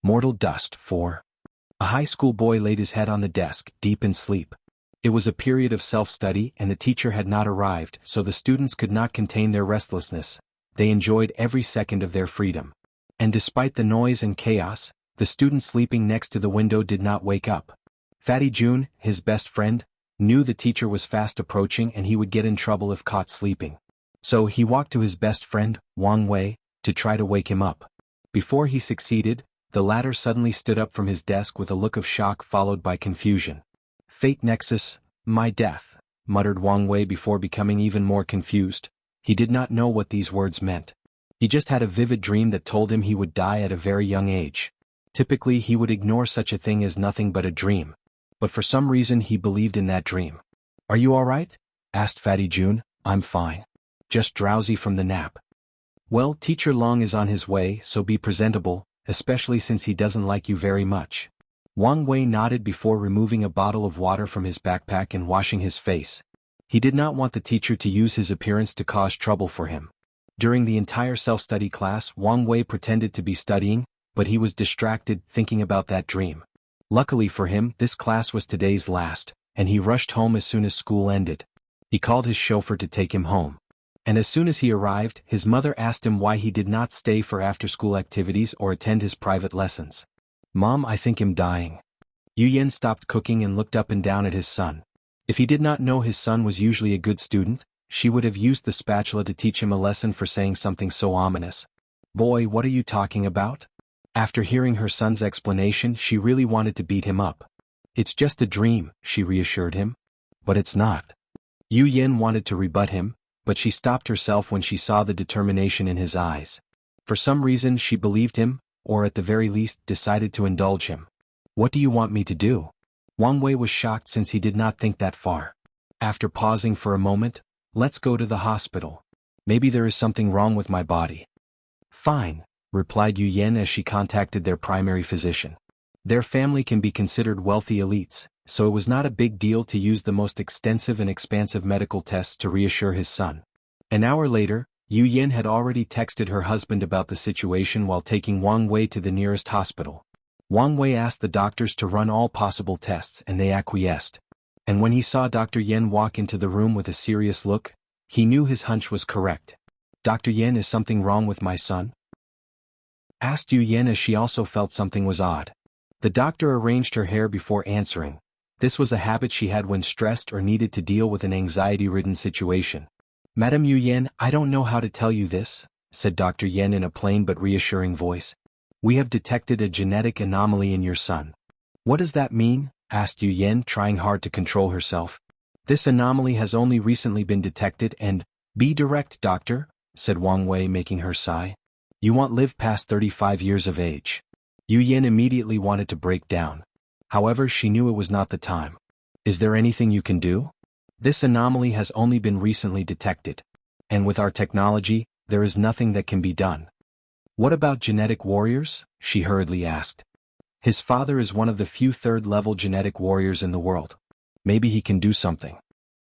Mortal Dust 4. A high school boy laid his head on the desk, deep in sleep. It was a period of self-study and the teacher had not arrived, so the students could not contain their restlessness. They enjoyed every second of their freedom. And despite the noise and chaos, the student sleeping next to the window did not wake up. Fatty Jun, his best friend, knew the teacher was fast approaching and he would get in trouble if caught sleeping. So he walked to his best friend, Wang Wei, to try to wake him up. Before he succeeded, the latter suddenly stood up from his desk with a look of shock followed by confusion. Fate Nexus, my death, muttered Wang Wei before becoming even more confused. He did not know what these words meant. He just had a vivid dream that told him he would die at a very young age. Typically he would ignore such a thing as nothing but a dream. But for some reason he believed in that dream. Are you alright? Asked Fatty Jun. I'm fine. Just drowsy from the nap. Well, Teacher Long is on his way, so be presentable, especially since he doesn't like you very much. Wang Wei nodded before removing a bottle of water from his backpack and washing his face. He did not want the teacher to use his appearance to cause trouble for him. During the entire self-study class, Wang Wei pretended to be studying, but he was distracted thinking about that dream. Luckily for him, this class was today's last, and he rushed home as soon as school ended. He called his chauffeur to take him home. And as soon as he arrived, his mother asked him why he did not stay for after-school activities or attend his private lessons. Mom, I think I'm dying. Yu Yan stopped cooking and looked up and down at his son. If he did not know his son was usually a good student, she would have used the spatula to teach him a lesson for saying something so ominous. Boy, what are you talking about? After hearing her son's explanation, she really wanted to beat him up. It's just a dream, she reassured him. But it's not. Yu Yan wanted to rebut him, but she stopped herself when she saw the determination in his eyes. For some reason she believed him, or at the very least decided to indulge him. What do you want me to do? Wang Wei was shocked since he did not think that far. After pausing for a moment, let's go to the hospital. Maybe there is something wrong with my body. Fine, replied Yu Yan as she contacted their primary physician. Their family can be considered wealthy elites, so it was not a big deal to use the most extensive and expansive medical tests to reassure his son. An hour later, Yu Yan had already texted her husband about the situation while taking Wang Wei to the nearest hospital. Wang Wei asked the doctors to run all possible tests and they acquiesced. And when he saw Dr. Yen walk into the room with a serious look, he knew his hunch was correct. Dr. Yen, is something wrong with my son? Asked Yu Yan as she also felt something was odd. The doctor arranged her hair before answering. This was a habit she had when stressed or needed to deal with an anxiety-ridden situation. Madam Yu Yan, I don't know how to tell you this, said Dr. Yen in a plain but reassuring voice. We have detected a genetic anomaly in your son. What does that mean? Asked Yu Yan, trying hard to control herself. This anomaly has only recently been detected and, be direct, doctor, said Wang Wei, making her sigh. You won't live past 35 years of age. Yu Yan immediately wanted to break down. However, she knew it was not the time. Is there anything you can do? This anomaly has only been recently detected. And with our technology, there is nothing that can be done. What about genetic warriors? She hurriedly asked. His father is one of the few third-level genetic warriors in the world. Maybe he can do something.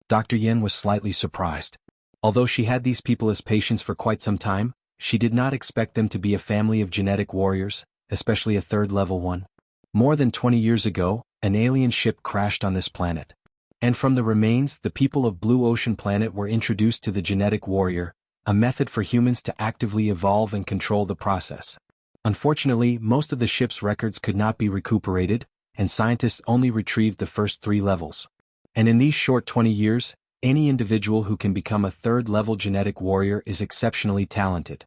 Dr. Yen was slightly surprised. Although she had these people as patients for quite some time, she did not expect them to be a family of genetic warriors, especially a third-level one. More than 20 years ago, an alien ship crashed on this planet. And from the remains, the people of Blue Ocean Planet were introduced to the genetic warrior, a method for humans to actively evolve and control the process. Unfortunately, most of the ship's records could not be recuperated, and scientists only retrieved the first 3 levels. And in these short 20 years, any individual who can become a third-level genetic warrior is exceptionally talented.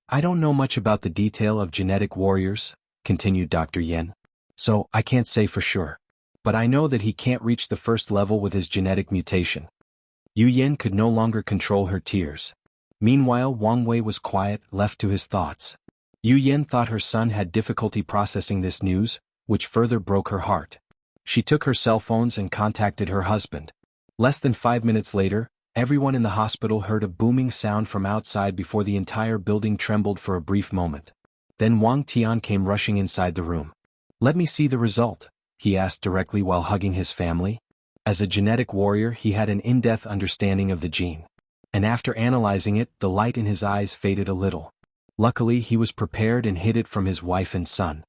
I don't know much about the detail of genetic warriors, continued Dr. Yen. So, I can't say for sure. But I know that he can't reach the first level with his genetic mutation. Yu Yan could no longer control her tears. Meanwhile, Wang Wei was quiet, left to his thoughts. Yu Yan thought her son had difficulty processing this news, which further broke her heart. She took her cell phones and contacted her husband. Less than 5 minutes later, everyone in the hospital heard a booming sound from outside before the entire building trembled for a brief moment. Then Wang Tian came rushing inside the room. Let me see the result, he asked directly while hugging his family. As a genetic warrior, he had an in-depth understanding of the gene. And after analyzing it, the light in his eyes faded a little. Luckily, he was prepared and hid it from his wife and son.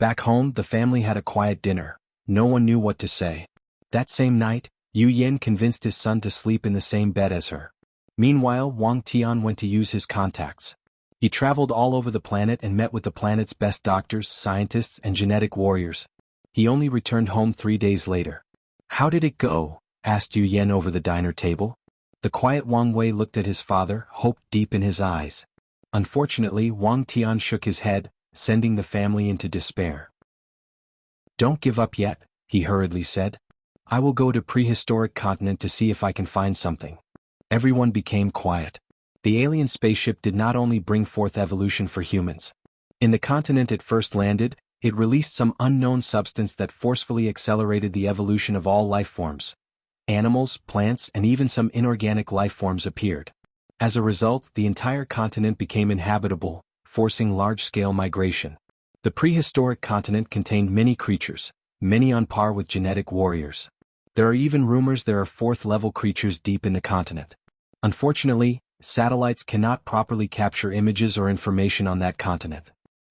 Back home, the family had a quiet dinner. No one knew what to say. That same night, Yu Yan convinced his son to sleep in the same bed as her. Meanwhile, Wang Tian went to use his contacts. He traveled all over the planet and met with the planet's best doctors, scientists, and genetic warriors. He only returned home 3 days later. "How did it go?" asked Yu Yan over the diner table. The quiet Wang Wei looked at his father, hope deep in his eyes. Unfortunately, Wang Tian shook his head, sending the family into despair. "Don't give up yet," he hurriedly said. "I will go to prehistoric continent to see if I can find something." Everyone became quiet. The alien spaceship did not only bring forth evolution for humans. In the continent it first landed, it released some unknown substance that forcefully accelerated the evolution of all life forms. Animals, plants, and even some inorganic life forms appeared. As a result, the entire continent became inhabitable, forcing large-scale migration. The prehistoric continent contained many creatures, many on par with genetic warriors. There are even rumors there are fourth-level creatures deep in the continent. Unfortunately, satellites cannot properly capture images or information on that continent.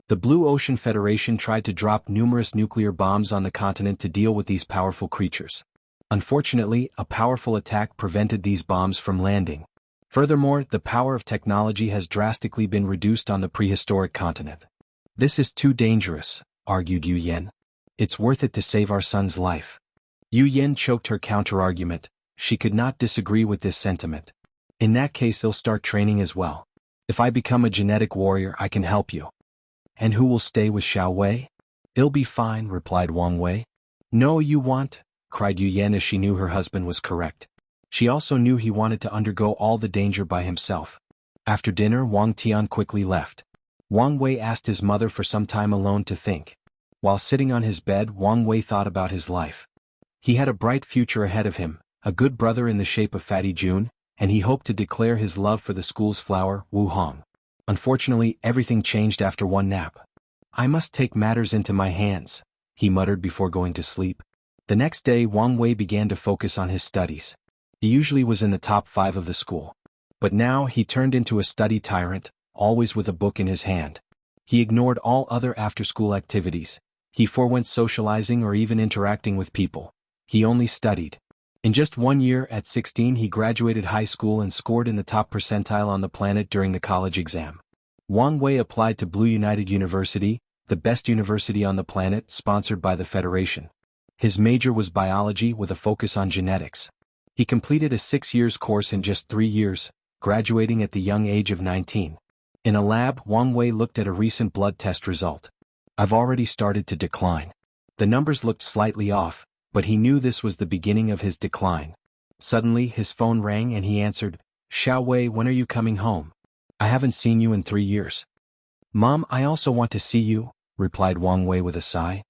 The Blue Ocean Federation tried to drop numerous nuclear bombs on the continent to deal with these powerful creatures. Unfortunately, a powerful attack prevented these bombs from landing. Furthermore, the power of technology has drastically been reduced on the prehistoric continent. "This is too dangerous," argued Yu Yan. "It's worth it to save our son's life." Yu Yan choked her counter-argument. She could not disagree with this sentiment. "In that case, he'll start training as well. If I become a genetic warrior, I can help you." "And who will stay with Xiao Wei?" "He'll be fine," replied Wang Wei. "No, you want," cried Yu Yan as she knew her husband was correct. She also knew he wanted to undergo all the danger by himself. After dinner, Wang Tian quickly left. Wang Wei asked his mother for some time alone to think. While sitting on his bed, Wang Wei thought about his life. He had a bright future ahead of him, a good brother in the shape of Fatty Jun, and he hoped to declare his love for the school's flower, Wu Hong. Unfortunately, everything changed after one nap. "I must take matters into my hands," he muttered before going to sleep. The next day, Wang Wei began to focus on his studies. He usually was in the top 5 of the school. But now he turned into a study tyrant, always with a book in his hand. He ignored all other after-school activities. He forewent socializing or even interacting with people. He only studied. In just 1 year, at 16, he graduated high school and scored in the top percentile on the planet during the college exam. Wang Wei applied to Blue United University, the best university on the planet, sponsored by the Federation. His major was biology with a focus on genetics. He completed a 6 years course in just 3 years, graduating at the young age of 19. In a lab, Wang Wei looked at a recent blood test result. "I've already started to decline." The numbers looked slightly off, but he knew this was the beginning of his decline. Suddenly, his phone rang and he answered. "Xiao Wei, when are you coming home? I haven't seen you in 3 years." "Mom, I also want to see you," replied Wang Wei with a sigh.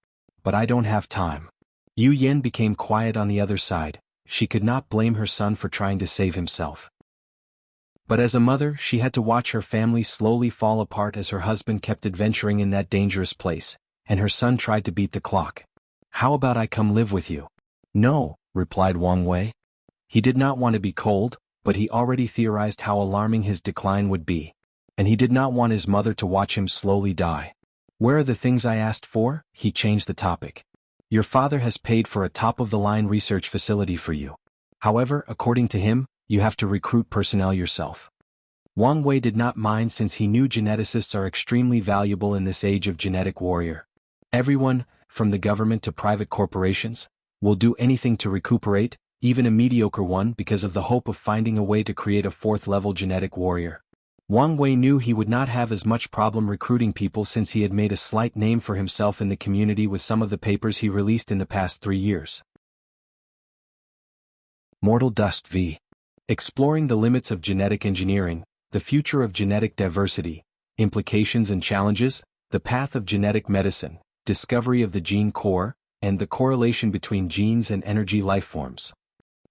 "But I don't have time." Yu Yan became quiet on the other side. She could not blame her son for trying to save himself. But as a mother, she had to watch her family slowly fall apart as her husband kept adventuring in that dangerous place, and her son tried to beat the clock. "How about I come live with you?" "No," replied Wang Wei. He did not want to be cold, but he already theorized how alarming his decline would be. And he did not want his mother to watch him slowly die. "Where are the things I asked for?" He changed the topic. "Your father has paid for a top-of-the-line research facility for you. However, according to him, you have to recruit personnel yourself." Wang Wei did not mind since he knew geneticists are extremely valuable in this age of genetic warrior. Everyone, from the government to private corporations, will do anything to recuperate, even a mediocre one, because of the hope of finding a way to create a 4th-level genetic warrior. Wang Wei knew he would not have as much problem recruiting people since he had made a slight name for himself in the community with some of the papers he released in the past 3 years. Mortal Dust v. Exploring the Limits of Genetic Engineering, the Future of Genetic Diversity, Implications and Challenges, the Path of Genetic Medicine, Discovery of the Gene Core, and the Correlation between Genes and Energy Lifeforms.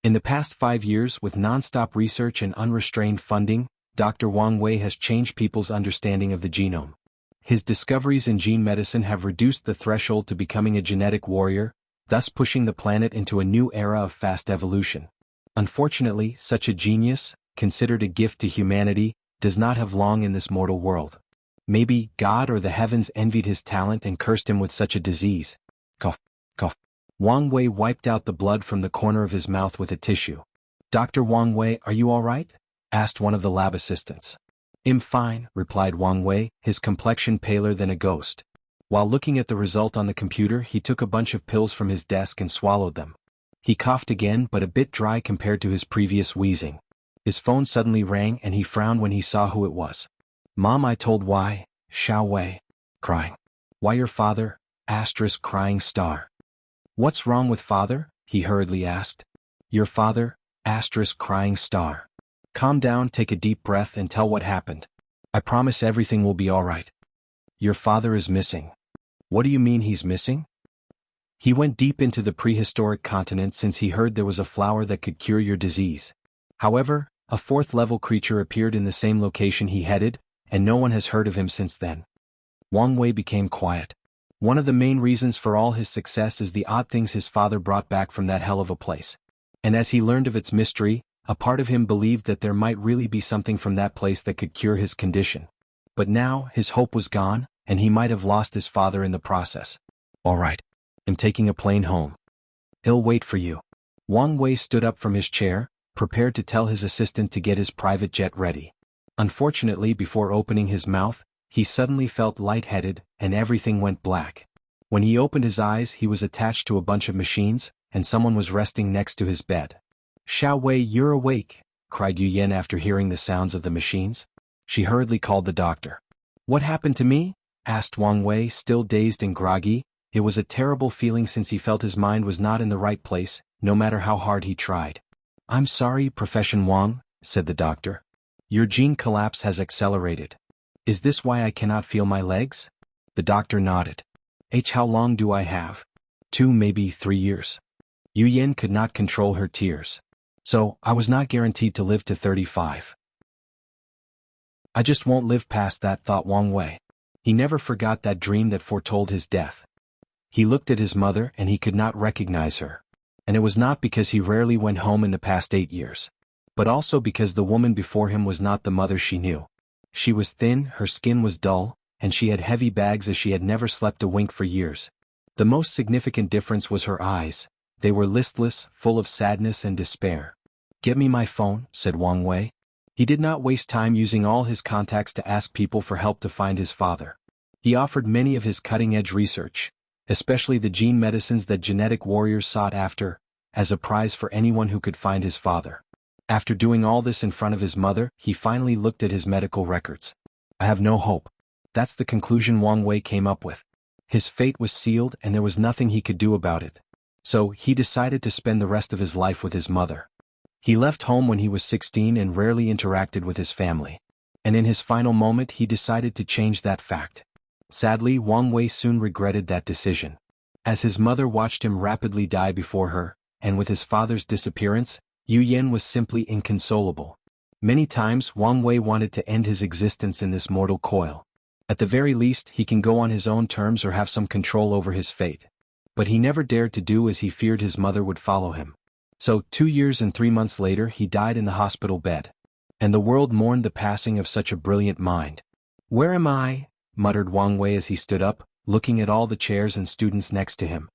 In the past 5 years, with non-stop research and unrestrained funding, Dr. Wang Wei has changed people's understanding of the genome. His discoveries in gene medicine have reduced the threshold to becoming a genetic warrior, thus pushing the planet into a new era of fast evolution. Unfortunately, such a genius, considered a gift to humanity, does not have long in this mortal world. Maybe God or the heavens envied his talent and cursed him with such a disease. Cough, cough. Wang Wei wiped out the blood from the corner of his mouth with a tissue. "Dr. Wang Wei, are you all right?" asked one of the lab assistants. "I'm fine," replied Wang Wei, his complexion paler than a ghost. While looking at the result on the computer, he took a bunch of pills from his desk and swallowed them. He coughed again, but a bit dry compared to his previous wheezing. His phone suddenly rang and he frowned when he saw who it was. "Mom, I told why, Xiao Wei." Crying. "Why your father, asterisk crying star." "What's wrong with father?" he hurriedly asked. "Your father, asterisk crying star." "Calm down, take a deep breath and tell what happened. I promise everything will be all right." "Your father is missing." "What do you mean he's missing?" "He went deep into the prehistoric continent since he heard there was a flower that could cure your disease. However, a fourth-level creature appeared in the same location he headed, and no one has heard of him since then." Wang Wei became quiet. One of the main reasons for all his success is the odd things his father brought back from that hell of a place. And as he learned of its mystery, a part of him believed that there might really be something from that place that could cure his condition. But now, his hope was gone, and he might have lost his father in the process. "All right. I'm taking a plane home. I'll wait for you." Wang Wei stood up from his chair, prepared to tell his assistant to get his private jet ready. Unfortunately, before opening his mouth, he suddenly felt lightheaded, and everything went black. When he opened his eyes, he was attached to a bunch of machines, and someone was resting next to his bed. "Xiao Wei, you're awake," cried Yu Yan after hearing the sounds of the machines. She hurriedly called the doctor. "What happened to me?" asked Wang Wei, still dazed and groggy. It was a terrible feeling since he felt his mind was not in the right place, no matter how hard he tried. "I'm sorry, Profession Wang," said the doctor. "Your gene collapse has accelerated. Is this why I cannot feel my legs?" The doctor nodded. How long do I have?" 2, maybe 3 years. Yu Yan could not control her tears. "So, I was not guaranteed to live to 35. I just won't live past that," thought Wang Wei. He never forgot that dream that foretold his death. He looked at his mother and he could not recognize her. And it was not because he rarely went home in the past 8 years. But also because the woman before him was not the mother she knew. She was thin, her skin was dull, and she had heavy bags as she had never slept a wink for years. The most significant difference was her eyes. They were listless, full of sadness and despair. "Get me my phone," said Wang Wei. He did not waste time using all his contacts to ask people for help to find his father. He offered many of his cutting-edge research, especially the gene medicines that genetic warriors sought after, as a prize for anyone who could find his father. After doing all this in front of his mother, he finally looked at his medical records. "I have no hope." That's the conclusion Wang Wei came up with. His fate was sealed and there was nothing he could do about it. So, he decided to spend the rest of his life with his mother. He left home when he was 16 and rarely interacted with his family. And in his final moment he decided to change that fact. Sadly, Wang Wei soon regretted that decision. As his mother watched him rapidly die before her, and with his father's disappearance, Yu Yan was simply inconsolable. Many times Wang Wei wanted to end his existence in this mortal coil. At the very least, he can go on his own terms or have some control over his fate. But he never dared to do as he feared his mother would follow him. So, 2 years and 3 months later he died in the hospital bed. And the world mourned the passing of such a brilliant mind. "Where am I?" muttered Wang Wei as he stood up, looking at all the chairs and students next to him.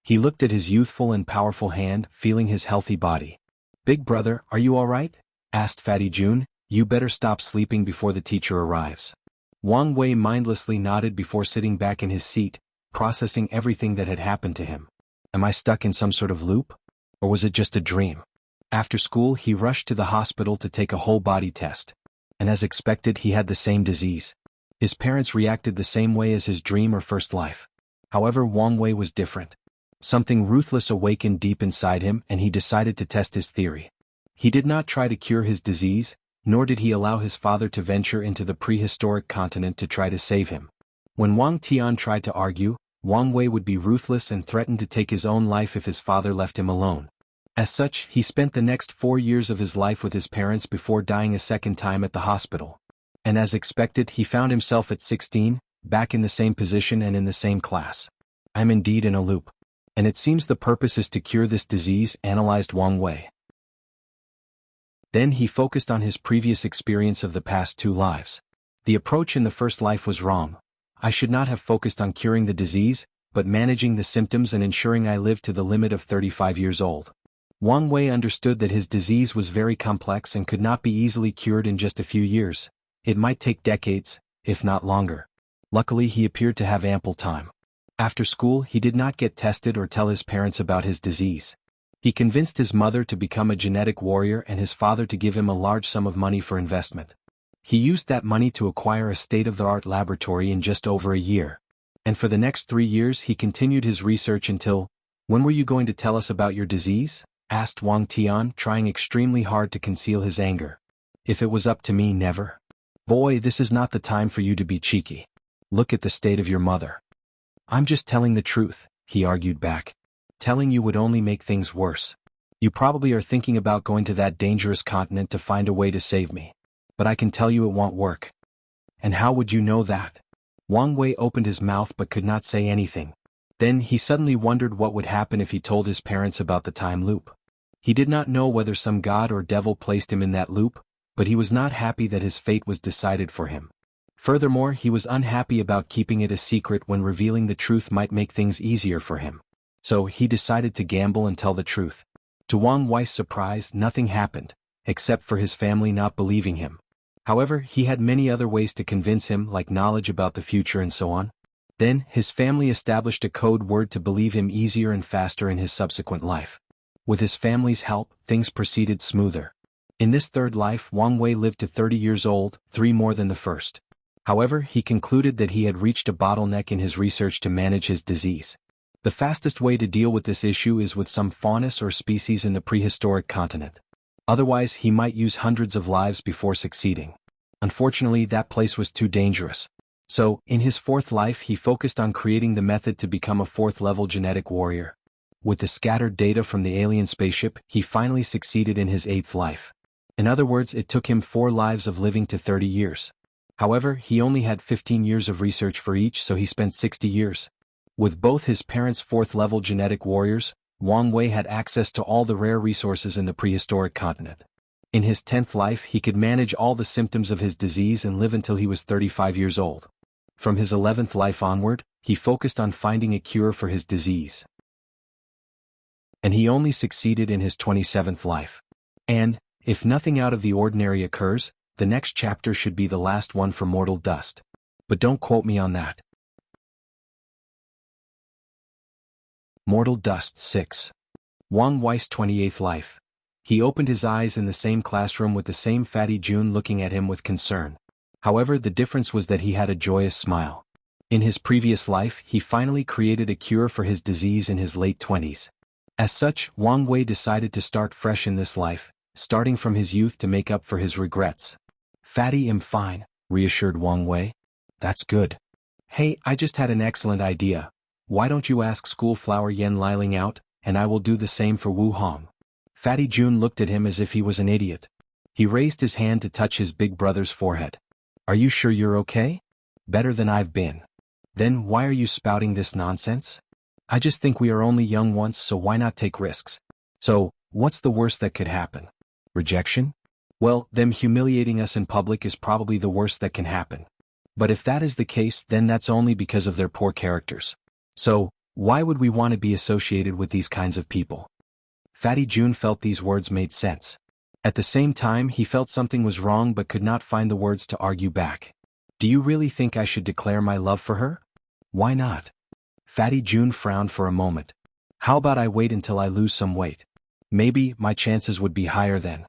He looked at his youthful and powerful hand, feeling his healthy body. "Big brother, are you all right?" asked Fatty Jun. "You better stop sleeping before the teacher arrives." Wang Wei mindlessly nodded before sitting back in his seat, processing everything that had happened to him. Am I stuck in some sort of loop? Or was it just a dream? After school he rushed to the hospital to take a whole-body test. And as expected he had the same disease. His parents reacted the same way as his dream or first life. However, Wang Wei was different. Something ruthless awakened deep inside him and he decided to test his theory. He did not try to cure his disease, nor did he allow his father to venture into the prehistoric continent to try to save him. When Wang Tian tried to argue, Wang Wei would be ruthless and threatened to take his own life if his father left him alone. As such, he spent the next 4 years of his life with his parents before dying a second time at the hospital. And as expected, he found himself at 16, back in the same position and in the same class. "I'm indeed in a loop. And it seems the purpose is to cure this disease," analyzed Wang Wei. Then he focused on his previous experience of the past 2 lives. The approach in the first life was wrong. I should not have focused on curing the disease, but managing the symptoms and ensuring I lived to the limit of 35 years old. Wang Wei understood that his disease was very complex and could not be easily cured in just a few years. It might take decades, if not longer. Luckily, he appeared to have ample time. After school, he did not get tested or tell his parents about his disease. He convinced his mother to become a genetic warrior and his father to give him a large sum of money for investment. He used that money to acquire a state-of-the-art laboratory in just over a year. And for the next 3 years he continued his research until, "When were you going to tell us about your disease?" asked Wang Tian, trying extremely hard to conceal his anger. "If it was up to me, never." "Boy, this is not the time for you to be cheeky. Look at the state of your mother." "I'm just telling the truth," he argued back. "Telling you would only make things worse. You probably are thinking about going to that dangerous continent to find a way to save me. But I can tell you it won't work." "And how would you know that?" Wang Wei opened his mouth but could not say anything. Then he suddenly wondered what would happen if he told his parents about the time loop. He did not know whether some god or devil placed him in that loop, but he was not happy that his fate was decided for him. Furthermore, he was unhappy about keeping it a secret when revealing the truth might make things easier for him. So he decided to gamble and tell the truth. To Wang Wei's surprise, nothing happened, except for his family not believing him. However, he had many other ways to convince him, like knowledge about the future and so on. Then, his family established a code word to believe him easier and faster in his subsequent life. With his family's help, things proceeded smoother. In this third life, Wang Wei lived to 30 years old, 3 more than the first. However, he concluded that he had reached a bottleneck in his research to manage his disease. The fastest way to deal with this issue is with some faunus or species in the prehistoric continent. Otherwise, he might use hundreds of lives before succeeding. Unfortunately, that place was too dangerous. So, in his fourth life he focused on creating the method to become a 4th-level genetic warrior. With the scattered data from the alien spaceship, he finally succeeded in his 8th life. In other words, it took him 4 lives of living to 30 years. However, he only had 15 years of research for each, so he spent 60 years. With both his parents' 4th-level genetic warriors, Wang Wei had access to all the rare resources in the prehistoric continent. In his 10th life he could manage all the symptoms of his disease and live until he was 35 years old. From his 11th life onward, he focused on finding a cure for his disease. And he only succeeded in his 27th life. And, if nothing out of the ordinary occurs, the next chapter should be the last one for mortal dust. But don't quote me on that. Mortal Dust 6. Wang Wei's 28th life. He opened his eyes in the same classroom with the same fatty June looking at him with concern. However, the difference was that he had a joyous smile. In his previous life, he finally created a cure for his disease in his late 20s. As such, Wang Wei decided to start fresh in this life, starting from his youth to make up for his regrets. "Fatty, I'm fine," reassured Wang Wei. "That's good. Hey, I just had an excellent idea. Why don't you ask Schoolflower Yen Liling out, and I will do the same for Wu Hong." Fatty June looked at him as if he was an idiot. He raised his hand to touch his big brother's forehead. "Are you sure you're okay? Better than I've been." "Then why are you spouting this nonsense?" "I just think we are only young once, so why not take risks?" "So, what's the worst that could happen? Rejection?" "Well, them humiliating us in public is probably the worst that can happen. But if that is the case, then that's only because of their poor characters. So, why would we want to be associated with these kinds of people?" Fatty June felt these words made sense. At the same time, he felt something was wrong but could not find the words to argue back. "Do you really think I should declare my love for her?" "Why not?" Fatty June frowned for a moment. "How about I wait until I lose some weight? Maybe my chances would be higher then."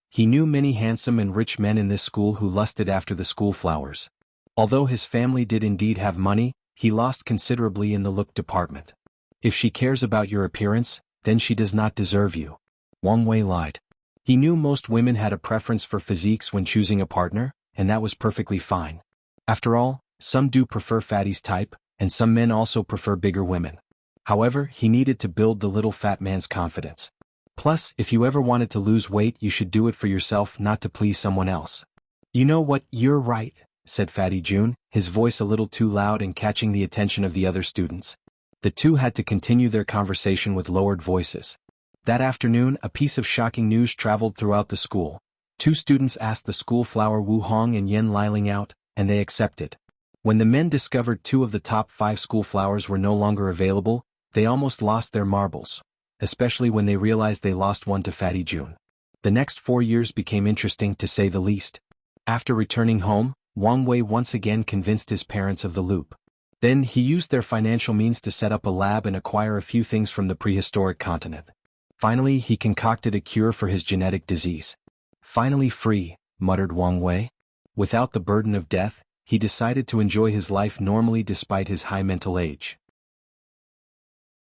He knew many handsome and rich men in this school who lusted after the schoolflowers. Although his family did indeed have money, he lost considerably in the look department. "If she cares about your appearance, then she does not deserve you." Wang Wei lied. He knew most women had a preference for physiques when choosing a partner, and that was perfectly fine. After all, some do prefer Fatty's type, and some men also prefer bigger women. However, he needed to build the little fat man's confidence. Plus, if you ever wanted to lose weight, you should do it for yourself, not to please someone else. "You know what, you're right," said Fatty June, his voice a little too loud and catching the attention of the other students. The two had to continue their conversation with lowered voices. That afternoon, a piece of shocking news traveled throughout the school. Two students asked the school flower Wu Hong and Yen Liling out, and they accepted. When the men discovered 2 of the top 5 school flowers were no longer available, they almost lost their marbles, especially when they realized they lost one to Fatty June. The next 4 years became interesting to say the least. After returning home, Wang Wei once again convinced his parents of the loop. Then he used their financial means to set up a lab and acquire a few things from the prehistoric continent. Finally, he concocted a cure for his genetic disease. Finally free, muttered Wang Wei. Without the burden of death, he decided to enjoy his life normally despite his high mental age.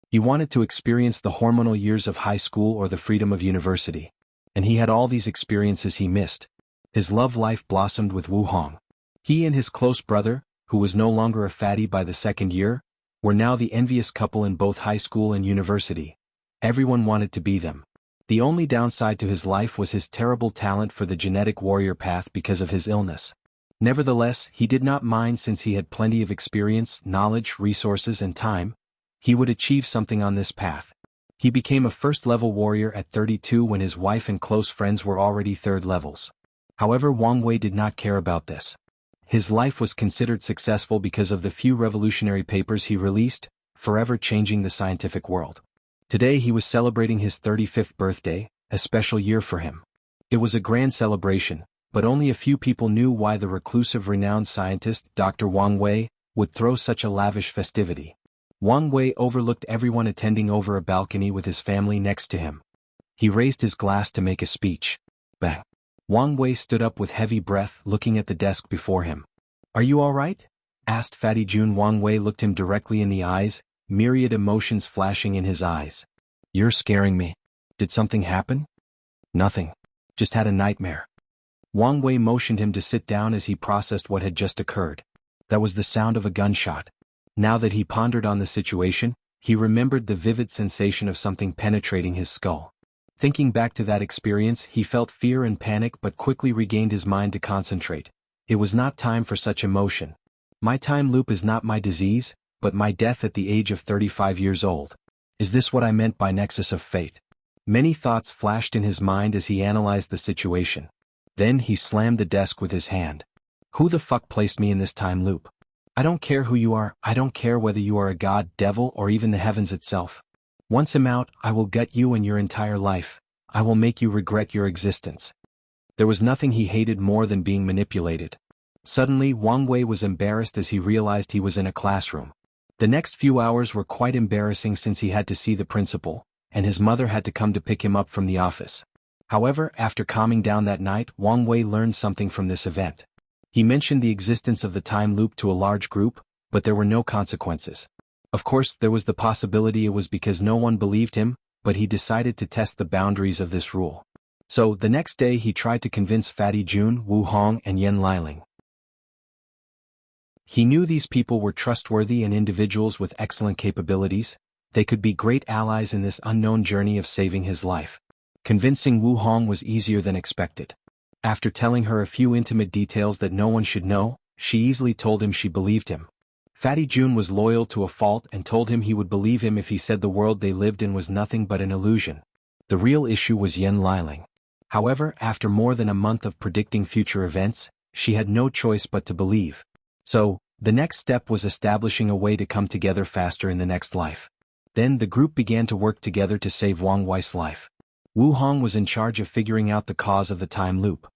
He wanted to experience the hormonal years of high school or the freedom of university. And he had all these experiences he missed. His love life blossomed with Wu Hong. He and his close brother, who was no longer a fatty by the 2nd year, were now the envious couple in both high school and university. Everyone wanted to be them. The only downside to his life was his terrible talent for the genetic warrior path because of his illness. Nevertheless, he did not mind since he had plenty of experience, knowledge, resources and time. He would achieve something on this path. He became a first-level warrior at 32 when his wife and close friends were already third levels. However, Wang Wei did not care about this. His life was considered successful because of the few revolutionary papers he released, forever changing the scientific world. Today he was celebrating his 35th birthday, a special year for him. It was a grand celebration, but only a few people knew why the reclusive renowned scientist, Dr. Wang Wei, would throw such a lavish festivity. Wang Wei overlooked everyone attending over a balcony with his family next to him. He raised his glass to make a speech. Bang! Wang Wei stood up with heavy breath, looking at the desk before him. "Are you all right?" asked Fatty June. Wang Wei looked him directly in the eyes, myriad emotions flashing in his eyes. "You're scaring me. Did something happen?" "Nothing. Just had a nightmare." Wang Wei motioned him to sit down as he processed what had just occurred. That was the sound of a gunshot. Now that he pondered on the situation, he remembered the vivid sensation of something penetrating his skull. Thinking back to that experience, he felt fear and panic but quickly regained his mind to concentrate. It was not time for such emotion. My time loop is not my disease, but my death at the age of 35 years old. Is this what I meant by nexus of fate? Many thoughts flashed in his mind as he analyzed the situation. Then he slammed the desk with his hand. Who the fuck placed me in this time loop? I don't care who you are, I don't care whether you are a god, devil, or even the heavens itself. Once I'm out, I will gut you and your entire life. I will make you regret your existence. There was nothing he hated more than being manipulated. Suddenly, Wang Wei was embarrassed as he realized he was in a classroom. The next few hours were quite embarrassing since he had to see the principal, and his mother had to come to pick him up from the office. However, after calming down that night, Wang Wei learned something from this event. He mentioned the existence of the time loop to a large group, but there were no consequences. Of course, there was the possibility it was because no one believed him, but he decided to test the boundaries of this rule. So, the next day he tried to convince Fatty June, Wu Hong and Yen Liling. He knew these people were trustworthy and individuals with excellent capabilities. They could be great allies in this unknown journey of saving his life. Convincing Wu Hong was easier than expected. After telling her a few intimate details that no one should know, she easily told him she believed him. Fatty June was loyal to a fault and told him he would believe him if he said the world they lived in was nothing but an illusion. The real issue was Yen Liling. However, after more than a month of predicting future events, she had no choice but to believe. So, the next step was establishing a way to come together faster in the next life. Then the group began to work together to save Wang Wei's life. Wu Hong was in charge of figuring out the cause of the time loop.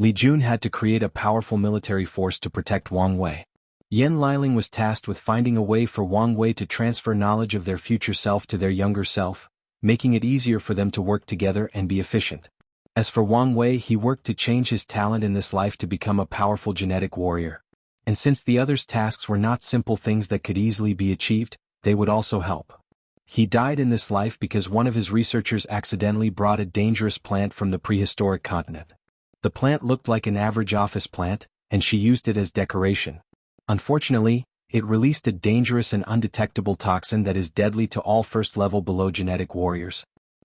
Li Jun had to create a powerful military force to protect Wang Wei. Yen Liling was tasked with finding a way for Wang Wei to transfer knowledge of their future self to their younger self, making it easier for them to work together and be efficient. As for Wang Wei, he worked to change his talent in this life to become a powerful genetic warrior. And since the others' tasks were not simple things that could easily be achieved, they would also help. He died in this life because one of his researchers accidentally brought a dangerous plant from the prehistoric continent. The plant looked like an average office plant, and she used it as decoration. Unfortunately, it released a dangerous and undetectable toxin that is deadly to all first-level below genetic warriors.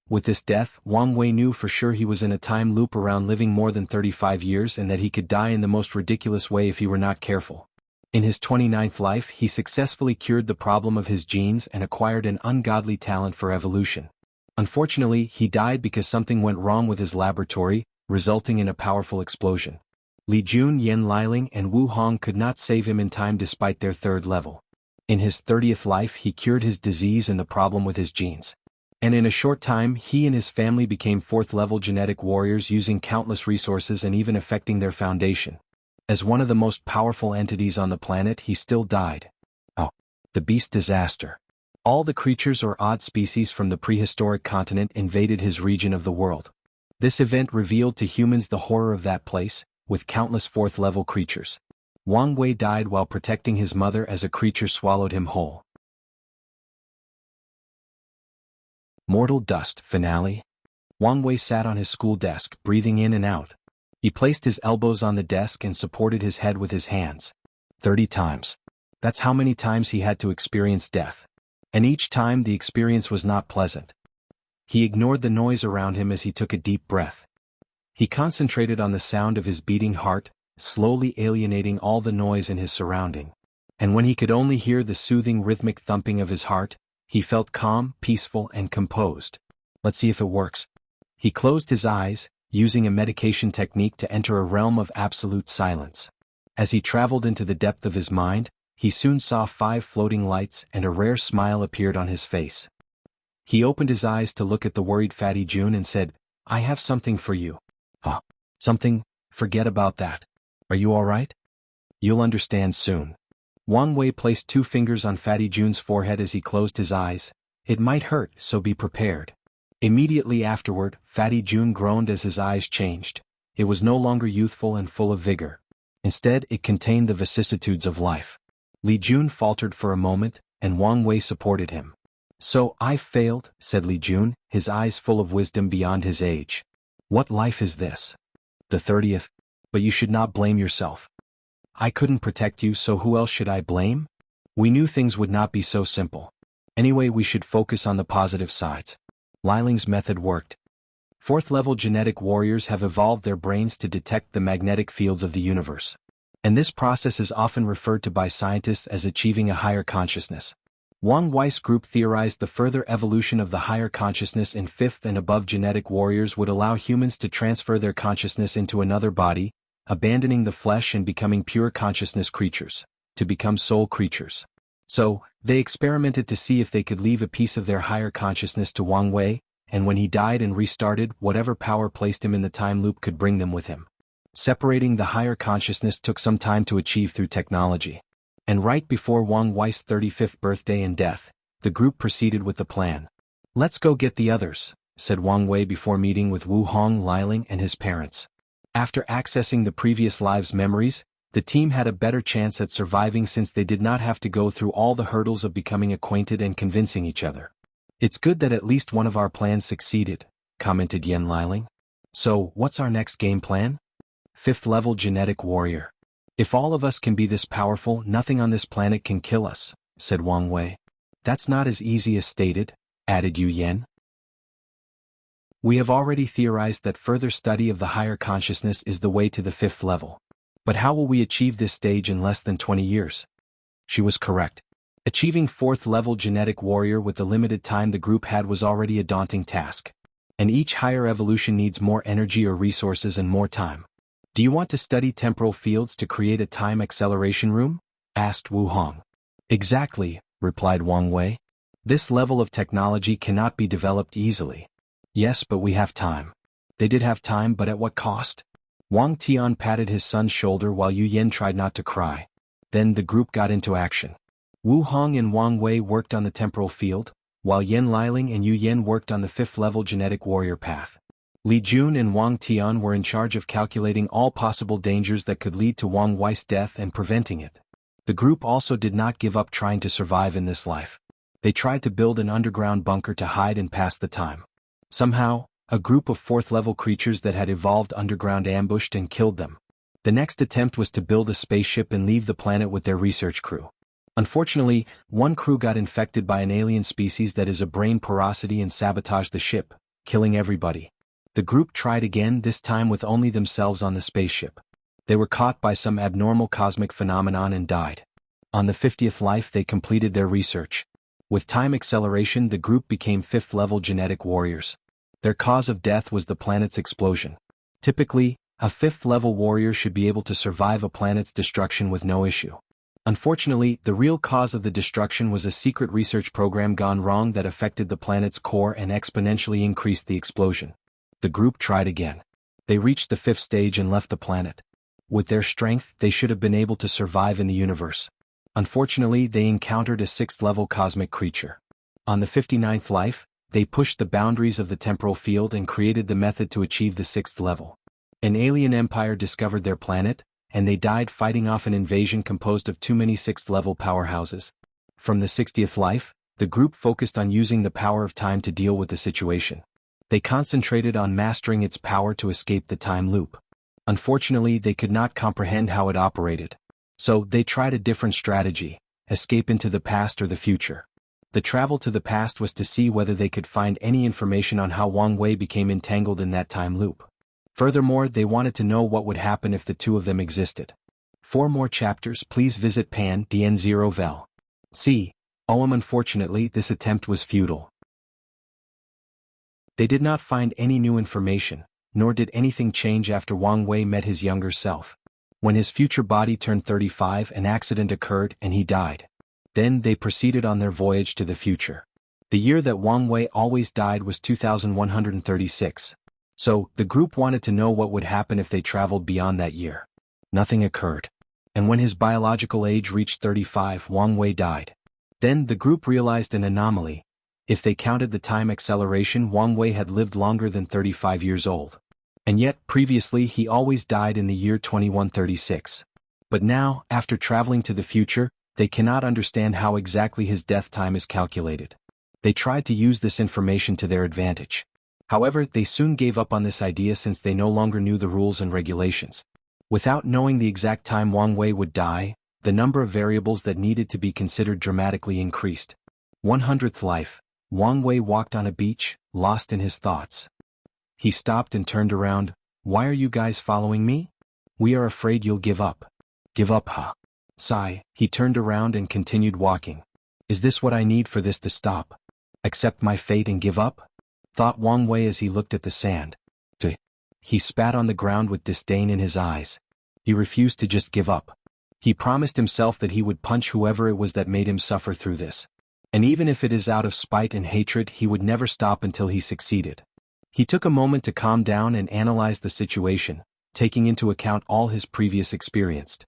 With this death, Wang Wei knew for sure he was in a time loop around living more than 35 years and that he could die in the most ridiculous way if he were not careful. In his 29th life, he successfully cured the problem of his genes and acquired an ungodly talent for evolution. Unfortunately, he died because something went wrong with his laboratory, resulting in a powerful explosion. Li Jun, Yan Liling, and Wu Hong could not save him in time despite their third level. In his 30th life he cured his disease and the problem with his genes. And in a short time he and his family became 4th-level genetic warriors using countless resources and even affecting their foundation. As one of the most powerful entities on the planet he still died. Oh. The beast disaster. All the creatures or odd species from the prehistoric continent invaded his region of the world. This event revealed to humans the horror of that place, with countless 4th-level creatures. Wang Wei died while protecting his mother as a creature swallowed him whole. Mortal Dust Finale. Wang Wei sat on his school desk, breathing in and out. He placed his elbows on the desk and supported his head with his hands. 30 times. That's how many times he had to experience death. And each time the experience was not pleasant. He ignored the noise around him as he took a deep breath. He concentrated on the sound of his beating heart, slowly alienating all the noise in his surrounding. And when he could only hear the soothing rhythmic thumping of his heart, he felt calm, peaceful, and composed. Let's see if it works. He closed his eyes, using a meditation technique to enter a realm of absolute silence. As he traveled into the depth of his mind, he soon saw 5 floating lights and a rare smile appeared on his face. He opened his eyes to look at the worried Fatty June and said, "I have something for you." "Huh? Something? Forget about that. Are you all right?" "You'll understand soon." Wang Wei placed 2 fingers on Fatty June's forehead as he closed his eyes. "It might hurt, so be prepared." Immediately afterward, Fatty June groaned as his eyes changed. It was no longer youthful and full of vigor. Instead, it contained the vicissitudes of life. Li Jun faltered for a moment, and Wang Wei supported him. "So, I failed," said Li Jun, his eyes full of wisdom beyond his age. "What life is this?" "The 30th. But you should not blame yourself. I couldn't protect you, so who else should I blame? We knew things would not be so simple. Anyway, we should focus on the positive sides." Liling's method worked. 4th-level genetic warriors have evolved their brains to detect the magnetic fields of the universe. And this process is often referred to by scientists as achieving a higher consciousness. Wang Wei's group theorized the further evolution of the higher consciousness in 5th and above genetic warriors would allow humans to transfer their consciousness into another body, abandoning the flesh and becoming pure consciousness creatures, to become soul creatures. So, they experimented to see if they could leave a piece of their higher consciousness to Wang Wei, and when he died and restarted, whatever power placed him in the time loop could bring them with him. Separating the higher consciousness took some time to achieve through technology. And right before Wang Wei's 35th birthday and death, the group proceeded with the plan. "Let's go get the others," said Wang Wei before meeting with Wu Hong, Liling, and his parents. After accessing the previous lives' memories, the team had a better chance at surviving since they did not have to go through all the hurdles of becoming acquainted and convincing each other. "It's good that at least one of our plans succeeded," commented Yan Liling. "So, what's our next game plan?" 5th-level genetic warrior. "If all of us can be this powerful, nothing on this planet can kill us," said Wang Wei. "That's not as easy as stated," added Yu Yan. "We have already theorized that further study of the higher consciousness is the way to the 5th level. But how will we achieve this stage in less than 20 years? She was correct. Achieving 4th-level genetic warrior with the limited time the group had was already a daunting task. And each higher evolution needs more energy or resources and more time. "Do you want to study temporal fields to create a time acceleration room?" asked Wu Hong. "Exactly," replied Wang Wei. "This level of technology cannot be developed easily." "Yes, but we have time." They did have time, but at what cost? Wang Tian patted his son's shoulder while Yu Yen tried not to cry. Then the group got into action. Wu Hong and Wang Wei worked on the temporal field, while Yan Liling and Yu Yen worked on the 5th-level genetic warrior path. Li Jun and Wang Tian were in charge of calculating all possible dangers that could lead to Wang Wei's death and preventing it. The group also did not give up trying to survive in this life. They tried to build an underground bunker to hide and pass the time. Somehow, a group of 4th-level creatures that had evolved underground ambushed and killed them. The next attempt was to build a spaceship and leave the planet with their research crew. Unfortunately, one crew got infected by an alien species that is a brain porosity and sabotaged the ship, killing everybody. The group tried again, this time with only themselves on the spaceship. They were caught by some abnormal cosmic phenomenon and died. On the 50th life they completed their research. With time acceleration the group became 5th-level genetic warriors. Their cause of death was the planet's explosion. Typically, a 5th-level warrior should be able to survive a planet's destruction with no issue. Unfortunately, the real cause of the destruction was a secret research program gone wrong that affected the planet's core and exponentially increased the explosion. The group tried again. They reached the 5th stage and left the planet. With their strength, they should have been able to survive in the universe. Unfortunately, they encountered a 6th-level cosmic creature. On the 59th life, they pushed the boundaries of the temporal field and created the method to achieve the 6th level. An alien empire discovered their planet, and they died fighting off an invasion composed of too many 6th-level powerhouses. From the 60th life, the group focused on using the power of time to deal with the situation. They concentrated on mastering its power to escape the time loop. Unfortunately, they could not comprehend how it operated. So, they tried a different strategy: escape into the past or the future. The travel to the past was to see whether they could find any information on how Wang Wei became entangled in that time loop. Furthermore, they wanted to know what would happen if the two of them existed. For more chapters, please visit Pan DN0 Vel. C. OM. Unfortunately, this attempt was futile. They did not find any new information, nor did anything change after Wang Wei met his younger self. When his future body turned 35, an accident occurred and he died. Then they proceeded on their voyage to the future. The year that Wang Wei always died was 2136. So, the group wanted to know what would happen if they traveled beyond that year. Nothing occurred. And when his biological age reached 35, Wang Wei died. Then the group realized an anomaly. If they counted the time acceleration, Wang Wei had lived longer than 35 years old. And yet, previously he always died in the year 2136. But now, after traveling to the future, they cannot understand how exactly his death time is calculated. They tried to use this information to their advantage. However, they soon gave up on this idea since they no longer knew the rules and regulations. Without knowing the exact time Wang Wei would die, the number of variables that needed to be considered dramatically increased. 100th life. Wang Wei walked on a beach, lost in his thoughts. He stopped and turned around. "Why are you guys following me? We are afraid you'll give up." "Give up, huh?" Sigh. He turned around and continued walking. "Is this what I need for this to stop? Accept my fate and give up?" thought Wang Wei as he looked at the sand. He spat on the ground with disdain in his eyes. He refused to just give up. He promised himself that he would punch whoever it was that made him suffer through this. And even if it is out of spite and hatred, he would never stop until he succeeded. He took a moment to calm down and analyze the situation, taking into account all his previous experience.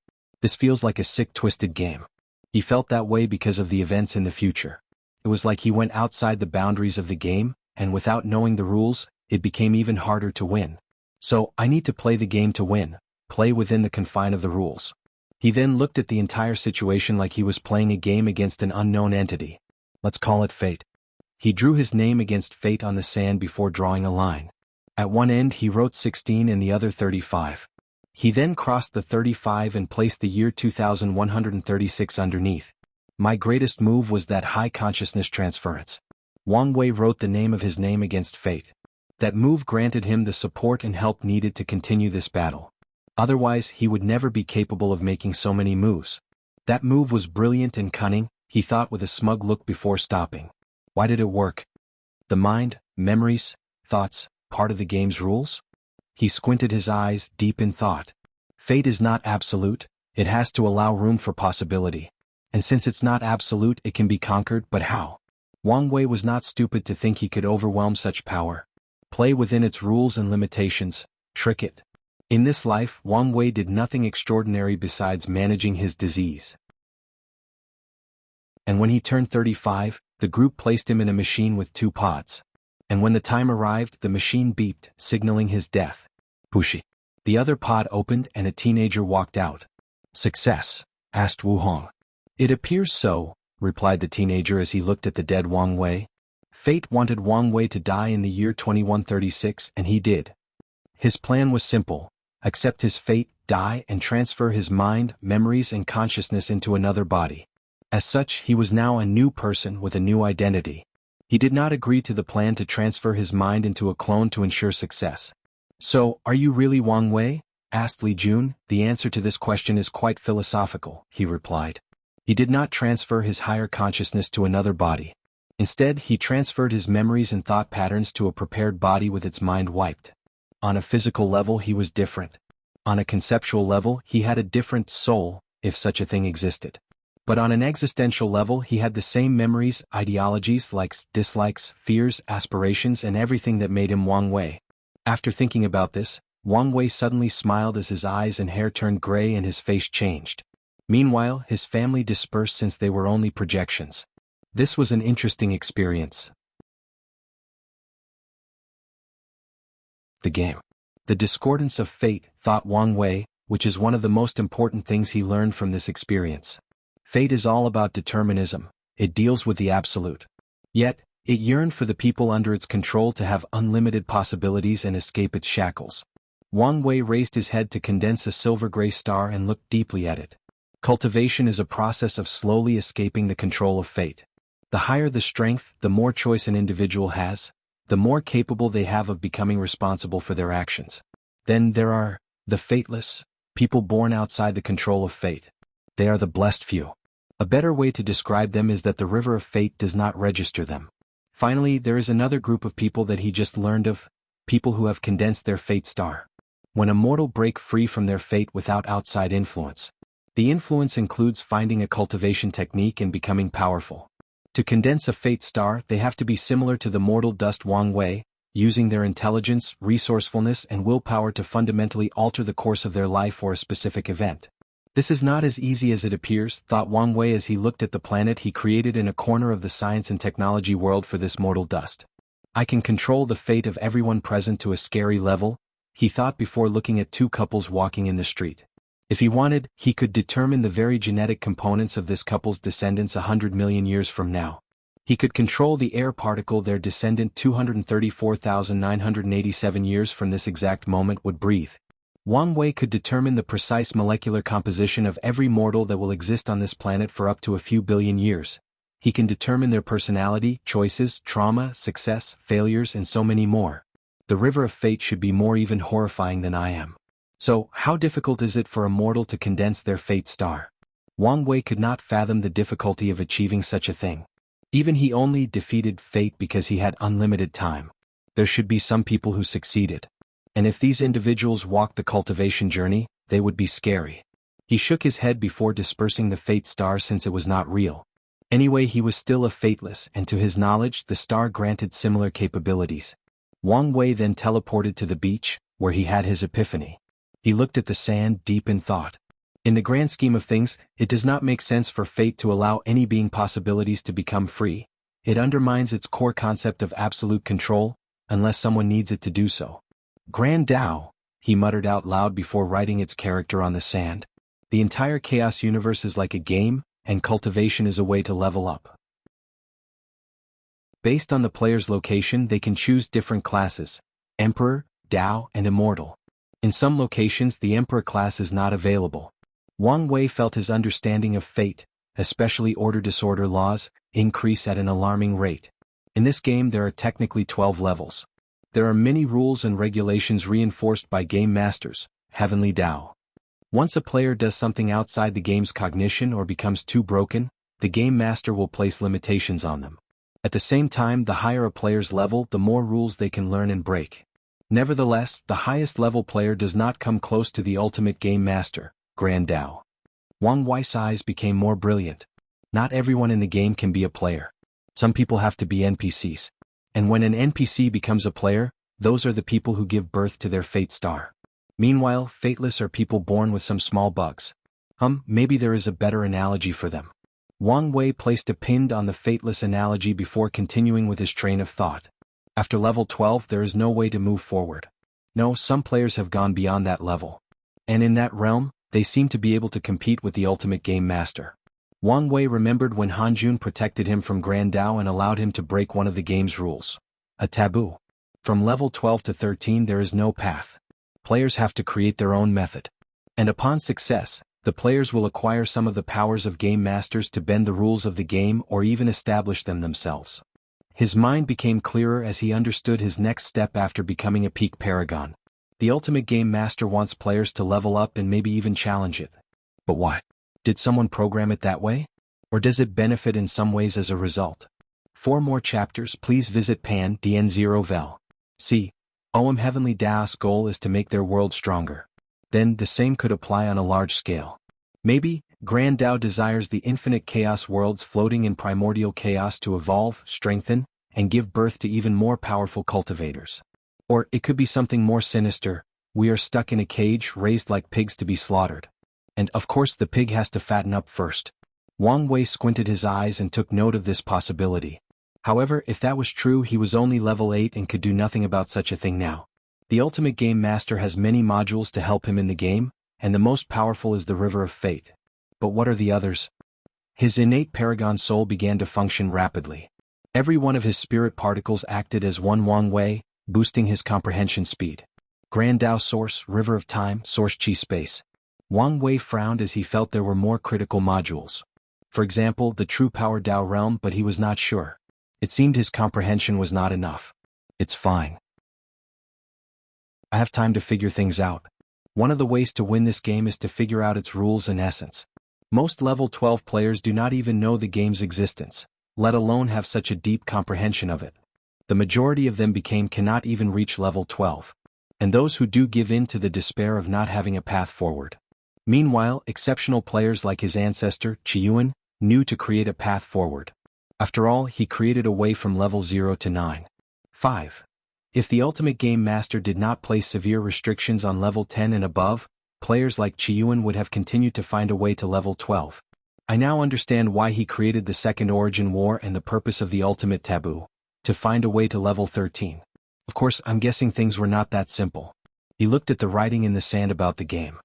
This feels like a sick, twisted game. He felt that way because of the events in the future. It was like he went outside the boundaries of the game, and without knowing the rules, it became even harder to win. So, I need to play the game to win, play within the confine of the rules. He then looked at the entire situation like he was playing a game against an unknown entity. Let's call it fate. He drew his name against fate on the sand before drawing a line. At one end he wrote 16 and the other 35. He then crossed the 35 and placed the year 2136 underneath. My greatest move was that high consciousness transference. Wang Wei wrote the name of his name against fate. That move granted him the support and help needed to continue this battle. Otherwise, he would never be capable of making so many moves. That move was brilliant and cunning, he thought with a smug look before stopping. Why did it work? The mind, memories, thoughts, part of the game's rules? He squinted his eyes, deep in thought. Fate is not absolute, it has to allow room for possibility. And since it's not absolute, it can be conquered, but how? Wang Wei was not stupid to think he could overwhelm such power. Play within its rules and limitations, trick it. In this life, Wang Wei did nothing extraordinary besides managing his disease. And when he turned 35, the group placed him in a machine with 2 pods. And when the time arrived, the machine beeped, signaling his death. Pushi. The other pod opened and a teenager walked out. "Success?" asked Wu Hong. "It appears so," replied the teenager as he looked at the dead Wang Wei. Fate wanted Wang Wei to die in the year 2136, and he did. His plan was simple: accept his fate, die, and transfer his mind, memories, and consciousness into another body. As such, he was now a new person with a new identity. He did not agree to the plan to transfer his mind into a clone to ensure success. "So, are you really Wang Wei?" asked Li Jun. "The answer to this question is quite philosophical," he replied. He did not transfer his higher consciousness to another body. Instead, he transferred his memories and thought patterns to a prepared body with its mind wiped. On a physical level he was different. On a conceptual level he had a different soul, if such a thing existed. But on an existential level he had the same memories, ideologies, likes, dislikes, fears, aspirations and everything that made him Wang Wei. After thinking about this, Wang Wei suddenly smiled as his eyes and hair turned gray and his face changed. Meanwhile, his family dispersed since they were only projections. This was an interesting experience. The game. The discordance of fate, thought Wang Wei, which is one of the most important things he learned from this experience. Fate is all about determinism, it deals with the absolute. Yet, it yearned for the people under its control to have unlimited possibilities and escape its shackles. Wang Wei raised his head to condense a silver-gray star and looked deeply at it. Cultivation is a process of slowly escaping the control of fate. The higher the strength, the more choice an individual has, the more capable they have of becoming responsible for their actions. Then there are the fateless, people born outside the control of fate. They are the blessed few. A better way to describe them is that the river of fate does not register them. Finally, there is another group of people that he just learned of, people who have condensed their fate star. When a mortal break free from their fate without outside influence. The influence includes finding a cultivation technique and becoming powerful. To condense a fate star, they have to be similar to the mortal dust Wang Wei, using their intelligence, resourcefulness and willpower to fundamentally alter the course of their life or a specific event. This is not as easy as it appears, thought Wang Wei as he looked at the planet he created in a corner of the science and technology world for this mortal dust. I can control the fate of everyone present to a scary level, he thought before looking at two couples walking in the street. If he wanted, he could determine the very genetic components of this couple's descendants 100 million years from now. He could control the air particle their descendant 234,987 years from this exact moment would breathe. Wang Wei could determine the precise molecular composition of every mortal that will exist on this planet for up to a few billion years. He can determine their personality, choices, trauma, success, failures and so many more. The river of fate should be more even horrifying than I am. So, how difficult is it for a mortal to condense their fate star? Wang Wei could not fathom the difficulty of achieving such a thing. Even he only defeated fate because he had unlimited time. There should be some people who succeeded. And if these individuals walked the cultivation journey, they would be scary. He shook his head before dispersing the fate star since it was not real. Anyway, he was still a fateless, and to his knowledge, the star granted similar capabilities. Wang Wei then teleported to the beach, where he had his epiphany. He looked at the sand deep in thought. In the grand scheme of things, it does not make sense for fate to allow any being possibilities to become free. It undermines its core concept of absolute control, unless someone needs it to do so. Grand Tao, he muttered out loud before writing its character on the sand. The entire chaos universe is like a game, and cultivation is a way to level up. Based on the player's location, they can choose different classes: Emperor, Tao, and Immortal. In some locations, the Emperor class is not available. Wang Wei felt his understanding of fate, especially order-disorder laws, increase at an alarming rate. In this game there are technically 12 levels. There are many rules and regulations reinforced by game masters, Heavenly Tao. Once a player does something outside the game's cognition or becomes too broken, the game master will place limitations on them. At the same time, the higher a player's level, the more rules they can learn and break. Nevertheless, the highest level player does not come close to the ultimate game master, Grand Tao. Wang Wei's eyes became more brilliant. Not everyone in the game can be a player. Some people have to be NPCs. And when an NPC becomes a player, those are the people who give birth to their fate star. Meanwhile, fateless are people born with some small bugs. Maybe there is a better analogy for them. Wang Wei placed a pin on the fateless analogy before continuing with his train of thought. After level 12 there is no way to move forward. No, some players have gone beyond that level. And in that realm, they seem to be able to compete with the ultimate game master. Wang Wei remembered when Hanjun protected him from Grand Tao and allowed him to break one of the game's rules. A taboo. From level 12 to 13 there is no path. Players have to create their own method. And upon success, the players will acquire some of the powers of game masters to bend the rules of the game or even establish them themselves. His mind became clearer as he understood his next step after becoming a peak paragon. The ultimate game master wants players to level up and maybe even challenge it. But why? Did someone program it that way? Or does it benefit in some ways as a result? For more chapters, please visit Pan DN0 Vel. See OM Heavenly Dao's goal is to make their world stronger. Then, the same could apply on a large scale. Maybe, Grand Tao desires the infinite chaos worlds floating in primordial chaos to evolve, strengthen, and give birth to even more powerful cultivators. Or, it could be something more sinister: we are stuck in a cage raised like pigs to be slaughtered. And, of course, the pig has to fatten up first. Wang Wei squinted his eyes and took note of this possibility. However, if that was true, he was only level 8 and could do nothing about such a thing now. The Ultimate Game Master has many modules to help him in the game, and the most powerful is the River of Fate. But what are the others? His innate Paragon soul began to function rapidly. Every one of his spirit particles acted as one Wang Wei, boosting his comprehension speed. Grand Tao Source, River of Time, Source Chi Space. Wang Wei frowned as he felt there were more critical modules. For example, the True Power Tao Realm, but he was not sure. It seemed his comprehension was not enough. It's fine. I have time to figure things out. One of the ways to win this game is to figure out its rules and essence. Most level 12 players do not even know the game's existence, let alone have such a deep comprehension of it. The majority of them cannot even reach level 12. And those who do give in to the despair of not having a path forward. Meanwhile, exceptional players like his ancestor, Qiyuan, knew to create a path forward. After all, he created a way from level 0 to 9. 5. If the Ultimate Game Master did not place severe restrictions on level 10 and above, players like Qiyuan would have continued to find a way to level 12. I now understand why he created the Second Origin War and the purpose of the Ultimate Taboo: to find a way to level 13. Of course, I'm guessing things were not that simple. He looked at the writing in the sand about the game.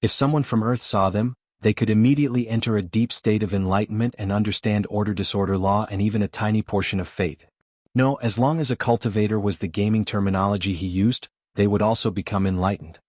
If someone from Earth saw them, they could immediately enter a deep state of enlightenment and understand order-disorder law and even a tiny portion of fate. No, as long as a cultivator was the gaming terminology he used, they would also become enlightened.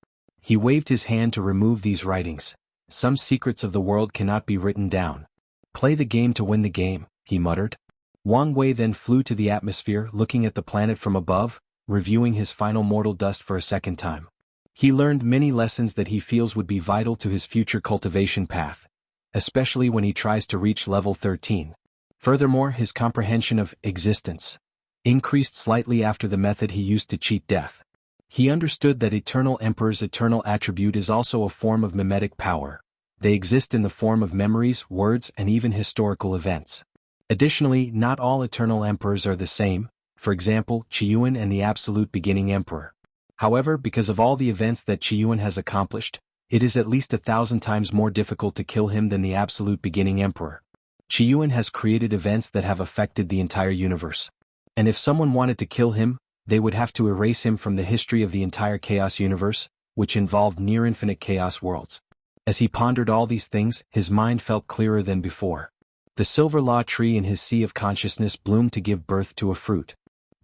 He waved his hand to remove these writings. Some secrets of the world cannot be written down. Play the game to win the game, he muttered. Wang Wei then flew to the atmosphere, looking at the planet from above, reviewing his final mortal dust for a second time. He learned many lessons that he feels would be vital to his future cultivation path, especially when he tries to reach level 13. Furthermore, his comprehension of existence increased slightly after the method he used to cheat death. He understood that Eternal Emperor's eternal attribute is also a form of mimetic power. They exist in the form of memories, words, and even historical events. Additionally, not all Eternal Emperors are the same, for example, Qiyuan and the Absolute Beginning Emperor. However, because of all the events that Qiyuan has accomplished, it is at least 1,000 times more difficult to kill him than the Absolute Beginning Emperor. Qiyuan has created events that have affected the entire universe. And if someone wanted to kill him, they would have to erase him from the history of the entire Chaos universe, which involved near-infinite Chaos worlds. As he pondered all these things, his mind felt clearer than before. The silver law tree in his sea of consciousness bloomed to give birth to a fruit.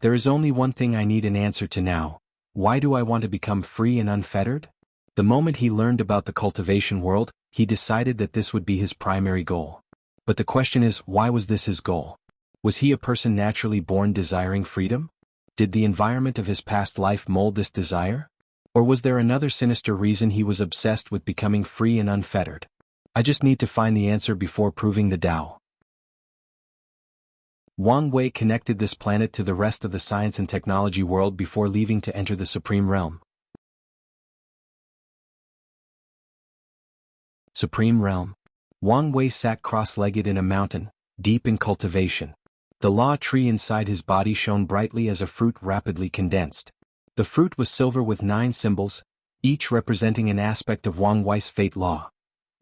There is only one thing I need an answer to now. Why do I want to become free and unfettered? The moment he learned about the cultivation world, he decided that this would be his primary goal. But the question is, why was this his goal? Was he a person naturally born desiring freedom? Did the environment of his past life mold this desire? Or was there another sinister reason he was obsessed with becoming free and unfettered? I just need to find the answer before proving the Tao. Wang Wei connected this planet to the rest of the science and technology world before leaving to enter the Supreme Realm. Supreme Realm. Wang Wei sat cross-legged in a mountain, deep in cultivation. The law tree inside his body shone brightly as a fruit rapidly condensed. The fruit was silver with 9 symbols, each representing an aspect of Wang Wei's fate law.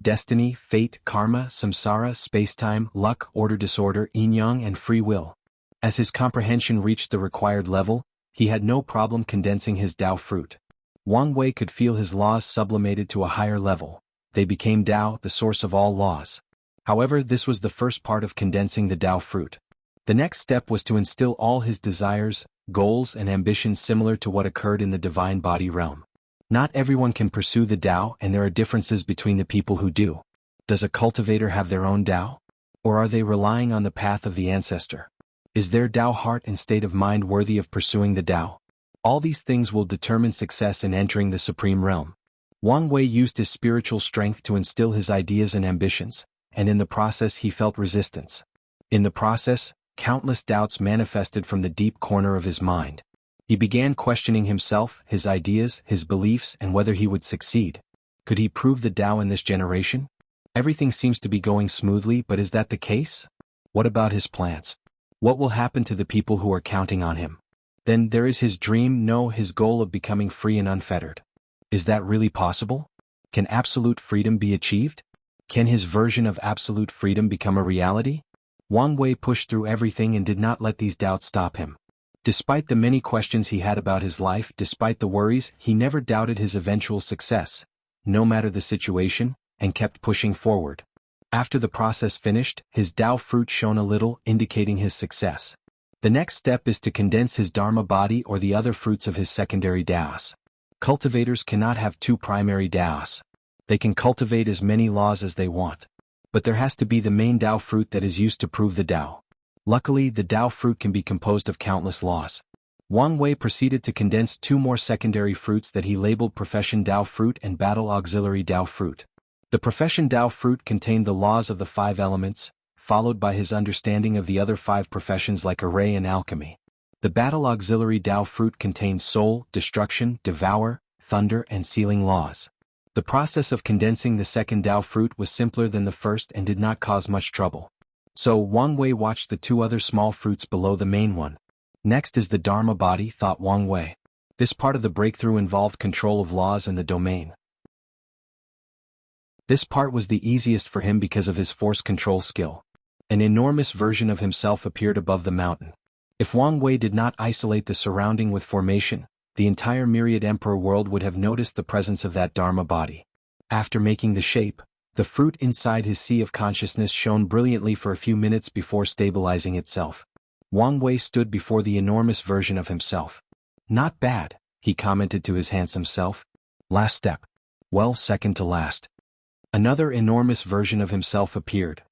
Destiny, fate, karma, samsara, spacetime, luck, order-disorder, yin-yang, and free will. As his comprehension reached the required level, he had no problem condensing his Tao fruit. Wang Wei could feel his laws sublimated to a higher level. They became Tao, the source of all laws. However, this was the first part of condensing the Tao fruit. The next step was to instill all his desires, goals, and ambitions similar to what occurred in the divine body realm. Not everyone can pursue the Tao, and there are differences between the people who do. Does a cultivator have their own Tao? Or are they relying on the path of the ancestor? Is their Tao heart and state of mind worthy of pursuing the Tao? All these things will determine success in entering the Supreme Realm. Wang Wei used his spiritual strength to instill his ideas and ambitions, and in the process he felt resistance. In the process, countless doubts manifested from the deep corner of his mind. He began questioning himself, his ideas, his beliefs, and whether he would succeed. Could he prove the Tao in this generation? Everything seems to be going smoothly, but is that the case? What about his plans? What will happen to the people who are counting on him? Then there is his dream, no, his goal of becoming free and unfettered. Is that really possible? Can absolute freedom be achieved? Can his version of absolute freedom become a reality? Wang Wei pushed through everything and did not let these doubts stop him. Despite the many questions he had about his life, despite the worries, he never doubted his eventual success, no matter the situation, and kept pushing forward. After the process finished, his Tao fruit shone a little, indicating his success. The next step is to condense his Dharma body or the other fruits of his secondary Taos. Cultivators cannot have two primary Taos. They can cultivate as many laws as they want. But there has to be the main Tao fruit that is used to prove the Tao. Luckily, the Tao fruit can be composed of countless laws. Wang Wei proceeded to condense two more secondary fruits that he labeled Profession Tao fruit and Battle Auxiliary Tao fruit. The Profession Tao fruit contained the laws of the 5 elements, followed by his understanding of the other 5 professions like array and alchemy. The Battle Auxiliary Tao fruit contained soul, destruction, devour, thunder, and sealing laws. The process of condensing the second Tao fruit was simpler than the first and did not cause much trouble. So Wang Wei watched the 2 other small fruits below the main one. Next is the Dharma body, thought Wang Wei. This part of the breakthrough involved control of laws and the domain. This part was the easiest for him because of his force control skill. An enormous version of himself appeared above the mountain. If Wang Wei did not isolate the surrounding with formation, the entire myriad emperor world would have noticed the presence of that Dharma body. After making the shape, the fruit inside his sea of consciousness shone brilliantly for a few minutes before stabilizing itself. Wang Wei stood before the enormous version of himself. Not bad, he commented to his handsome self. Last step. Well, second to last. Another enormous version of himself appeared.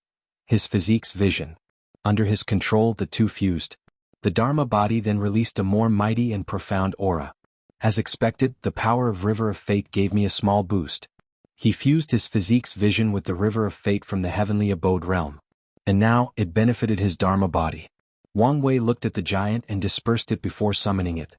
His physique's vision. Under his control, the 2 fused. The Dharma body then released a more mighty and profound aura. As expected, the power of River of Fate gave me a small boost. He fused his physique's vision with the River of Fate from the heavenly abode realm. And now, it benefited his Dharma body. Wang Wei looked at the giant and dispersed it before summoning it.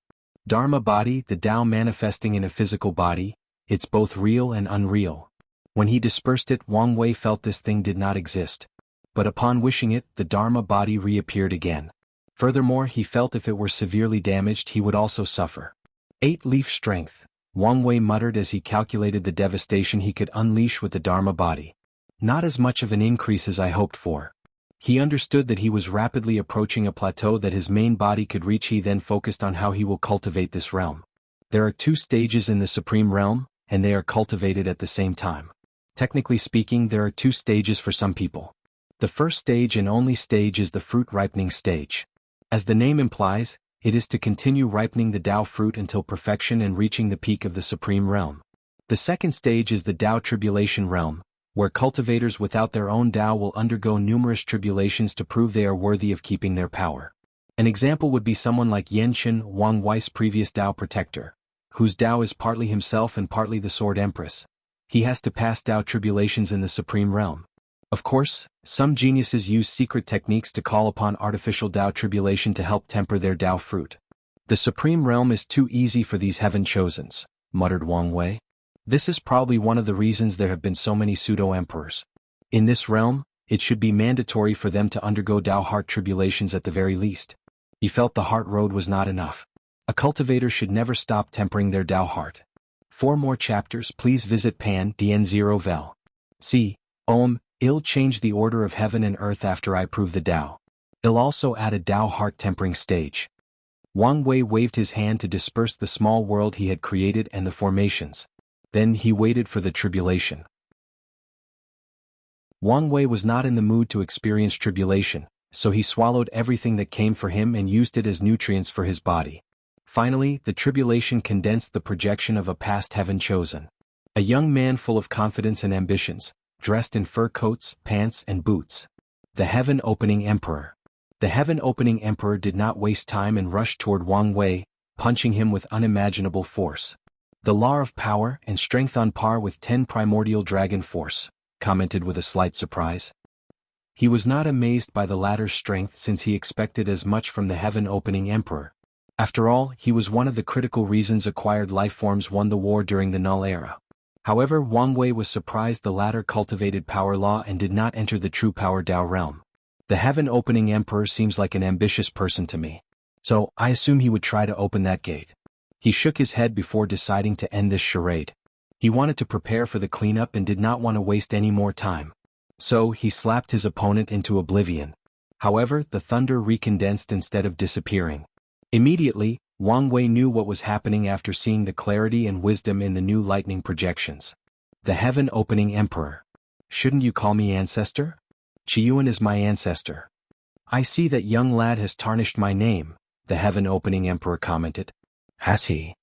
Dharma body, the Tao manifesting in a physical body, it's both real and unreal. When he dispersed it, Wang Wei felt this thing did not exist. But upon wishing it, the Dharma body reappeared again. Furthermore, he felt if it were severely damaged, he would also suffer. 8-leaf strength. Wang Wei muttered as he calculated the devastation he could unleash with the Dharma body. Not as much of an increase as I hoped for. He understood that he was rapidly approaching a plateau that his main body could reach. He then focused on how he will cultivate this realm. There are 2 stages in the Supreme Realm, and they are cultivated at the same time. Technically speaking, there are 2 stages for some people. The first stage and only stage is the fruit ripening stage. As the name implies, it is to continue ripening the Tao fruit until perfection and reaching the peak of the Supreme Realm. The second stage is the Tao Tribulation Realm, where cultivators without their own Tao will undergo numerous tribulations to prove they are worthy of keeping their power. An example would be someone like Yenchen, Wang Wei's previous Tao protector, whose Tao is partly himself and partly the Sword Empress. He has to pass Tao tribulations in the Supreme Realm. Of course, some geniuses use secret techniques to call upon artificial Tao tribulation to help temper their Tao fruit. The Supreme Realm is too easy for these heaven-chosens, muttered Wang Wei. This is probably one of the reasons there have been so many pseudo-emperors. In this realm, it should be mandatory for them to undergo Tao heart tribulations at the very least. He felt the heart road was not enough. A cultivator should never stop tempering their Tao heart. For more chapters, please visit Pan DN0 Vel. See, I'll change the order of heaven and earth after I prove the Tao. I'll also add a Tao heart tempering stage. Wang Wei waved his hand to disperse the small world he had created and the formations. Then he waited for the tribulation. Wang Wei was not in the mood to experience tribulation, so he swallowed everything that came for him and used it as nutrients for his body. Finally, the tribulation condensed the projection of a past heaven chosen. A young man full of confidence and ambitions, dressed in fur coats, pants, and boots. The heaven-opening emperor. The heaven-opening emperor did not waste time and rushed toward Wang Wei, punching him with unimaginable force. The law of power and strength on par with 10 primordial dragon force, commented with a slight surprise. He was not amazed by the latter's strength since he expected as much from the heaven-opening emperor. After all, he was one of the critical reasons acquired lifeforms won the war during the Null Era. However, Wang Wei was surprised the latter cultivated power law and did not enter the true power Dao realm. The heaven-opening emperor seems like an ambitious person to me. So, I assume he would try to open that gate. He shook his head before deciding to end this charade. He wanted to prepare for the cleanup and did not want to waste any more time. So, he slapped his opponent into oblivion. However, the thunder recondensed instead of disappearing. Immediately, Wang Wei knew what was happening after seeing the clarity and wisdom in the new lightning projections. The heaven-opening emperor. Shouldn't you call me ancestor? Qiyuan is my ancestor. I see that young lad has tarnished my name, the heaven-opening emperor commented. Has he?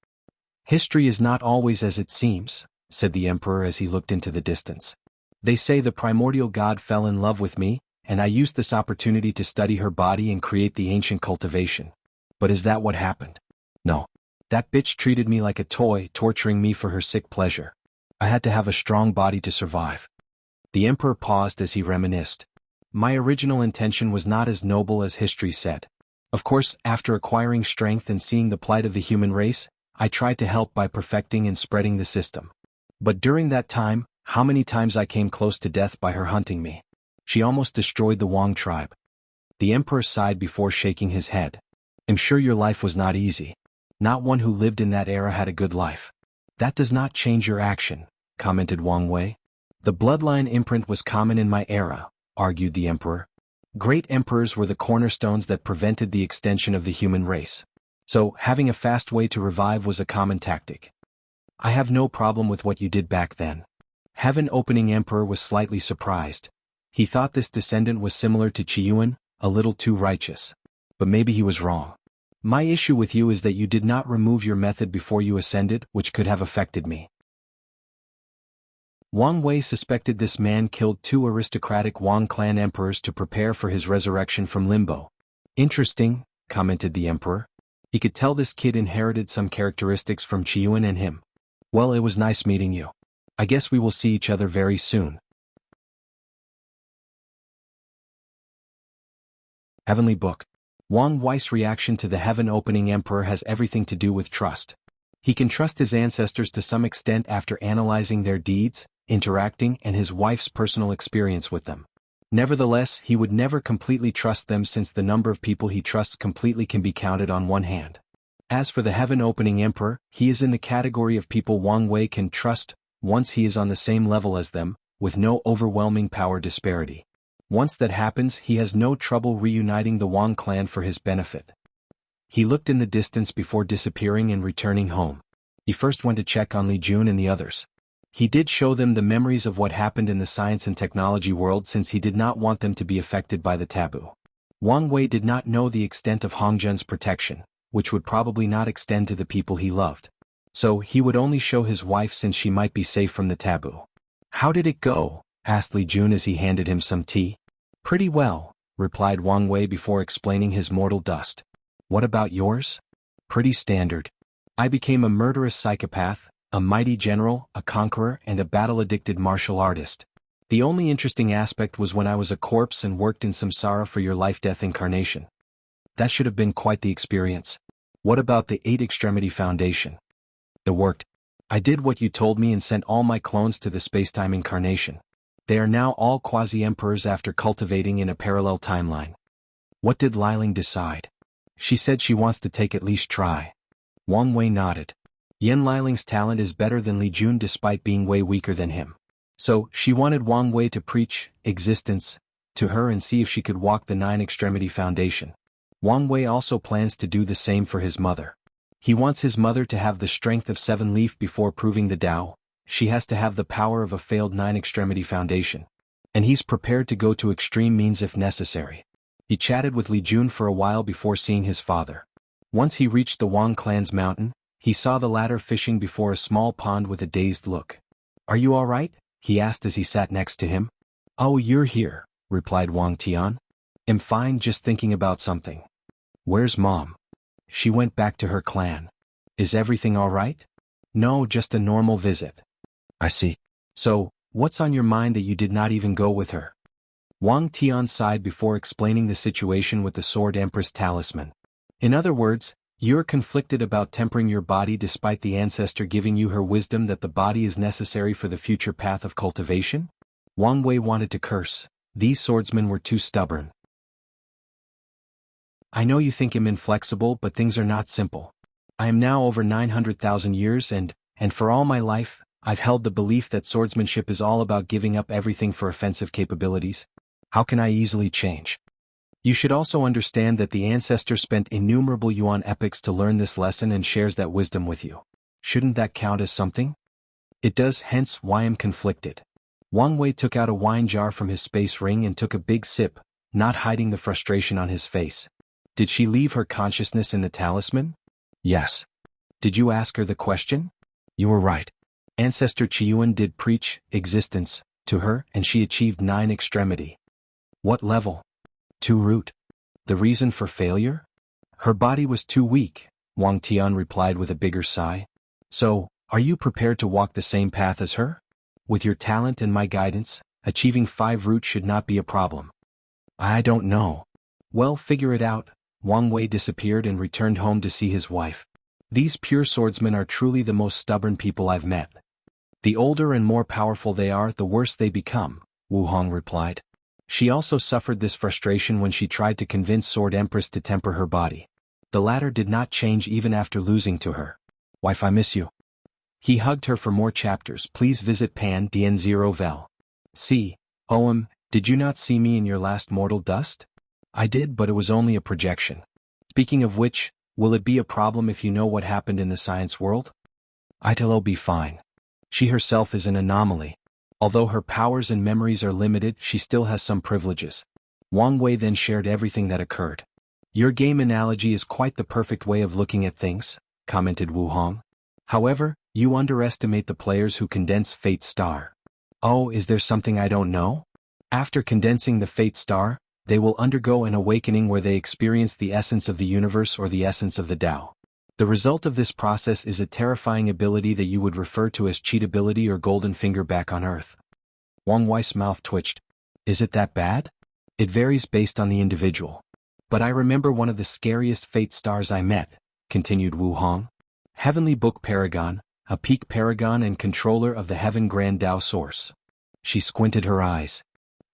History is not always as it seems, said the emperor as he looked into the distance. They say the primordial god fell in love with me, and I used this opportunity to study her body and create the ancient cultivation. But is that what happened? No. That bitch treated me like a toy, torturing me for her sick pleasure. I had to have a strong body to survive. The emperor paused as he reminisced. My original intention was not as noble as history said. Of course, after acquiring strength and seeing the plight of the human race, I tried to help by perfecting and spreading the system. But during that time, how many times I came close to death by her hunting me. She almost destroyed the Wang tribe. The emperor sighed before shaking his head. I'm sure your life was not easy. Not one who lived in that era had a good life. That does not change your action, commented Wang Wei. The bloodline imprint was common in my era, argued the emperor. Great emperors were the cornerstones that prevented the extension of the human race. So, having a fast way to revive was a common tactic. I have no problem with what you did back then. Heaven-opening emperor was slightly surprised. He thought this descendant was similar to Qiyuan, a little too righteous. But maybe he was wrong. My issue with you is that you did not remove your method before you ascended, which could have affected me. Wang Wei suspected this man killed 2 aristocratic Wang clan emperors to prepare for his resurrection from limbo. Interesting, commented the emperor. He could tell this kid inherited some characteristics from Qiyuan and him. Well, it was nice meeting you. I guess we will see each other very soon. Heavenly Book. Wang Wei's reaction to the heaven-opening emperor has everything to do with trust. He can trust his ancestors to some extent after analyzing their deeds, interacting, and his wife's personal experience with them. Nevertheless, he would never completely trust them since the number of people he trusts completely can be counted on one hand. As for the heaven-opening emperor, he is in the category of people Wang Wei can trust once he is on the same level as them, with no overwhelming power disparity. Once that happens, he has no trouble reuniting the Wang clan for his benefit. He looked in the distance before disappearing and returning home. He first went to check on Li Jun and the others. He did show them the memories of what happened in the science and technology world since he did not want them to be affected by the taboo. Wang Wei did not know the extent of Hongjun's protection, which would probably not extend to the people he loved. So he would only show his wife since she might be safe from the taboo. How did it go? Asked Li Jun as he handed him some tea. Pretty well, replied Wang Wei before explaining his mortal dust. What about yours? Pretty standard. I became a murderous psychopath, a mighty general, a conqueror, and a battle-addicted martial artist. The only interesting aspect was when I was a corpse and worked in samsara for your life-death incarnation. That should have been quite the experience. What about the 8-Extremity Foundation? It worked. I did what you told me and sent all my clones to the spacetime incarnation. They are now all quasi-emperors after cultivating in a parallel timeline. What did Liling decide? She said she wants to take at least try. Wang Wei nodded. Yan Liling's talent is better than Li Jun despite being way weaker than him. So, she wanted Wang Wei to preach existence to her and see if she could walk the 9-Extremity Foundation. Wang Wei also plans to do the same for his mother. He wants his mother to have the strength of 7 Leaf before proving the Tao. She has to have the power of a failed 9-Extremity Foundation. And he's prepared to go to extreme means if necessary. He chatted with Li Jun for a while before seeing his father. Once he reached the Wang clan's mountain, he saw the latter fishing before a small pond with a dazed look. Are you all right? He asked as he sat next to him. Oh, you're here, replied Wang Tian. I'm fine, just thinking about something. Where's Mom? She went back to her clan. Is everything all right? No, just a normal visit. I see. So, what's on your mind that you did not even go with her? Wang Tian sighed before explaining the situation with the Sword Empress talisman. In other words, You're conflicted about tempering your body despite the ancestor giving you her wisdom that the body is necessary for the future path of cultivation? Wang Wei wanted to curse. These swordsmen were too stubborn. I know you think I'm inflexible, but things are not simple. I am now over 900,000 years and for all my life, I've held the belief that swordsmanship is all about giving up everything for offensive capabilities. How can I easily change? You should also understand that the ancestor spent innumerable yuan epochs to learn this lesson and shares that wisdom with you. Shouldn't that count as something? It does, hence why I'm conflicted. Wang Wei took out a wine jar from his space ring and took a big sip, not hiding the frustration on his face. Did she leave her consciousness in the talisman? Yes. Did you ask her the question? You were right. Ancestor Qiyuan did preach existence to her, and she achieved 9 extremity. What level? 2 root. The reason for failure? Her body was too weak, Wang Tian replied with a bigger sigh. So, are you prepared to walk the same path as her? With your talent and my guidance, achieving 5 root should not be a problem. I don't know. Well, figure it out. Wang Wei disappeared and returned home to see his wife. These pure swordsmen are truly the most stubborn people I've met. The older and more powerful they are, the worse they become, Wu Hong replied. She also suffered this frustration when she tried to convince Sword Empress to temper her body. The latter did not change even after losing to her. Wife, I miss you. He hugged her. For more chapters, please visit Pan Dien Zero Vel. See, Oem, did you not see me in your last mortal dust? I did, but it was only a projection. Speaking of which, will it be a problem if you know what happened in the science world? It'll be fine. She herself is an anomaly. Although her powers and memories are limited, she still has some privileges. Wang Wei then shared everything that occurred. Your game analogy is quite the perfect way of looking at things, commented Wu Hong. However, you underestimate the players who condense Fate Star. Oh, is there something I don't know? After condensing the Fate Star, they will undergo an awakening where they experience the essence of the universe or the essence of the Tao. The result of this process is a terrifying ability that you would refer to as cheat ability or golden finger back on Earth. Wang Wei's mouth twitched. Is it that bad? It varies based on the individual. But I remember one of the scariest Fate Stars I met, continued Wu Hong. Heavenly Book Paragon, a peak paragon and controller of the Heaven Grand Tao Source. She squinted her eyes.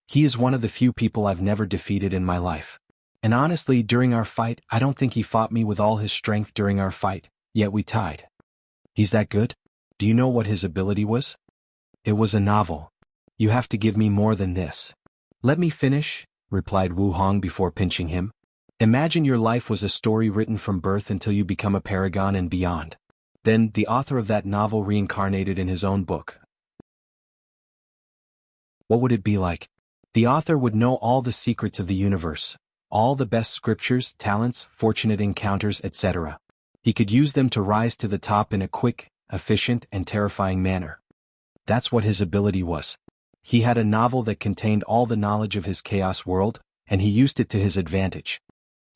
He is one of the few people I've never defeated in my life. And honestly, during our fight, I don't think he fought me with all his strength during our fight, yet we tied. He's that good? Do you know what his ability was? It was a novel. You have to give me more than this. Let me finish, replied Wu Hong before pinching him. Imagine your life was a story written from birth until you become a paragon and beyond. Then, the author of that novel reincarnated in his own book. What would it be like? The author would know all the secrets of the universe. All the best scriptures, talents, fortunate encounters, etc. He could use them to rise to the top in a quick, efficient, and terrifying manner. That's what his ability was. He had a novel that contained all the knowledge of his chaos world, and he used it to his advantage.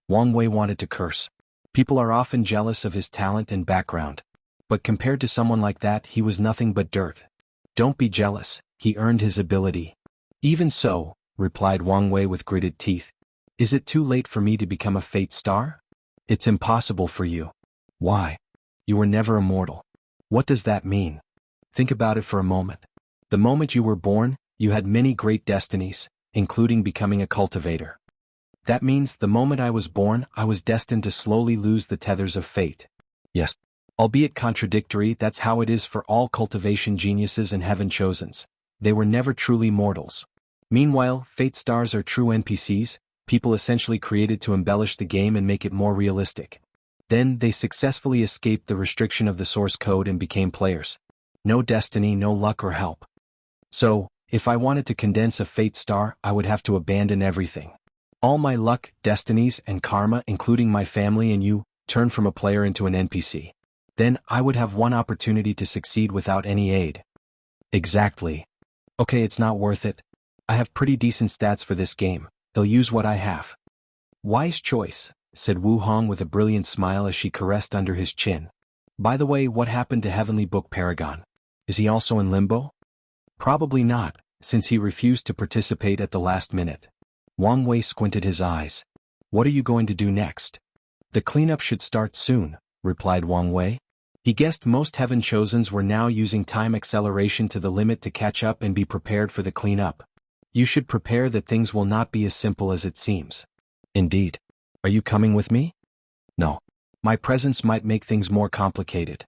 Wang Wei wanted to curse. People are often jealous of his talent and background. But compared to someone like that, he was nothing but dirt. Don't be jealous, he earned his ability. Even so, replied Wang Wei with gritted teeth. Is it too late for me to become a Fate Star? It's impossible for you. Why? You were never immortal. What does that mean? Think about it for a moment. The moment you were born, you had many great destinies, including becoming a cultivator. That means the moment I was born, I was destined to slowly lose the tethers of fate. Yes. Albeit contradictory, that's how it is for all cultivation geniuses and heaven chosens. They were never truly mortals. Meanwhile, Fate Stars are true NPCs, people essentially created to embellish the game and make it more realistic. Then, they successfully escaped the restriction of the source code and became players. No destiny, no luck or help. So, if I wanted to condense a Fate Star, I would have to abandon everything. All my luck, destinies, and karma, including my family and you, turn from a player into an NPC. Then, I would have one opportunity to succeed without any aid. Exactly. Okay, it's not worth it. I have pretty decent stats for this game. They'll use what I have. Wise choice, said Wu Hong with a brilliant smile as she caressed under his chin. By the way, what happened to Heavenly Book Paragon? Is he also in limbo? Probably not, since he refused to participate at the last minute. Wang Wei squinted his eyes. What are you going to do next? The cleanup should start soon, replied Wang Wei. He guessed most Heaven Chosens were now using time acceleration to the limit to catch up and be prepared for the cleanup. You should prepare that things will not be as simple as it seems. Indeed. Are you coming with me? No. My presence might make things more complicated.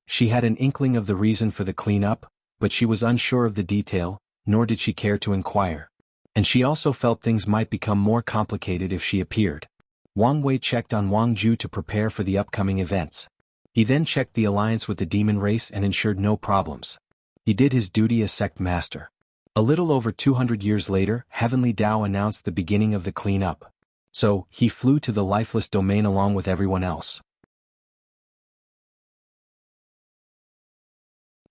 She had an inkling of the reason for the cleanup, but she was unsure of the detail, nor did she care to inquire. And she also felt things might become more complicated if she appeared. Wang Wei checked on Wang Ju to prepare for the upcoming events. He then checked the alliance with the demon race and ensured no problems. He did his duty as sect master. A little over 200 years later, Heavenly Dao announced the beginning of the cleanup. So, he flew to the lifeless domain along with everyone else.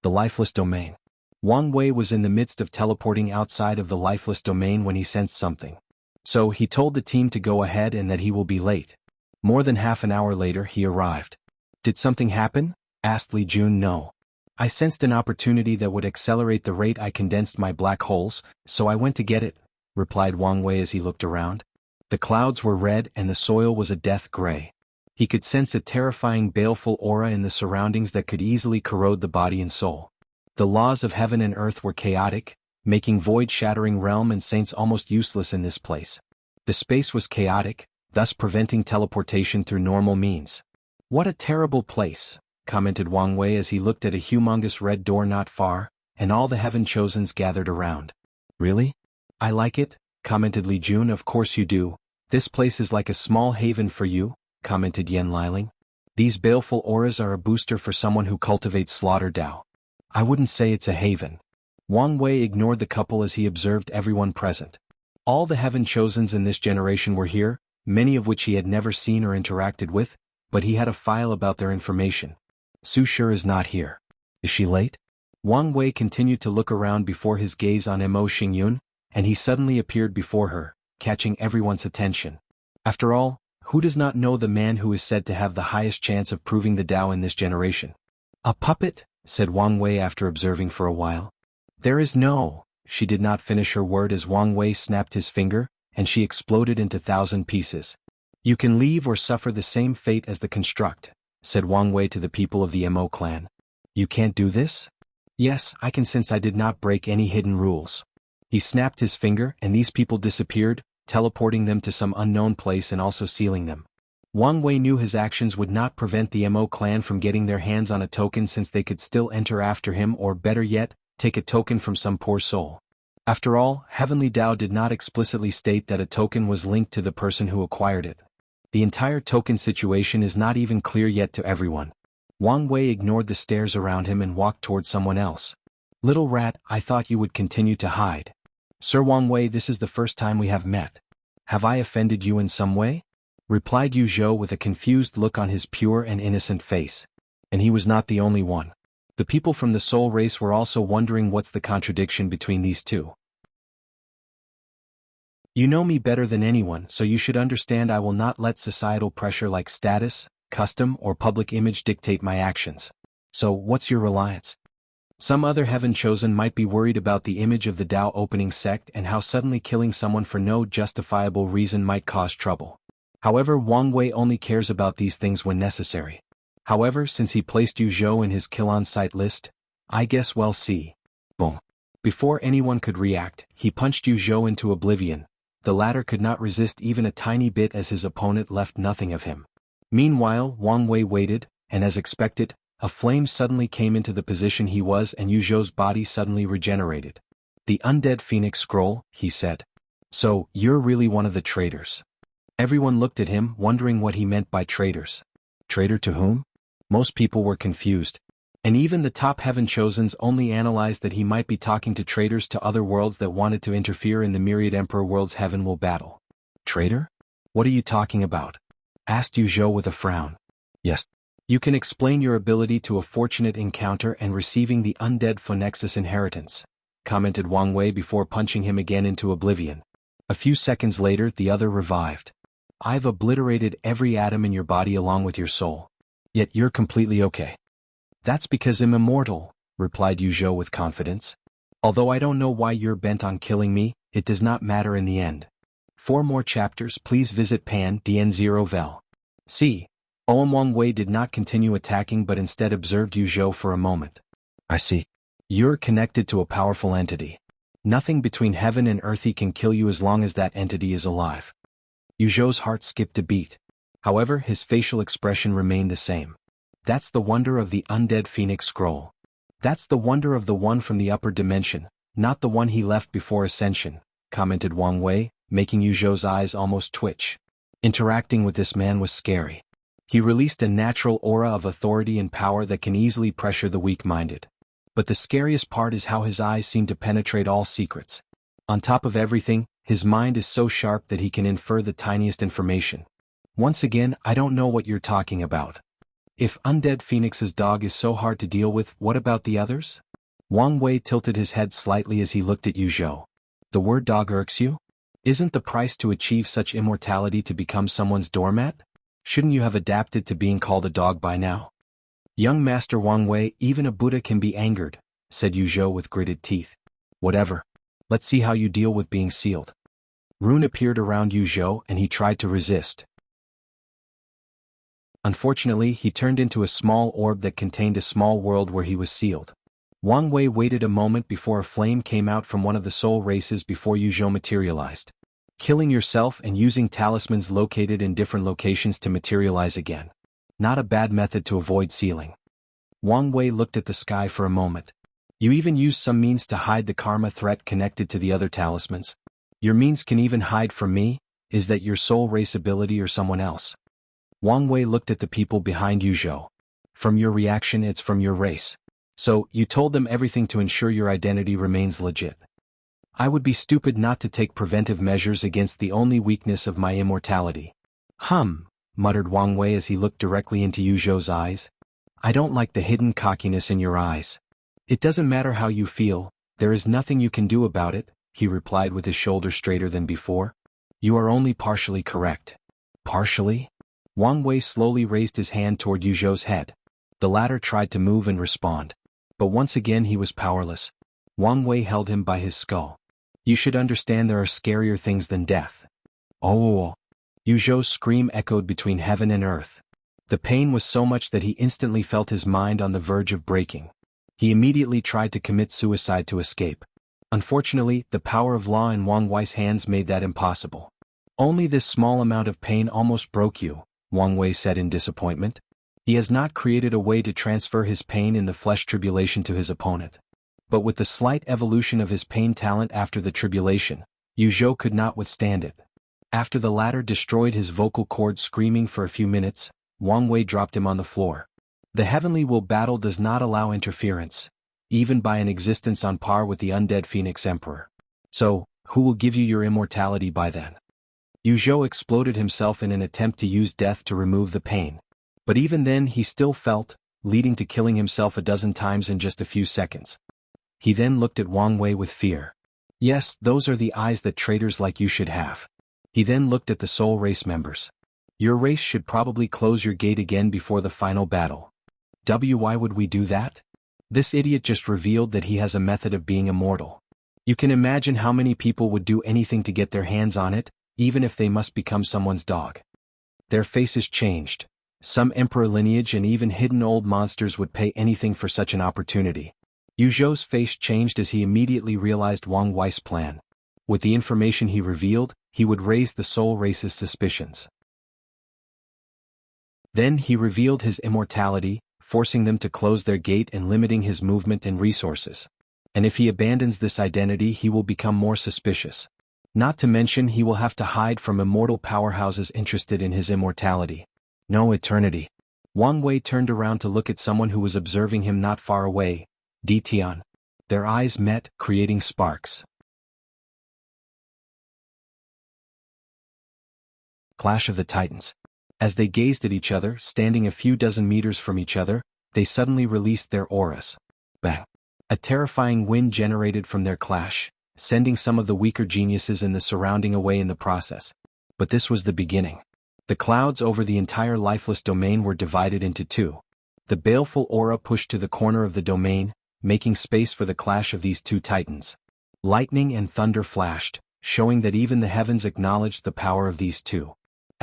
The lifeless domain. Wang Wei was in the midst of teleporting outside of the lifeless domain when he sensed something. So, he told the team to go ahead and that he will be late. More than half an hour later, he arrived. Did something happen? Asked Li Jun. No. I sensed an opportunity that would accelerate the rate I condensed my black holes, so I went to get it, replied Wang Wei as he looked around. The clouds were red and the soil was a death gray. He could sense a terrifying baleful aura in the surroundings that could easily corrode the body and soul. The laws of heaven and earth were chaotic, making void-shattering realm and saints almost useless in this place. The space was chaotic, thus preventing teleportation through normal means. What a terrible place, commented Wang Wei as he looked at a humongous red door not far, and all the Heaven Chosens gathered around. Really? I like it, commented Li Jun. Of course you do. This place is like a small haven for you, commented Yen Liling. These baleful auras are a booster for someone who cultivates slaughter Dao. I wouldn't say it's a haven. Wang Wei ignored the couple as he observed everyone present. All the Heaven Chosens in this generation were here, many of which he had never seen or interacted with, but he had a file about their information. Su Shi is not here. Is she late? Wang Wei continued to look around before his gaze on Mo Xingyun, and he suddenly appeared before her, catching everyone's attention. After all, who does not know the man who is said to have the highest chance of proving the Tao in this generation? A puppet, said Wang Wei after observing for a while. There is no. She did not finish her word as Wang Wei snapped his finger, and she exploded into 1,000 pieces. You can leave or suffer the same fate as the construct, said Wang Wei to the people of the Mo clan. You can't do this? Yes, I can, since I did not break any hidden rules. He snapped his finger and these people disappeared, teleporting them to some unknown place and also sealing them. Wang Wei knew his actions would not prevent the Mo clan from getting their hands on a token, since they could still enter after him, or better yet, take a token from some poor soul. After all, Heavenly Dao did not explicitly state that a token was linked to the person who acquired it. The entire token situation is not even clear yet to everyone. Wang Wei ignored the stares around him and walked toward someone else. Little rat, I thought you would continue to hide. Sir Wang Wei, this is the first time we have met. Have I offended you in some way? Replied Yu Zhou with a confused look on his pure and innocent face. And he was not the only one. The people from the soul race were also wondering what's the contradiction between these two. You know me better than anyone, so you should understand I will not let societal pressure like status, custom, or public image dictate my actions. So, what's your reliance? Some other Heaven Chosen might be worried about the image of the Tao opening sect and how suddenly killing someone for no justifiable reason might cause trouble. However, Wang Wei only cares about these things when necessary. However, since he placed Yu Zhou in his kill-on-sight list, I guess we'll see. Boom. Before anyone could react, he punched Yu Zhou into oblivion. The latter could not resist even a tiny bit as his opponent left nothing of him. Meanwhile, Wang Wei waited, and as expected, a flame suddenly came into the position he was and Yu Zhou's body suddenly regenerated. The undead phoenix scroll, he said. So, you're really one of the traitors. Everyone looked at him, wondering what he meant by traitors. Traitor to whom? Most people were confused. And even the top Heaven Chosens only analyzed that he might be talking to traitors to other worlds that wanted to interfere in the myriad Emperor worlds Heaven will battle. Traitor? What are you talking about? Asked Yu Zhou with a frown. Yes. You can explain your ability to a fortunate encounter and receiving the undead Phonexus inheritance, commented Wang Wei before punching him again into oblivion. A few seconds later, the other revived. I've obliterated every atom in your body along with your soul. Yet you're completely okay. That's because I'm immortal, replied Yu Zhou with confidence. Although I don't know why you're bent on killing me, it does not matter in the end. For more chapters, please visit Pan DN0 Vel. See, Wang Wei did not continue attacking but instead observed Yu Zhou for a moment. I see. You're connected to a powerful entity. Nothing between heaven and earthy can kill you as long as that entity is alive. Yu Zhou's heart skipped a beat. However, his facial expression remained the same. That's the wonder of the undead phoenix scroll. That's the wonder of the one from the upper dimension, not the one he left before ascension, commented Wang Wei, making Yu Zhou's eyes almost twitch. Interacting with this man was scary. He released a natural aura of authority and power that can easily pressure the weak-minded. But the scariest part is how his eyes seem to penetrate all secrets. On top of everything, his mind is so sharp that he can infer the tiniest information. Once again, I don't know what you're talking about. If Undead Phoenix's dog is so hard to deal with, what about the others? Wang Wei tilted his head slightly as he looked at Yu Zhou. The word dog irks you? Isn't the price to achieve such immortality to become someone's doormat? Shouldn't you have adapted to being called a dog by now? Young Master Wang Wei, even a Buddha can be angered, said Yu Zhou with gritted teeth. Whatever. Let's see how you deal with being sealed. Rune appeared around Yu Zhou and he tried to resist. Unfortunately, he turned into a small orb that contained a small world where he was sealed. Wang Wei waited a moment before a flame came out from one of the soul races before Yu Zhou materialized. Killing yourself and using talismans located in different locations to materialize again. Not a bad method to avoid sealing. Wang Wei looked at the sky for a moment. You even used some means to hide the karma threat connected to the other talismans. Your means can even hide from me? Is that your soul race ability or someone else? Wang Wei looked at the people behind Yu Zhou. From your reaction, it's from your race. So, you told them everything to ensure your identity remains legit. I would be stupid not to take preventive measures against the only weakness of my immortality. Muttered Wang Wei as he looked directly into Yu Zhou's eyes. I don't like the hidden cockiness in your eyes. It doesn't matter how you feel, there is nothing you can do about it, he replied with his shoulders straighter than before. You are only partially correct. Partially? Wang Wei slowly raised his hand toward Yu Zhou's head. The latter tried to move and respond. But once again he was powerless. Wang Wei held him by his skull. You should understand there are scarier things than death. Oh! Yu Zhou's scream echoed between heaven and earth. The pain was so much that he instantly felt his mind on the verge of breaking. He immediately tried to commit suicide to escape. Unfortunately, the power of law in Wang Wei's hands made that impossible. Only this small amount of pain almost broke you, Wang Wei said in disappointment. He has not created a way to transfer his pain in the flesh tribulation to his opponent. But with the slight evolution of his pain talent after the tribulation, Yu Zhou could not withstand it. After the latter destroyed his vocal cords screaming for a few minutes, Wang Wei dropped him on the floor. The heavenly will battle does not allow interference, even by an existence on par with the undead Phoenix Emperor. So, who will give you your immortality by then? Yu Zhou exploded himself in an attempt to use death to remove the pain. But even then he still felt, leading to killing himself a dozen times in just a few seconds. He then looked at Wang Wei with fear. Yes, those are the eyes that traitors like you should have. He then looked at the soul race members. Your race should probably close your gate again before the final battle. Why would we do that? This idiot just revealed that he has a method of being immortal. You can imagine how many people would do anything to get their hands on it, even if they must become someone's dog. Their faces changed. Some emperor lineage and even hidden old monsters would pay anything for such an opportunity. Yu Zhou's face changed as he immediately realized Wang Wei's plan. With the information he revealed, he would raise the soul race's suspicions. Then he revealed his immortality, forcing them to close their gate and limiting his movement and resources. And if he abandons this identity, he will become more suspicious. Not to mention he will have to hide from immortal powerhouses interested in his immortality. No eternity. Wang Wei turned around to look at someone who was observing him not far away, Di Tian. Their eyes met, creating sparks. Clash of the Titans. As they gazed at each other, standing a few dozen meters from each other, they suddenly released their auras. Bang! A terrifying wind generated from their clash, sending some of the weaker geniuses in the surrounding away in the process. But this was the beginning. The clouds over the entire lifeless domain were divided into two. The baleful aura pushed to the corner of the domain, making space for the clash of these two titans. Lightning and thunder flashed, showing that even the heavens acknowledged the power of these two.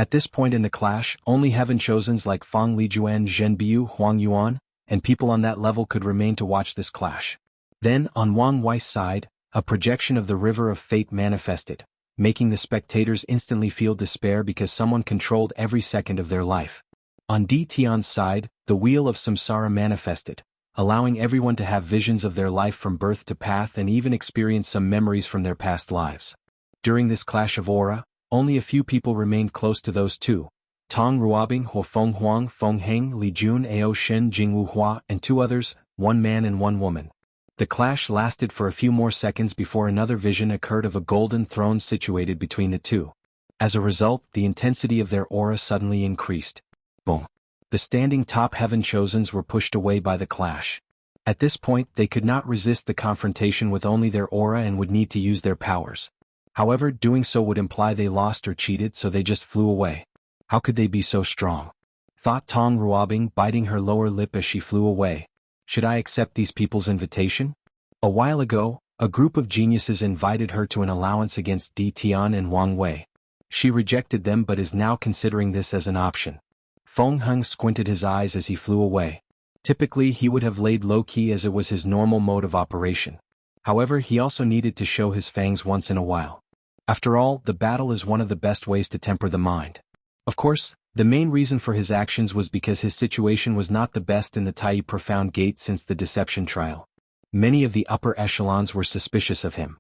At this point in the clash, only heaven chosens like Fang Lijuan, Zhen Biu, Huang Yuan, and people on that level could remain to watch this clash. Then, on Wang Wei's side, a projection of the river of fate manifested, making the spectators instantly feel despair because someone controlled every second of their life. On Di Tian's side, the wheel of samsara manifested, allowing everyone to have visions of their life from birth to path and even experience some memories from their past lives. During this clash of aura, only a few people remained close to those two: Tong Ruobing, Huo Feng Huang, Feng Heng, Li Jun, Ao Shen, Jingwu Hua, and two others, one man and one woman. The clash lasted for a few more seconds before another vision occurred of a golden throne situated between the two. As a result, the intensity of their aura suddenly increased. Boom. The standing top heaven chosens were pushed away by the clash. At this point, they could not resist the confrontation with only their aura and would need to use their powers. However, doing so would imply they lost or cheated, so they just flew away. How could they be so strong? Thought Tong Ruobing, biting her lower lip as she flew away. Should I accept these people's invitation? A while ago, a group of geniuses invited her to an alliance against Di Tian and Wang Wei. She rejected them but is now considering this as an option. Feng Heng squinted his eyes as he flew away. Typically, he would have laid low-key as it was his normal mode of operation. However, he also needed to show his fangs once in a while. After all, the battle is one of the best ways to temper the mind. Of course, the main reason for his actions was because his situation was not the best in the Tai Profound Gate since the deception trial. Many of the upper echelons were suspicious of him.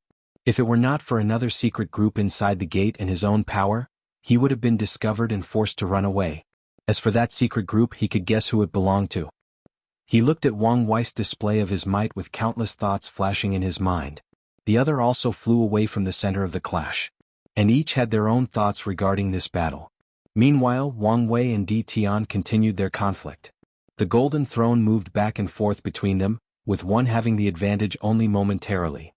If it were not for another secret group inside the gate and his own power, he would have been discovered and forced to run away. As for that secret group, he could guess who it belonged to. He looked at Wang Wei's display of his might with countless thoughts flashing in his mind. The other also flew away from the center of the clash. And each had their own thoughts regarding this battle. Meanwhile, Wang Wei and Di Tian continued their conflict. The golden throne moved back and forth between them, with one having the advantage only momentarily.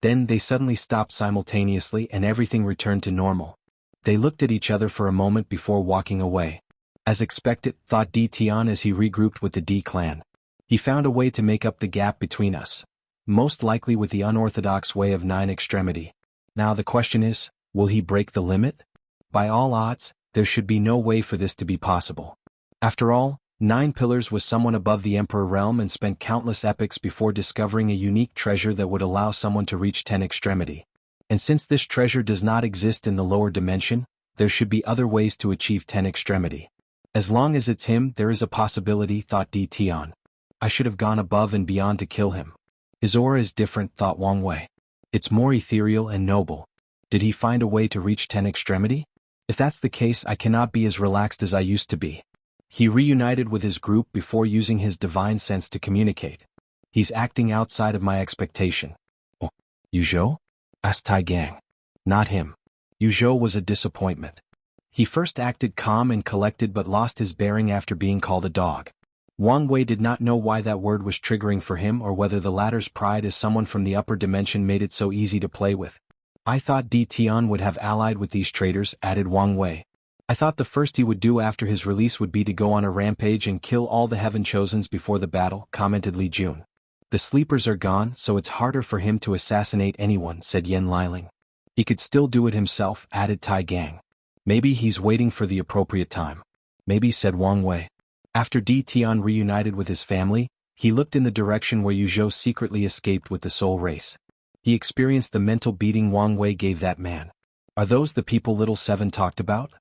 Then they suddenly stopped simultaneously and everything returned to normal. They looked at each other for a moment before walking away. As expected, thought Di Tian as he regrouped with the Di clan. He found a way to make up the gap between us. Most likely with the unorthodox way of 9 extremity. Now the question is, will he break the limit? By all odds, there should be no way for this to be possible. After all, 9 Pillars was someone above the Emperor realm and spent countless epochs before discovering a unique treasure that would allow someone to reach 10 extremity. And since this treasure does not exist in the lower dimension, there should be other ways to achieve 10 extremity. As long as it's him, there is a possibility, thought Di Tian. I should have gone above and beyond to kill him. His aura is different, thought Wang Wei. It's more ethereal and noble. Did he find a way to reach 10 extremity? If that's the case, I cannot be as relaxed as I used to be. He reunited with his group before using his divine sense to communicate. He's acting outside of my expectation. Oh, Yuzhou? Asked Tai Gang. Not him. Yuzhou was a disappointment. He first acted calm and collected but lost his bearing after being called a dog. Wang Wei did not know why that word was triggering for him or whether the latter's pride as someone from the upper dimension made it so easy to play with. I thought Di Tian would have allied with these traitors, added Wang Wei. I thought the first he would do after his release would be to go on a rampage and kill all the heaven chosens before the battle, commented Li Jun. The sleepers are gone, so it's harder for him to assassinate anyone, said Yen Liling. He could still do it himself, added Tai Gang. Maybe he's waiting for the appropriate time. Maybe, said Wang Wei. After Di Tian reunited with his family, he looked in the direction where Yuzhou secretly escaped with the soul race. He experienced the mental beating Wang Wei gave that man. Are those the people Little Seven talked about?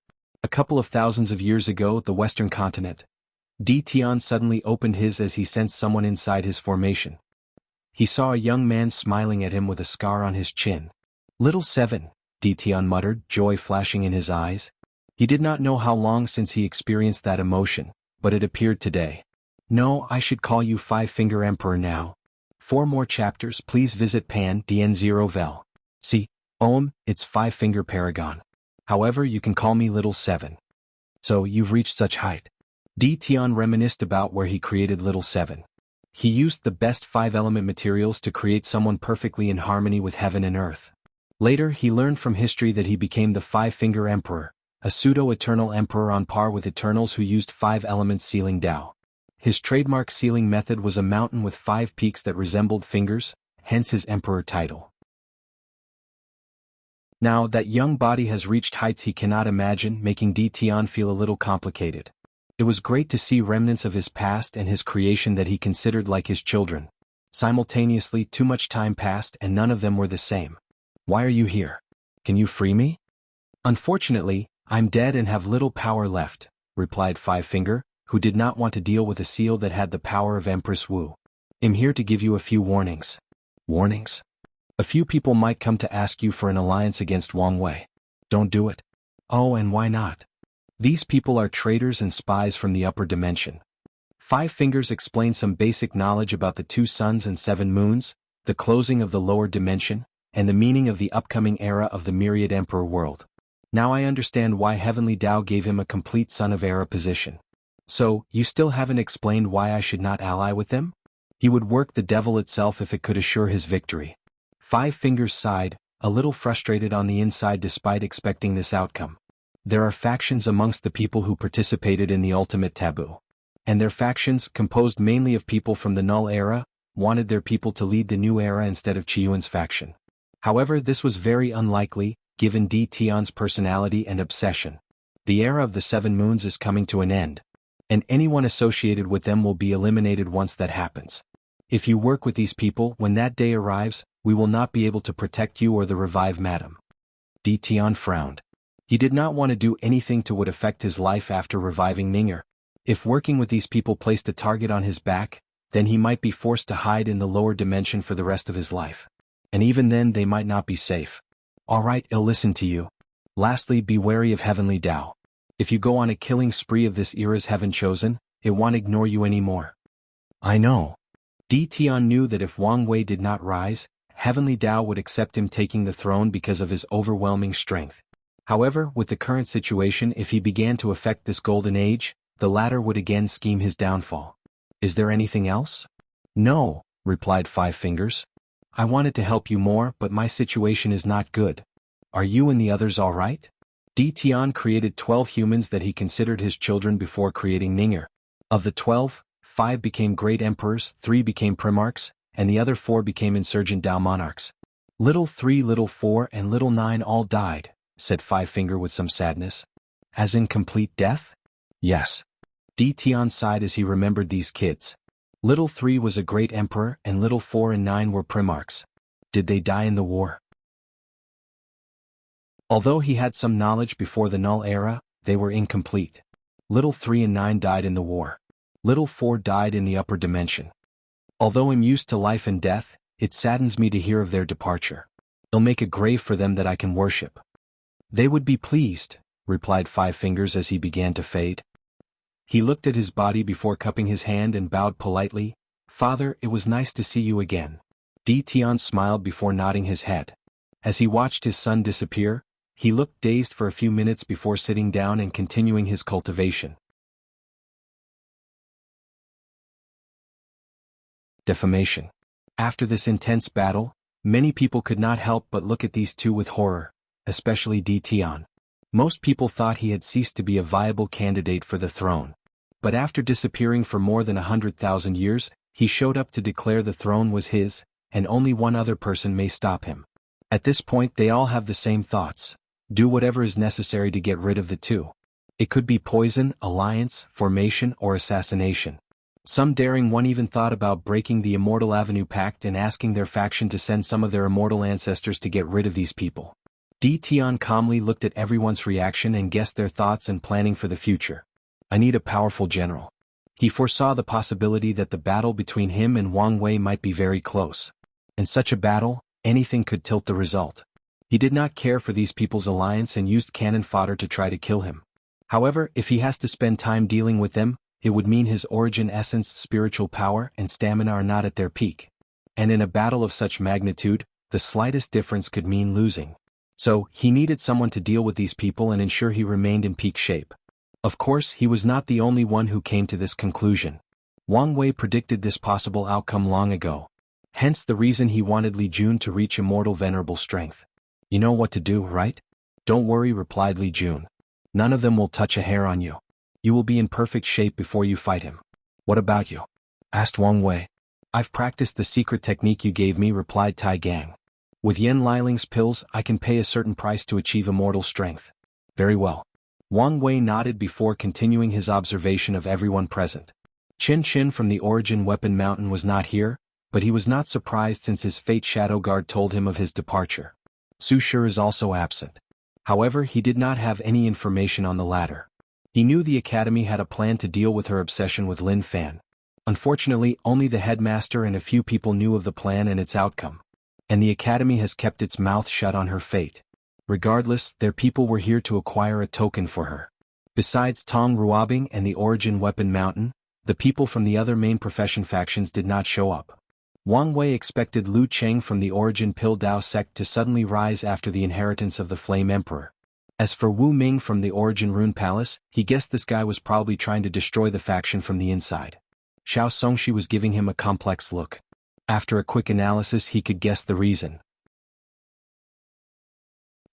A couple of thousands of years ago, the Western continent. Di Tian suddenly opened his as he sensed someone inside his formation. He saw a young man smiling at him with a scar on his chin. Little Seven, Di Tian muttered, joy flashing in his eyes. He did not know how long since he experienced that emotion, but it appeared today. No, I should call you Five-Finger Emperor now. 4 more chapters, please visit Pan DN0 Vel. See, it's Five-Finger Paragon. However, you can call me Little Seven. So, you've reached such height. Di Tian reminisced about where he created Little Seven. He used the best 5-element materials to create someone perfectly in harmony with heaven and earth. Later, he learned from history that he became the Five-Finger Emperor, a pseudo-eternal emperor on par with Eternals who used 5 elements sealing Tao. His trademark sealing method was a mountain with 5 peaks that resembled fingers, hence his emperor title. Now, that young body has reached heights he cannot imagine, making Di Tian feel a little complicated. It was great to see remnants of his past and his creation that he considered like his children. Simultaneously, too much time passed and none of them were the same. Why are you here? Can you free me? Unfortunately, I'm dead and have little power left, replied Five Finger, who did not want to deal with a seal that had the power of Empress Wu. I'm here to give you a few warnings. Warnings? A few people might come to ask you for an alliance against Wang Wei. Don't do it. Oh, and why not? These people are traitors and spies from the upper dimension. Five Fingers explained some basic knowledge about the 2 suns and 7 moons, the closing of the lower dimension, and the meaning of the upcoming era of the Myriad Emperor world. Now I understand why Heavenly Tao gave him a complete Son of Era position. So, you still haven't explained why I should not ally with them? He would work the devil itself if it could assure his victory. Five Fingers sighed, a little frustrated on the inside despite expecting this outcome. There are factions amongst the people who participated in the ultimate taboo. And their factions, composed mainly of people from the Null Era, wanted their people to lead the new era instead of Qiyuan's faction. However, this was very unlikely, given Di Tian's personality and obsession. The era of the 7 moons is coming to an end, and anyone associated with them will be eliminated once that happens. If you work with these people, when that day arrives, we will not be able to protect you or the revive madam. Di Tian frowned. He did not want to do anything to would affect his life after reviving Ninger. If working with these people placed a target on his back, then he might be forced to hide in the lower dimension for the rest of his life. And even then they might not be safe. Alright, I'll listen to you. Lastly, be wary of Heavenly Tao. If you go on a killing spree of this era's heaven chosen, it won't ignore you anymore. I know. Di Tian knew that if Wang Wei did not rise, Heavenly Tao would accept him taking the throne because of his overwhelming strength. However, with the current situation, if he began to affect this golden age, the latter would again scheme his downfall. Is there anything else? No, replied Five Fingers. I wanted to help you more, but my situation is not good. Are you and the others all right? Di Tian created 12 humans that he considered his children before creating Ninger. Of the 12, 5 became great emperors, 3 became primarchs, and the other 4 became insurgent Dao monarchs. Little 3, little 4, and little 9 all died, said Five Finger with some sadness. As in complete death? Yes. Di Tian sighed as he remembered these kids. Little 3 was a great emperor and little 4 and 9 were primarchs. Did they die in the war? Although he had some knowledge before the Null Era, they were incomplete. Little 3 and 9 died in the war. Little 4 died in the upper dimension. Although I'm used to life and death, it saddens me to hear of their departure. I'll make a grave for them that I can worship. They would be pleased, replied Five Fingers as he began to fade. He looked at his body before cupping his hand and bowed politely. Father, it was nice to see you again. Di Tian smiled before nodding his head. As he watched his son disappear, he looked dazed for a few minutes before sitting down and continuing his cultivation. Defamation. After this intense battle, many people could not help but look at these two with horror, especially Di Tian. Most people thought he had ceased to be a viable candidate for the throne. But after disappearing for more than 100,000 years, he showed up to declare the throne was his, and only one other person may stop him. At this point they all have the same thoughts. Do whatever is necessary to get rid of the two. It could be poison, alliance, formation, or assassination. Some daring one even thought about breaking the Immortal Avenue Pact and asking their faction to send some of their immortal ancestors to get rid of these people. Di Tian calmly looked at everyone's reaction and guessed their thoughts and planning for the future. I need a powerful general. He foresaw the possibility that the battle between him and Wang Wei might be very close. In such a battle, anything could tilt the result. He did not care for these people's alliance and used cannon fodder to try to kill him. However, if he has to spend time dealing with them, it would mean his origin essence, spiritual power, and stamina are not at their peak. And in a battle of such magnitude, the slightest difference could mean losing. So, he needed someone to deal with these people and ensure he remained in peak shape. Of course, he was not the only one who came to this conclusion. Wang Wei predicted this possible outcome long ago. Hence the reason he wanted Li Jun to reach immortal venerable strength. You know what to do, right? Don't worry, replied Li Jun. None of them will touch a hair on you. You will be in perfect shape before you fight him. What about you? Asked Wang Wei. I've practiced the secret technique you gave me, replied Tai Gang. With Yen Liling's pills, I can pay a certain price to achieve immortal strength. Very well. Wang Wei nodded before continuing his observation of everyone present. Chin from the Origin Weapon Mountain was not here, but he was not surprised since his Fate Shadow Guard told him of his departure. Su Shi is also absent. However, he did not have any information on the latter. He knew the academy had a plan to deal with her obsession with Lin Fan. Unfortunately, only the headmaster and a few people knew of the plan and its outcome. And the academy has kept its mouth shut on her fate. Regardless, their people were here to acquire a token for her. Besides Tong Ruobing and the Origin Weapon Mountain, the people from the other main profession factions did not show up. Wang Wei expected Lu Cheng from the Origin Pill Dao sect to suddenly rise after the inheritance of the Flame Emperor. As for Wu Ming from the Origin Rune Palace, he guessed this guy was probably trying to destroy the faction from the inside. Xiao Songshi was giving him a complex look. After a quick analysis, he could guess the reason.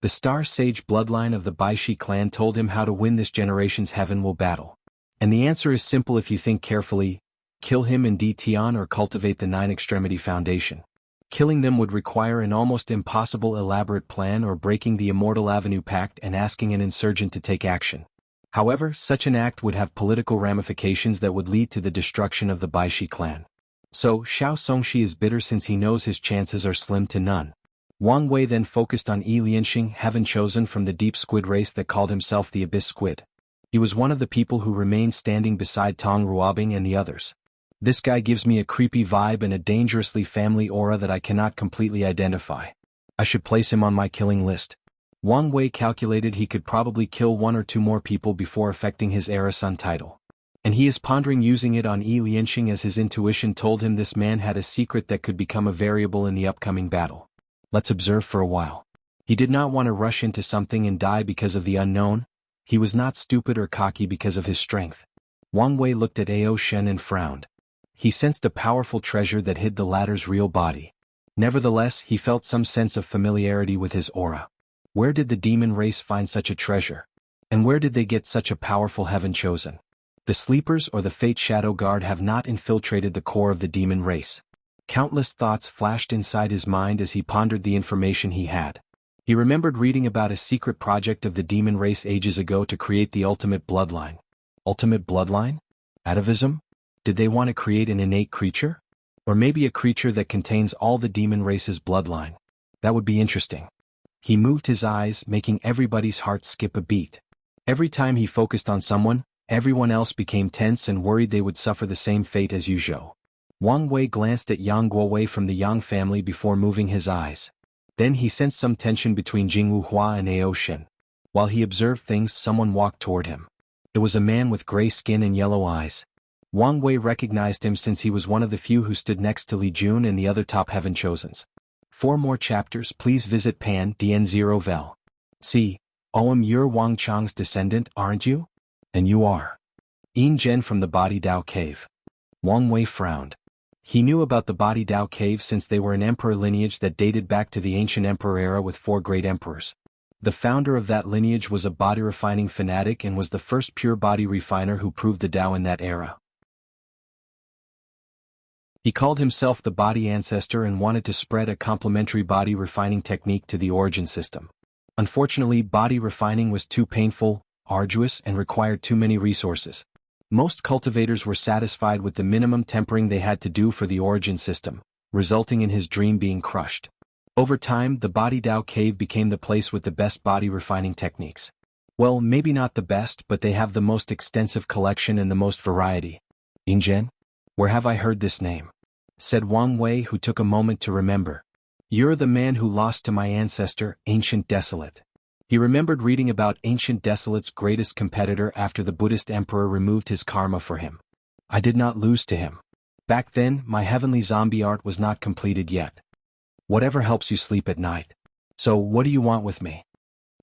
The Star Sage bloodline of the Baishi clan told him how to win this generation's Heaven Will battle. And the answer is simple if you think carefully: kill him and Di Tian or cultivate the Nine Extremity Foundation. Killing them would require an almost impossible elaborate plan, or breaking the Immortal Avenue Pact and asking an insurgent to take action. However, such an act would have political ramifications that would lead to the destruction of the Baishi clan. So, Xiao Songshi is bitter since he knows his chances are slim to none. Wang Wei then focused on Yi Lianxing, Heaven Chosen from the Deep Squid race that called himself the Abyss Squid. He was one of the people who remained standing beside Tong Ruobing and the others. This guy gives me a creepy vibe and a dangerously family aura that I cannot completely identify. I should place him on my killing list. Wang Wei calculated he could probably kill one or two more people before affecting his Era Sun title. And he is pondering using it on Yi Lianxing, as his intuition told him this man had a secret that could become a variable in the upcoming battle. Let's observe for a while. He did not want to rush into something and die because of the unknown. He was not stupid or cocky because of his strength. Wang Wei looked at Ao Shen and frowned. He sensed a powerful treasure that hid the latter's real body. Nevertheless, he felt some sense of familiarity with his aura. Where did the demon race find such a treasure? And where did they get such a powerful Heaven Chosen? The Sleepers or the Fate Shadow Guard have not infiltrated the core of the demon race. Countless thoughts flashed inside his mind as he pondered the information he had. He remembered reading about a secret project of the demon race ages ago to create the ultimate bloodline. Ultimate bloodline? Atavism? Did they want to create an innate creature? Or maybe a creature that contains all the demon race's bloodline? That would be interesting. He moved his eyes, making everybody's heart skip a beat. Every time he focused on someone, everyone else became tense and worried they would suffer the same fate as Yuzhou. Wang Wei glanced at Yang Guowei from the Yang family before moving his eyes. Then he sensed some tension between Jingwu Hua and Ao Shen. While he observed things, someone walked toward him. It was a man with gray skin and yellow eyes. Wang Wei recognized him since he was one of the few who stood next to Li Jun and the other top Heaven Chosens. For more chapters, please visit Pan DN0 Vel. See, you're Wang Chang's descendant, aren't you? And you are. Yin Zhen from the Body Dao Cave. Wang Wei frowned. He knew about the Body Dao Cave since they were an emperor lineage that dated back to the ancient emperor era with 4 great emperors. The founder of that lineage was a body refining fanatic and was the first pure body refiner who proved the Dao in that era. He called himself the Body Ancestor and wanted to spread a complementary body refining technique to the Origin system. Unfortunately, body refining was too painful, arduous, and required too many resources. Most cultivators were satisfied with the minimum tempering they had to do for the Origin system, resulting in his dream being crushed. Over time, the Body Dao Cave became the place with the best body refining techniques. Well, maybe not the best, but they have the most extensive collection and the most variety. Ingen? Where have I heard this name? Said Wang Wei, who took a moment to remember. You're the man who lost to my ancestor, Ancient Desolate. He remembered reading about Ancient Desolate's greatest competitor after the Buddhist emperor removed his karma for him. I did not lose to him. Back then, my heavenly zombie art was not completed yet. Whatever helps you sleep at night. So, what do you want with me?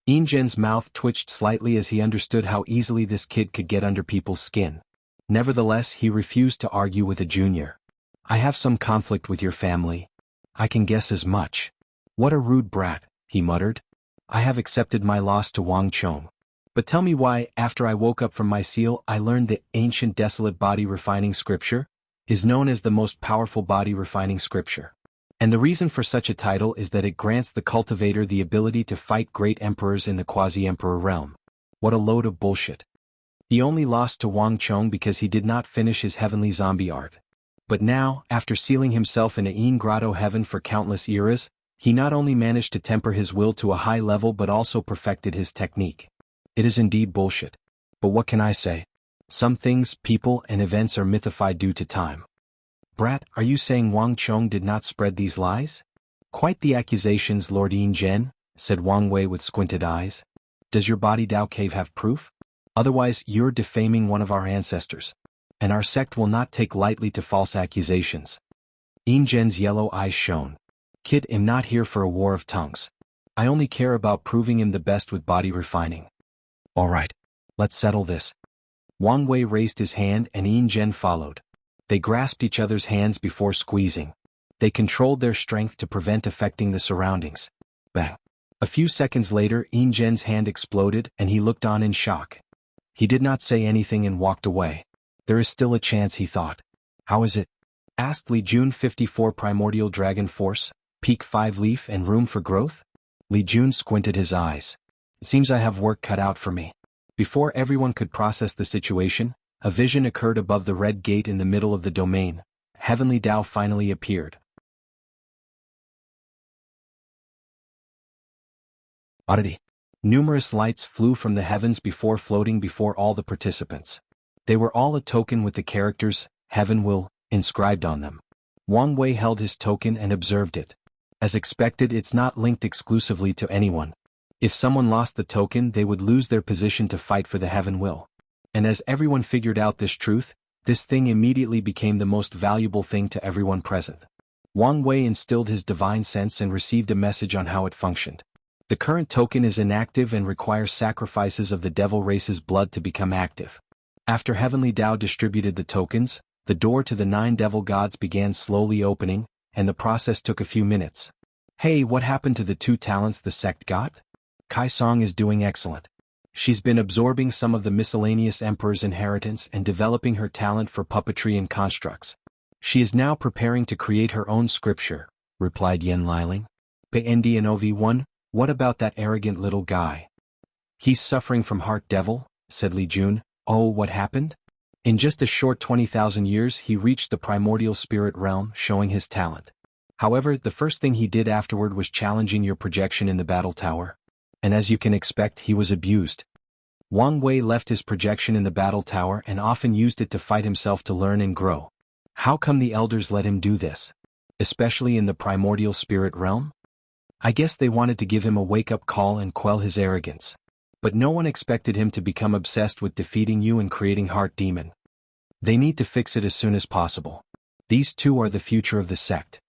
Ingen's mouth twitched slightly as he understood how easily this kid could get under people's skin. Nevertheless, he refused to argue with a junior. I have some conflict with your family. I can guess as much. What a rude brat, he muttered. I have accepted my loss to Wang Chong. But tell me why, after I woke up from my seal, I learned that Ancient Desolate Body Refining Scripture is known as the most powerful body refining scripture. And the reason for such a title is that it grants the cultivator the ability to fight great emperors in the quasi-emperor realm. What a load of bullshit. He only lost to Wang Chong because he did not finish his heavenly zombie art. But now, after sealing himself in Ain Grotto heaven for countless eras, he not only managed to temper his will to a high level but also perfected his technique. It is indeed bullshit. But what can I say? Some things, people, and events are mythified due to time. Brat, are you saying Wang Chong did not spread these lies? Quite the accusations, Lord Yin Zhen, said Wang Wei with squinted eyes. Does your body Dao Cave have proof? Otherwise, you're defaming one of our ancestors. And our sect will not take lightly to false accusations. Yin Zhen's yellow eyes shone. Kid, I'm not here for a war of tongues. I only care about proving him the best with body refining. All right. Let's settle this. Wang Wei raised his hand and Yin Zhen followed. They grasped each other's hands before squeezing. They controlled their strength to prevent affecting the surroundings. Bang. A few seconds later, Yin Zhen's hand exploded and he looked on in shock. He did not say anything and walked away. There is still a chance, he thought. How is it? Asked Li Jun. 54 Primordial Dragon Force, Peak 5 Leaf and Room for Growth? Li Jun squinted his eyes. It seems I have work cut out for me. Before everyone could process the situation, a vision occurred above the red gate in the middle of the domain. Heavenly Tao finally appeared. Oddity. Numerous lights flew from the heavens before floating before all the participants. They were all a token with the characters, Heaven Will, inscribed on them. Wang Wei held his token and observed it. As expected, it's not linked exclusively to anyone. If someone lost the token, they would lose their position to fight for the Heaven Will. And as everyone figured out this truth, this thing immediately became the most valuable thing to everyone present. Wang Wei instilled his divine sense and received a message on how it functioned. The current token is inactive and requires sacrifices of the devil race's blood to become active. After Heavenly Tao distributed the tokens, the door to the 9 devil gods began slowly opening, and the process took a few minutes. Hey, what happened to the 2 talents the sect got? Kai Song is doing excellent. She's been absorbing some of the miscellaneous emperor's inheritance and developing her talent for puppetry and constructs. She is now preparing to create her own scripture, replied Yen Liling. PND and OV1, what about that arrogant little guy? He's suffering from heart devil, said Li Jun. Oh, what happened? In just a short 20,000 years he reached the primordial spirit realm, showing his talent. However, the first thing he did afterward was challenging your projection in the battle tower. And as you can expect, he was abused. Wang Wei left his projection in the battle tower and often used it to fight himself to learn and grow. How come the elders let him do this? Especially in the primordial spirit realm? I guess they wanted to give him a wake-up call and quell his arrogance. But no one expected him to become obsessed with defeating you and creating Heart Demon. They need to fix it as soon as possible. These 2 are the future of the sect.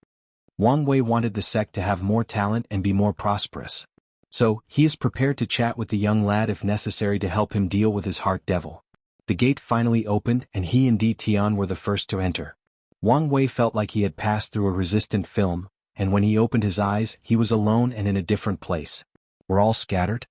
Wang Wei wanted the sect to have more talent and be more prosperous. So, he is prepared to chat with the young lad if necessary to help him deal with his heart devil. The gate finally opened and he and Di Tian were the first to enter. Wang Wei felt like he had passed through a resistant film, and when he opened his eyes, he was alone and in a different place. Were all scattered?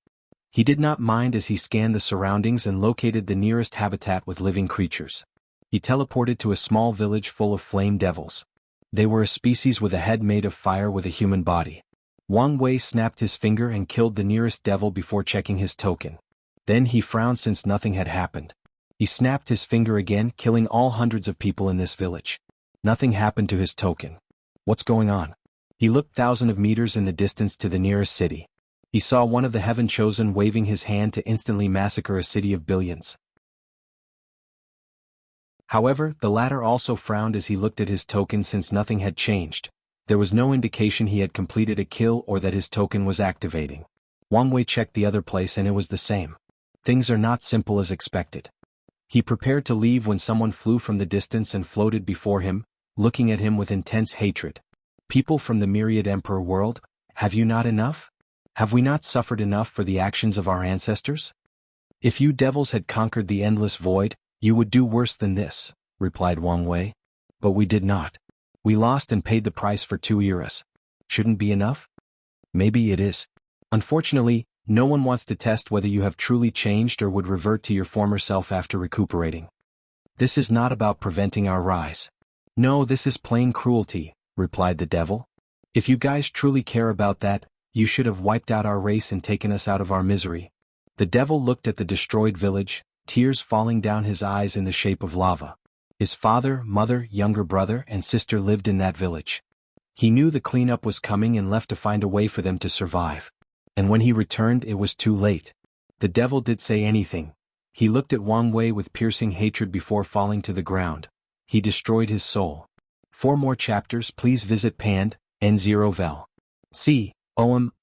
He did not mind as he scanned the surroundings and located the nearest habitat with living creatures. He teleported to a small village full of flame devils. They were a species with a head made of fire with a human body. Wang Wei snapped his finger and killed the nearest devil before checking his token. Then he frowned since nothing had happened. He snapped his finger again, killing all hundreds of people in this village. Nothing happened to his token. What's going on? He looked thousands of meters in the distance to the nearest city. He saw one of the Heaven Chosen waving his hand to instantly massacre a city of billions. However, the latter also frowned as he looked at his token since nothing had changed. There was no indication he had completed a kill or that his token was activating. Wang Wei checked the other place and it was the same. Things are not simple as expected. He prepared to leave when someone flew from the distance and floated before him, looking at him with intense hatred. People from the myriad emperor world, have you not enough? Have we not suffered enough for the actions of our ancestors? If you devils had conquered the endless void, you would do worse than this, replied Wang Wei. But we did not. We lost and paid the price for 2 eras. Shouldn't be enough? Maybe it is. Unfortunately, no one wants to test whether you have truly changed or would revert to your former self after recuperating. This is not about preventing our rise. No, this is plain cruelty, replied the devil. If you guys truly care about that, you should have wiped out our race and taken us out of our misery. The devil looked at the destroyed village, tears falling down his eyes in the shape of lava. His father, mother, younger brother, and sister lived in that village. He knew the cleanup was coming and left to find a way for them to survive. And when he returned, it was too late. The devil did say anything. He looked at Wang Wei with piercing hatred before falling to the ground. He destroyed his soul. For more chapters, please visit Pand, N0 Vel. See,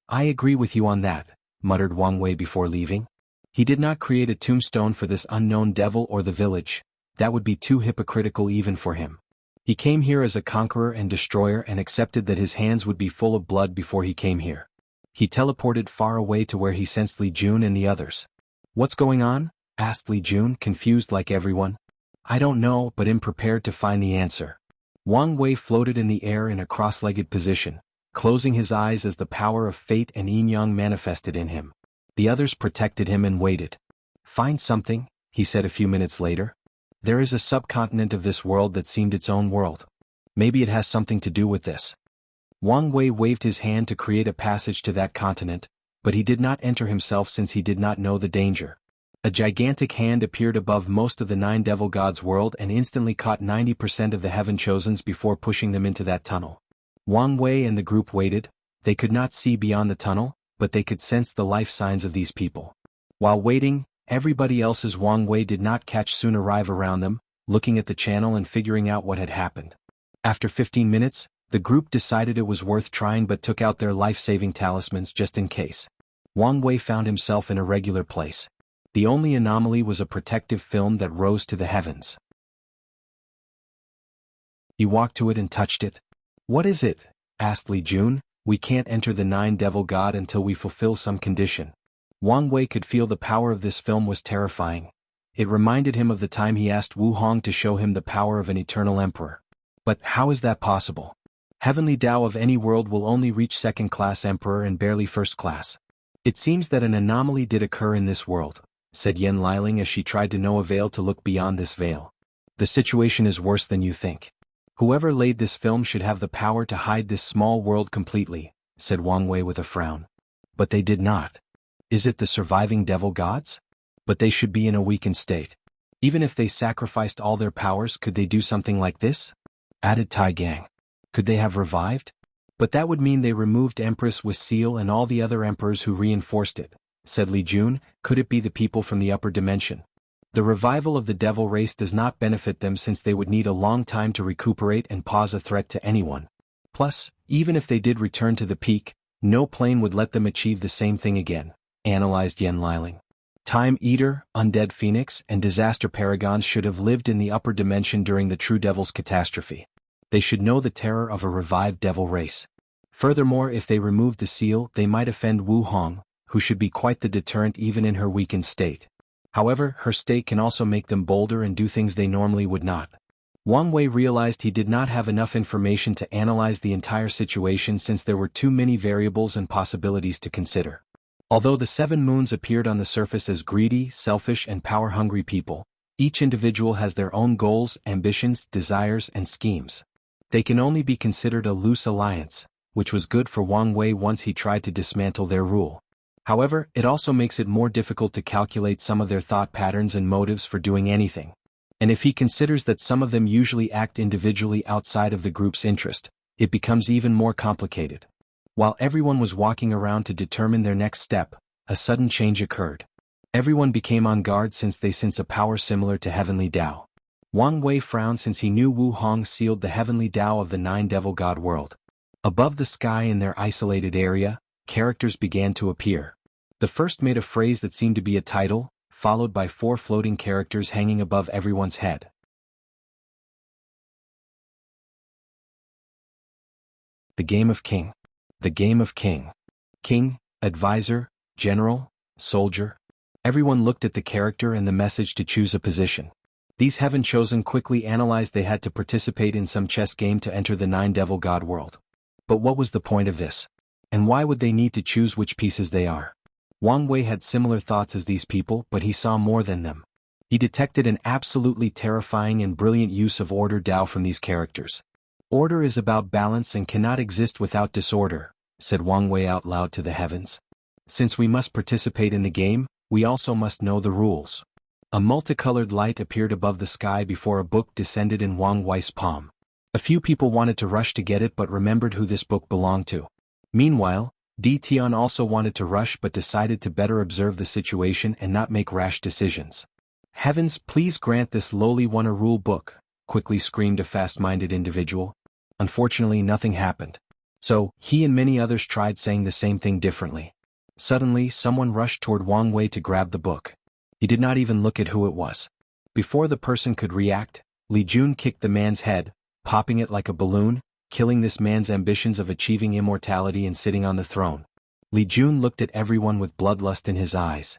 I agree with you on that, muttered Wang Wei before leaving. He did not create a tombstone for this unknown devil or the village. That would be too hypocritical even for him. He came here as a conqueror and destroyer and accepted that his hands would be full of blood before he came here. He teleported far away to where he sensed Li Jun and the others. What's going on? Asked Li Jun, confused like everyone. I don't know, but am prepared to find the answer. Wang Wei floated in the air in a cross-legged position, closing his eyes as the power of fate and yin-yang manifested in him. The others protected him and waited. Find something, he said a few minutes later. There is a subcontinent of this world that seemed its own world. Maybe it has something to do with this. Wang Wei waved his hand to create a passage to that continent, but he did not enter himself since he did not know the danger. A gigantic hand appeared above most of the 9 devil gods' world and instantly caught 90% of the heaven chosens before pushing them into that tunnel. Wang Wei and the group waited. They could not see beyond the tunnel, but they could sense the life signs of these people. While waiting, everybody else's Wang Wei did not catch soon arrive around them, looking at the channel and figuring out what had happened. After 15 minutes, the group decided it was worth trying but took out their life-saving talismans just in case. Wang Wei found himself in a regular place. The only anomaly was a protective film that rose to the heavens. He walked to it and touched it. What is it? Asked Li Jun. We can't enter the 9 devil god until we fulfill some condition. Wang Wei could feel the power of this film was terrifying. It reminded him of the time he asked Wu Hong to show him the power of an eternal emperor. But how is that possible? Heavenly Tao of any world will only reach second-class emperor and barely first class. It seems that an anomaly did occur in this world, said Yen Liling as she tried to no avail to look beyond this veil. The situation is worse than you think. Whoever laid this film should have the power to hide this small world completely, said Wang Wei with a frown. But they did not. Is it the surviving devil gods? But they should be in a weakened state. Even if they sacrificed all their powers, could they do something like this? Added Tai Gang. Could they have revived? But that would mean they removed Empress Wuxia and all the other emperors who reinforced it, said Li Jun. Could it be the people from the upper dimension? The revival of the devil race does not benefit them since they would need a long time to recuperate and pose a threat to anyone. Plus, even if they did return to the peak, no plane would let them achieve the same thing again, analyzed Yen Liling. Time Eater, Undead Phoenix, and Disaster Paragons should have lived in the upper dimension during the True Devil's catastrophe. They should know the terror of a revived devil race. Furthermore, if they removed the seal, they might offend Wu Hong, who should be quite the deterrent even in her weakened state. However, her state can also make them bolder and do things they normally would not. Wang Wei realized he did not have enough information to analyze the entire situation since there were too many variables and possibilities to consider. Although the 7 moons appeared on the surface as greedy, selfish and power-hungry people, each individual has their own goals, ambitions, desires and schemes. They can only be considered a loose alliance, which was good for Wang Wei once he tried to dismantle their rule. However, it also makes it more difficult to calculate some of their thought patterns and motives for doing anything. And if he considers that some of them usually act individually outside of the group's interest, it becomes even more complicated. While everyone was walking around to determine their next step, a sudden change occurred. Everyone became on guard since they sense a power similar to Heavenly Tao. Wang Wei frowned since he knew Wu Hong sealed the Heavenly Tao of the 9 devil god world. Above the sky in their isolated area, characters began to appear. The first made a phrase that seemed to be a title, followed by 4 floating characters hanging above everyone's head. The Game of King. The Game of King. King, advisor, general, soldier. Everyone looked at the character and the message to choose a position. These heaven chosen quickly analyzed they had to participate in some chess game to enter the 9 devil god world. But what was the point of this? And why would they need to choose which pieces they are? Wang Wei had similar thoughts as these people, but he saw more than them. He detected an absolutely terrifying and brilliant use of order Dao from these characters. Order is about balance and cannot exist without disorder, said Wang Wei out loud to the heavens. Since we must participate in the game, we also must know the rules. A multicolored light appeared above the sky before a book descended in Wang Wei's palm. A few people wanted to rush to get it but remembered who this book belonged to. Meanwhile, Di Tian also wanted to rush but decided to better observe the situation and not make rash decisions. Heavens, please grant this lowly one a rule book, quickly screamed a fast-minded individual. Unfortunately, nothing happened. So, he and many others tried saying the same thing differently. Suddenly, someone rushed toward Wang Wei to grab the book. He did not even look at who it was. Before the person could react, Li Jun kicked the man's head, popping it like a balloon, killing this man's ambitions of achieving immortality and sitting on the throne. Li Jun looked at everyone with bloodlust in his eyes.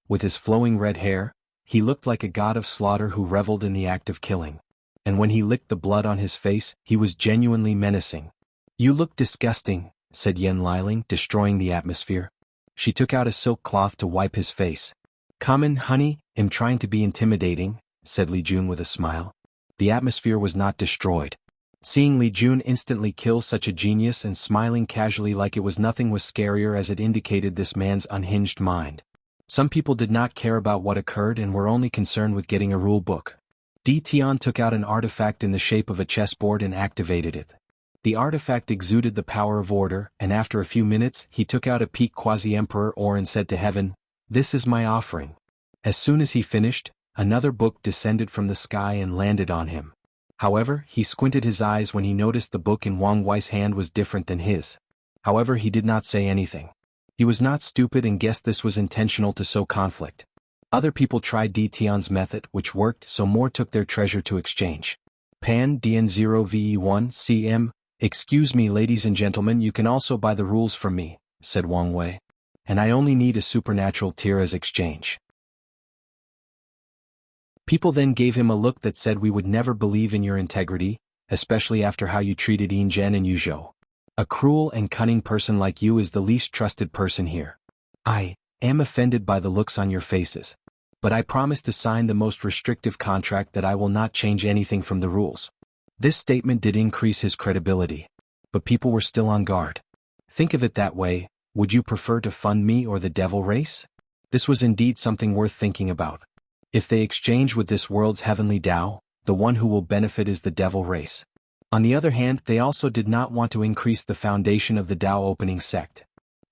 With his flowing red hair, he looked like a god of slaughter who reveled in the act of killing. And when he licked the blood on his face, he was genuinely menacing. "You look disgusting," said Yan Liling, destroying the atmosphere. She took out a silk cloth to wipe his face. "Common, honey, am trying to be intimidating," said Li Jun with a smile. The atmosphere was not destroyed. Seeing Li Jun instantly kill such a genius and smiling casually like it was nothing was scarier as it indicated this man's unhinged mind. Some people did not care about what occurred and were only concerned with getting a rule book. Di Tian took out an artifact in the shape of a chessboard and activated it. The artifact exuded the power of order, and after a few minutes he took out a peak quasi-emperor ore and said to heaven, "This is my offering." As soon as he finished, another book descended from the sky and landed on him. However, he squinted his eyes when he noticed the book in Wang Wei's hand was different than his. However, he did not say anything. He was not stupid and guessed this was intentional to sow conflict. Other people tried Di Tian's method, which worked, so more took their treasure to exchange. Pan DN0VE1 CM, "Excuse me, ladies and gentlemen, you can also buy the rules from me," said Wang Wei. "And I only need a supernatural tier as exchange." People then gave him a look that said, "We would never believe in your integrity, especially after how you treated Yin Zhen and Yuzhou. A cruel and cunning person like you is the least trusted person here. I am offended by the looks on your faces. But I promise to sign the most restrictive contract that I will not change anything from the rules." This statement did increase his credibility. But people were still on guard. Think of it that way, would you prefer to fund me or the devil race? This was indeed something worth thinking about. If they exchange with this world's heavenly Tao, the one who will benefit is the devil race. On the other hand, they also did not want to increase the foundation of the Tao opening sect.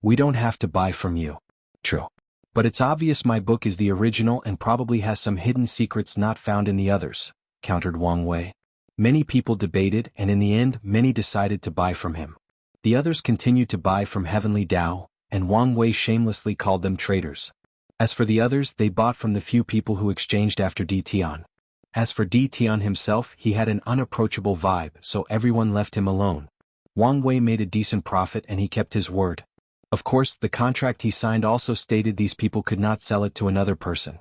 "We don't have to buy from you." "True. But it's obvious my book is the original and probably has some hidden secrets not found in the others," countered Wang Wei. Many people debated and in the end many decided to buy from him. The others continued to buy from Heavenly Tao, and Wang Wei shamelessly called them traitors. As for the others, they bought from the few people who exchanged after Di Tian. As for Di Tian himself, he had an unapproachable vibe, so everyone left him alone. Wang Wei made a decent profit and he kept his word. Of course, the contract he signed also stated these people could not sell it to another person.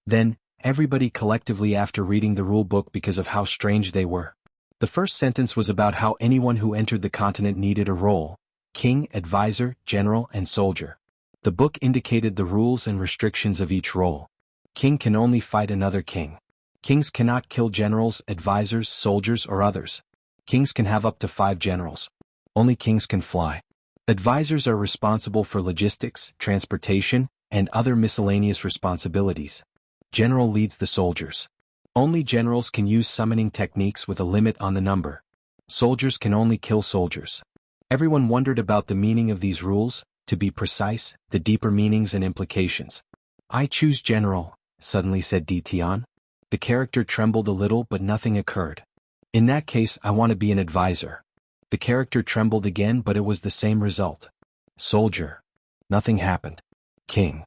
Then, everybody collectively after reading the rule book because of how strange they were. The first sentence was about how anyone who entered the continent needed a role: king, advisor, general, and soldier. The book indicated the rules and restrictions of each role. King can only fight another king. Kings cannot kill generals, advisors, soldiers, or others. Kings can have up to 5 generals. Only kings can fly. Advisors are responsible for logistics, transportation, and other miscellaneous responsibilities. General leads the soldiers. Only generals can use summoning techniques with a limit on the number. Soldiers can only kill soldiers. Everyone wondered about the meaning of these rules, to be precise, the deeper meanings and implications. "I choose general," suddenly said Di Tian. The character trembled a little but nothing occurred. "In that case, I want to be an advisor." The character trembled again but it was the same result. "Soldier." Nothing happened. "King."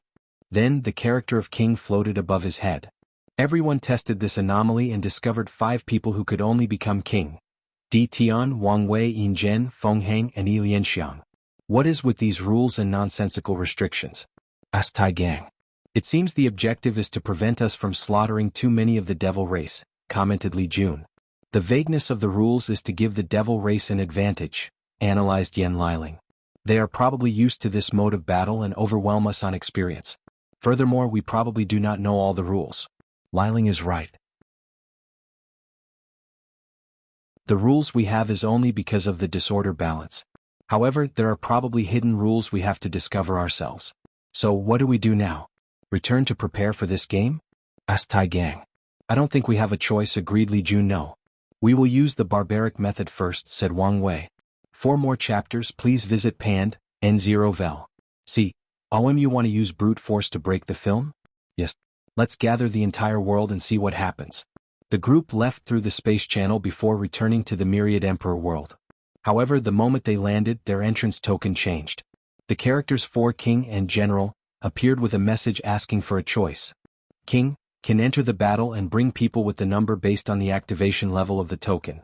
Then the character of king floated above his head. Everyone tested this anomaly and discovered 5 people who could only become king: Di Tian, Wang Wei, Yin Zhen, Feng Heng, and Yi Lianxiang. "What is with these rules and nonsensical restrictions?" asked Tai Gang. "It seems the objective is to prevent us from slaughtering too many of the devil race," commented Li Jun. "The vagueness of the rules is to give the devil race an advantage," analyzed Yan Liling. "They are probably used to this mode of battle and overwhelm us on experience. Furthermore, we probably do not know all the rules." Liling is right. The rules we have is only because of the disorder balance. However, there are probably hidden rules we have to discover ourselves. So what do we do now? Return to prepare for this game? Asked Tai Gang. I don't think we have a choice, agreed Li Jun. No. We will use the barbaric method first, said Wang Wei. For more chapters, please visit Pand, N0vel. See, you want to use brute force to break the film? Yes. Let's gather the entire world and see what happens. The group left through the space channel before returning to the Myriad Emperor world. However, the moment they landed, their entrance token changed. The characters for King and General appeared with a message asking for a choice. King can enter the battle and bring people with the number based on the activation level of the token.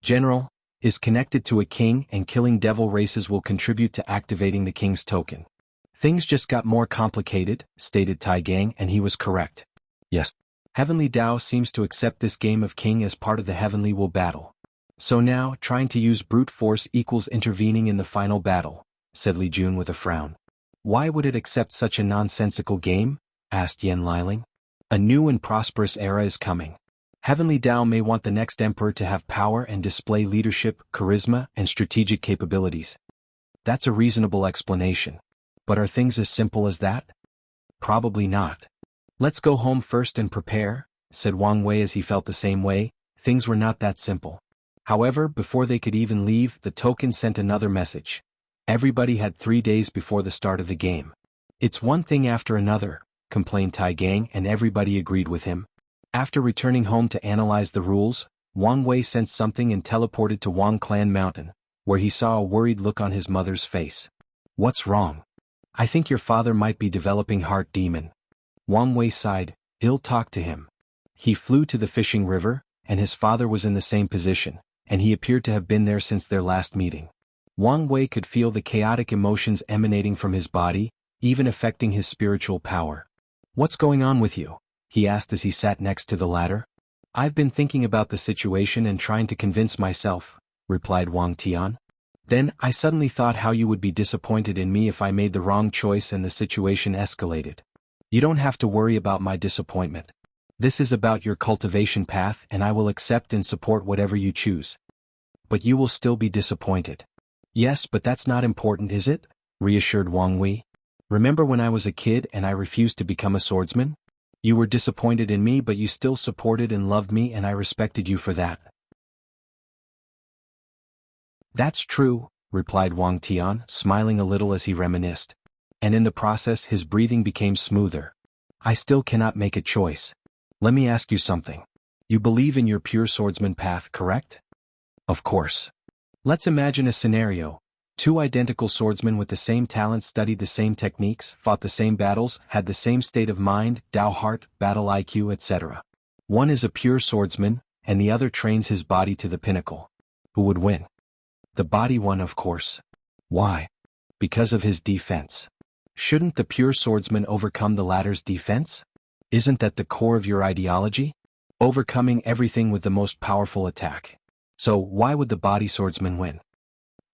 General is connected to a king, and killing devil races will contribute to activating the king's token. Things just got more complicated, stated Tai Gang, and he was correct. Yes. Heavenly Dao seems to accept this game of king as part of the Heavenly Will battle. So now, trying to use brute force equals intervening in the final battle, said Li Jun with a frown. Why would it accept such a nonsensical game? Asked Yen Liling. A new and prosperous era is coming. Heavenly Dao may want the next emperor to have power and display leadership, charisma, and strategic capabilities. That's a reasonable explanation. But are things as simple as that? Probably not. Let's go home first and prepare, said Wang Wei as he felt the same way. Things were not that simple. However, before they could even leave, the token sent another message. Everybody had 3 days before the start of the game. It's one thing after another, complained Tai Gang, and everybody agreed with him. After returning home to analyze the rules, Wang Wei sensed something and teleported to Wang Clan Mountain, where he saw a worried look on his mother's face. What's wrong? I think your father might be developing heart demon. Wang Wei sighed. I'll talk to him. He flew to the fishing river, and his father was in the same position, and he appeared to have been there since their last meeting. Wang Wei could feel the chaotic emotions emanating from his body, even affecting his spiritual power. What's going on with you? He asked as he sat next to the ladder. I've been thinking about the situation and trying to convince myself, replied Wang Tian. Then, I suddenly thought how you would be disappointed in me if I made the wrong choice and the situation escalated. You don't have to worry about my disappointment. This is about your cultivation path, and I will accept and support whatever you choose. But you will still be disappointed. Yes, but that's not important, is it? Reassured Wang Wei. Remember when I was a kid and I refused to become a swordsman? You were disappointed in me, but you still supported and loved me, and I respected you for that. That's true, replied Wang Tian, smiling a little as he reminisced. And in the process his breathing became smoother. I still cannot make a choice. Let me ask you something. You believe in your pure swordsman path, correct? Of course. Let's imagine a scenario. 2 identical swordsmen with the same talents studied the same techniques, fought the same battles, had the same state of mind, Dao heart, battle IQ, etc. One is a pure swordsman, and the other trains his body to the pinnacle. Who would win? The body one, of course. Why? Because of his defense. Shouldn't the pure swordsman overcome the latter's defense? Isn't that the core of your ideology? Overcoming everything with the most powerful attack. So why would the body swordsman win?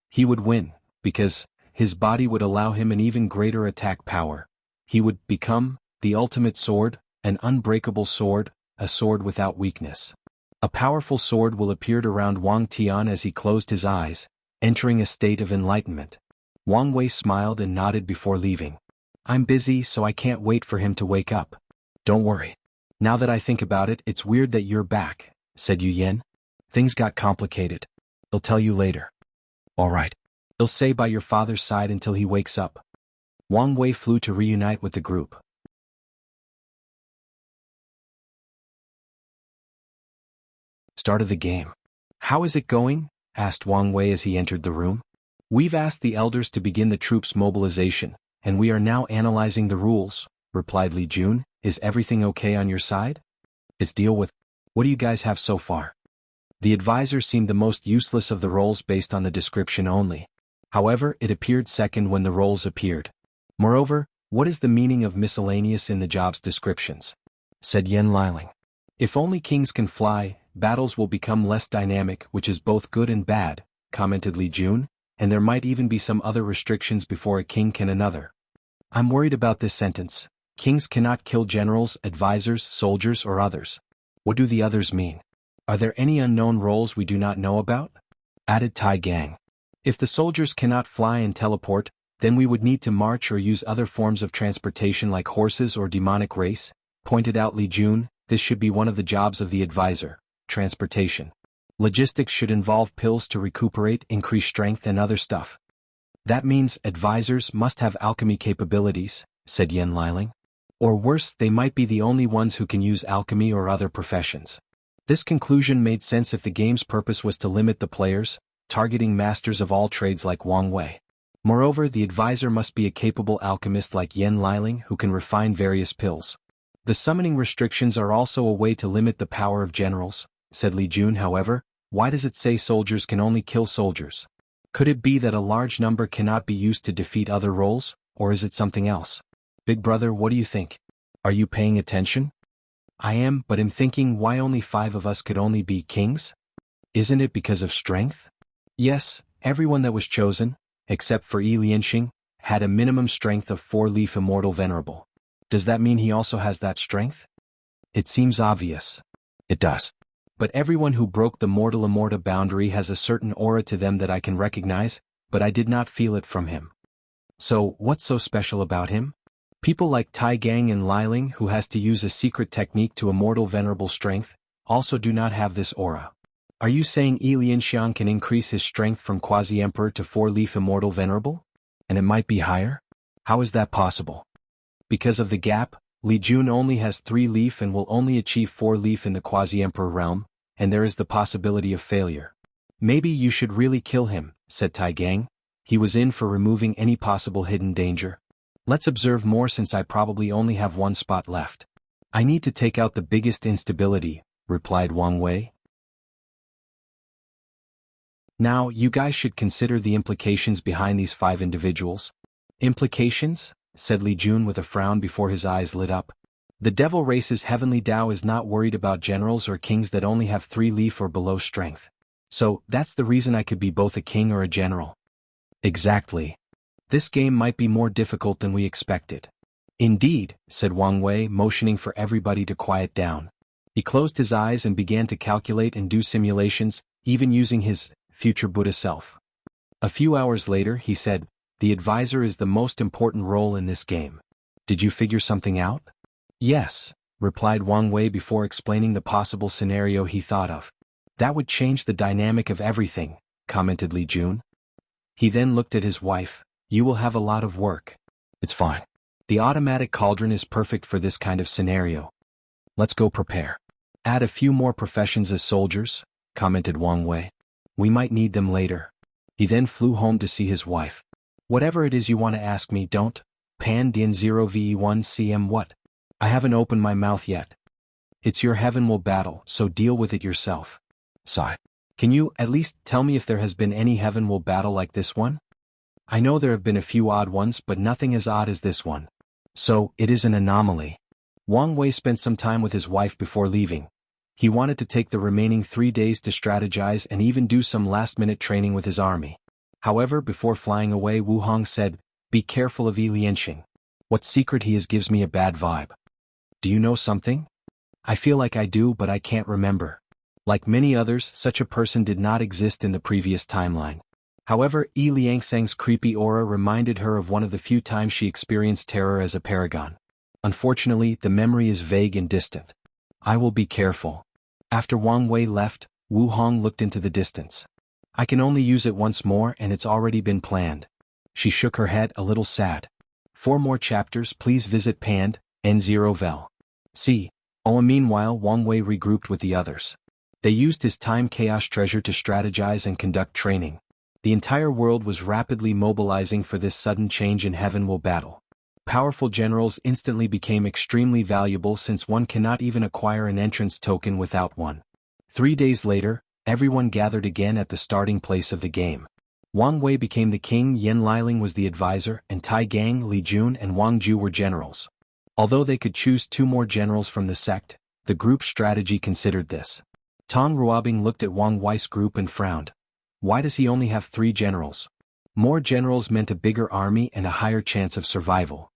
He would win, because his body would allow him an even greater attack power. He would become the ultimate sword, an unbreakable sword, a sword without weakness. A powerful sword will appear around Wang Tian as he closed his eyes, entering a state of enlightenment. Wang Wei smiled and nodded before leaving. I'm busy, so I can't wait for him to wake up. Don't worry. Now that I think about it, it's weird that you're back, said Yu Yen. Things got complicated. I'll tell you later. All right. I'll stay by your father's side until he wakes up. Wang Wei flew to reunite with the group. Start of the game. How is it going? Asked Wang Wei as he entered the room. We've asked the elders to begin the troops' mobilization, and we are now analyzing the rules, replied Li Jun. Is everything okay on your side? It's deal with. What do you guys have so far? The advisor seemed the most useless of the roles based on the description only. However, it appeared second when the roles appeared. Moreover, what is the meaning of miscellaneous in the job's descriptions? Said Yen Liling. If only kings can fly, battles will become less dynamic, which is both good and bad, commented Li Jun, and there might even be some other restrictions before a king can another. I'm worried about this sentence. Kings cannot kill generals, advisors, soldiers, or others. What do the others mean? Are there any unknown roles we do not know about? Added Tai Gang. If the soldiers cannot fly and teleport, then we would need to march or use other forms of transportation like horses or demonic race, pointed out Li Jun. This should be one of the jobs of the advisor, transportation. Logistics should involve pills to recuperate, increase strength and other stuff. That means advisors must have alchemy capabilities, said Yen Liling. Or worse, they might be the only ones who can use alchemy or other professions. This conclusion made sense if the game's purpose was to limit the players, targeting masters of all trades like Wang Wei. Moreover, the advisor must be a capable alchemist like Yen Liling who can refine various pills. The summoning restrictions are also a way to limit the power of generals, said Li Jun. However, why does it say soldiers can only kill soldiers? Could it be that a large number cannot be used to defeat other roles, or is it something else? Big brother, what do you think? Are you paying attention? I am, but I'm thinking why only 5 of us could only be kings? Isn't it because of strength? Yes, everyone that was chosen, except for Yi Lianxing, had a minimum strength of 4-leaf Immortal Venerable. Does that mean he also has that strength? It seems obvious. It does. But everyone who broke the Mortal Immorta boundary has a certain aura to them that I can recognize, but I did not feel it from him. So, what's so special about him? People like Tai Gang and Liling, who has to use a secret technique to Immortal Venerable strength, also do not have this aura. Are you saying Yi Lianxiang can increase his strength from Quasi-Emperor to 4-leaf Immortal Venerable? And it might be higher? How is that possible? Because of the gap, Li Jun only has 3-leaf and will only achieve 4-leaf in the Quasi-Emperor realm, and there is the possibility of failure. Maybe you should really kill him, said Tai Gang. He was in for removing any possible hidden danger. Let's observe more since I probably only have 1 spot left. I need to take out the biggest instability, replied Wang Wei. Now, you guys should consider the implications behind these 5 individuals. Implications? Said Li Jun with a frown before his eyes lit up. The Devil Race's Heavenly Tao is not worried about generals or kings that only have 3-leaf or below strength. So, that's the reason I could be both a king or a general. Exactly. This game might be more difficult than we expected. Indeed, said Wang Wei, motioning for everybody to quiet down. He closed his eyes and began to calculate and do simulations, even using his future Buddha self. A few hours later, he said, the advisor is the most important role in this game. Did you figure something out? Yes, replied Wang Wei before explaining the possible scenario he thought of. That would change the dynamic of everything, commented Li Jun. He then looked at his wife. You will have a lot of work. It's fine. The automatic cauldron is perfect for this kind of scenario. Let's go prepare. Add a few more professions as soldiers, commented Wang Wei. We might need them later. He then flew home to see his wife. Whatever it is you want to ask me, don't. Pan Dian 0ve1 cm what? I haven't opened my mouth yet. It's your heaven will battle, so deal with it yourself. Sigh. Can you at least tell me if there has been any heaven will battle like this one? I know there have been a few odd ones, but nothing as odd as this one. So, it is an anomaly. Wang Wei spent some time with his wife before leaving. He wanted to take the remaining 3 days to strategize and even do some last-minute training with his army. However, before flying away, Wu Hong said, "Be careful of Yi Lianxing. What secret he is gives me a bad vibe." Do you know something? I feel like I do, but I can't remember. Like many others, such a person did not exist in the previous timeline. However, Yi Lianxing's creepy aura reminded her of one of the few times she experienced terror as a paragon. Unfortunately, the memory is vague and distant. I will be careful. After Wang Wei left, Wu Hong looked into the distance. I can only use it once more and it's already been planned. She shook her head, a little sad. For more chapters, please visit Pand, N0vel. See. Meanwhile, Wang Wei regrouped with the others. They used his time chaos treasure to strategize and conduct training. The entire world was rapidly mobilizing for this sudden change in heaven will battle. Powerful generals instantly became extremely valuable since one cannot even acquire an entrance token without one. 3 days later, everyone gathered again at the starting place of the game. Wang Wei became the king, Yen Liling was the advisor, and Tai Gang, Li Jun and Wang Ju were generals. Although they could choose 2 more generals from the sect, the group strategy considered this. Tong Ruobing looked at Wang Wei's group and frowned. Why does he only have 3 generals? More generals meant a bigger army and a higher chance of survival.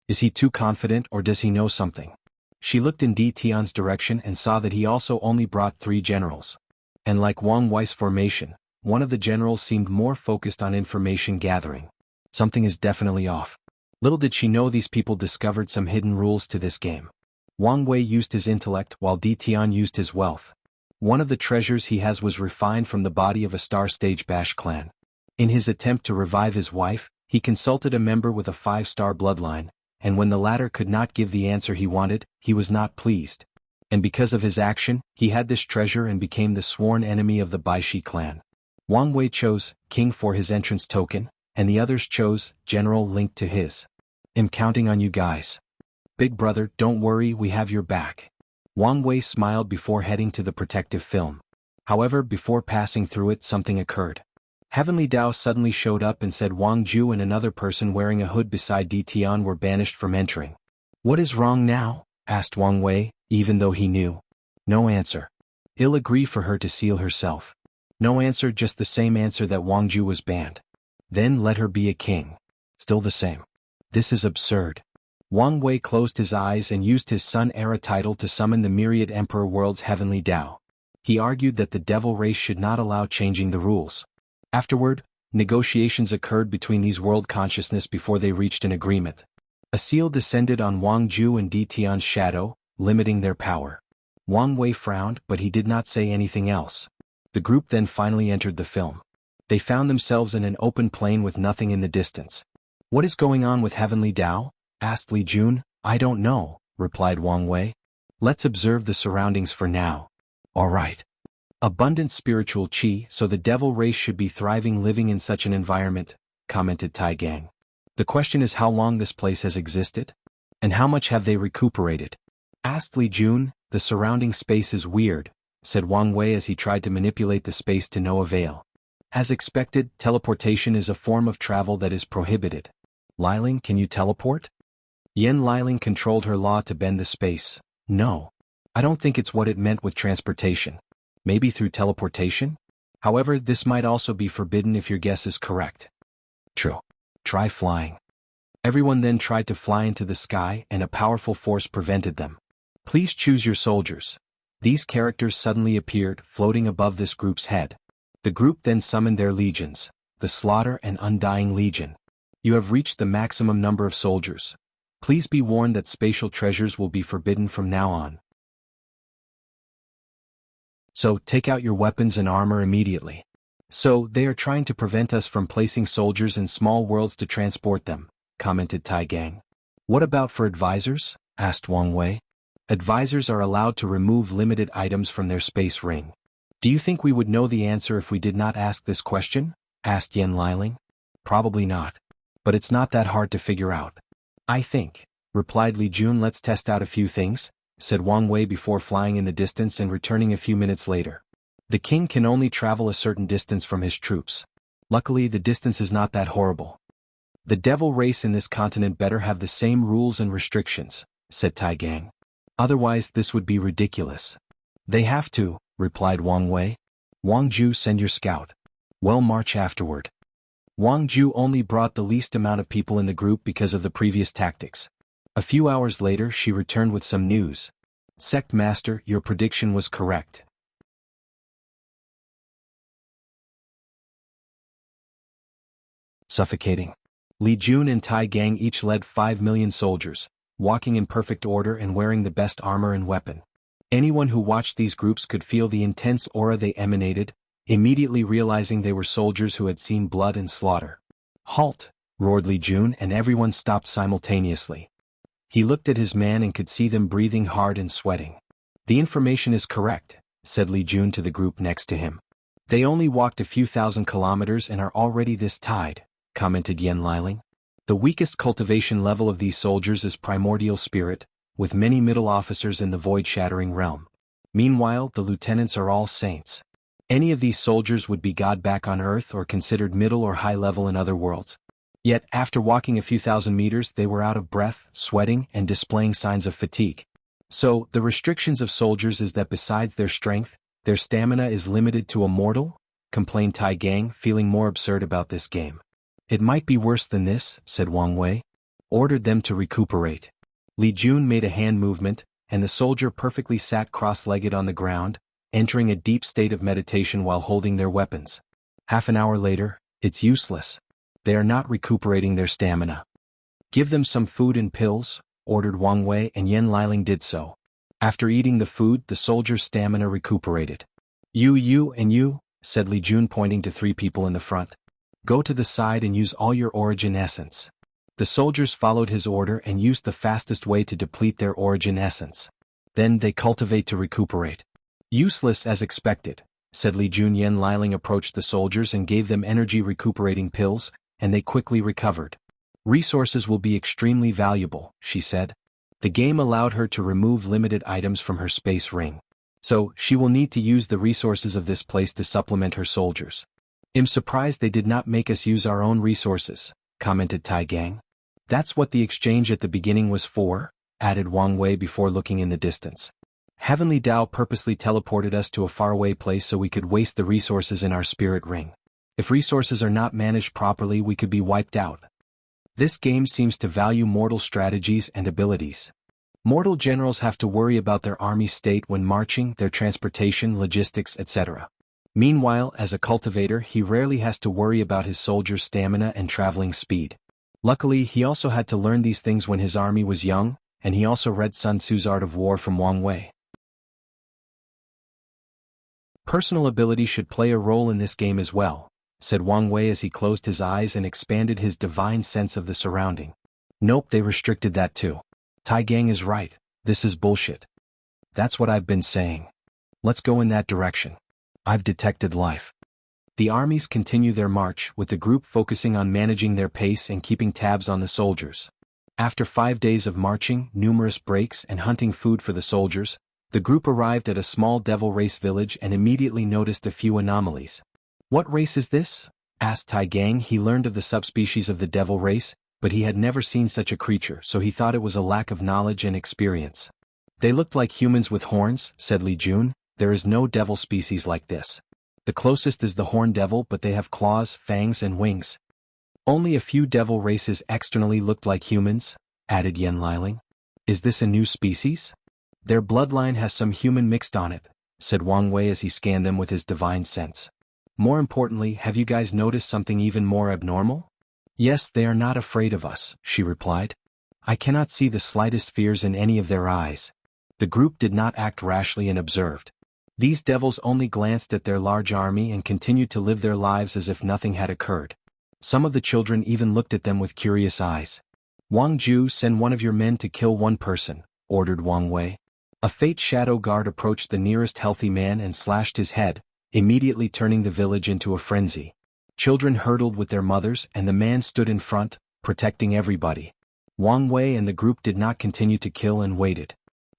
Is he too confident or does he know something? She looked in Di Tian's direction and saw that he also only brought 3 generals. And like Wang Wei's formation, one of the generals seemed more focused on information gathering. Something is definitely off. Little did she know these people discovered some hidden rules to this game. Wang Wei used his intellect while Di Tian used his wealth. One of the treasures he has was refined from the body of a Star Stage Bash clan. In his attempt to revive his wife, he consulted a member with a 5-star bloodline, and when the latter could not give the answer he wanted, he was not pleased. And because of his action, he had this treasure and became the sworn enemy of the Baishi clan. Wang Wei chose King for his entrance token, and the others chose General linked to his. I'm counting on you guys. Big brother, don't worry, we have your back. Wang Wei smiled before heading to the protective film. However, before passing through it, something occurred. Heavenly Dao suddenly showed up and said Wang Ju and another person wearing a hood beside Di Tian were banished from entering. What is wrong now? Asked Wang Wei, even though he knew. No answer. He'll agree for her to seal herself. No answer, just the same answer that Wang Ju was banned. Then let her be a king. Still the same. This is absurd. Wang Wei closed his eyes and used his Sun-era title to summon the myriad Emperor World's Heavenly Dao. He argued that the devil race should not allow changing the rules. Afterward, negotiations occurred between these world consciousness before they reached an agreement. A seal descended on Wang Ju and Di Tian's shadow, limiting their power. Wang Wei frowned, but he did not say anything else. The group then finally entered the film. They found themselves in an open plain with nothing in the distance. What is going on with Heavenly Dao? Asked Li Jun. I don't know, replied Wang Wei. Let's observe the surroundings for now. All right. Abundant spiritual qi, so the devil race should be thriving living in such an environment, commented Tai Gang. The question is how long this place has existed? And how much have they recuperated? Asked Li Jun. The surrounding space is weird, said Wang Wei as he tried to manipulate the space to no avail. As expected, teleportation is a form of travel that is prohibited. Liling, can you teleport? Yen Liling controlled her law to bend the space. No. I don't think it's what it meant with transportation. Maybe through teleportation? However, this might also be forbidden if your guess is correct. True. Try flying. Everyone then tried to fly into the sky and a powerful force prevented them. Please choose your soldiers. These characters suddenly appeared, floating above this group's head. The group then summoned their legions, the Slaughter and Undying Legion. You have reached the maximum number of soldiers. Please be warned that spatial treasures will be forbidden from now on. So, take out your weapons and armor immediately. So, they are trying to prevent us from placing soldiers in small worlds to transport them, commented Tai Gang. What about for advisors? Asked Wang Wei. Advisors are allowed to remove limited items from their space ring. Do you think we would know the answer if we did not ask this question? Asked Yen Liling. Probably not. But it's not that hard to figure out. I think, replied Li Jun. Let's test out a few things, said Wang Wei before flying in the distance and returning a few minutes later. The king can only travel a certain distance from his troops. Luckily, the distance is not that horrible. The devil race in this continent better have the same rules and restrictions, said Tai Gang. Otherwise, this would be ridiculous. They have to, replied Wang Wei. Wang Ju, send your scout. Well, march afterward. Wang Ju only brought the least amount of people in the group because of the previous tactics. A few hours later, she returned with some news. Sect Master, your prediction was correct. Suffocating. Li Jun and Tai Gang each led 5 million soldiers, walking in perfect order and wearing the best armor and weapon. Anyone who watched these groups could feel the intense aura they emanated, immediately realizing they were soldiers who had seen blood and slaughter. Halt! Roared Li Jun, and everyone stopped simultaneously. He looked at his man and could see them breathing hard and sweating. The information is correct, said Li Jun to the group next to him. They only walked a few thousand kilometers and are already this tired, commented Yen Liling. The weakest cultivation level of these soldiers is primordial spirit, with many middle officers in the void-shattering realm. Meanwhile, the lieutenants are all saints. Any of these soldiers would be god back on Earth or considered middle or high level in other worlds. Yet, after walking a few thousand meters, they were out of breath, sweating, and displaying signs of fatigue. So, the restrictions of soldiers is that besides their strength, their stamina is limited to a mortal? Complained Tai Gang, feeling more absurd about this game. It might be worse than this, said Wang Wei. Ordered them to recuperate. Li Jun made a hand movement, and the soldier perfectly sat cross-legged on the ground, entering a deep state of meditation while holding their weapons. Half an hour later, it's useless. They are not recuperating their stamina. Give them some food and pills, ordered Wang Wei, and Yan Liling did so. After eating the food, the soldier's stamina recuperated. You, and you, said Li Jun, pointing to 3 people in the front. Go to the side and use all your origin essence. The soldiers followed his order and used the fastest way to deplete their origin essence. Then they cultivate to recuperate. Useless as expected, said Li Jun. Yan Liling approached the soldiers and gave them energy recuperating pills, and they quickly recovered. Resources will be extremely valuable, she said. The game allowed her to remove limited items from her space ring. So, she will need to use the resources of this place to supplement her soldiers. I'm surprised they did not make us use our own resources, commented Tai Gang. That's what the exchange at the beginning was for, added Wang Wei before looking in the distance. Heavenly Dao purposely teleported us to a faraway place so we could waste the resources in our spirit ring. If resources are not managed properly, we could be wiped out. This game seems to value mortal strategies and abilities. Mortal generals have to worry about their army state when marching, their transportation, logistics, etc. Meanwhile, as a cultivator, he rarely has to worry about his soldiers' stamina and traveling speed. Luckily, he also had to learn these things when his army was young, and he also read Sun Tzu's Art of War from Wang Wei. Personal ability should play a role in this game as well, said Wang Wei as he closed his eyes and expanded his divine sense of the surrounding. Nope, they restricted that too. Tai Gang is right, this is bullshit. That's what I've been saying. Let's go in that direction. I've detected life. The armies continue their march, with the group focusing on managing their pace and keeping tabs on the soldiers. After 5 days of marching, numerous breaks, and hunting food for the soldiers, the group arrived at a small devil race village and immediately noticed a few anomalies. What race is this? Asked Tai Gang. He learned of the subspecies of the devil race, but he had never seen such a creature, so he thought it was a lack of knowledge and experience. They looked like humans with horns, said Li Jun. There is no devil species like this. The closest is the horned devil, but they have claws, fangs, and wings. Only a few devil races externally looked like humans, added Yan Liling. Is this a new species? Their bloodline has some human mixed on it, said Wang Wei as he scanned them with his divine sense. More importantly, have you guys noticed something even more abnormal? Yes, they are not afraid of us, she replied. I cannot see the slightest fears in any of their eyes. The group did not act rashly and observed. These devils only glanced at their large army and continued to live their lives as if nothing had occurred. Some of the children even looked at them with curious eyes. Wang Ju, send one of your men to kill one person, ordered Wang Wei. A fate shadow guard approached the nearest healthy man and slashed his head, immediately turning the village into a frenzy. Children hurtled with their mothers and the man stood in front, protecting everybody. Wang Wei and the group did not continue to kill and waited.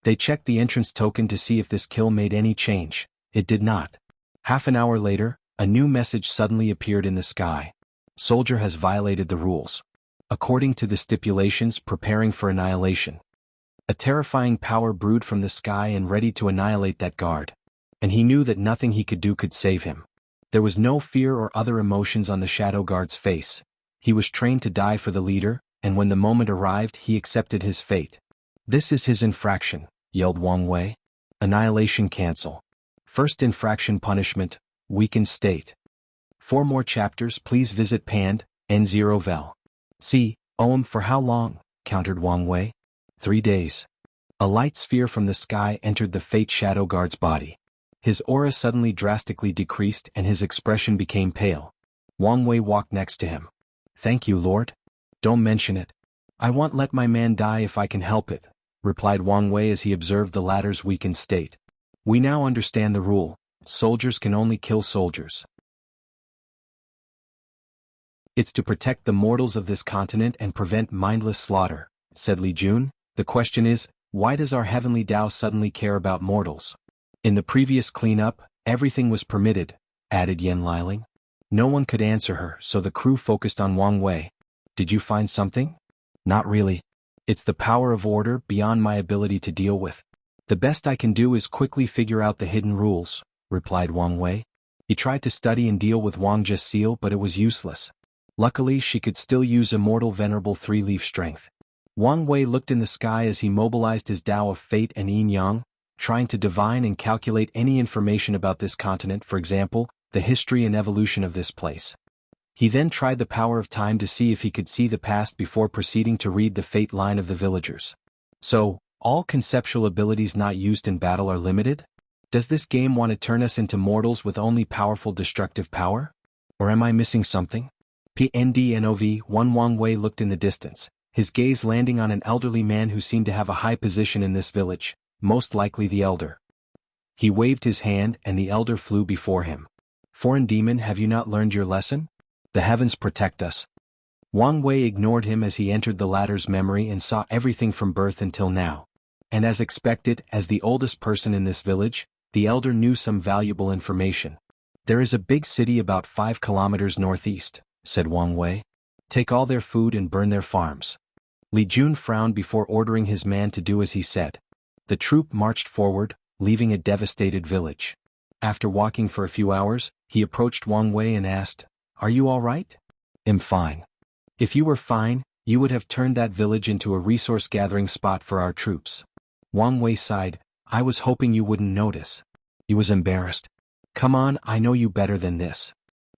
They checked the entrance token to see if this kill made any change. It did not. Half an hour later, a new message suddenly appeared in the sky. Soldier has violated the rules. According to the stipulations, preparing for annihilation. A terrifying power brewed from the sky and ready to annihilate that guard. And he knew that nothing he could do could save him. There was no fear or other emotions on the shadow guard's face. He was trained to die for the leader, and when the moment arrived, he accepted his fate. This is his infraction, yelled Wang Wei. Annihilation cancel. First infraction punishment, weakened state. 4 more chapters, please visit Pand, N0 Vel. See, for how long? Countered Wang Wei. 3 days. A light sphere from the sky entered the Fate Shadow Guard's body. His aura suddenly drastically decreased and his expression became pale. Wang Wei walked next to him. Thank you, Lord. Don't mention it. I won't let my man die if I can help it, replied Wang Wei as he observed the latter's weakened state. We now understand the rule. Soldiers can only kill soldiers. It's to protect the mortals of this continent and prevent mindless slaughter, said Li Jun. The question is, why does our heavenly Tao suddenly care about mortals? In the previous cleanup, everything was permitted, added Yan Liling. No one could answer her, so the crew focused on Wang Wei. Did you find something? Not really. It's the power of order beyond my ability to deal with. The best I can do is quickly figure out the hidden rules, replied Wang Wei. He tried to study and deal with Wang Ji's seal, but it was useless. Luckily, she could still use Immortal Venerable 3-leaf strength. Wang Wei looked in the sky as he mobilized his Tao of Fate and Yin Yang, trying to divine and calculate any information about this continent, for example, the history and evolution of this place. He then tried the power of time to see if he could see the past before proceeding to read the fate line of the villagers. So, all conceptual abilities not used in battle are limited? Does this game want to turn us into mortals with only powerful destructive power? Or am I missing something? PNDNOV-1 Wang Wei looked in the distance, his gaze landing on an elderly man who seemed to have a high position in this village, most likely the elder. He waved his hand and the elder flew before him. Foreign demon, have you not learned your lesson? The heavens protect us. Wang Wei ignored him as he entered the latter's memory and saw everything from birth until now. And as expected, as the oldest person in this village, the elder knew some valuable information. There is a big city about 5 kilometers northeast, said Wang Wei. Take all their food and burn their farms. Li Jun frowned before ordering his man to do as he said. The troop marched forward, leaving a devastated village. After walking for a few hours, he approached Wang Wei and asked, "Are you all right?" "I'm fine." "If you were fine, you would have turned that village into a resource-gathering spot for our troops." Wang Wei sighed. "I was hoping you wouldn't notice." He was embarrassed. "Come on, I know you better than this."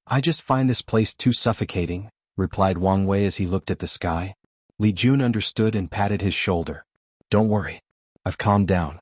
"I just find this place too suffocating," replied Wang Wei as he looked at the sky. Li Jun understood and patted his shoulder. "Don't worry. I've calmed down."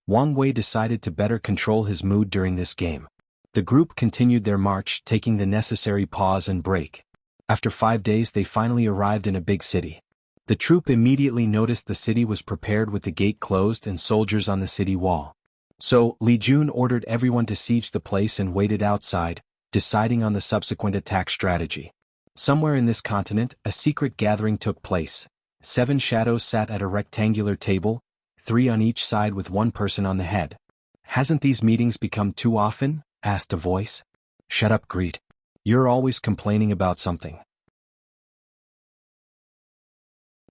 Wang Wei decided to better control his mood during this game. The group continued their march, taking the necessary pause and break. After 5 days they finally arrived in a big city. The troop immediately noticed the city was prepared with the gate closed and soldiers on the city wall. So, Li Jun ordered everyone to siege the place and waited outside, deciding on the subsequent attack strategy. Somewhere in this continent, a secret gathering took place. 7 shadows sat at a rectangular table, 3 on each side with 1 person on the head. "Hasn't these meetings become too often?" asked a voice. "Shut up, Greed. You're always complaining about something."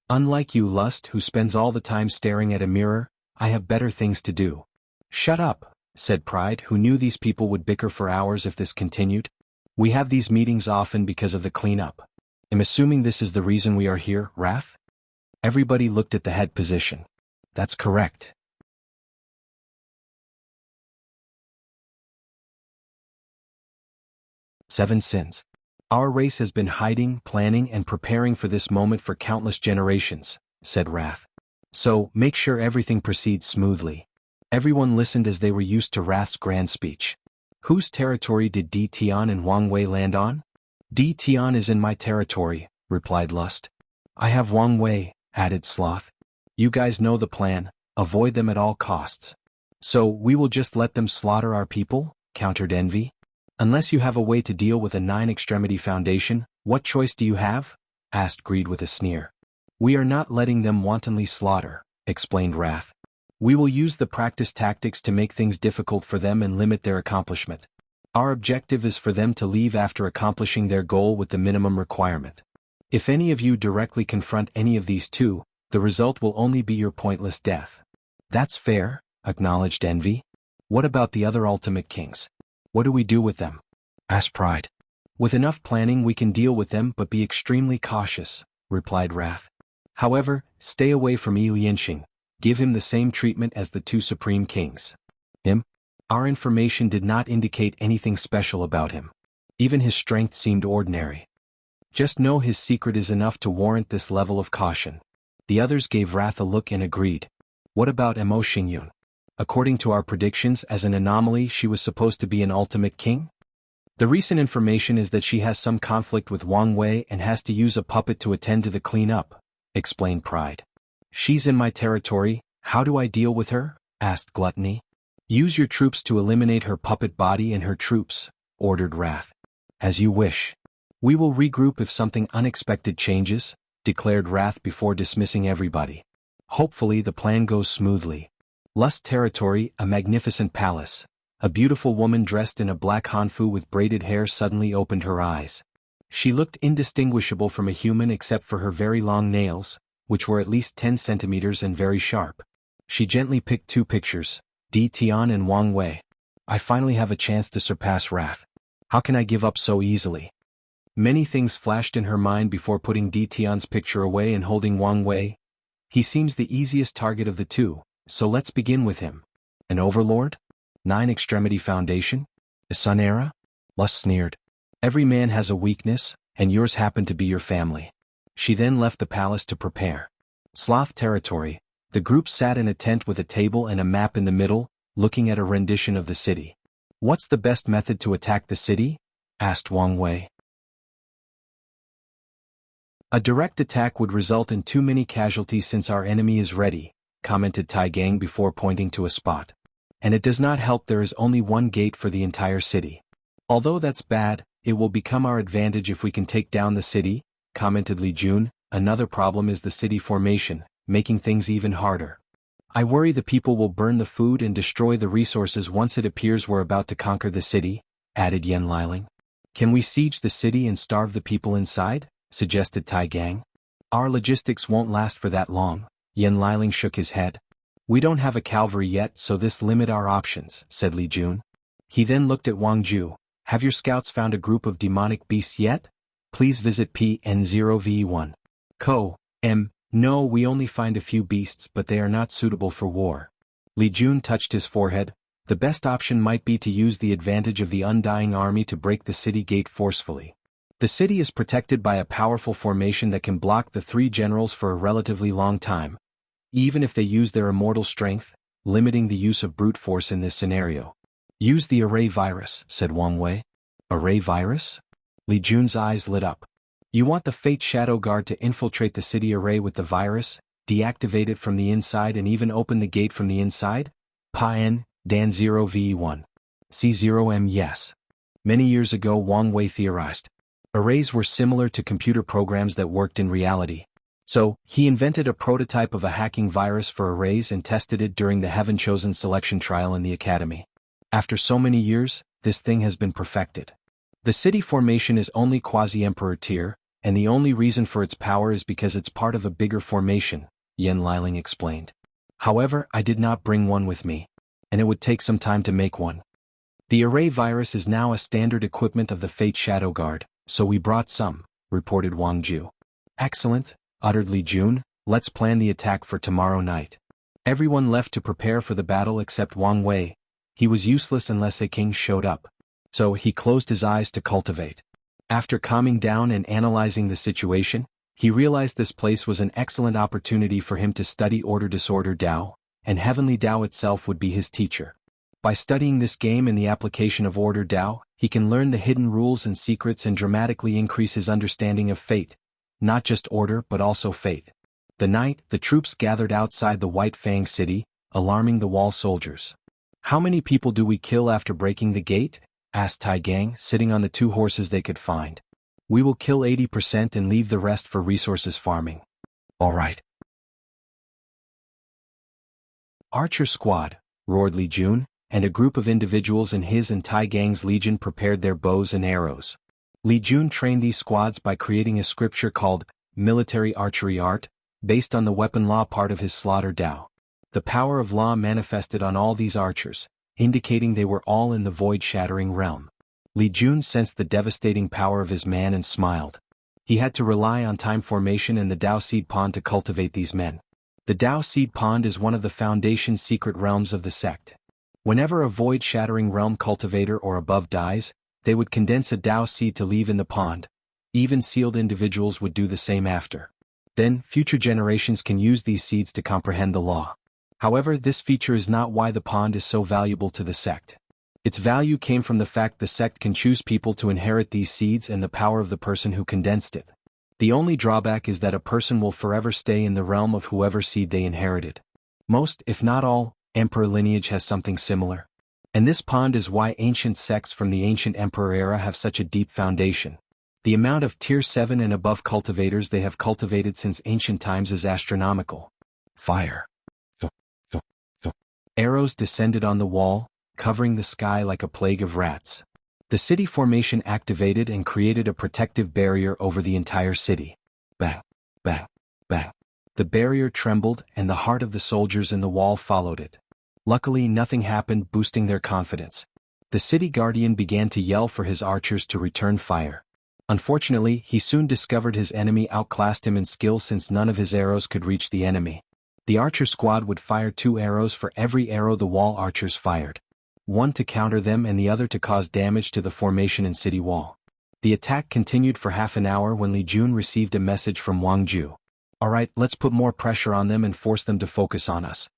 "Unlike you, Lust, who spends all the time staring at a mirror, I have better things to do." "Shut up," said Pride, who knew these people would bicker for hours if this continued. "We have these meetings often because of the cleanup. I'm assuming this is the reason we are here, Wrath?" Everybody looked at the head position. "That's correct." "7 sins. Our race has been hiding, planning, and preparing for this moment for countless generations," said Wrath. "So, make sure everything proceeds smoothly." Everyone listened as they were used to Wrath's grand speech. "Whose territory did Di Tian and Wang Wei land on?" "Di Tian is in my territory," replied Lust. "I have Wang Wei," added Sloth. "You guys know the plan, avoid them at all costs." "So, we will just let them slaughter our people?" countered Envy. "Unless you have a way to deal with a 9-extremity foundation, what choice do you have?" asked Greed with a sneer. "We are not letting them wantonly slaughter," explained Wrath. "We will use the practice tactics to make things difficult for them and limit their accomplishment. Our objective is for them to leave after accomplishing their goal with the minimum requirement. If any of you directly confront any of these two, the result will only be your pointless death." "That's fair," acknowledged Envy. "What about the other Ultimate Kings? What do we do with them?" asked Pride. "With enough planning we can deal with them, but be extremely cautious," replied Wrath. "However, stay away from Yi Lianxing. Give him the same treatment as the 2 Supreme Kings." "Him?" Our information did not indicate anything special about him. Even his strength seemed ordinary. Just know his secret is enough to warrant this level of caution. The others gave Wrath a look and agreed. "What about Mo Xingyun? According to our predictions, as an anomaly she was supposed to be an Ultimate King? The recent information is that she has some conflict with Wang Wei and has to use a puppet to attend to the cleanup," explained Pride. "She's in my territory, how do I deal with her?" asked Gluttony. "Use your troops to eliminate her puppet body and her troops," ordered Wrath. "As you wish. We will regroup if something unexpected changes," declared Wrath before dismissing everybody. "Hopefully the plan goes smoothly." Lust territory, a magnificent palace. A beautiful woman dressed in a black hanfu with braided hair suddenly opened her eyes. She looked indistinguishable from a human except for her very long nails, which were at least 10 centimeters and very sharp. She gently picked 2 pictures, Di Tian and Wang Wei. "I finally have a chance to surpass Wrath. How can I give up so easily?" Many things flashed in her mind before putting Di Tian's picture away and holding Wang Wei, He seems the easiest target of the two, so let's begin with him. An overlord? 9-extremity foundation? A Sun era? Lus sneered. Every man has a weakness, and yours happened to be your family. She then left the palace to prepare. Sloth territory. The group sat in a tent with a table and a map in the middle, looking at a rendition of the city. What's the best method to attack the city? Asked Wang Wei. A direct attack would result in too many casualties since our enemy is ready, commented Tai Gang before pointing to a spot. And it does not help there is only one gate for the entire city. Although that's bad, it will become our advantage if we can take down the city, commented Li Jun. Another problem is the city formation, making things even harder. I worry the people will burn the food and destroy the resources once it appears we're about to conquer the city, added Yan Liling. Can we siege the city and starve the people inside? Suggested Tai Gang. Our logistics won't last for that long. Yan Liling shook his head. We don't have a cavalry yet, so this limit our options, said Li Jun. He then looked at Wang Ju. Have your scouts found a group of demonic beasts yet? Please visit PN0V1. No, we only find a few beasts, but they are not suitable for war. Li Jun touched his forehead. The best option might be to use the advantage of the undying army to break the city gate forcefully. The city is protected by a powerful formation that can block the 3 generals for a relatively long time, even if they use their immortal strength, limiting the use of brute force in this scenario. Use the array virus, said Wang Wei. Array virus? Li Jun's eyes lit up. You want the Fate Shadow Guard to infiltrate the city array with the virus, deactivate it from the inside and even open the gate from the inside? Pa-N, Dan 0V1. C0M yes. Many years ago Wang Wei theorized. Arrays were similar to computer programs that worked in reality. So, he invented a prototype of a hacking virus for arrays and tested it during the Heaven Chosen selection trial in the academy. After so many years, this thing has been perfected. The city formation is only quasi-emperor tier, and the only reason for its power is because it's part of a bigger formation, Yan Liling explained. However, I did not bring one with me, and it would take some time to make one. The array virus is now a standard equipment of the Fate Shadow Guard, so we brought some, reported Wang Ju. Excellent, uttered Li Jun. Let's plan the attack for tomorrow night. Everyone left to prepare for the battle except Wang Wei. He was useless unless a king showed up. So he closed his eyes to cultivate. After calming down and analyzing the situation, he realized this place was an excellent opportunity for him to study Order Disorder Dao, and Heavenly Dao itself would be his teacher. By studying this game and the application of Order Dao, he can learn the hidden rules and secrets and dramatically increase his understanding of fate. Not just order but also fate. The night, the troops gathered outside the White Fang city, alarming the wall soldiers. How many people do we kill after breaking the gate? Asked Tai Gang, sitting on the 2 horses they could find. We will kill 80% and leave the rest for resources farming. All right. Archer squad, roared Li Jun, and a group of individuals in his and Tai Gang's legion prepared their bows and arrows. Li Jun trained these squads by creating a scripture called Military Archery Art, based on the weapon law part of his Slaughter Dao. The power of law manifested on all these archers, indicating they were all in the void-shattering realm. Li Jun sensed the devastating power of his man and smiled. He had to rely on time formation and the Dao Seed Pond to cultivate these men. The Dao Seed Pond is one of the foundation secret realms of the sect. Whenever a void-shattering realm cultivator or above dies, they would condense a Dao seed to leave in the pond. Even sealed individuals would do the same after. Then, future generations can use these seeds to comprehend the law. However, this feature is not why the pond is so valuable to the sect. Its value came from the fact the sect can choose people to inherit these seeds and the power of the person who condensed it. The only drawback is that a person will forever stay in the realm of whoever seed they inherited. Most, if not all, emperor lineage has something similar. And this pond is why ancient sects from the ancient emperor era have such a deep foundation. The amount of tier 7 and above cultivators they have cultivated since ancient times is astronomical. Fire. Arrows descended on the wall, covering the sky like a plague of rats. The city formation activated and created a protective barrier over the entire city. Bang, bang, bang. The barrier trembled and the heart of the soldiers in the wall followed it. Luckily nothing happened, boosting their confidence. The city guardian began to yell for his archers to return fire. Unfortunately, he soon discovered his enemy outclassed him in skill since none of his arrows could reach the enemy. The archer squad would fire 2 arrows for every arrow the wall archers fired. One to counter them and the other to cause damage to the formation and city wall. The attack continued for half an hour when Li Jun received a message from Wang Ju. "Alright, let's put more pressure on them and force them to focus on us."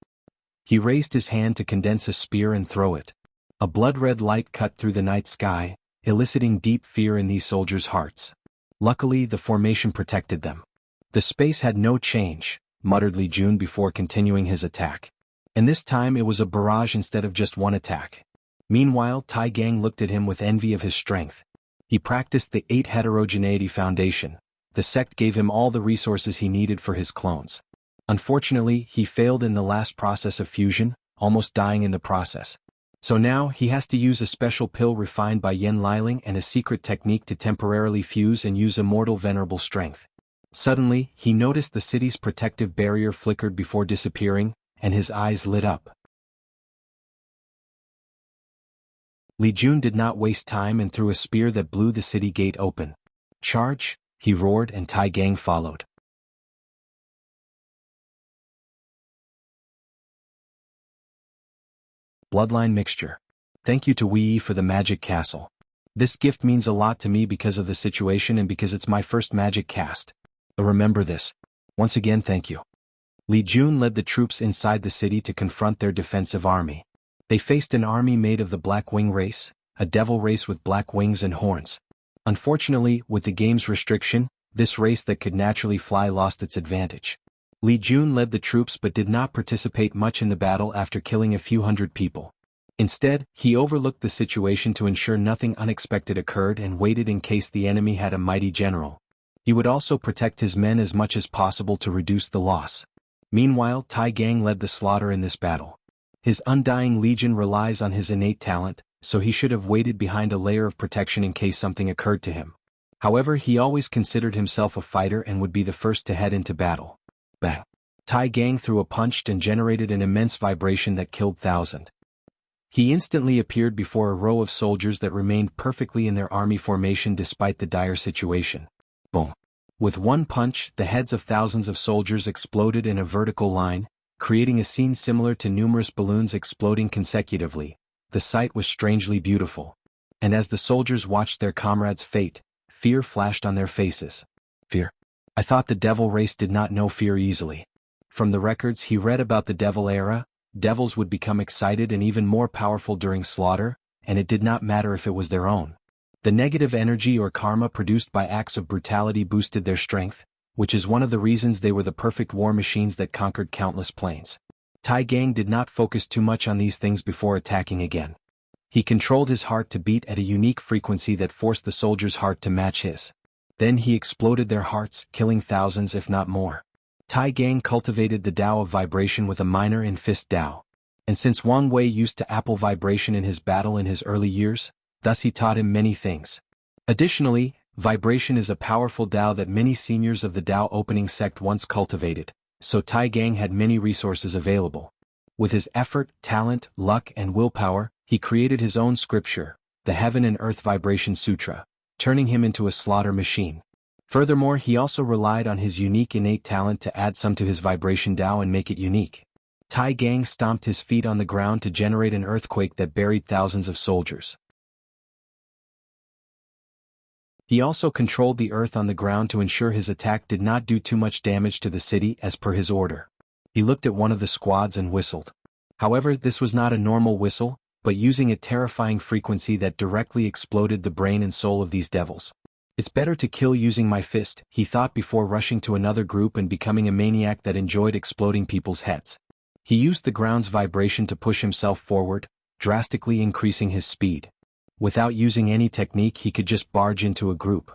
He raised his hand to condense a spear and throw it. A blood-red light cut through the night sky, eliciting deep fear in these soldiers' hearts. Luckily, the formation protected them. "The space had no change," muttered Li Jun before continuing his attack. And this time it was a barrage instead of just one attack. Meanwhile, Tai Gang looked at him with envy of his strength. He practiced the 8 Heterogeneity Foundation. The sect gave him all the resources he needed for his clones. Unfortunately, he failed in the last process of fusion, almost dying in the process. So now, he has to use a special pill refined by Yen Liling and a secret technique to temporarily fuse and use immortal venerable strength. Suddenly, he noticed the city's protective barrier flickered before disappearing, and his eyes lit up. Li Jun did not waste time and threw a spear that blew the city gate open. "Charge!" he roared, and Tai Gang followed. Bloodline mixture. Thank you to Wei for the magic castle. This gift means a lot to me because of the situation and because it's my first magic cast. Remember this. Once again, thank you. Li Jun led the troops inside the city to confront their defensive army. They faced an army made of the Black Wing race, a devil race with black wings and horns. Unfortunately, with the game's restriction, this race that could naturally fly lost its advantage. Li Jun led the troops but did not participate much in the battle after killing a few hundred people. Instead, he overlooked the situation to ensure nothing unexpected occurred and waited in case the enemy had a mighty general. He would also protect his men as much as possible to reduce the loss. Meanwhile, Tai Gang led the slaughter in this battle. His undying legion relies on his innate talent, so he should have waited behind a layer of protection in case something occurred to him. However, he always considered himself a fighter and would be the first to head into battle. Bang! Tai Gang threw a punch and generated an immense vibration that killed thousands. He instantly appeared before a row of soldiers that remained perfectly in their army formation despite the dire situation. Boom! With one punch, the heads of thousands of soldiers exploded in a vertical line, creating a scene similar to numerous balloons exploding consecutively. The sight was strangely beautiful. And as the soldiers watched their comrades' fate, fear flashed on their faces. Fear. I thought the devil race did not know fear easily. From the records he read about the devil era, devils would become excited and even more powerful during slaughter, and it did not matter if it was their own. The negative energy or karma produced by acts of brutality boosted their strength, which is one of the reasons they were the perfect war machines that conquered countless planes. Tai Gang did not focus too much on these things before attacking again. He controlled his heart to beat at a unique frequency that forced the soldier's heart to match his. Then he exploded their hearts, killing thousands if not more. Tai Gang cultivated the Tao of vibration with a minor in fist Tao. And since Wang Wei used to apple vibration in his battle in his early years, thus he taught him many things. Additionally, vibration is a powerful Tao that many seniors of the Tao opening sect once cultivated, so Tai Gang had many resources available. With his effort, talent, luck and willpower, he created his own scripture, the Heaven and Earth Vibration Sutra, turning him into a slaughter machine. Furthermore, he also relied on his unique innate talent to add some to his vibration Tao and make it unique. Tai Gang stomped his feet on the ground to generate an earthquake that buried thousands of soldiers. He also controlled the earth on the ground to ensure his attack did not do too much damage to the city as per his order. He looked at one of the squads and whistled. However, this was not a normal whistle, but using a terrifying frequency that directly exploded the brain and soul of these devils. It's better to kill using my fist, he thought before rushing to another group and becoming a maniac that enjoyed exploding people's heads. He used the ground's vibration to push himself forward, drastically increasing his speed. Without using any technique, he could just barge into a group.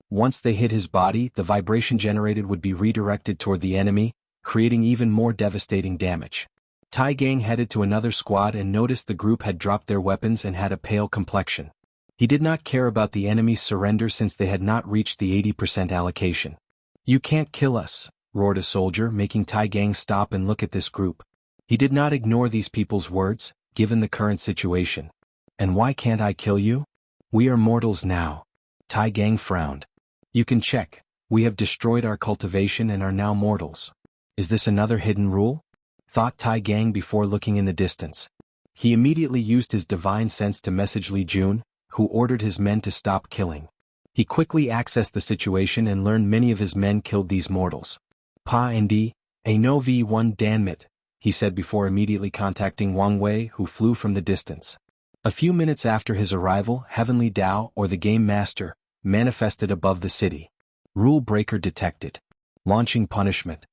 Once they hit his body, the vibration generated would be redirected toward the enemy, creating even more devastating damage. Tai Gang headed to another squad and noticed the group had dropped their weapons and had a pale complexion. He did not care about the enemy's surrender since they had not reached the 80% allocation. "You can't kill us," roared a soldier, making Tai Gang stop and look at this group. He did not ignore these people's words, given the current situation. "And why can't I kill you? We are mortals now. Tai Gang frowned. You can check. We have destroyed our cultivation and are now mortals. Is this another hidden rule? Thought Tai Gang before looking in the distance. He immediately used his divine sense to message Li Jun, who ordered his men to stop killing. He quickly accessed the situation and learned many of his men killed these mortals. Pa Ndi, a no v1 danmit, he said before immediately contacting Wang Wei, who flew from the distance. A few minutes after his arrival, Heavenly Dao, or the Game Master, manifested above the city. Rule breaker detected. Launching punishment.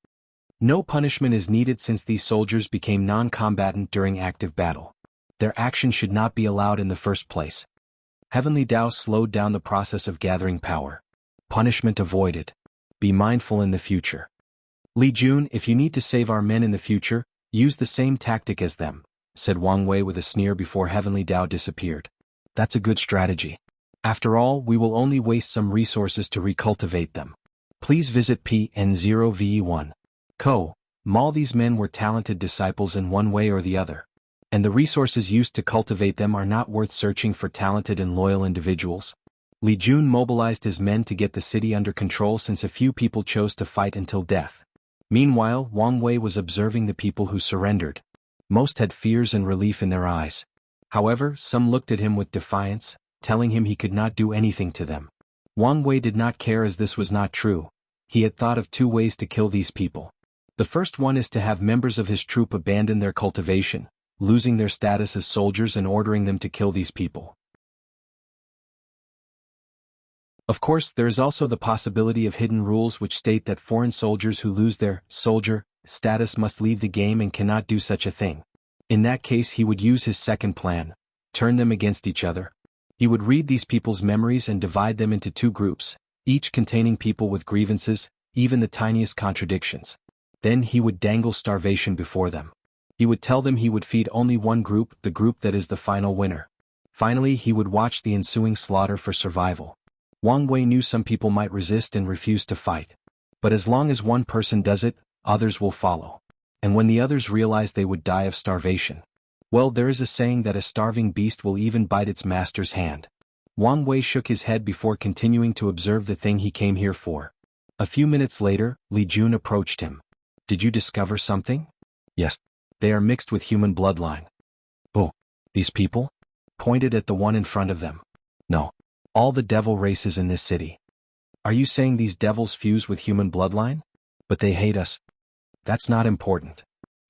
No punishment is needed since these soldiers became non-combatant during active battle. Their action should not be allowed in the first place. Heavenly Dao slowed down the process of gathering power. Punishment avoided. Be mindful in the future. Li Jun, if you need to save our men in the future, use the same tactic as them, said Wang Wei with a sneer before Heavenly Dao disappeared. That's a good strategy. After all, we will only waste some resources to recultivate them. Please visit PN0VE1. All these men were talented disciples in one way or the other. And the resources used to cultivate them are not worth searching for talented and loyal individuals. Li Jun mobilized his men to get the city under control since a few people chose to fight until death. Meanwhile, Wang Wei was observing the people who surrendered. Most had fears and relief in their eyes. However, some looked at him with defiance, telling him he could not do anything to them. Wang Wei did not care as this was not true. He had thought of 2 ways to kill these people. The first one is to have members of his troop abandon their cultivation, losing their status as soldiers and ordering them to kill these people. Of course, there is also the possibility of hidden rules which state that foreign soldiers who lose their soldier status must leave the game and cannot do such a thing. In that case, he would use his second plan, turn them against each other. He would read these people's memories and divide them into 2 groups, each containing people with grievances, even the tiniest contradictions. Then he would dangle starvation before them. He would tell them he would feed only one group, the group that is the final winner. Finally, he would watch the ensuing slaughter for survival. Wang Wei knew some people might resist and refuse to fight. But as long as one person does it, others will follow. And when the others realize they would die of starvation. Well, there is a saying that a starving beast will even bite its master's hand. Wang Wei shook his head before continuing to observe the thing he came here for. A few minutes later, Li Jun approached him. Did you discover something? Yes. They are mixed with human bloodline. Oh, these people? Pointed at the one in front of them. No. All the devil races in this city. Are you saying these devils fuse with human bloodline? But they hate us. That's not important.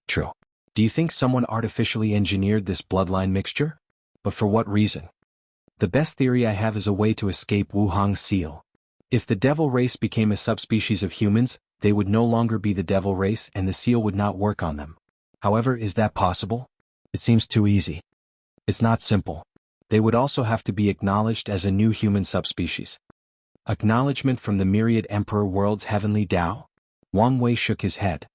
True. Do you think someone artificially engineered this bloodline mixture? But for what reason? The best theory I have is a way to escape Wuhang's seal. If the devil race became a subspecies of humans, they would no longer be the devil race and the seal would not work on them. However, is that possible? It seems too easy. It's not simple. They would also have to be acknowledged as a new human subspecies. Acknowledgement from the myriad emperor world's heavenly Tao? Wang Wei shook his head.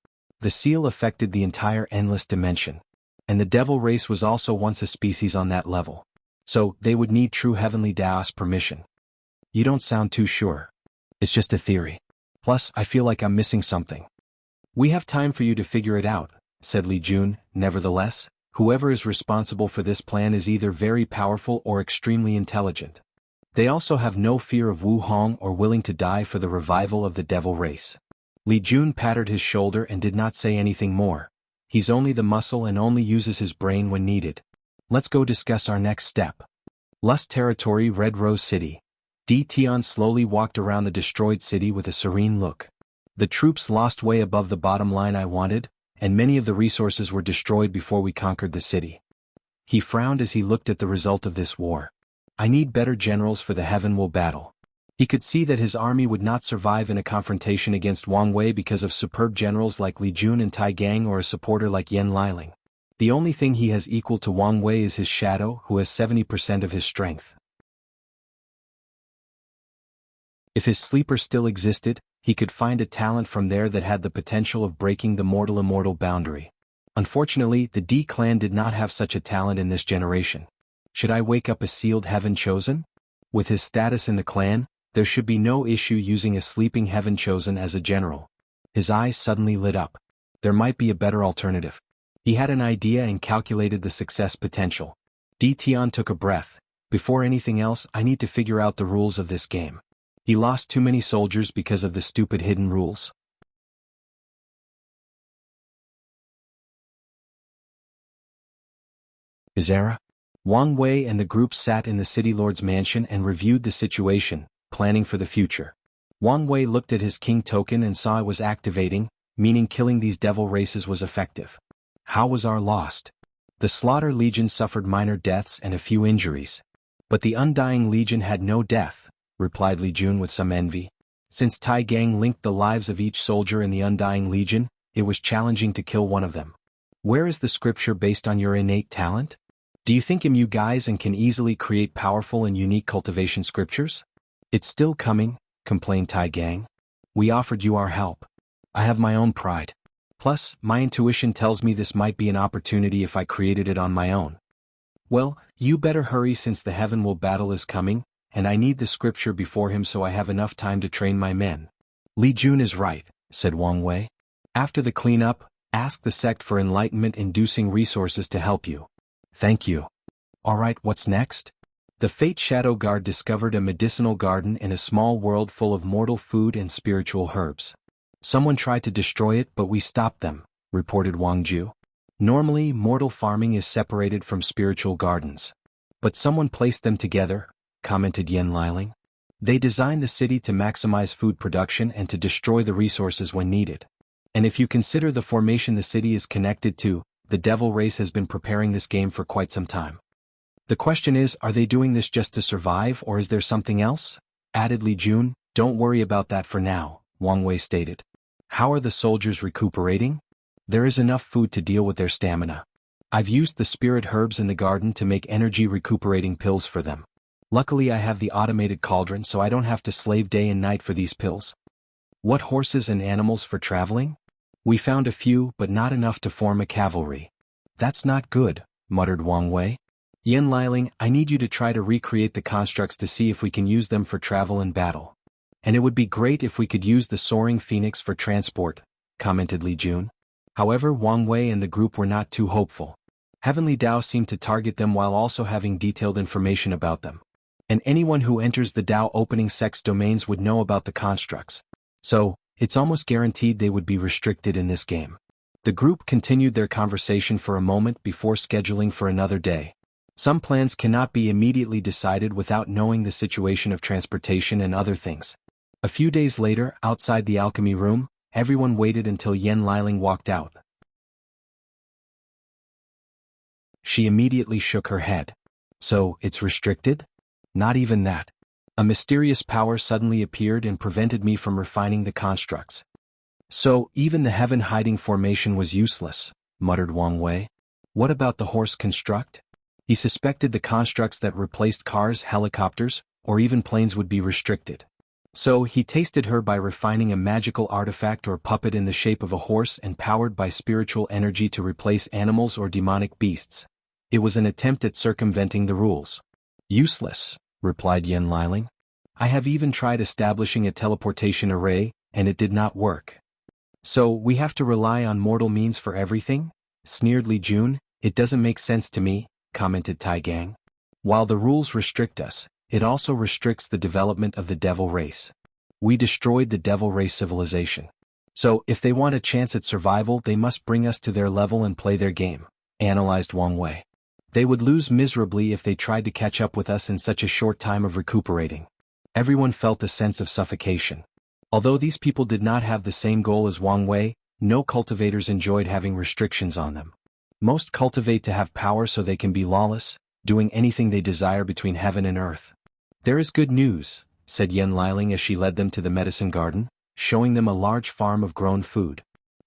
The seal affected the entire endless dimension. And the devil race was also once a species on that level. So, they would need true heavenly Tao's permission. You don't sound too sure. It's just a theory. Plus, I feel like I'm missing something. We have time for you to figure it out, said Li Jun. Nevertheless, whoever is responsible for this plan is either very powerful or extremely intelligent. They also have no fear of Wu Hong or willing to die for the revival of the devil race. Li Jun patted his shoulder and did not say anything more. He's only the muscle and only uses his brain when needed. Let's go discuss our next step. Lust Territory, Red Rose City. Di Tian slowly walked around the destroyed city with a serene look. The troops lost way above the bottom line I wanted, and many of the resources were destroyed before we conquered the city. He frowned as he looked at the result of this war. I need better generals for the Heavenwell battle. He could see that his army would not survive in a confrontation against Wang Wei because of superb generals like Li Jun and Tai Gang or a supporter like Yan Liling. The only thing he has equal to Wang Wei is his shadow, who has 70% of his strength. If his sleeper still existed, he could find a talent from there that had the potential of breaking the mortal-immortal boundary. Unfortunately, the D clan did not have such a talent in this generation. Should I wake up a sealed heaven chosen? With his status in the clan, there should be no issue using a sleeping heaven chosen as a general. His eyes suddenly lit up. There might be a better alternative. He had an idea and calculated the success potential. Di Tian took a breath. Before anything else, I need to figure out the rules of this game. He lost too many soldiers because of the stupid hidden rules. Bizarre. Wang Wei and the group sat in the city lord's mansion and reviewed the situation, planning for the future. Wang Wei looked at his king token and saw it was activating, meaning killing these devil races was effective. How was our lost? The Slaughter Legion suffered minor deaths and a few injuries. But the Undying Legion had no death, replied Li Jun with some envy. Since Tai Gang linked the lives of each soldier in the Undying Legion, it was challenging to kill one of them. Where is the scripture based on your innate talent? Do you think you guys can easily create powerful and unique cultivation scriptures? It's still coming, complained Tai Gang. We offered you our help. I have my own pride. Plus, my intuition tells me this might be an opportunity if I created it on my own. Well, you better hurry since the heaven will battle is coming, and I need the scripture before him so I have enough time to train my men. Li Jun is right, said Wang Wei. After the cleanup, ask the sect for enlightenment-inducing resources to help you. Thank you. Alright, what's next? The Fate Shadow Guard discovered a medicinal garden in a small world full of mortal food and spiritual herbs. Someone tried to destroy it but we stopped them, reported Wang Ju. Normally, mortal farming is separated from spiritual gardens. But someone placed them together, commented Yen Liling. They designed the city to maximize food production and to destroy the resources when needed. And if you consider the formation the city is connected to, the devil race has been preparing this game for quite some time. The question is, are they doing this just to survive or is there something else? Added Li Jun. Don't worry about that for now, Wang Wei stated. How are the soldiers recuperating? There is enough food to deal with their stamina. I've used the spirit herbs in the garden to make energy recuperating pills for them. Luckily I have the automated cauldron so I don't have to slave day and night for these pills. What horses and animals for traveling? We found a few but not enough to form a cavalry. That's not good, muttered Wang Wei. Yen Liling, I need you to try to recreate the constructs to see if we can use them for travel and battle. And it would be great if we could use the soaring phoenix for transport, commented Li Jun. However, Wang Wei and the group were not too hopeful. Heavenly Dao seemed to target them while also having detailed information about them. And anyone who enters the Dao opening sex domains would know about the constructs. So, it's almost guaranteed they would be restricted in this game. The group continued their conversation for a moment before scheduling for another day. Some plans cannot be immediately decided without knowing the situation of transportation and other things. A few days later, outside the alchemy room, everyone waited until Yen Liling walked out. She immediately shook her head. So, it's restricted? Not even that. A mysterious power suddenly appeared and prevented me from refining the constructs. So, even the heaven-hiding formation was useless, muttered Wang Wei. What about the horse construct? He suspected the constructs that replaced cars, helicopters, or even planes would be restricted. So, he tasted her by refining a magical artifact or puppet in the shape of a horse and powered by spiritual energy to replace animals or demonic beasts. It was an attempt at circumventing the rules. Useless, replied Yen Liling. I have even tried establishing a teleportation array, and it did not work. So, we have to rely on mortal means for everything? Sneered Li Jun. It doesn't make sense to me, commented Tai Gang. While the rules restrict us, it also restricts the development of the devil race. We destroyed the devil race civilization. So, if they want a chance at survival, they must bring us to their level and play their game, analyzed Wang Wei. They would lose miserably if they tried to catch up with us in such a short time of recuperating. Everyone felt a sense of suffocation. Although these people did not have the same goal as Wang Wei, no cultivators enjoyed having restrictions on them. Most cultivate to have power so they can be lawless, doing anything they desire between heaven and earth. There is good news, said Yen Liling as she led them to the medicine garden, showing them a large farm of grown food.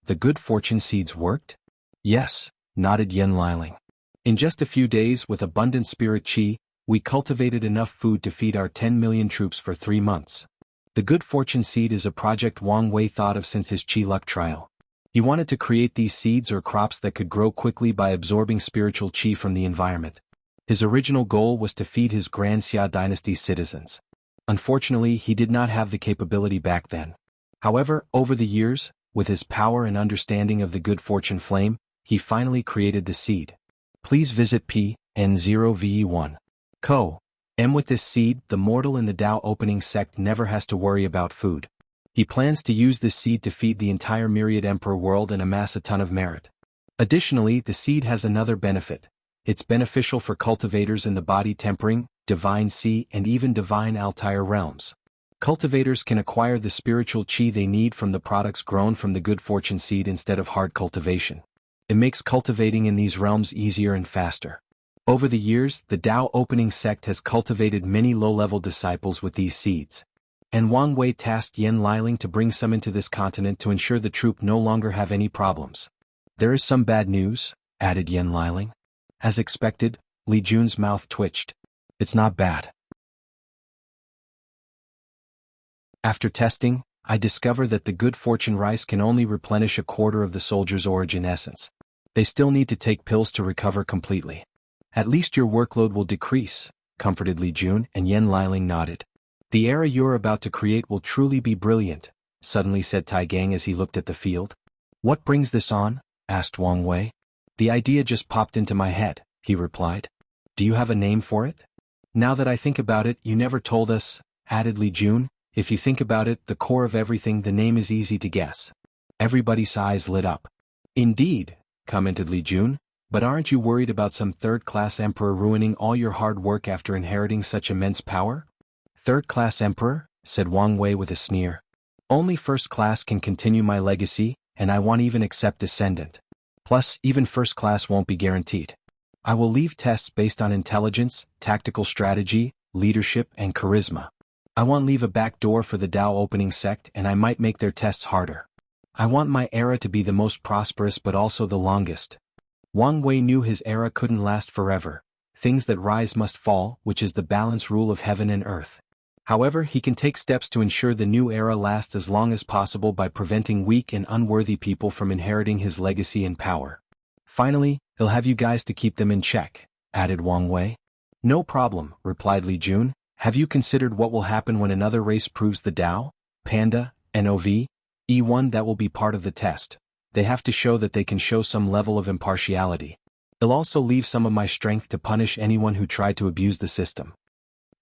The good fortune seeds worked? Yes, nodded Yen Liling. In just a few days with abundant spirit chi, we cultivated enough food to feed our 10 million troops for 3 months. The good fortune seed is a project Wang Wei thought of since his chi luck trial. He wanted to create these seeds or crops that could grow quickly by absorbing spiritual chi from the environment. His original goal was to feed his Grand Xia dynasty's citizens. Unfortunately, he did not have the capability back then. However, over the years, with his power and understanding of the good fortune flame, he finally created the seed. Please visit P.N0VE1. Co. And with this seed, the mortal in the Tao opening sect never has to worry about food. He plans to use this seed to feed the entire myriad emperor world and amass a ton of merit. Additionally, the seed has another benefit. It's beneficial for cultivators in the body tempering, divine sea and even divine Altair realms. Cultivators can acquire the spiritual chi they need from the products grown from the good fortune seed instead of hard cultivation. It makes cultivating in these realms easier and faster. Over the years, the Tao opening sect has cultivated many low-level disciples with these seeds. And Wang Wei tasked Yan Liling to bring some into this continent to ensure the troop no longer have any problems. There is some bad news, added Yan Liling. As expected, Li Jun's mouth twitched. It's not bad. After testing, I discover that the good fortune rice can only replenish a quarter of the soldier's origin essence. They still need to take pills to recover completely. At least your workload will decrease, comforted Li Jun, and Yan Liling nodded. The era you're about to create will truly be brilliant, suddenly said Tai Gang as he looked at the field. What brings this on? Asked Wang Wei. The idea just popped into my head, he replied. Do you have a name for it? Now that I think about it, you never told us, added Li Jun. If you think about it, the core of everything, the name is easy to guess. Everybody's eyes lit up. Indeed, commented Li Jun, but aren't you worried about some third-class emperor ruining all your hard work after inheriting such immense power? Third-class emperor? Said Wang Wei with a sneer. Only first class can continue my legacy, and I won't even accept descendant. Plus, even first class won't be guaranteed. I will leave tests based on intelligence, tactical strategy, leadership, and charisma. I won't leave a back door for the Tao opening sect, and I might make their tests harder. I want my era to be the most prosperous but also the longest. Wang Wei knew his era couldn't last forever. Things that rise must fall, which is the balance rule of heaven and earth. However, he can take steps to ensure the new era lasts as long as possible by preventing weak and unworthy people from inheriting his legacy and power. Finally, he'll have you guys to keep them in check, added Wang Wei. No problem, replied Li Jun. Have you considered what will happen when another race proves the Tao, Panda, NOV, E1? That will be part of the test. They have to show that they can show some level of impartiality. It'll also leave some of my strength to punish anyone who tried to abuse the system.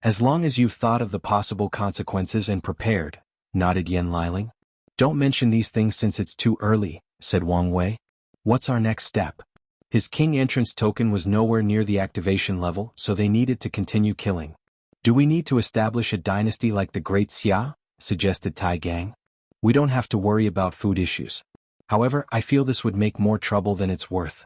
As long as you've thought of the possible consequences and prepared, nodded Yan Liling. Don't mention these things since it's too early, said Wang Wei. What's our next step? His king entrance token was nowhere near the activation level, so they needed to continue killing. Do we need to establish a dynasty like the Great Xia? Suggested Tai Gang. We don't have to worry about food issues. However, I feel this would make more trouble than it's worth.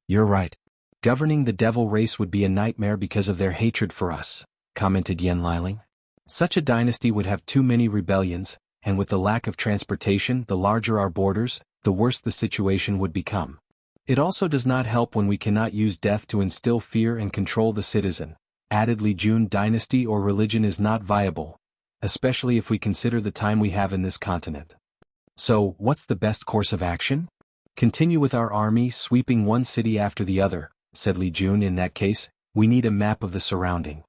You're right. Governing the devil race would be a nightmare because of their hatred for us, commented Yan Liling. Such a dynasty would have too many rebellions, and with the lack of transportation, the larger our borders, the worse the situation would become. It also does not help when we cannot use death to instill fear and control the citizen. Added Li Jun. Dynasty or religion is not viable, especially if we consider the time we have in this continent. So, what's the best course of action? Continue with our army sweeping one city after the other, said Li Jun. In that case, we need a map of the surrounding.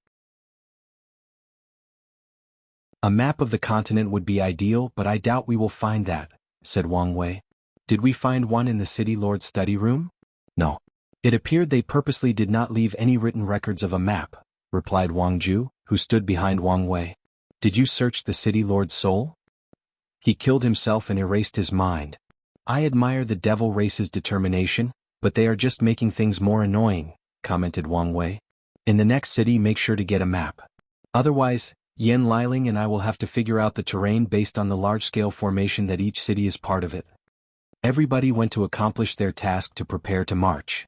A map of the continent would be ideal, but I doubt we will find that, said Wang Wei. Did we find one in the city lord's study room? No. It appeared they purposely did not leave any written records of a map, replied Wang Ju, who stood behind Wang Wei. Did you search the city lord's soul? He killed himself and erased his mind. I admire the devil race's determination, but they are just making things more annoying, commented Wang Wei. In the next city, make sure to get a map. Otherwise, Yan Liling and I will have to figure out the terrain based on the large-scale formation that each city is part of it. Everybody went to accomplish their task to prepare to march.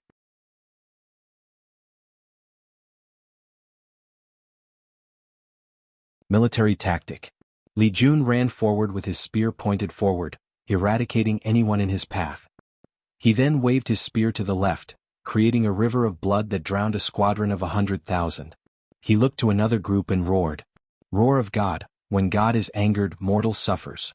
Military tactic. Li Jun ran forward with his spear pointed forward, eradicating anyone in his path. He then waved his spear to the left, creating a river of blood that drowned a squadron of 100,000. He looked to another group and roared. Roar of God. When God is angered, mortal suffers.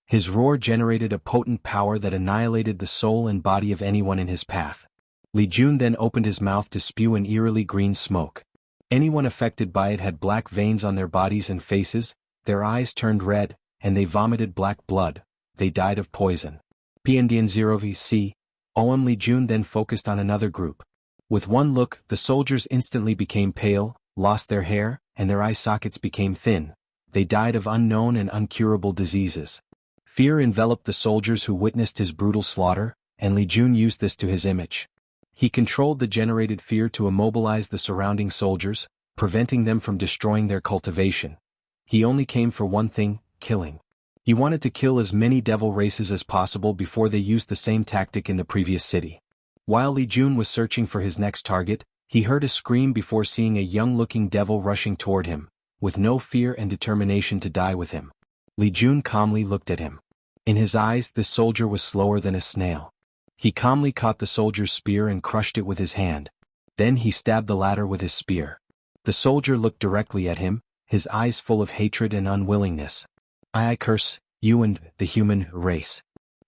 His roar generated a potent power that annihilated the soul and body of anyone in his path. Li Jun then opened his mouth to spew an eerily green smoke. Anyone affected by it had black veins on their bodies and faces, their eyes turned red, and they vomited black blood. They died of poison. PNDN 0VC. OM. Li Jun then focused on another group. With one look, the soldiers instantly became pale, lost their hair, and their eye sockets became thin. They died of unknown and incurable diseases. Fear enveloped the soldiers who witnessed his brutal slaughter, and Li Jun used this to his image. He controlled the generated fear to immobilize the surrounding soldiers, preventing them from destroying their cultivation. He only came for one thing: killing. He wanted to kill as many devil races as possible before they used the same tactic in the previous city. While Li Jun was searching for his next target, he heard a scream before seeing a young-looking devil rushing toward him, with no fear and determination to die with him. Li Jun calmly looked at him. In his eyes, this soldier was slower than a snail. He calmly caught the soldier's spear and crushed it with his hand. Then he stabbed the latter with his spear. The soldier looked directly at him, his eyes full of hatred and unwillingness. I curse you and the human race.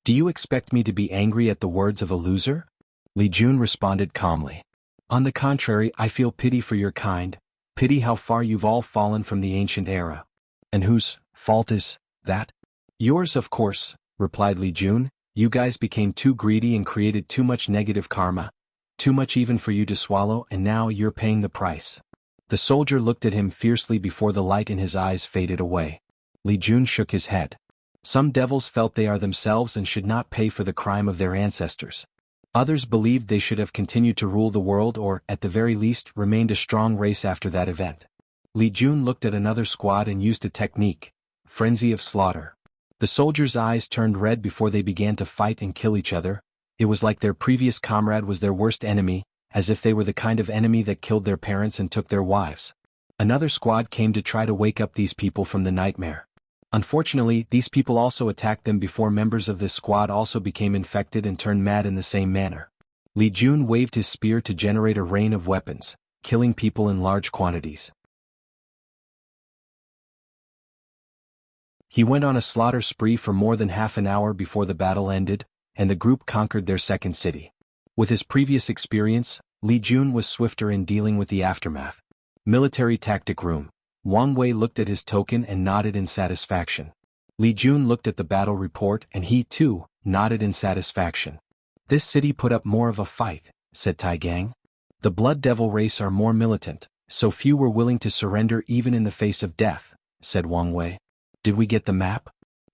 Do you expect me to be angry at the words of a loser? Li Jun responded calmly. On the contrary, I feel pity for your kind, pity how far you've all fallen from the ancient era. And whose fault is that? Yours, of course, replied Li Jun. You guys became too greedy and created too much negative karma. Too much even for you to swallow, and now you're paying the price. The soldier looked at him fiercely before the light in his eyes faded away. Li Jun shook his head. Some devils felt they are themselves and should not pay for the crime of their ancestors. Others believed they should have continued to rule the world or, at the very least, remained a strong race after that event. Li Jun looked at another squad and used a technique: frenzy of slaughter. The soldiers' eyes turned red before they began to fight and kill each other. It was like their previous comrade was their worst enemy, as if they were the kind of enemy that killed their parents and took their wives. Another squad came to try to wake up these people from the nightmare. Unfortunately, these people also attacked them before members of this squad also became infected and turned mad in the same manner. Li Jun waved his spear to generate a rain of weapons, killing people in large quantities. He went on a slaughter spree for more than half an hour before the battle ended, and the group conquered their second city. With his previous experience, Li Jun was swifter in dealing with the aftermath. Military Tactic Room. Wang Wei looked at his token and nodded in satisfaction. Li Jun looked at the battle report and he, too, nodded in satisfaction. This city put up more of a fight, said Tai Gang. The Blood Devil race are more militant, so few were willing to surrender even in the face of death, said Wang Wei. Did we get the map?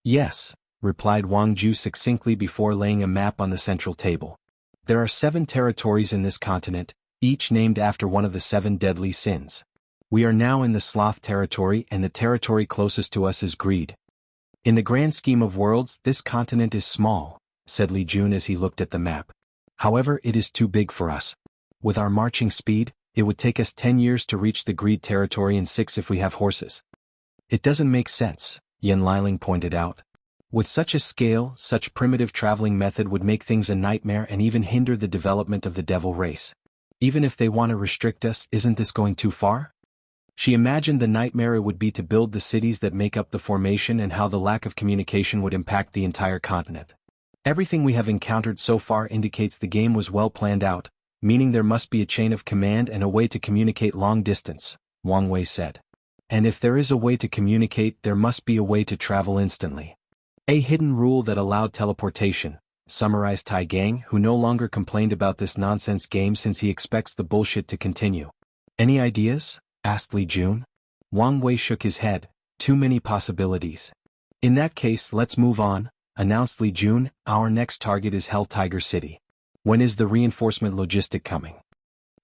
Yes, replied Wang Ju succinctly before laying a map on the central table. There are 7 territories in this continent, each named after one of the 7 deadly sins. We are now in the sloth territory and the territory closest to us is greed. In the grand scheme of worlds, this continent is small, said Li Jun as he looked at the map. However, it is too big for us. With our marching speed, it would take us 10 years to reach the greed territory and 6 if we have horses. It doesn't make sense, Yan Liling pointed out. With such a scale, such primitive traveling method would make things a nightmare and even hinder the development of the devil race. Even if they want to restrict us, isn't this going too far? She imagined the nightmare it would be to build the cities that make up the formation and how the lack of communication would impact the entire continent. Everything we have encountered so far indicates the game was well planned out, meaning there must be a chain of command and a way to communicate long distance, Wang Wei said. And if there is a way to communicate, there must be a way to travel instantly. A hidden rule that allowed teleportation, summarized Tai Gang, who no longer complained about this nonsense game since he expects the bullshit to continue. Any ideas? Asked Li Jun. Wang Wei shook his head. Too many possibilities. In that case, let's move on, announced Li Jun. Our next target is Hell Tiger City. When is the reinforcement logistic coming?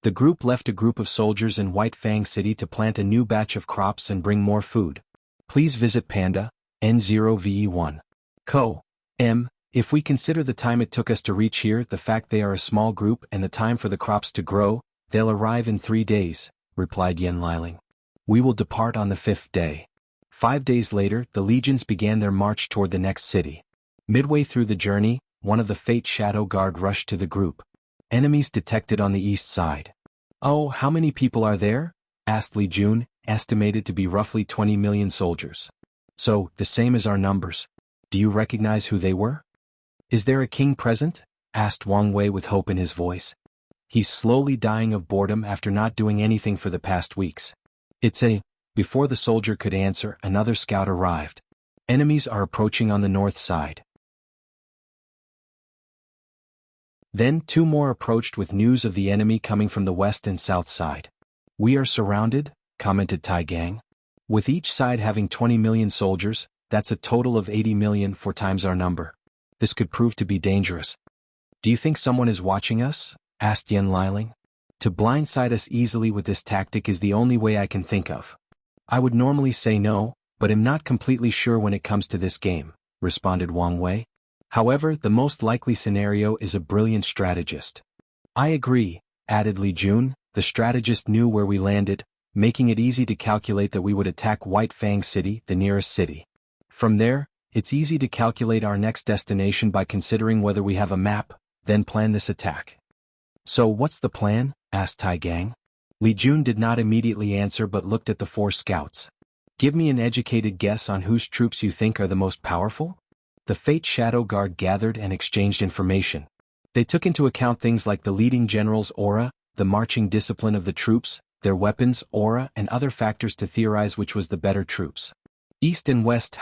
The group left a group of soldiers in White Fang City to plant a new batch of crops and bring more food. Please visit Panda, N0VE1. Co. M. If we consider the time it took us to reach here, the fact they are a small group and the time for the crops to grow, they'll arrive in 3 days, replied Yan Liling. We will depart on the 5th day. 5 days later, the legions began their march toward the next city. Midway through the journey, one of the Fate Shadow Guard rushed to the group. Enemies detected on the east side. Oh, how many people are there? Asked Li Jun, estimated to be roughly 20 million soldiers. So, the same as our numbers. Do you recognize who they were? Is there a king present? Asked Wang Wei with hope in his voice. He's slowly dying of boredom after not doing anything for the past weeks. Before the soldier could answer, another scout arrived. Enemies are approaching on the north side. Then 2 more approached with news of the enemy coming from the west and south side. We are surrounded, commented Tai Gang. With each side having 20 million soldiers, that's a total of 80 million, 4 times our number. This could prove to be dangerous. Do you think someone is watching us? Asked Yen Liling. To blindside us easily with this tactic is the only way I can think of. I would normally say no, but am not completely sure when it comes to this game, responded Wang Wei. However, the most likely scenario is a brilliant strategist. I agree, added Li Jun. The strategist knew where we landed, making it easy to calculate that we would attack White Fang City, the nearest city. From there, it's easy to calculate our next destination by considering whether we have a map, then plan this attack. So what's the plan? Asked Tai Gang. Li Jun did not immediately answer but looked at the 4 scouts. Give me an educated guess on whose troops you think are the most powerful? The Fate Shadow Guard gathered and exchanged information. They took into account things like the leading general's aura, the marching discipline of the troops, their weapons, aura, and other factors to theorize which was the better troops. East and west,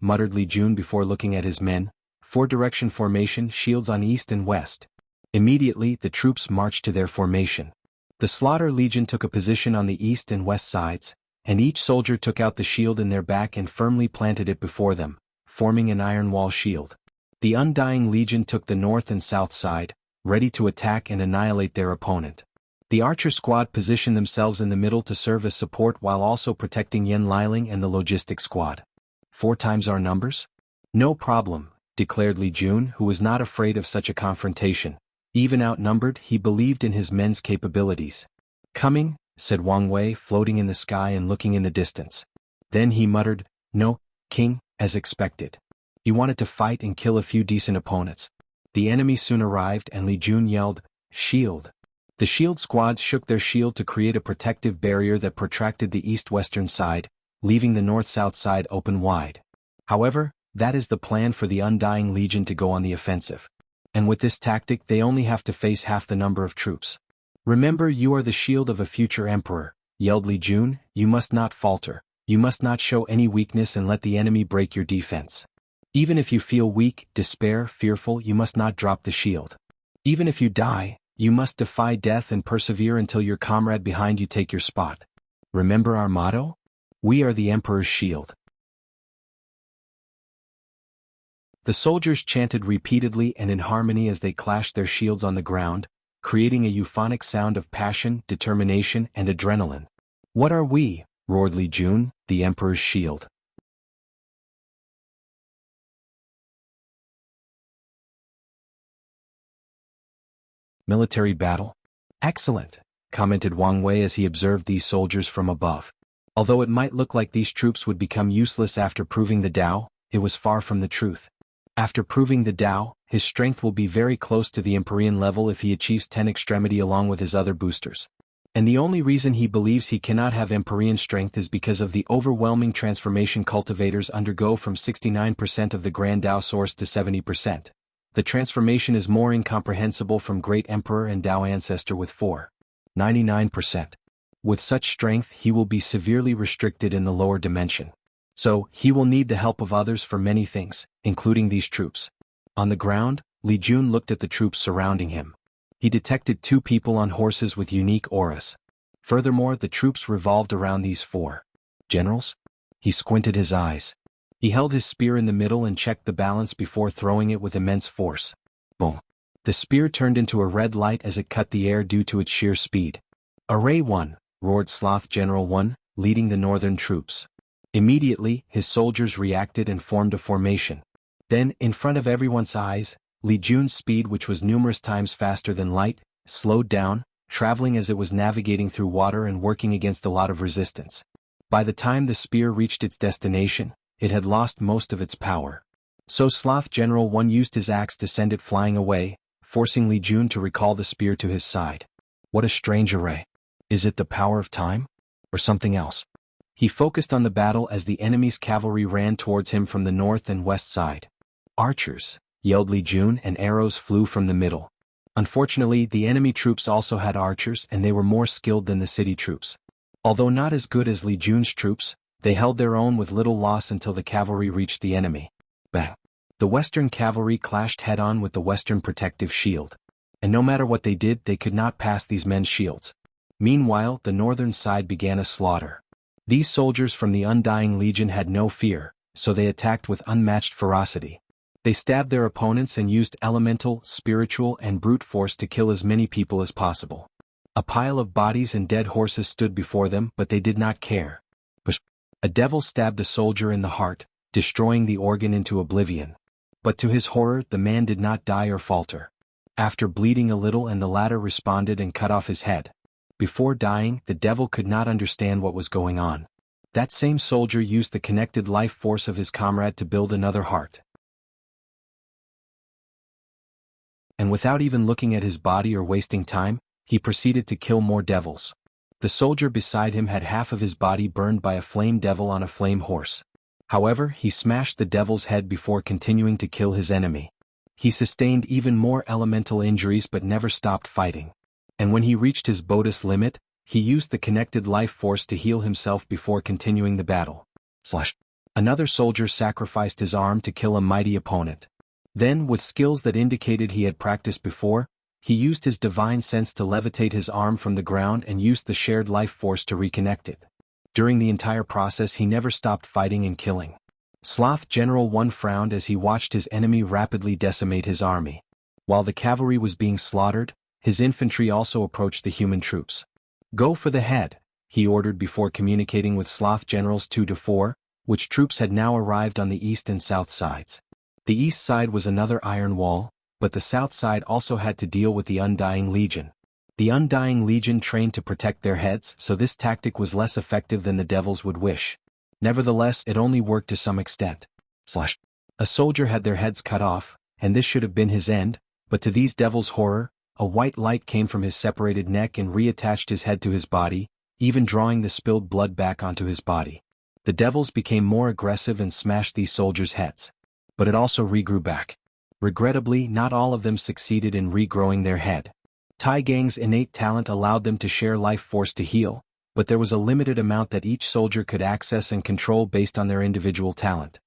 muttered Li Jun before looking at his men. 4-direction formation, shields on east and west. Immediately, the troops marched to their formation. The Slaughter Legion took a position on the east and west sides, and each soldier took out the shield in their back and firmly planted it before them, forming an iron wall shield. The Undying Legion took the north and south side, ready to attack and annihilate their opponent. The Archer Squad positioned themselves in the middle to serve as support while also protecting Yen Liling and the Logistics Squad. 4 times our numbers? No problem, declared Li Jun, who was not afraid of such a confrontation. Even outnumbered, he believed in his men's capabilities. Coming, said Wang Wei, floating in the sky and looking in the distance. Then he muttered, no, King, as expected. He wanted to fight and kill a few decent opponents. The enemy soon arrived and Li Jun yelled, shield. The shield squads shook their shield to create a protective barrier that protracted the east-western side, leaving the north-south side open wide. However, that is the plan for the Undying Legion to go on the offensive. And with this tactic they only have to face half the number of troops. Remember, you are the shield of a future emperor, yelled Li Jun. You must not falter. You must not show any weakness and let the enemy break your defense. Even if you feel weak, despair, fearful, you must not drop the shield. Even if you die, you must defy death and persevere until your comrade behind you take your spot. Remember our motto? We are the Emperor's shield. The soldiers chanted repeatedly and in harmony as they clashed their shields on the ground, creating a euphonic sound of passion, determination, and adrenaline. What are we? Roared Li Jun, the Emperor's shield. Military battle? Excellent, commented Wang Wei as he observed these soldiers from above. Although it might look like these troops would become useless after proving the Tao, it was far from the truth. After proving the Tao, his strength will be very close to the Empyrean level if he achieves 10 extremity along with his other boosters. And the only reason he believes he cannot have Empyrean strength is because of the overwhelming transformation cultivators undergo from 69% of the Grand Tao source to 70%. The transformation is more incomprehensible from Great Emperor and Tao Ancestor with 99%. With such strength he will be severely restricted in the lower dimension. So, he will need the help of others for many things, including these troops. On the ground, Li Jun looked at the troops surrounding him. He detected 2 people on horses with unique auras. Furthermore, the troops revolved around these 4 generals. He squinted his eyes. He held his spear in the middle and checked the balance before throwing it with immense force. Boom! The spear turned into a red light as it cut the air due to its sheer speed. Array 1, roared Sloth General 1, leading the northern troops. Immediately, his soldiers reacted and formed a formation. Then, in front of everyone's eyes, Li Jun's speed, which was numerous times faster than light, slowed down, traveling as it was navigating through water and working against a lot of resistance. By the time the spear reached its destination, it had lost most of its power. So Sloth General 1 used his axe to send it flying away, forcing Li Jun to recall the spear to his side. What a strange array. Is it the power of time? Or something else? He focused on the battle as the enemy's cavalry ran towards him from the north and west side. Archers, yelled Li Jun, and arrows flew from the middle. Unfortunately, the enemy troops also had archers and they were more skilled than the city troops. Although not as good as Li Jun's troops, they held their own with little loss until the cavalry reached the enemy. Bang! The western cavalry clashed head-on with the western protective shield. And no matter what they did, they could not pass these men's shields. Meanwhile, the northern side began a slaughter. These soldiers from the Undying Legion had no fear, so they attacked with unmatched ferocity. They stabbed their opponents and used elemental, spiritual, and brute force to kill as many people as possible. A pile of bodies and dead horses stood before them, but they did not care. A devil stabbed a soldier in the heart, destroying the organ into oblivion. But to his horror, the man did not die or falter. After bleeding a little, and the latter responded and cut off his head. Before dying, the devil could not understand what was going on. That same soldier used the connected life force of his comrade to build another heart. And without even looking at his body or wasting time, he proceeded to kill more devils. The soldier beside him had half of his body burned by a flame devil on a flame horse. However, he smashed the devil's head before continuing to kill his enemy. He sustained even more elemental injuries but never stopped fighting. And when he reached his bodhi's limit, he used the connected life force to heal himself before continuing the battle. Another soldier sacrificed his arm to kill a mighty opponent. Then, with skills that indicated he had practiced before, he used his divine sense to levitate his arm from the ground and used the shared life force to reconnect it. During the entire process, he never stopped fighting and killing. Sloth General 1 frowned as he watched his enemy rapidly decimate his army. While the cavalry was being slaughtered, his infantry also approached the human troops. "Go for the head," he ordered before communicating with Sloth Generals 2 to 4, which troops had now arrived on the east and south sides. The east side was another iron wall, but the south side also had to deal with the Undying Legion. The Undying Legion trained to protect their heads, so this tactic was less effective than the devils would wish. Nevertheless, it only worked to some extent. A soldier had their heads cut off, and this should have been his end, but to these devils' horror, a white light came from his separated neck and reattached his head to his body, even drawing the spilled blood back onto his body. The devils became more aggressive and smashed these soldiers' heads. But it also regrew back. Regrettably, not all of them succeeded in regrowing their head. Tai Gang's innate talent allowed them to share life force to heal, but there was a limited amount that each soldier could access and control based on their individual talent.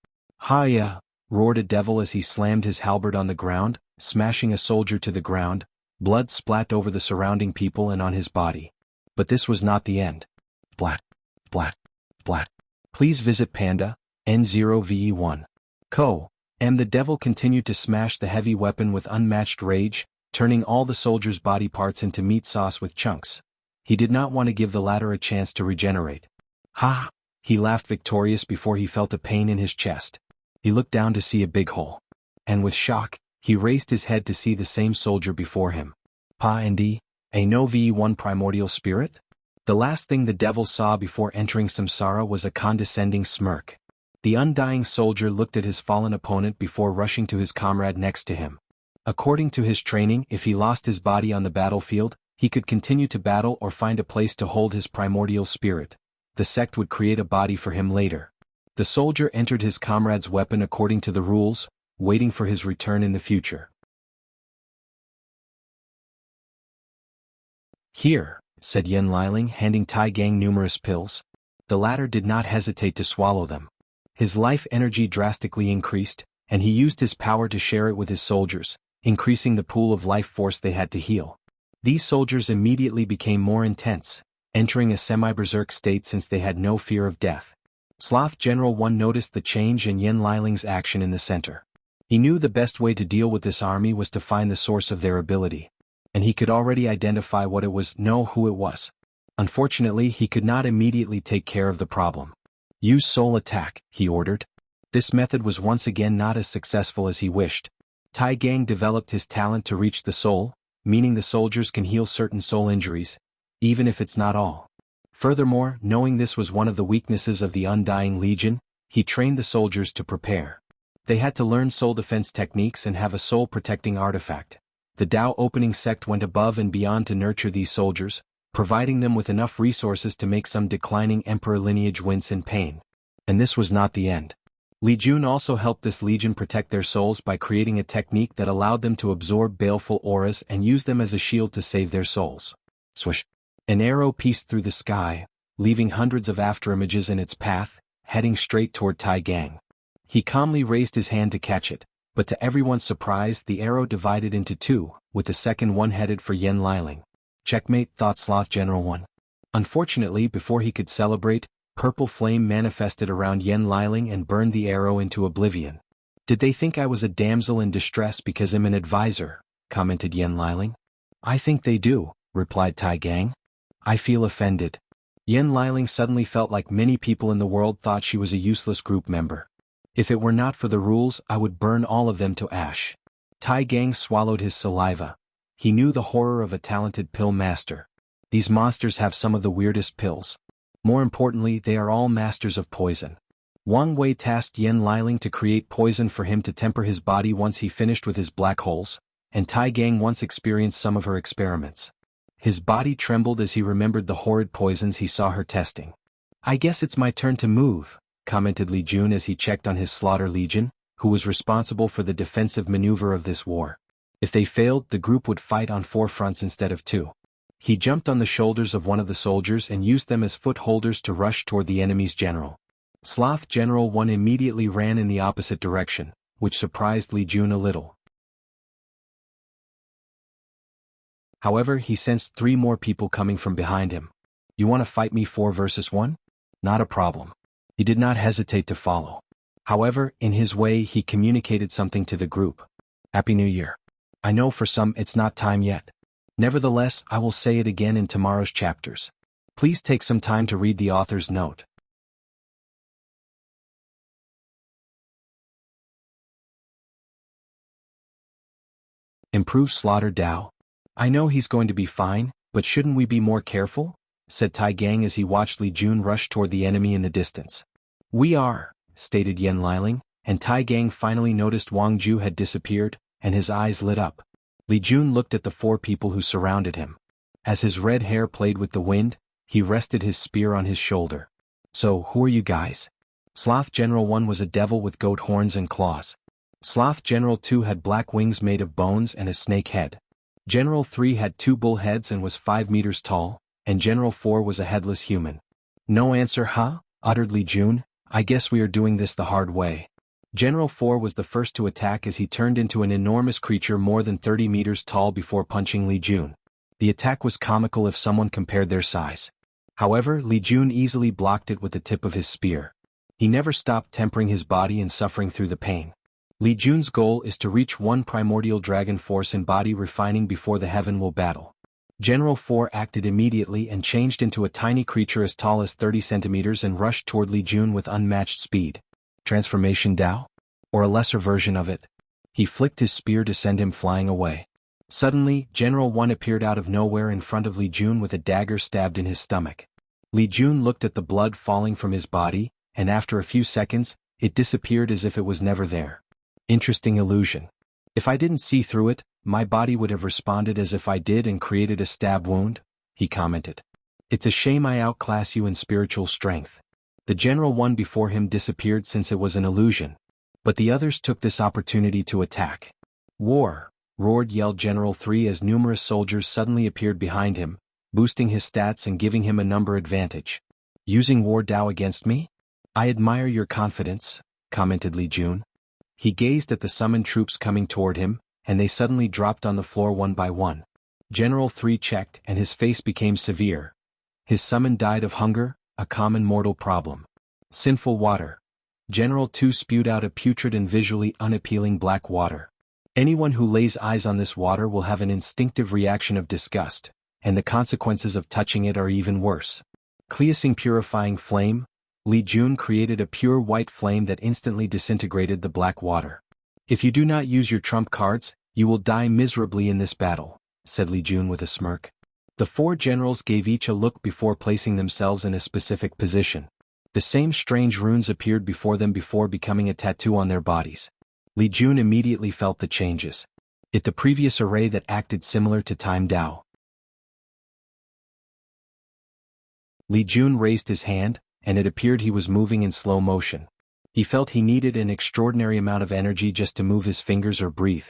"Ha-ya!" roared a devil as he slammed his halberd on the ground, smashing a soldier to the ground. Blood splat over the surrounding people and on his body. But this was not the end. Blat. Blat. Blat. Please visit Panda, N0VE1. Co. M. The devil continued to smash the heavy weapon with unmatched rage, turning all the soldiers' body parts into meat sauce with chunks. He did not want to give the latter a chance to regenerate. "Ha!" He laughed victorious before he felt a pain in his chest. He looked down to see a big hole. And with shock, he raised his head to see the same soldier before him. Pa and D, a no V1 primordial spirit? The last thing the devil saw before entering samsara was a condescending smirk. The undying soldier looked at his fallen opponent before rushing to his comrade next to him. According to his training, if he lost his body on the battlefield, he could continue to battle or find a place to hold his primordial spirit. The sect would create a body for him later. The soldier entered his comrade's weapon according to the rules, waiting for his return in the future. "Here," said Yen Liling, handing Tai Gang numerous pills. The latter did not hesitate to swallow them. His life energy drastically increased, and he used his power to share it with his soldiers, increasing the pool of life force they had to heal. These soldiers immediately became more intense, entering a semi-berserk state since they had no fear of death. Sloth General 1 noticed the change in Yen Liling's action in the center. He knew the best way to deal with this army was to find the source of their ability. And he could already identify what it was, know who it was. Unfortunately, he could not immediately take care of the problem. "Use soul attack," he ordered. This method was once again not as successful as he wished. Tai Gang developed his talent to reach the soul, meaning the soldiers can heal certain soul injuries, even if it's not all. Furthermore, knowing this was one of the weaknesses of the Undying Legion, he trained the soldiers to prepare. They had to learn soul defense techniques and have a soul-protecting artifact. The Tao Opening Sect went above and beyond to nurture these soldiers, providing them with enough resources to make some declining emperor lineage wince in pain. And this was not the end. Li Jun also helped this legion protect their souls by creating a technique that allowed them to absorb baleful auras and use them as a shield to save their souls. Swish. An arrow pierced through the sky, leaving hundreds of afterimages in its path, heading straight toward Tai Gang. He calmly raised his hand to catch it, but to everyone's surprise the arrow divided into two, with the second one headed for Yen Liling. Checkmate, thought Sloth General 1. Unfortunately, before he could celebrate, purple flame manifested around Yen Liling and burned the arrow into oblivion. Did they think I was a damsel in distress because I'm an advisor? Commented Yen Liling. I think they do, replied Tai Gang. I feel offended. Yen Liling suddenly felt like many people in the world thought she was a useless group member. If it were not for the rules, I would burn all of them to ash. Tai Gang swallowed his saliva. He knew the horror of a talented pill master. These monsters have some of the weirdest pills. More importantly, they are all masters of poison. Wang Wei tasked Yen Liling to create poison for him to temper his body once he finished with his black holes, and Tai Gang once experienced some of her experiments. His body trembled as he remembered the horrid poisons he saw her testing. I guess it's my turn to move, commented Li Jun as he checked on his Slaughter Legion, who was responsible for the defensive maneuver of this war. If they failed, the group would fight on 4 fronts instead of 2. He jumped on the shoulders of one of the soldiers and used them as footholders to rush toward the enemy's general. Sloth General 1 immediately ran in the opposite direction, which surprised Li Jun a little. However, he sensed 3 more people coming from behind him. You want to fight me 4 versus 1? Not a problem. He did not hesitate to follow. However, in his way he communicated something to the group. Happy New Year. I know for some it's not time yet. Nevertheless, I will say it again in tomorrow's chapters. Please take some time to read the author's note. Improve Slaughter Dao. I know he's going to be fine, but shouldn't we be more careful? Said Tai Gang as he watched Li Jun rush toward the enemy in the distance. We are, stated Yen Liling, and Tai Gang finally noticed Wang Ju had disappeared, and his eyes lit up. Li Jun looked at the 4 people who surrounded him. As his red hair played with the wind, he rested his spear on his shoulder. So, who are you guys? Sloth General 1 was a devil with goat horns and claws. Sloth General 2 had black wings made of bones and a snake head. General 3 had 2 bull heads and was 5 meters tall, and General 4 was a headless human. No answer, huh? Uttered Li Jun. I guess we are doing this the hard way. General 4 was the first to attack as he turned into an enormous creature more than 30 meters tall before punching Li Jun. The attack was comical if someone compared their size. However, Li Jun easily blocked it with the tip of his spear. He never stopped tempering his body and suffering through the pain. Li Jun's goal is to reach 1 primordial dragon force in body refining before the heaven will battle. General 4 acted immediately and changed into a tiny creature as tall as 30 centimeters and rushed toward Li Jun with unmatched speed. Transformation Dao? Or a lesser version of it? He flicked his spear to send him flying away. Suddenly, General 1 appeared out of nowhere in front of Li Jun with a dagger stabbed in his stomach. Li Jun looked at the blood falling from his body, and after a few seconds, it disappeared as if it was never there. Interesting illusion. If I didn't see through it, my body would have responded as if I did and created a stab wound, he commented. It's a shame I outclass you in spiritual strength. The General 1 before him disappeared since it was an illusion. But the others took this opportunity to attack. War! Yelled General 3 as numerous soldiers suddenly appeared behind him, boosting his stats and giving him a number advantage. Using War Dao against me? I admire your confidence, commented Li Jun. He gazed at the summoned troops coming toward him, and they suddenly dropped on the floor one by one. General 3 checked and his face became severe. His summon died of hunger, a common mortal problem. Sinful water. General 2 spewed out a putrid and visually unappealing black water. Anyone who lays eyes on this water will have an instinctive reaction of disgust, and the consequences of touching it are even worse. Cleansing purifying flame, Li Jun created a pure white flame that instantly disintegrated the black water. If you do not use your trump cards, you will die miserably in this battle, said Li Jun with a smirk. The 4 generals gave each a look before placing themselves in a specific position. The same strange runes appeared before them before becoming a tattoo on their bodies. Li Jun immediately felt the changes. It the previous array that acted similar to Time Dao. Li Jun raised his hand, and it appeared he was moving in slow motion. He felt he needed an extraordinary amount of energy just to move his fingers or breathe.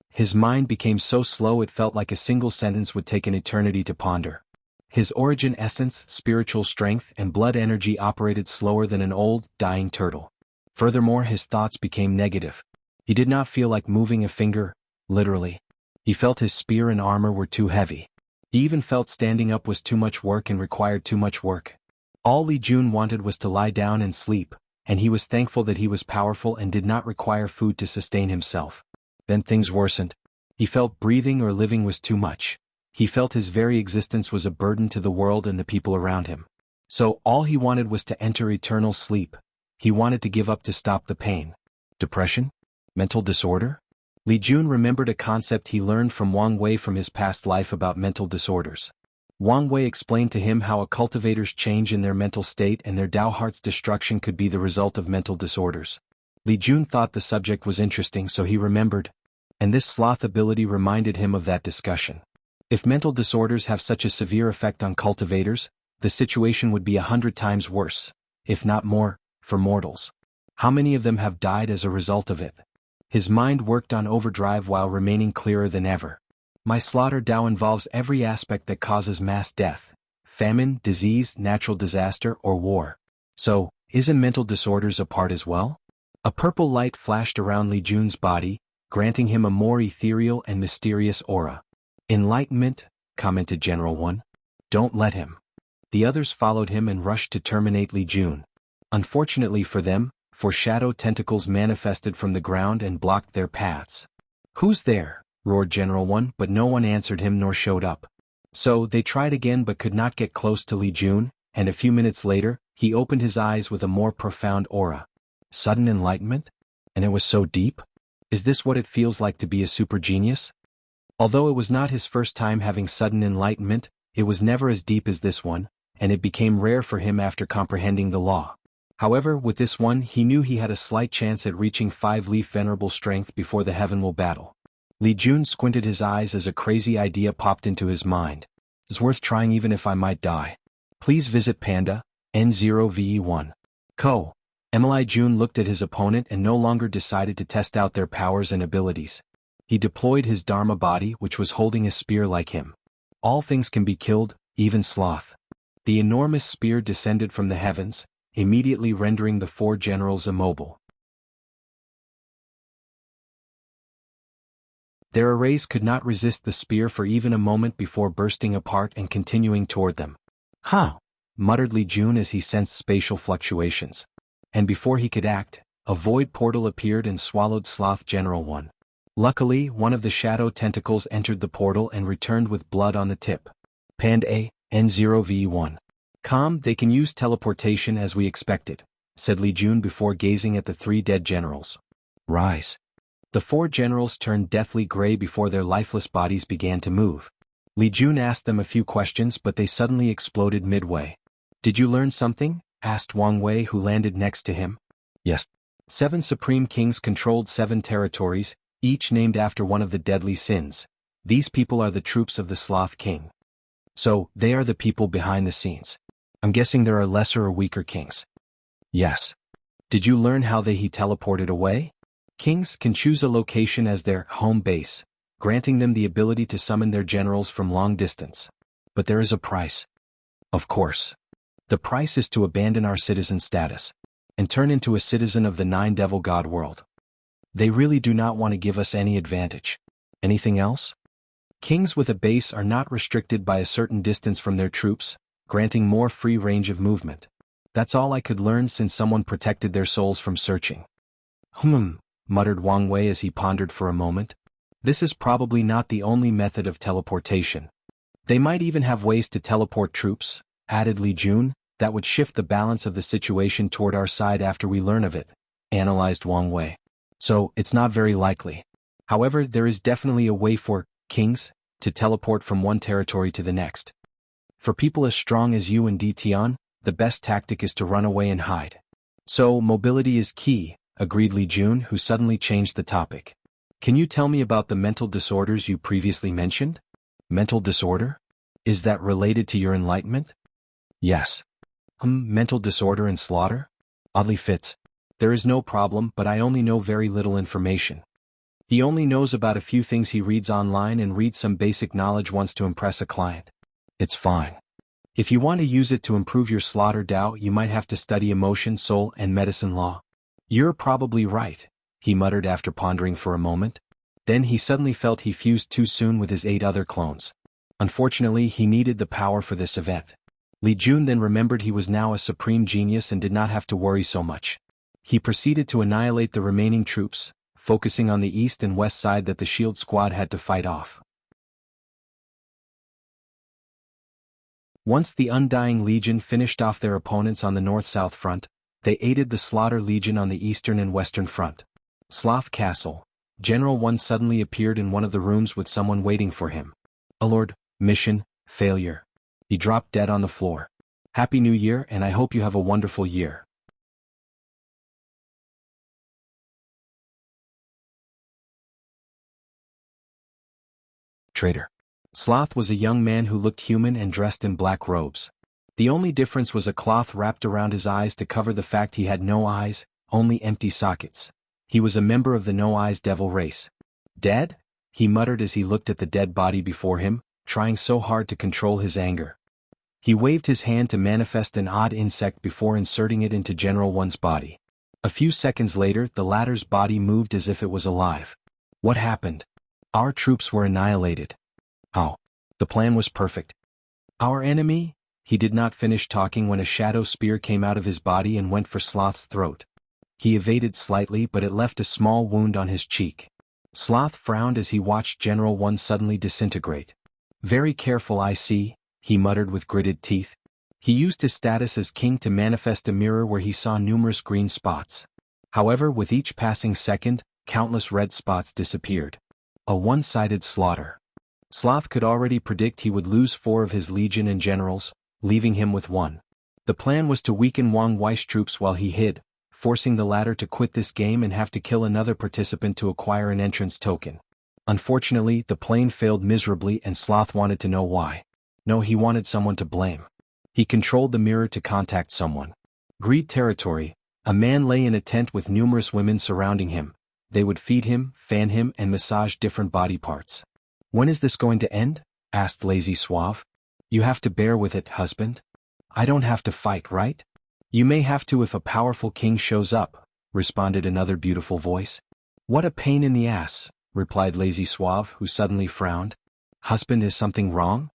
His mind became so slow it felt like a single sentence would take an eternity to ponder. His origin essence, spiritual strength, and blood energy operated slower than an old, dying turtle. Furthermore, his thoughts became negative. He did not feel like moving a finger, literally. He felt his spear and armor were too heavy. He even felt standing up was too much work and required too much work. All Li Jun wanted was to lie down and sleep, and he was thankful that he was powerful and did not require food to sustain himself. Then things worsened. He felt breathing or living was too much. He felt his very existence was a burden to the world and the people around him. So all he wanted was to enter eternal sleep. He wanted to give up to stop the pain. Depression? Mental disorder? Li Jun remembered a concept he learned from Wang Wei from his past life about mental disorders. Wang Wei explained to him how a cultivator's change in their mental state and their Dao heart's destruction could be the result of mental disorders. Li Jun thought the subject was interesting, so he remembered, and this sloth ability reminded him of that discussion. If mental disorders have such a severe effect on cultivators, the situation would be 100 times worse, if not more, for mortals. How many of them have died as a result of it? His mind worked on overdrive while remaining clearer than ever. My slaughter Dao involves every aspect that causes mass death: famine, disease, natural disaster, or war. So, isn't mental disorders a part as well? A purple light flashed around Li Jun's body, granting him a more ethereal and mysterious aura. Enlightenment, commented General One. Don't let him. The others followed him and rushed to terminate Li Jun. Unfortunately for them, shadow tentacles manifested from the ground and blocked their paths. Who's there? Roared General One, but no one answered him nor showed up. So they tried again but could not get close to Li Jun, and a few minutes later, he opened his eyes with a more profound aura. Sudden enlightenment? And it was so deep? Is this what it feels like to be a super genius? Although it was not his first time having sudden enlightenment, it was never as deep as this one, and it became rare for him after comprehending the law. However, with this one he knew he had a slight chance at reaching 5-leaf venerable strength before the heavenly battle. Li Jun squinted his eyes as a crazy idea popped into his mind. It's worth trying even if I might die. Please visit Panda, N0VE1. Co. Li Jun looked at his opponent and no longer decided to test out their powers and abilities. He deployed his Dharma body, which was holding a spear like him. All things can be killed, even sloth. The enormous spear descended from the heavens, immediately rendering the 4 generals immobile. Their arrays could not resist the spear for even a moment before bursting apart and continuing toward them. "Huh," muttered Li Jun as he sensed spatial fluctuations. And before he could act, a void portal appeared and swallowed Sloth General One. Luckily, one of the shadow tentacles entered the portal and returned with blood on the tip. Panda N0V1. They can use teleportation as we expected, said Li Jun before gazing at the 3 dead generals. Rise. The 4 generals turned deathly gray before their lifeless bodies began to move. Li Jun asked them a few questions, but they suddenly exploded midway. Did you learn something? Asked Wang Wei, who landed next to him. Yes. 7 supreme kings controlled 7 territories, each named after one of the deadly sins. These people are the troops of the Sloth King. So, they are the people behind the scenes. I'm guessing there are lesser or weaker kings. Yes. Did you learn how he teleported away? Kings can choose a location as their home base, granting them the ability to summon their generals from long distance. But there is a price. Of course. The price is to abandon our citizen status and turn into a citizen of the 9-devil god world. They really do not want to give us any advantage. Anything else? Kings with a base are not restricted by a certain distance from their troops, granting more free range of movement. That's all I could learn since someone protected their souls from searching. Muttered Wang Wei as he pondered for a moment. This is probably not the only method of teleportation. They might even have ways to teleport troops, added Li Jun, that would shift the balance of the situation toward our side after we learn of it, analyzed Wang Wei. So, it's not very likely. However, there is definitely a way for kings to teleport from one territory to the next. For people as strong as you and Tian, the best tactic is to run away and hide. So, mobility is key, agreed Li Jun, who suddenly changed the topic. Can you tell me about the mental disorders you previously mentioned? Mental disorder? Is that related to your enlightenment? Yes. Mental disorder and slaughter? Oddly fits. There is no problem, but I only know very little information. He only knows about a few things he reads online and reads some basic knowledge once to impress a client. It's fine. If you want to use it to improve your slaughter Dao, you might have to study emotion, soul, and medicine law. You're probably right, he muttered after pondering for a moment. Then he suddenly felt he fused too soon with his 8 other clones. Unfortunately, he needed the power for this event. Li Jun then remembered he was now a supreme genius and did not have to worry so much. He proceeded to annihilate the remaining troops, focusing on the east and west side that the shield squad had to fight off. Once the Undying Legion finished off their opponents on the north-south front, they aided the Slaughter Legion on the eastern and western front. Sloth Castle. General 1 suddenly appeared in one of the rooms with someone waiting for him. Lord, mission, failure. He dropped dead on the floor. Happy New Year, and I hope you have a wonderful year. Traitor. Sloth was a young man who looked human and dressed in black robes. The only difference was a cloth wrapped around his eyes to cover the fact he had no eyes, only empty sockets. He was a member of the no-eyes devil race. Dead? He muttered as he looked at the dead body before him, trying so hard to control his anger. He waved his hand to manifest an odd insect before inserting it into General 1's body. A few seconds later, the latter's body moved as if it was alive. What happened? Our troops were annihilated. How? The plan was perfect. Our enemy? He did not finish talking when a shadow spear came out of his body and went for Sloth's throat. He evaded slightly, but it left a small wound on his cheek. Sloth frowned as he watched General 1 suddenly disintegrate. Very careful, I see, he muttered with gritted teeth. He used his status as king to manifest a mirror where he saw numerous green spots. However, with each passing second, countless red spots disappeared. A one-sided slaughter. Sloth could already predict he would lose 4 of his legion and generals, leaving him with 1. The plan was to weaken Wang Wei's troops while he hid, forcing the latter to quit this game and have to kill another participant to acquire an entrance token. Unfortunately, the plan failed miserably and Sloth wanted to know why. No, he wanted someone to blame. He controlled the mirror to contact someone. Greed territory. A man lay in a tent with numerous women surrounding him. They would feed him, fan him, and massage different body parts. When is this going to end? Asked Lazy Suave. You have to bear with it, husband. I don't have to fight, right? You may have to if a powerful king shows up, responded another beautiful voice. What a pain in the ass, replied Lazy Suave, who suddenly frowned. Husband, is something wrong?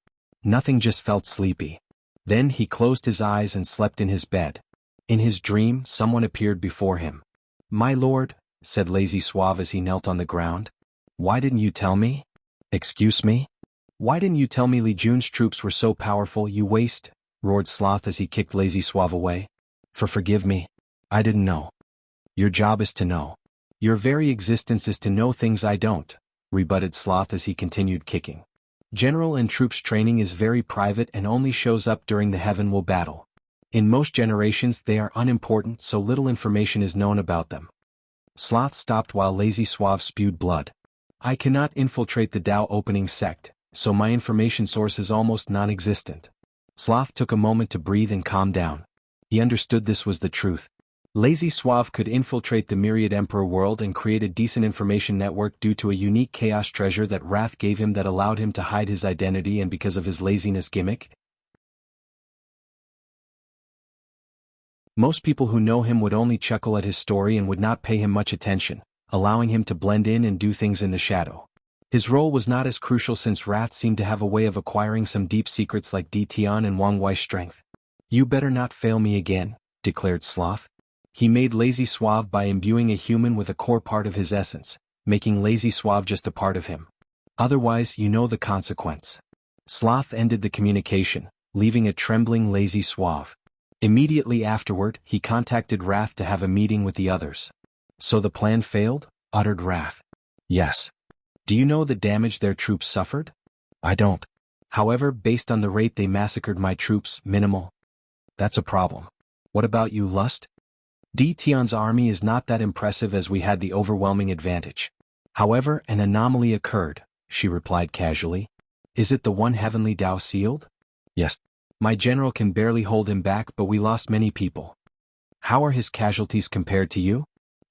Nothing, just felt sleepy. Then he closed his eyes and slept in his bed. In his dream, someone appeared before him. My lord, said Lazy Suave as he knelt on the ground. Why didn't you tell me? Excuse me? Why didn't you tell me Li Jun's troops were so powerful, you waste? Roared Sloth as he kicked Lazy Suave away. Forgive me. I didn't know. Your job is to know. Your very existence is to know things I don't, rebutted Sloth as he continued kicking. General and troops training is very private and only shows up during the Heaven Will battle. In most generations they are unimportant, so little information is known about them. Sloth stopped while Lazy Suave spewed blood. I cannot infiltrate the Dao opening sect, so my information source is almost non-existent. Sloth took a moment to breathe and calm down. He understood this was the truth. Lazy Suave could infiltrate the Myriad Emperor world and create a decent information network due to a unique chaos treasure that Wrath gave him that allowed him to hide his identity and because of his laziness gimmick. Most people who know him would only chuckle at his story and would not pay him much attention, allowing him to blend in and do things in the shadow. His role was not as crucial since Wrath seemed to have a way of acquiring some deep secrets like Tian and Wang Wei's strength. You better not fail me again, declared Sloth. He made Lazy Suave by imbuing a human with a core part of his essence, making Lazy Suave just a part of him. Otherwise, you know the consequence. Sloth ended the communication, leaving a trembling Lazy Suave. Immediately afterward, he contacted Wrath to have a meeting with the others. So the plan failed? Uttered Wrath. Yes. Do you know the damage their troops suffered? I don't. However, based on the rate they massacred my troops, minimal. That's a problem. What about you, Lust? Tian's army is not that impressive as we had the overwhelming advantage. However, an anomaly occurred, she replied casually. Is it the one heavenly Dao sealed? Yes. My general can barely hold him back, but we lost many people. How are his casualties compared to you?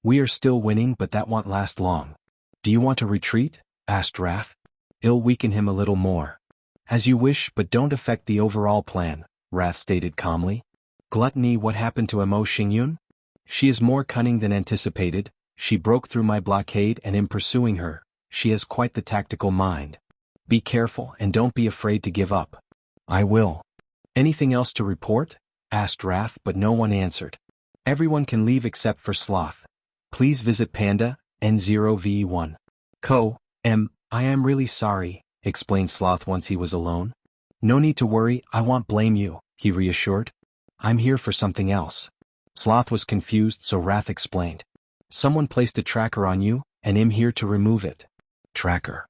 We are still winning, but that won't last long. Do you want to retreat? Asked Wrath. It'll weaken him a little more. As you wish, but don't affect the overall plan, Wrath stated calmly. Gluttony, what happened to Mo Xingyun? She is more cunning than anticipated. She broke through my blockade and in pursuing her, she has quite the tactical mind. Be careful and don't be afraid to give up. I will. Anything else to report? Asked Wrath, but no one answered. Everyone can leave except for Sloth. Please visit Panda, N0V1. I am really sorry, explained Sloth once he was alone. No need to worry, I won't blame you, he reassured. I'm here for something else. Sloth was confused, so Wrath explained. Someone placed a tracker on you, and I'm here to remove it. Tracker.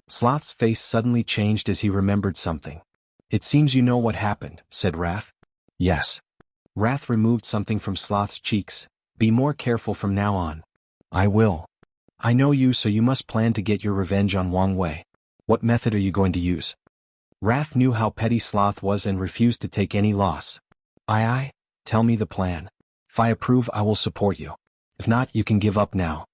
Sloth's face suddenly changed as he remembered something. It seems you know what happened, said Wrath. Yes. Wrath removed something from Sloth's cheeks. Be more careful from now on. I will. I know you, so you must plan to get your revenge on Wang Wei. What method are you going to use? Wrath knew how petty Sloth was and refused to take any loss. Aye, tell me the plan. If I approve, I will support you. If not, you can give up now.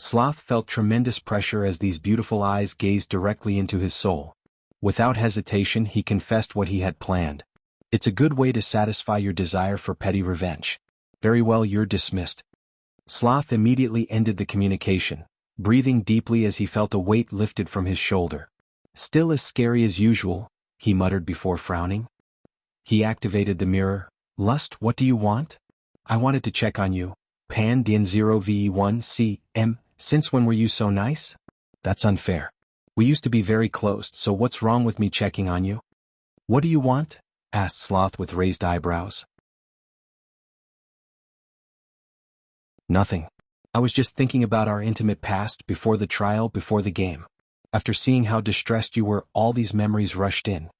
Sloth felt tremendous pressure as these beautiful eyes gazed directly into his soul. Without hesitation, he confessed what he had planned. It's a good way to satisfy your desire for petty revenge. Very well, you're dismissed. Sloth immediately ended the communication, breathing deeply as he felt a weight lifted from his shoulder. Still as scary as usual, he muttered before frowning. He activated the mirror. Lust, what do you want? I wanted to check on you. Pan Din 0V1CM, since when were you so nice? That's unfair. We used to be very close, so what's wrong with me checking on you? What do you want? Asked Sloth with raised eyebrows. Nothing. I was just thinking about our intimate past before the trial, before the game. After seeing how distressed you were, all these memories rushed in.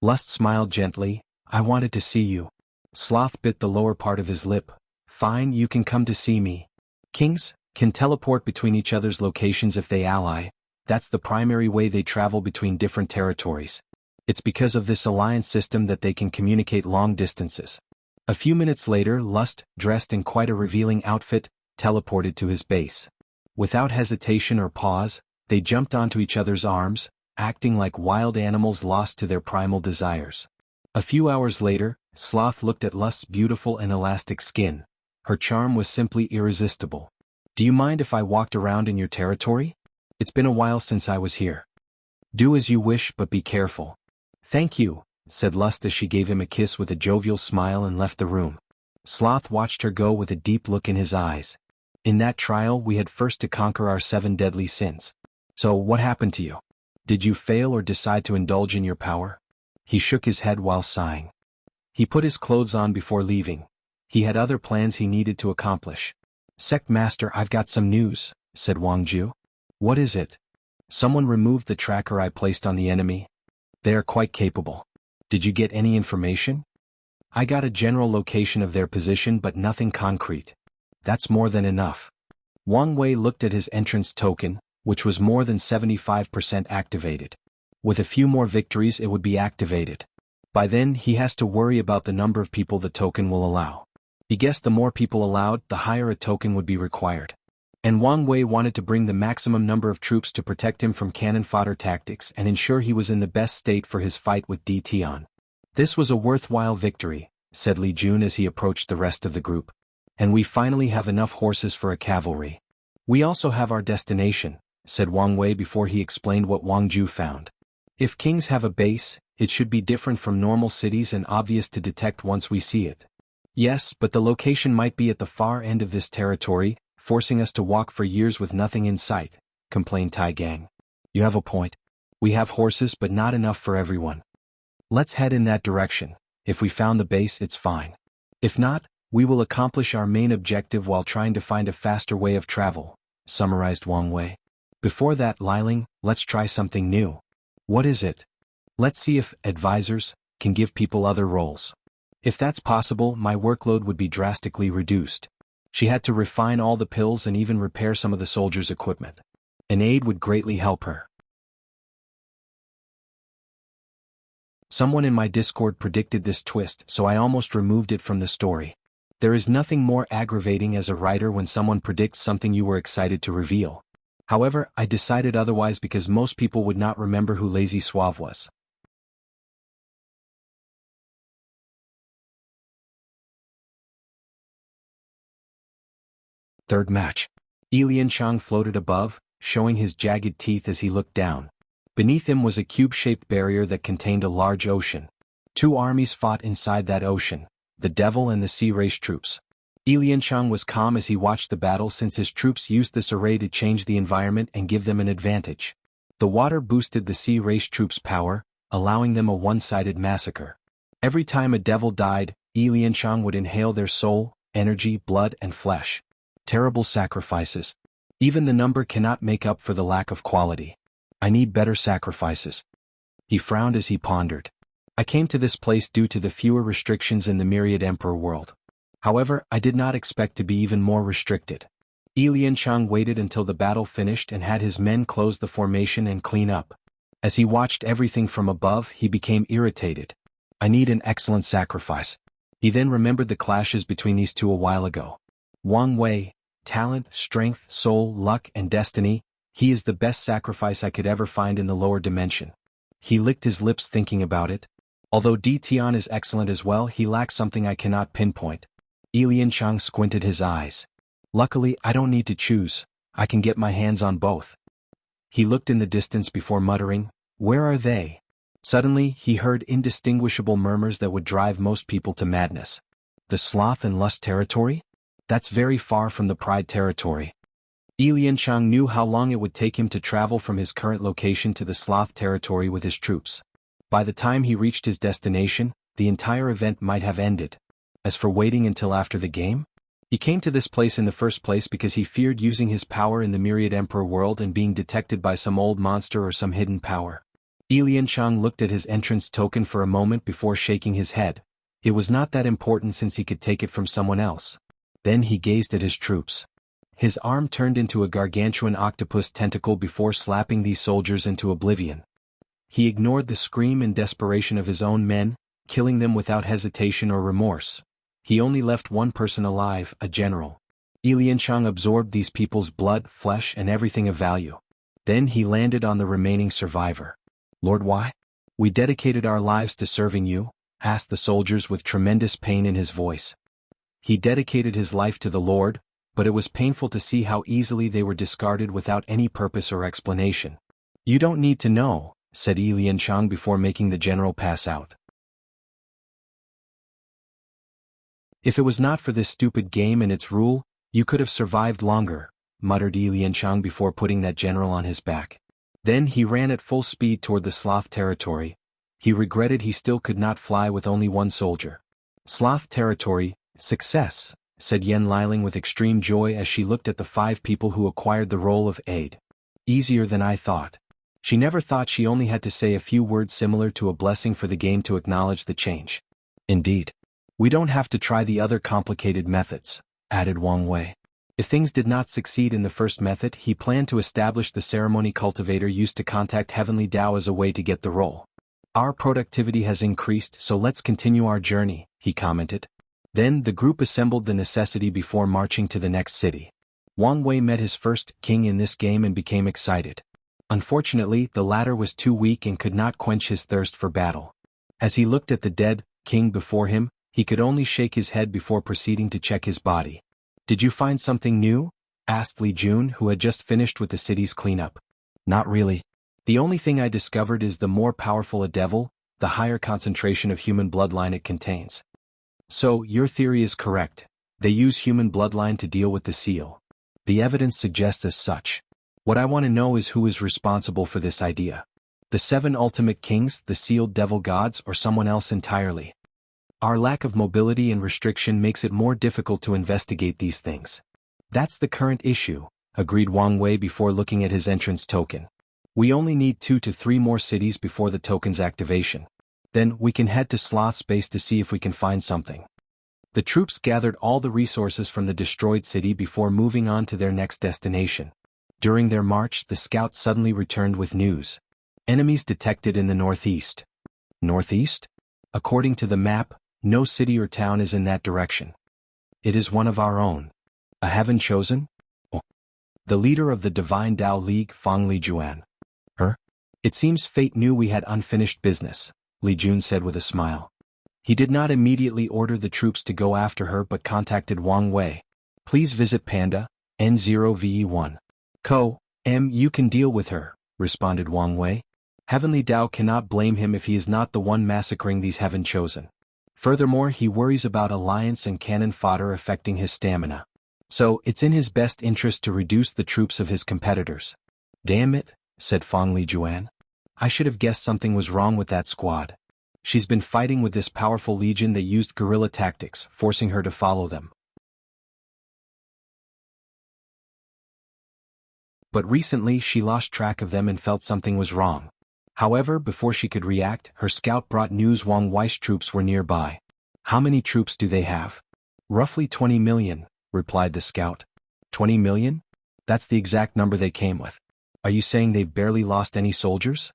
Lust smiled gently. I wanted to see you. Sloth bit the lower part of his lip. Fine, you can come to see me. Kings can teleport between each other's locations if they ally. That's the primary way they travel between different territories. It's because of this alliance system that they can communicate long distances. A few minutes later, Lust, dressed in quite a revealing outfit, teleported to his base. Without hesitation or pause, they jumped onto each other's arms, acting like wild animals lost to their primal desires. A few hours later, Sloth looked at Lust's beautiful and elastic skin. Her charm was simply irresistible. Do you mind if I walked around in your territory? It's been a while since I was here. Do as you wish, but be careful. Thank you, said Lust as she gave him a kiss with a jovial smile and left the room. Sloth watched her go with a deep look in his eyes. In that trial, we had first to conquer our 7 deadly sins. So what happened to you? Did you fail or decide to indulge in your power? He shook his head while sighing. He put his clothes on before leaving. He had other plans he needed to accomplish. Sect Master, I've got some news, said Wang Ju. What is it? Someone removed the tracker I placed on the enemy. They are quite capable. Did you get any information? I got a general location of their position but nothing concrete. That's more than enough. Wang Wei looked at his entrance token, which was more than 75% activated. With a few more victories it would be activated. By then he has to worry about the number of people the token will allow. He guessed the more people allowed, the higher a token would be required. And Wang Wei wanted to bring the maximum number of troops to protect him from cannon fodder tactics and ensure he was in the best state for his fight with Di Tian. This was a worthwhile victory, said Li Jun as he approached the rest of the group. And we finally have enough horses for a cavalry. We also have our destination, said Wang Wei before he explained what Wang Ju found. If kings have a base, it should be different from normal cities and obvious to detect once we see it. Yes, but the location might be at the far end of this territory, forcing us to walk for years with nothing in sight, complained Tai Gang. You have a point. We have horses but not enough for everyone. Let's head in that direction. If we found the base, it's fine. If not, we will accomplish our main objective while trying to find a faster way of travel, summarized Wang Wei. Before that, Liling, let's try something new. What is it? Let's see if advisors can give people other roles. If that's possible, my workload would be drastically reduced. She had to refine all the pills and even repair some of the soldiers' equipment. An aide would greatly help her. Someone in my Discord predicted this twist, so I almost removed it from the story. There is nothing more aggravating as a writer when someone predicts something you were excited to reveal. However, I decided otherwise because most people would not remember who Lazy Suave was. Third match. Elian Chang floated above, showing his jagged teeth as he looked down. Beneath him was a cube-shaped barrier that contained a large ocean. Two armies fought inside that ocean, the Devil and the Sea Race troops. Lianchang was calm as he watched the battle since his troops used this array to change the environment and give them an advantage. The water boosted the Sea Race troops' power, allowing them a one-sided massacre. Every time a devil died, Lianchang would inhale their soul, energy, blood, and flesh. Terrible sacrifices. Even the number cannot make up for the lack of quality. I need better sacrifices. He frowned as he pondered. I came to this place due to the fewer restrictions in the Myriad Emperor world. However, I did not expect to be even more restricted. Lianchang waited until the battle finished and had his men close the formation and clean up. As he watched everything from above, he became irritated. I need an excellent sacrifice. He then remembered the clashes between these two a while ago. Wang Wei, talent, strength, soul, luck, and destiny, he is the best sacrifice I could ever find in the lower dimension. He licked his lips thinking about it. Although Di Tian is excellent as well, he lacks something I cannot pinpoint. Lianchang squinted his eyes. Luckily, I don't need to choose. I can get my hands on both. He looked in the distance before muttering, "Where are they?" Suddenly, he heard indistinguishable murmurs that would drive most people to madness. The sloth and lust territory? That's very far from the pride territory. Lianchang knew how long it would take him to travel from his current location to the sloth territory with his troops. By the time he reached his destination, the entire event might have ended. As for waiting until after the game? He came to this place in the first place because he feared using his power in the Myriad Emperor world and being detected by some old monster or some hidden power. Lianchang looked at his entrance token for a moment before shaking his head. It was not that important since he could take it from someone else. Then he gazed at his troops. His arm turned into a gargantuan octopus tentacle before slapping these soldiers into oblivion. He ignored the scream and desperation of his own men, killing them without hesitation or remorse. He only left one person alive, a general. Lianchang absorbed these people's blood, flesh, and everything of value. Then he landed on the remaining survivor. "Lord Why? We dedicated our lives to serving you," asked the soldiers with tremendous pain in his voice. He dedicated his life to the Lord, but it was painful to see how easily they were discarded without any purpose or explanation. "You don't need to know," said Lianchang before making the general pass out. "If it was not for this stupid game and its rule, you could have survived longer," muttered Lianchang before putting that general on his back. Then he ran at full speed toward the sloth territory. He regretted he still could not fly with only one soldier. "Sloth territory, success," said Yen Liling with extreme joy as she looked at the 5 people who acquired the role of aide. "Easier than I thought." She never thought she only had to say a few words similar to a blessing for the game to acknowledge the change. "Indeed. We don't have to try the other complicated methods," added Wang Wei. If things did not succeed in the first method, he planned to establish the ceremony cultivator used to contact Heavenly Tao as a way to get the role. "Our productivity has increased, so let's continue our journey," he commented. Then the group assembled the necessity before marching to the next city. Wang Wei met his first king in this game and became excited. Unfortunately, the latter was too weak and could not quench his thirst for battle. As he looked at the dead king before him, he could only shake his head before proceeding to check his body. "Did you find something new?" asked Li Jun, who had just finished with the city's cleanup. "Not really. The only thing I discovered is the more powerful a devil, the higher concentration of human bloodline it contains." "So, your theory is correct. They use human bloodline to deal with the seal. The evidence suggests as such. What I want to know is who is responsible for this idea. The 7 ultimate kings, the sealed devil gods, or someone else entirely. Our lack of mobility and restriction makes it more difficult to investigate these things." "That's the current issue," agreed Wang Wei before looking at his entrance token. "We only need 2 to 3 more cities before the token's activation. Then we can head to Sloth's base to see if we can find something." The troops gathered all the resources from the destroyed city before moving on to their next destination. During their march, the scouts suddenly returned with news. "Enemies detected in the northeast." "Northeast?" "According to the map, no city or town is in that direction." "It is one of our own. A heaven chosen?" "Oh." "The leader of the Divine Tao League, Feng Lijuan." "Her?" "It seems fate knew we had unfinished business," Li Jun said with a smile. He did not immediately order the troops to go after her but contacted Wang Wei. "Please visit Panda, N0VE1. You can deal with her," responded Wang Wei. Heavenly Tao cannot blame him if he is not the one massacring these heaven-chosen. Furthermore, he worries about alliance and cannon fodder affecting his stamina. So, it's in his best interest to reduce the troops of his competitors. Damn it, said Fong Lijuan. I should have guessed something was wrong with that squad. She's been fighting with this powerful legion that used guerrilla tactics, forcing her to follow them. But recently she lost track of them and felt something was wrong. However, before she could react, her scout brought news Wang Wei's troops were nearby. How many troops do they have? Roughly 20 million, replied the scout. 20 million? That's the exact number they came with. Are you saying they've barely lost any soldiers?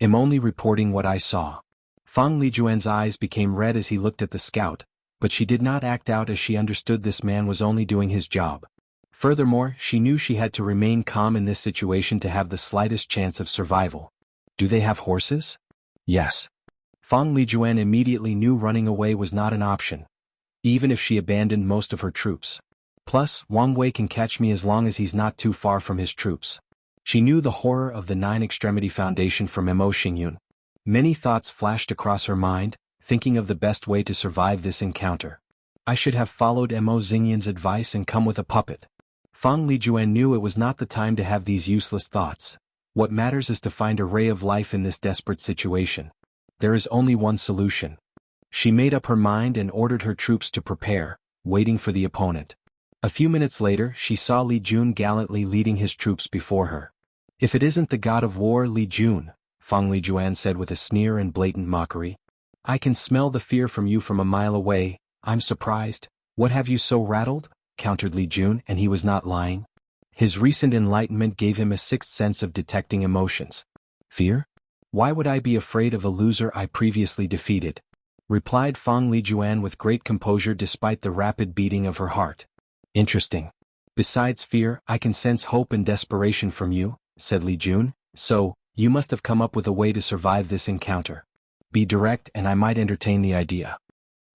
I'm only reporting what I saw. Fong Lijuan's eyes became red as he looked at the scout, but she did not act out as she understood this man was only doing his job. Furthermore, she knew she had to remain calm in this situation to have the slightest chance of survival. Do they have horses? Yes. Fong Lijuan immediately knew running away was not an option, even if she abandoned most of her troops. Plus, Wang Wei can catch me as long as he's not too far from his troops. She knew the horror of the Nine Extremity Foundation from Mo Xingyun. Many thoughts flashed across her mind, thinking of the best way to survive this encounter. I should have followed Mo Xingyun's advice and come with a puppet. Fong Lijuan knew it was not the time to have these useless thoughts. What matters is to find a ray of life in this desperate situation. There is only one solution. She made up her mind and ordered her troops to prepare, waiting for the opponent. A few minutes later, she saw Li Jun gallantly leading his troops before her. If it isn't the god of war Li Jun, Fong Lijuan said with a sneer and blatant mockery. I can smell the fear from you from a mile away. I'm surprised. What have you so rattled? Countered Li Jun, and he was not lying. His recent enlightenment gave him a sixth sense of detecting emotions. Fear? Why would I be afraid of a loser I previously defeated? Replied Fong Lijuan with great composure despite the rapid beating of her heart. Interesting. Besides fear, I can sense hope and desperation from you, said Li Jun. So, you must have come up with a way to survive this encounter. Be direct and I might entertain the idea.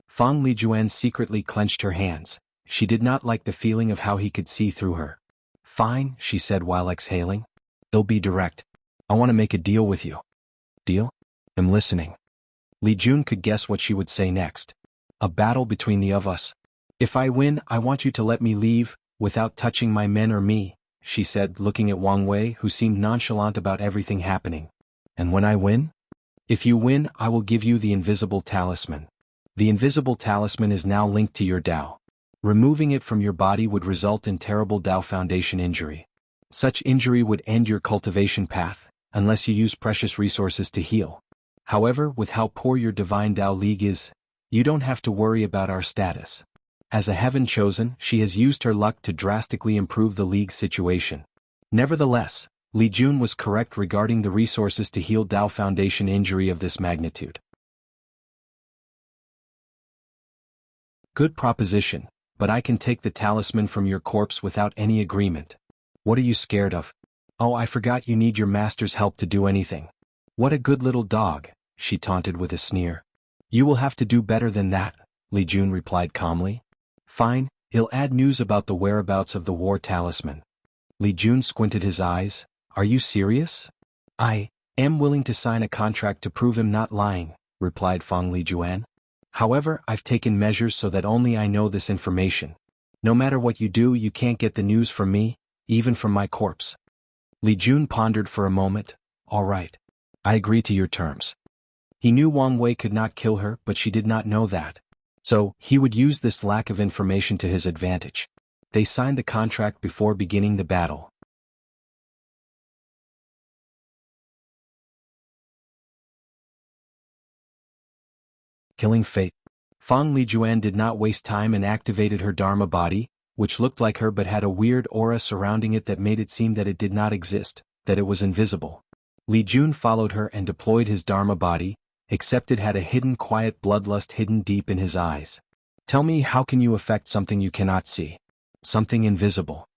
Fong Lijuan secretly clenched her hands. She did not like the feeling of how he could see through her. Fine, she said while exhaling. I'll be direct. I want to make a deal with you. Deal? I'm listening. Li Jun could guess what she would say next. A battle between the of us. If I win, I want you to let me leave, without touching my men or me, she said, looking at Wang Wei, who seemed nonchalant about everything happening. And when I win? If you win, I will give you the invisible talisman. The invisible talisman is now linked to your Dao. Removing it from your body would result in terrible Dao Foundation injury. Such injury would end your cultivation path, unless you use precious resources to heal. However, with how poor your Divine Dao League is, you don't have to worry about our status. As a heaven chosen, she has used her luck to drastically improve the League's situation. Nevertheless, Li Jun was correct regarding the resources to heal Dao Foundation injury of this magnitude. Good proposition, but I can take the talisman from your corpse without any agreement. What are you scared of? Oh, I forgot you need your master's help to do anything. What a good little dog, she taunted with a sneer. You will have to do better than that, Li Jun replied calmly. Fine, he'll add news about the whereabouts of the war talisman. Li Jun squinted his eyes. Are you serious? I am willing to sign a contract to prove him not lying, replied Fong Lijuan. However, I've taken measures so that only I know this information. No matter what you do, you can't get the news from me, even from my corpse. Li Jun pondered for a moment. All right. I agree to your terms. He knew Wang Wei could not kill her, but she did not know that. So, he would use this lack of information to his advantage. They signed the contract before beginning the battle. Killing Fate. Fong Lijuan did not waste time and activated her Dharma body, which looked like her but had a weird aura surrounding it that made it seem that it did not exist, that it was invisible. Li Jun followed her and deployed his Dharma body, except it had a hidden quiet bloodlust hidden deep in his eyes. Tell me, how can you affect something you cannot see? Something invisible.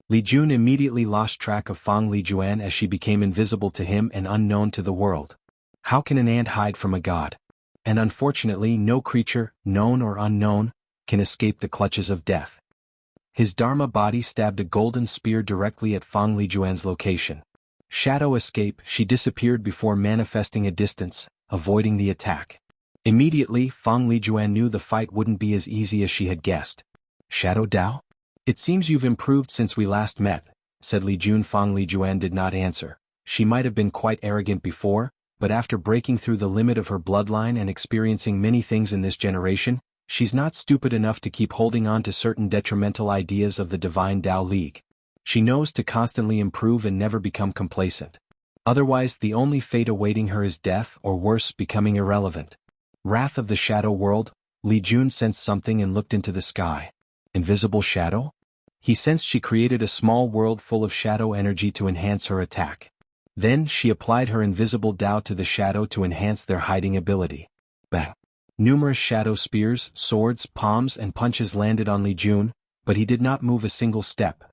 Li Jun immediately lost track of Fong Lijuan as she became invisible to him and unknown to the world. How can an ant hide from a god? And unfortunately, no creature, known or unknown, can escape the clutches of death. His Dharma body stabbed a golden spear directly at Fong Lijuan's location. Shadow escape, she disappeared before manifesting a distance, avoiding the attack. Immediately, Fang Lijuan knew the fight wouldn't be as easy as she had guessed. Shadow Dao? It seems you've improved since we last met, said Li Jun. Fang Lijuan did not answer. She might have been quite arrogant before, but after breaking through the limit of her bloodline and experiencing many things in this generation, she's not stupid enough to keep holding on to certain detrimental ideas of the Divine Dao League. She knows to constantly improve and never become complacent. Otherwise, the only fate awaiting her is death or worse, becoming irrelevant. Wrath of the Shadow World, Li Jun sensed something and looked into the sky. Invisible shadow? He sensed she created a small world full of shadow energy to enhance her attack. Then she applied her invisible Dao to the shadow to enhance their hiding ability. Bang! Numerous shadow spears, swords, palms and punches landed on Li Jun, but he did not move a single step.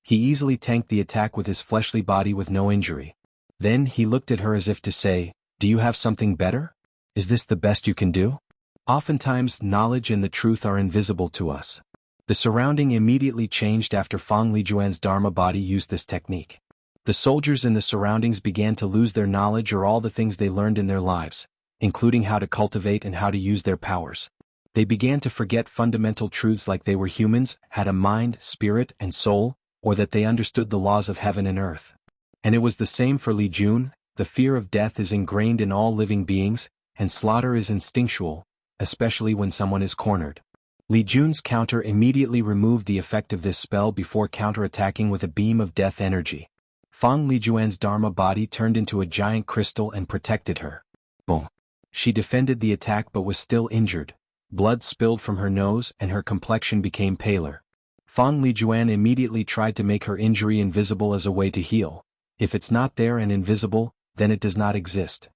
He easily tanked the attack with his fleshly body with no injury. Then he looked at her as if to say, "Do you have something better? Is this the best you can do?" Oftentimes, knowledge and the truth are invisible to us. The surrounding immediately changed after Fang Lijuan's Dharma body used this technique. The soldiers in the surroundings began to lose their knowledge or all the things they learned in their lives, including how to cultivate and how to use their powers. They began to forget fundamental truths like they were humans, had a mind, spirit, and soul, or that they understood the laws of heaven and earth. And it was the same for Li Jun. The fear of death is ingrained in all living beings, and slaughter is instinctual, especially when someone is cornered. Li Jun's counter immediately removed the effect of this spell before counterattacking with a beam of death energy. Fang Lijuan's Dharma body turned into a giant crystal and protected her. Boom! She defended the attack but was still injured. Blood spilled from her nose and her complexion became paler. Fang Lijuan immediately tried to make her injury invisible as a way to heal. If it's not there and invisible, then it does not exist.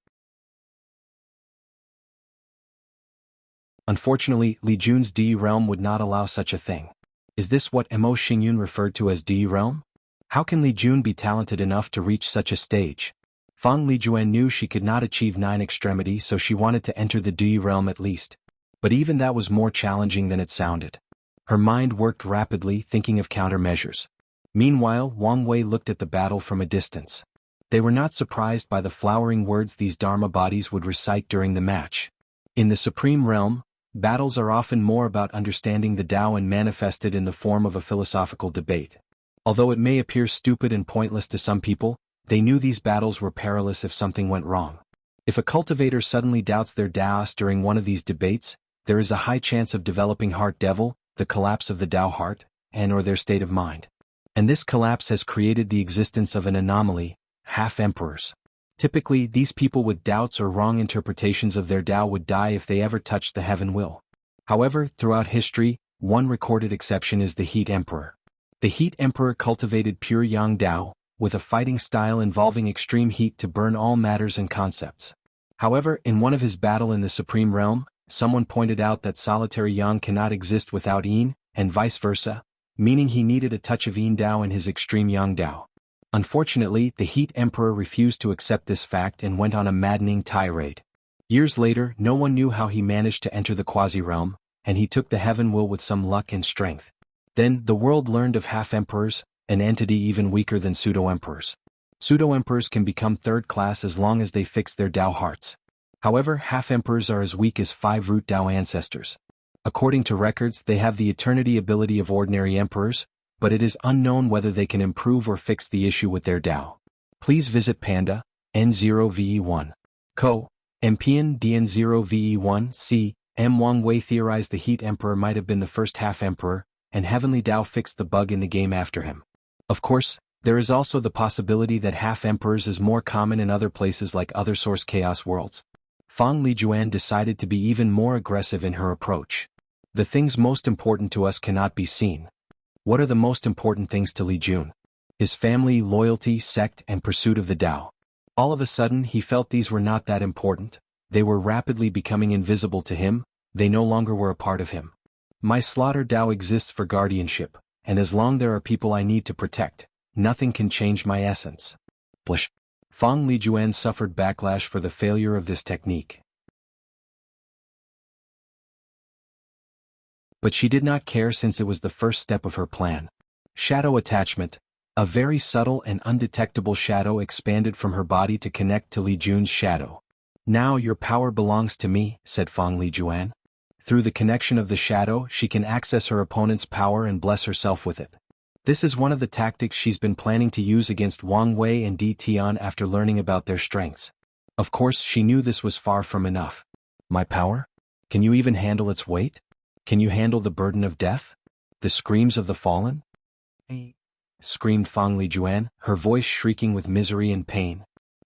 Unfortunately, Li Jun's Di realm would not allow such a thing. Is this what Mo Xingyun referred to as Di realm? How can Li Jun be talented enough to reach such a stage? Fang Lijuan knew she could not achieve 9 extremity, so she wanted to enter the Di realm at least. But even that was more challenging than it sounded. Her mind worked rapidly, thinking of countermeasures. Meanwhile, Wang Wei looked at the battle from a distance. They were not surprised by the flowering words these Dharma bodies would recite during the match. In the Supreme Realm, battles are often more about understanding the Tao and manifested in the form of a philosophical debate. Although it may appear stupid and pointless to some people, they knew these battles were perilous if something went wrong. If a cultivator suddenly doubts their Taoist during one of these debates, there is a high chance of developing heart devil, the collapse of the Tao heart, and/or their state of mind. And this collapse has created the existence of an anomaly, half-emperors. Typically, these people with doubts or wrong interpretations of their Tao would die if they ever touched the heaven will. However, throughout history, one recorded exception is the Heat Emperor. The Heat Emperor cultivated pure Yang Dao, with a fighting style involving extreme heat to burn all matters and concepts. However, in one of his battles in the Supreme Realm, someone pointed out that solitary Yang cannot exist without Yin, and vice versa, meaning he needed a touch of Yin Dao in his extreme Yang Dao. Unfortunately, the Heat Emperor refused to accept this fact and went on a maddening tirade. Years later, no one knew how he managed to enter the quasi-realm, and he took the heaven will with some luck and strength. Then, the world learned of half-emperors, an entity even weaker than pseudo-emperors. Pseudo-emperors can become third class as long as they fix their Tao hearts. However, half-emperors are as weak as 5-root Tao ancestors. According to records, they have the eternity ability of ordinary emperors, but it is unknown whether they can improve or fix the issue with their Tao. Please visit Panda, N0VE1. Co. Mpian DN0VE1 C. M. Wang Wei theorized the Heat Emperor might have been the first half-emperor, and Heavenly Tao fixed the bug in the game after him. Of course, there is also the possibility that half-emperors is more common in other places like other source chaos worlds. Fang Lijuan decided to be even more aggressive in her approach. The things most important to us cannot be seen. What are the most important things to Li Jun? His family, loyalty, sect, and pursuit of the Tao. All of a sudden he felt these were not that important, they were rapidly becoming invisible to him, they no longer were a part of him. My slaughter Tao exists for guardianship, and as long there are people I need to protect, nothing can change my essence. Blish. Fang Lijuan suffered backlash for the failure of this technique. But she did not care since it was the first step of her plan. Shadow attachment. A very subtle and undetectable shadow expanded from her body to connect to Li Jun's shadow. "Now your power belongs to me," said Fang Lijuan. Through the connection of the shadow, she can access her opponent's power and bless herself with it. This is one of the tactics she's been planning to use against Wang Wei and Di Tian after learning about their strengths. Of course, she knew this was far from enough. "My power? Can you even handle its weight? Can you handle the burden of death? The screams of the fallen?" screamed Fang Lijuan, her voice shrieking with misery and pain.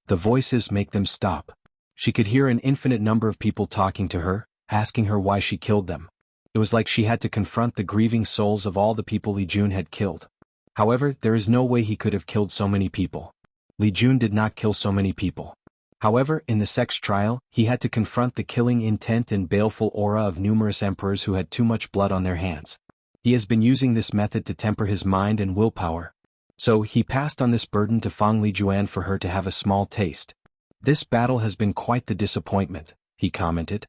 The voices make them stop. She could hear an infinite number of people talking to her, asking her why she killed them. It was like she had to confront the grieving souls of all the people Li Jun had killed. However, there is no way he could have killed so many people. Li Jun did not kill so many people. However, in the sex trial, he had to confront the killing intent and baleful aura of numerous emperors who had too much blood on their hands. He has been using this method to temper his mind and willpower. So he passed on this burden to Fang Lijuan for her to have a small taste. "This battle has been quite the disappointment," he commented.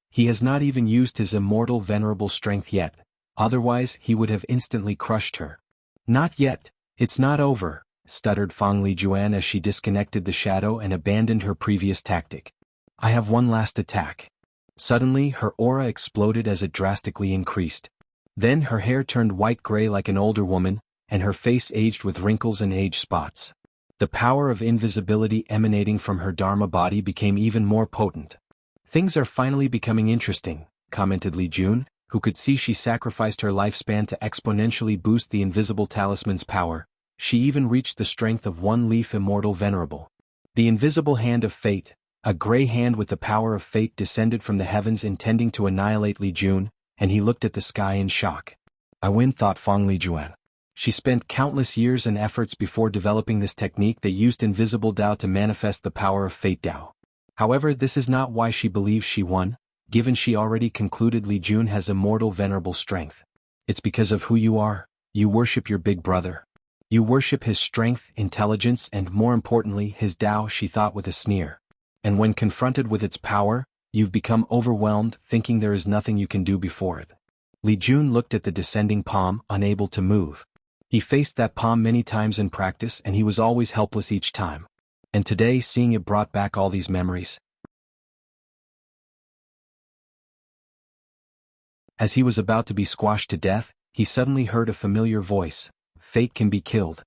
He has not even used his immortal venerable strength yet, otherwise he would have instantly crushed her. "Not yet, it's not over," stuttered Fang Lijuan as she disconnected the shadow and abandoned her previous tactic. "I have one last attack." Suddenly her aura exploded as it drastically increased. Then her hair turned white-gray like an older woman, and her face aged with wrinkles and age spots. The power of invisibility emanating from her Dharma body became even more potent. "Things are finally becoming interesting," commented Li Jun, who could see she sacrificed her lifespan to exponentially boost the invisible talisman's power. She even reached the strength of one leaf immortal venerable. The invisible hand of fate, a gray hand with the power of fate, descended from the heavens intending to annihilate Li Jun, and he looked at the sky in shock. "I win," thought Fang Lijuan. She spent countless years and efforts before developing this technique that used invisible Dao to manifest the power of fate Dao. However, this is not why she believes she won, given she already concluded Li Jun has immortal venerable strength. It's because of who you are. You worship your big brother. You worship his strength, intelligence, and more importantly, his Dao, she thought with a sneer. And when confronted with its power, you've become overwhelmed, thinking there is nothing you can do before it. Li Jun looked at the descending palm, unable to move. He faced that palm many times in practice and he was always helpless each time. And today, seeing it brought back all these memories. As he was about to be squashed to death, he suddenly heard a familiar voice. "Fate can be killed."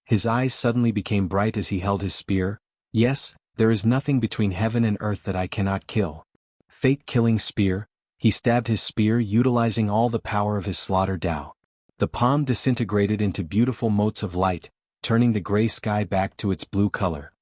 His eyes suddenly became bright as he held his spear. "Yes, there is nothing between heaven and earth that I cannot kill." Fate-killing spear. He stabbed his spear utilizing all the power of his slaughter Dao. The palm disintegrated into beautiful motes of light, turning the gray sky back to its blue color.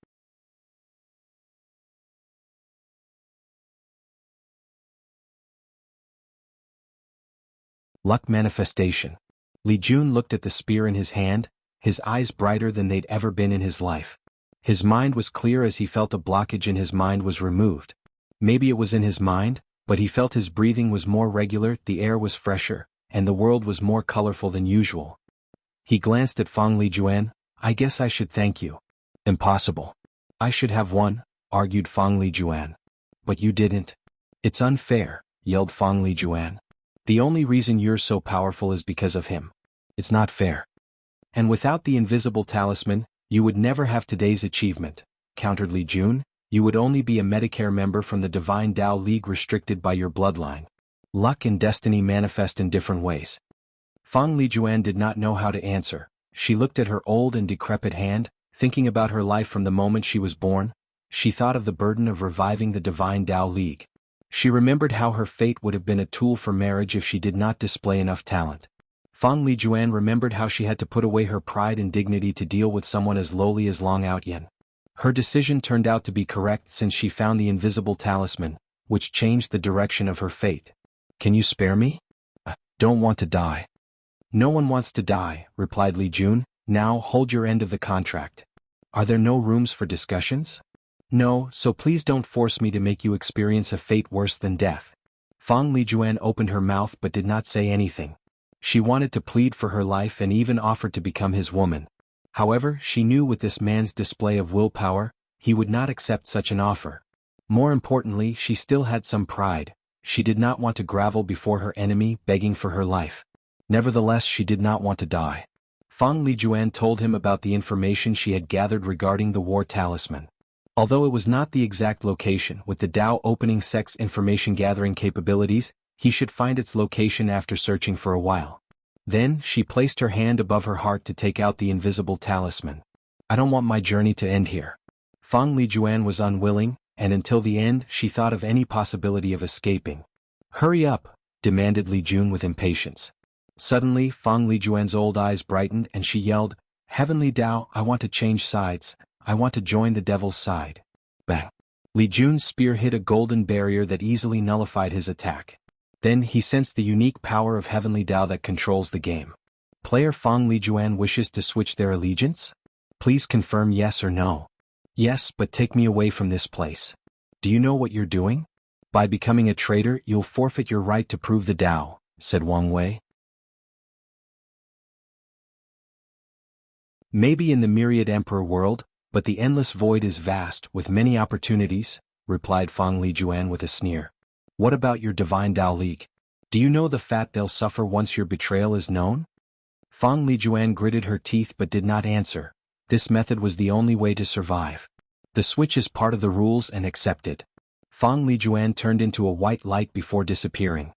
Luck manifestation. Li Jun looked at the spear in his hand, his eyes brighter than they'd ever been in his life. His mind was clear as he felt a blockage in his mind was removed. Maybe it was in his mind, but he felt his breathing was more regular, the air was fresher, and the world was more colorful than usual. He glanced at Fang Lijuan. "I guess I should thank you." "Impossible. I should have won," argued Fang Lijuan. "But you didn't." "It's unfair," yelled Fang Lijuan. "The only reason you're so powerful is because of him. It's not fair. And without the invisible talisman, you would never have today's achievement," countered Li Jun. "You would only be a Medicare member from the Divine Dao League restricted by your bloodline. Luck and destiny manifest in different ways." Fang Lijuan did not know how to answer. She looked at her old and decrepit hand, thinking about her life from the moment she was born. She thought of the burden of reviving the Divine Dao League. She remembered how her fate would have been a tool for marriage if she did not display enough talent. Fang Lijuan remembered how she had to put away her pride and dignity to deal with someone as lowly as Long Outyen. Her decision turned out to be correct since she found the invisible talisman, which changed the direction of her fate. "Can you spare me? I don't want to die." "No one wants to die," replied Li Jun. "Now hold your end of the contract." "Are there no rooms for discussions?" "No, so please don't force me to make you experience a fate worse than death." Fang Lijuan opened her mouth but did not say anything. She wanted to plead for her life and even offered to become his woman. However, she knew with this man's display of willpower, he would not accept such an offer. More importantly, she still had some pride. She did not want to grovel before her enemy, begging for her life. Nevertheless, she did not want to die. Fang Lijuan told him about the information she had gathered regarding the war talisman. Although it was not the exact location with the Dao opening sex information gathering capabilities, he should find its location after searching for a while. Then, she placed her hand above her heart to take out the invisible talisman. I don't want my journey to end here. Fang Lijuan was unwilling, and until the end she thought of any possibility of escaping. Hurry up, demanded Li Jun with impatience. Suddenly, Fang Lijuan's old eyes brightened and she yelled, Heavenly Dao, I want to change sides, I want to join the devil's side. Bang! Li Jun's spear hit a golden barrier that easily nullified his attack. Then he sensed the unique power of Heavenly Dao that controls the game. Player Fang Lijuan wishes to switch their allegiance? Please confirm yes or no. Yes, but take me away from this place. Do you know what you're doing? By becoming a traitor, you'll forfeit your right to prove the Dao, said Wang Wei. Maybe in the myriad emperor world, but the endless void is vast, with many opportunities, replied Fang Lijuan with a sneer. What about your Divine Dao League? Do you know the fate they'll suffer once your betrayal is known? Fang Lijuan gritted her teeth but did not answer. This method was the only way to survive. The switch is part of the rules and accepted. Fang Lijuan turned into a white light before disappearing.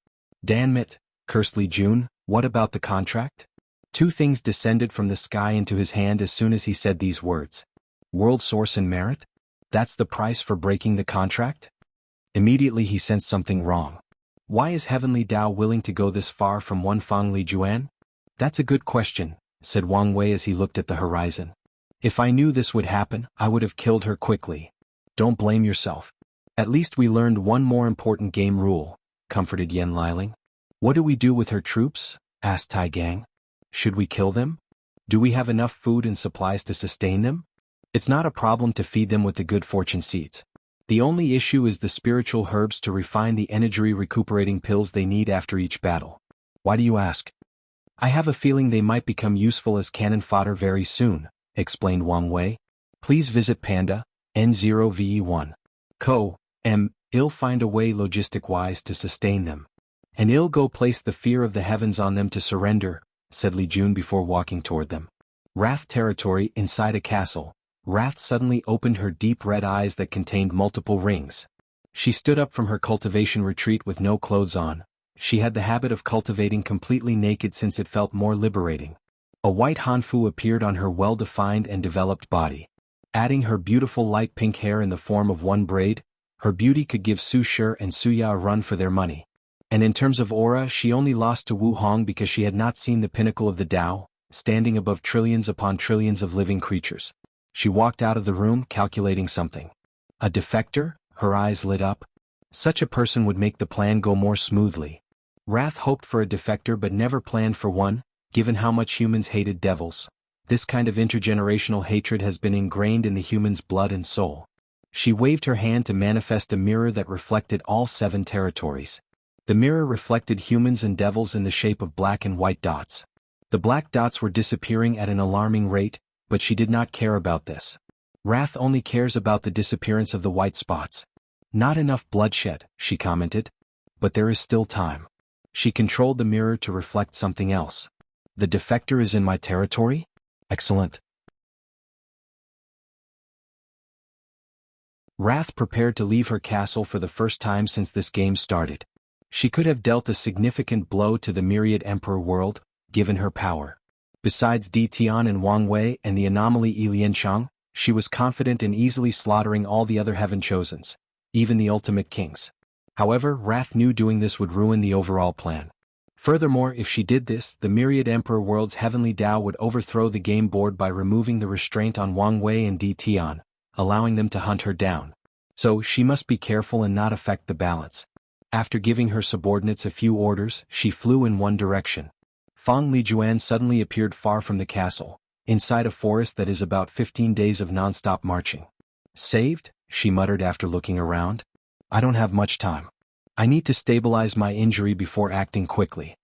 Damn it, cursed Li Jun, what about the contract? Two things descended from the sky into his hand as soon as he said these words. World source and merit? That's the price for breaking the contract? Immediately he sensed something wrong. Why is Heavenly Dao willing to go this far from one Fang Lijuan? That's a good question, said Wang Wei as he looked at the horizon. If I knew this would happen, I would have killed her quickly. Don't blame yourself. At least we learned one more important game rule, comforted Yan Liling. What do we do with her troops? Asked Tai Gang. Should we kill them? Do we have enough food and supplies to sustain them? It's not a problem to feed them with the good fortune seeds. The only issue is the spiritual herbs to refine the energy recuperating pills they need after each battle. Why do you ask? I have a feeling they might become useful as cannon fodder very soon, explained Wang Wei. Please visit Panda, N0VE1. I'll find a way logistic-wise to sustain them. And I'll go place the fear of the heavens on them to surrender, said Li Jun before walking toward them. Wrath territory inside a castle. Wrath suddenly opened her deep red eyes that contained multiple rings. She stood up from her cultivation retreat with no clothes on. She had the habit of cultivating completely naked since it felt more liberating. A white hanfu appeared on her well-defined and developed body. Adding her beautiful light pink hair in the form of one braid, her beauty could give Su Shi and Su Ya a run for their money. And in terms of aura, she only lost to Wu Hong because she had not seen the pinnacle of the Tao, standing above trillions upon trillions of living creatures. She walked out of the room calculating something. A defector? Her eyes lit up. Such a person would make the plan go more smoothly. Wrath hoped for a defector but never planned for one, given how much humans hated devils. This kind of intergenerational hatred has been ingrained in the human's blood and soul. She waved her hand to manifest a mirror that reflected all 7 territories. The mirror reflected humans and devils in the shape of black and white dots. The black dots were disappearing at an alarming rate, but she did not care about this. Wrath only cares about the disappearance of the white spots. Not enough bloodshed, she commented. But there is still time. She controlled the mirror to reflect something else. The defector is in my territory? Excellent. Wrath prepared to leave her castle for the first time since this game started. She could have dealt a significant blow to the myriad emperor world, given her power. Besides Di Tian and Wang Wei and the anomaly Yi Lianchang, she was confident in easily slaughtering all the other heaven chosens, even the ultimate kings. However, Wrath knew doing this would ruin the overall plan. Furthermore, if she did this, the myriad emperor world's heavenly Tao would overthrow the game board by removing the restraint on Wang Wei and Di Tian, allowing them to hunt her down. So she must be careful and not affect the balance. After giving her subordinates a few orders, she flew in one direction. Fang Lijuan suddenly appeared far from the castle, inside a forest that is about 15 days of non-stop marching. Saved? She muttered after looking around. I don't have much time. I need to stabilize my injury before acting quickly.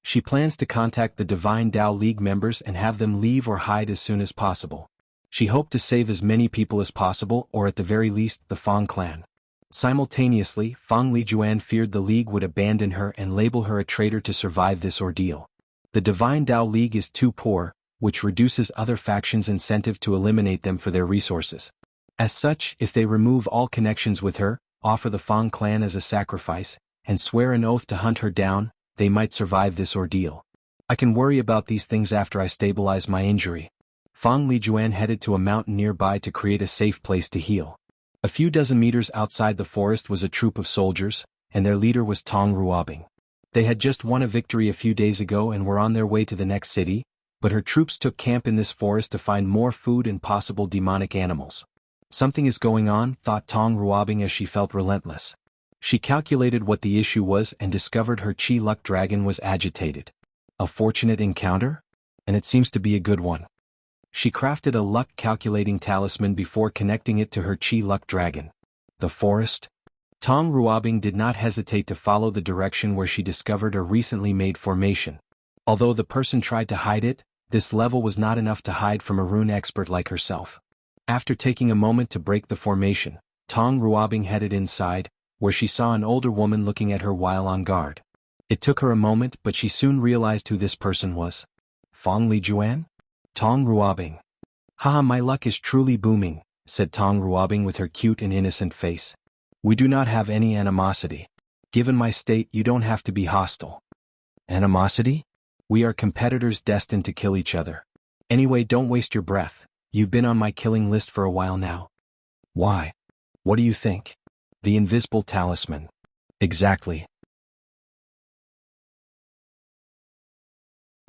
She plans to contact the Divine Dao League members and have them leave or hide as soon as possible. She hoped to save as many people as possible, or at the very least the Fang clan. Simultaneously, Fang Lijuan feared the League would abandon her and label her a traitor to survive this ordeal. The Divine Dao League is too poor, which reduces other factions' incentive to eliminate them for their resources. As such, if they remove all connections with her, offer the Fang clan as a sacrifice, and swear an oath to hunt her down, they might survive this ordeal. I can worry about these things after I stabilize my injury. Fang Lijuan headed to a mountain nearby to create a safe place to heal. A few dozen meters outside the forest was a troop of soldiers, and their leader was Tong Ruobing. They had just won a victory a few days ago and were on their way to the next city, but her troops took camp in this forest to find more food and possible demonic animals. Something is going on, thought Tong Ruobing as she felt relentless. She calculated what the issue was and discovered her Chi Luck dragon was agitated. A fortunate encounter? And it seems to be a good one. She crafted a luck calculating talisman before connecting it to her Chi Luck dragon. The forest? Tong Ruobing did not hesitate to follow the direction where she discovered a recently made formation. Although the person tried to hide it, this level was not enough to hide from a rune expert like herself. After taking a moment to break the formation, Tong Ruobing headed inside, where she saw an older woman looking at her while on guard. It took her a moment, but she soon realized who this person was. Fang Lijuan? Tong Ruobing. Haha, my luck is truly booming, said Tong Ruobing with her cute and innocent face. We do not have any animosity. Given my state, you don't have to be hostile. Animosity? We are competitors destined to kill each other. Anyway, don't waste your breath. You've been on my killing list for a while now. Why? What do you think? The invisible talisman. Exactly.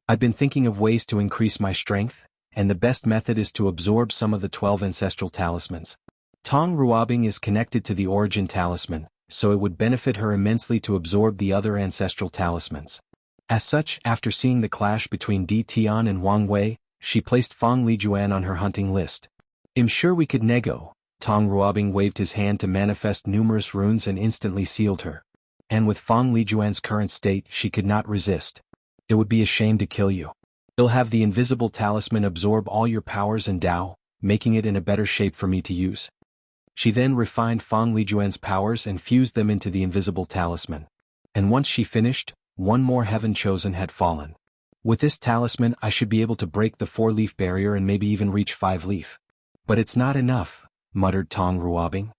I've been thinking of ways to increase my strength, and the best method is to absorb some of the 12 ancestral talismans. Tong Ruobing is connected to the origin talisman, so it would benefit her immensely to absorb the other ancestral talismans. As such, after seeing the clash between Di Tian and Wang Wei, she placed Fang Lijuan on her hunting list. I'm sure we could nego. Tong Ruobing waved his hand to manifest numerous runes and instantly sealed her. And with Fang Lijuan's current state, she could not resist. It would be a shame to kill you. I'll have the invisible talisman absorb all your powers and Dao, making it in a better shape for me to use. She then refined Fang Lijuan's powers and fused them into the invisible talisman. And once she finished, one more heaven chosen had fallen. With this talisman, I should be able to break the 4-leaf barrier and maybe even reach 5-leaf. But it's not enough, muttered Tong Ruobing.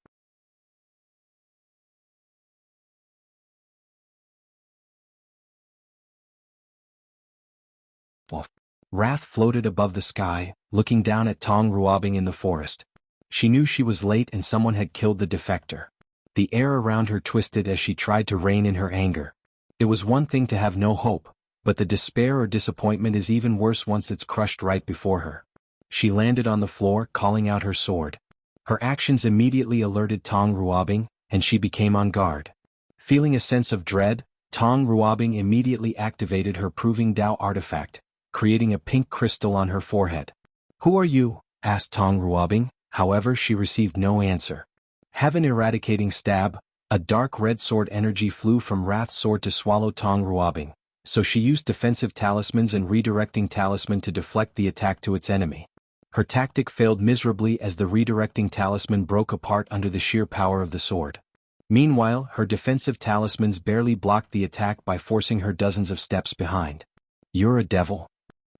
Wrath floated above the sky, looking down at Tong Ruobing in the forest. She knew she was late and someone had killed the defector. The air around her twisted as she tried to rein in her anger. It was one thing to have no hope, but the despair or disappointment is even worse once it's crushed right before her. She landed on the floor, calling out her sword. Her actions immediately alerted Tong Ruobing, and she became on guard. Feeling a sense of dread, Tong Ruobing immediately activated her Proving Dao artifact, creating a pink crystal on her forehead. Who are you? Asked Tong Ruobing, however she received no answer. Heaven eradicating stab, a dark red sword energy flew from Wrath's sword to swallow Tong Ruobing, so she used defensive talismans and redirecting talisman to deflect the attack to its enemy. Her tactic failed miserably as the redirecting talisman broke apart under the sheer power of the sword. Meanwhile, her defensive talismans barely blocked the attack by forcing her dozens of steps behind. You're a devil.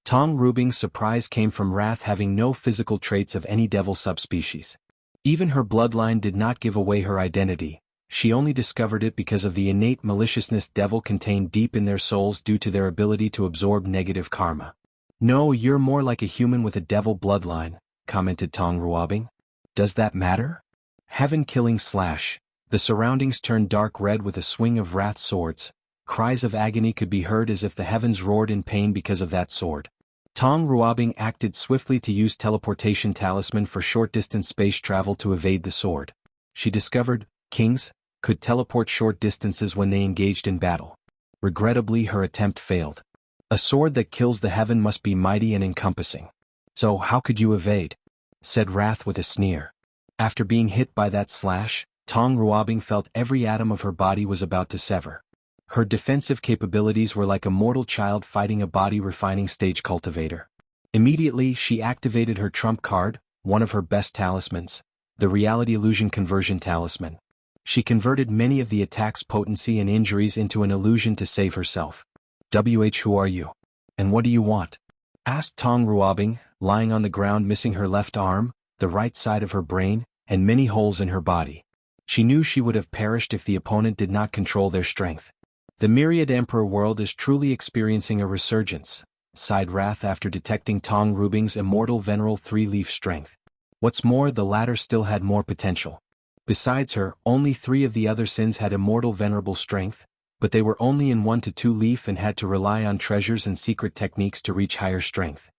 Tong Ruobing's surprise came from Wrath having no physical traits of any devil subspecies. Even her bloodline did not give away her identity, she only discovered it because of the innate maliciousness devil contained deep in their souls due to their ability to absorb negative karma. No, you're more like a human with a devil bloodline, commented Tong Ruobing. Does that matter? Heaven killing slash. The surroundings turned dark red with a swing of Wrath's swords. Cries of agony could be heard as if the heavens roared in pain because of that sword. Tong Ruobing acted swiftly to use teleportation talisman for short-distance space travel to evade the sword. She discovered, kings could teleport short distances when they engaged in battle. Regrettably, her attempt failed. A sword that kills the heaven must be mighty and encompassing. So how could you evade? Said Wrath with a sneer. After being hit by that slash, Tong Ruobing felt every atom of her body was about to sever. Her defensive capabilities were like a mortal child fighting a body-refining stage cultivator. Immediately, she activated her trump card, one of her best talismans, the Reality Illusion Conversion Talisman. She converted many of the attack's potency and injuries into an illusion to save herself. Who are you? And what do you want? asked Tong Ruobing, lying on the ground missing her left arm, the right side of her brain, and many holes in her body. She knew she would have perished if the opponent did not control their strength. The myriad emperor world is truly experiencing a resurgence, sighed Wrath after detecting Tong Ruobing's immortal veneral three-leaf strength. What's more, the latter still had more potential. Besides her, only 3 of the other sins had immortal venerable strength, but they were only in 1 to 2 leaf and had to rely on treasures and secret techniques to reach higher strength.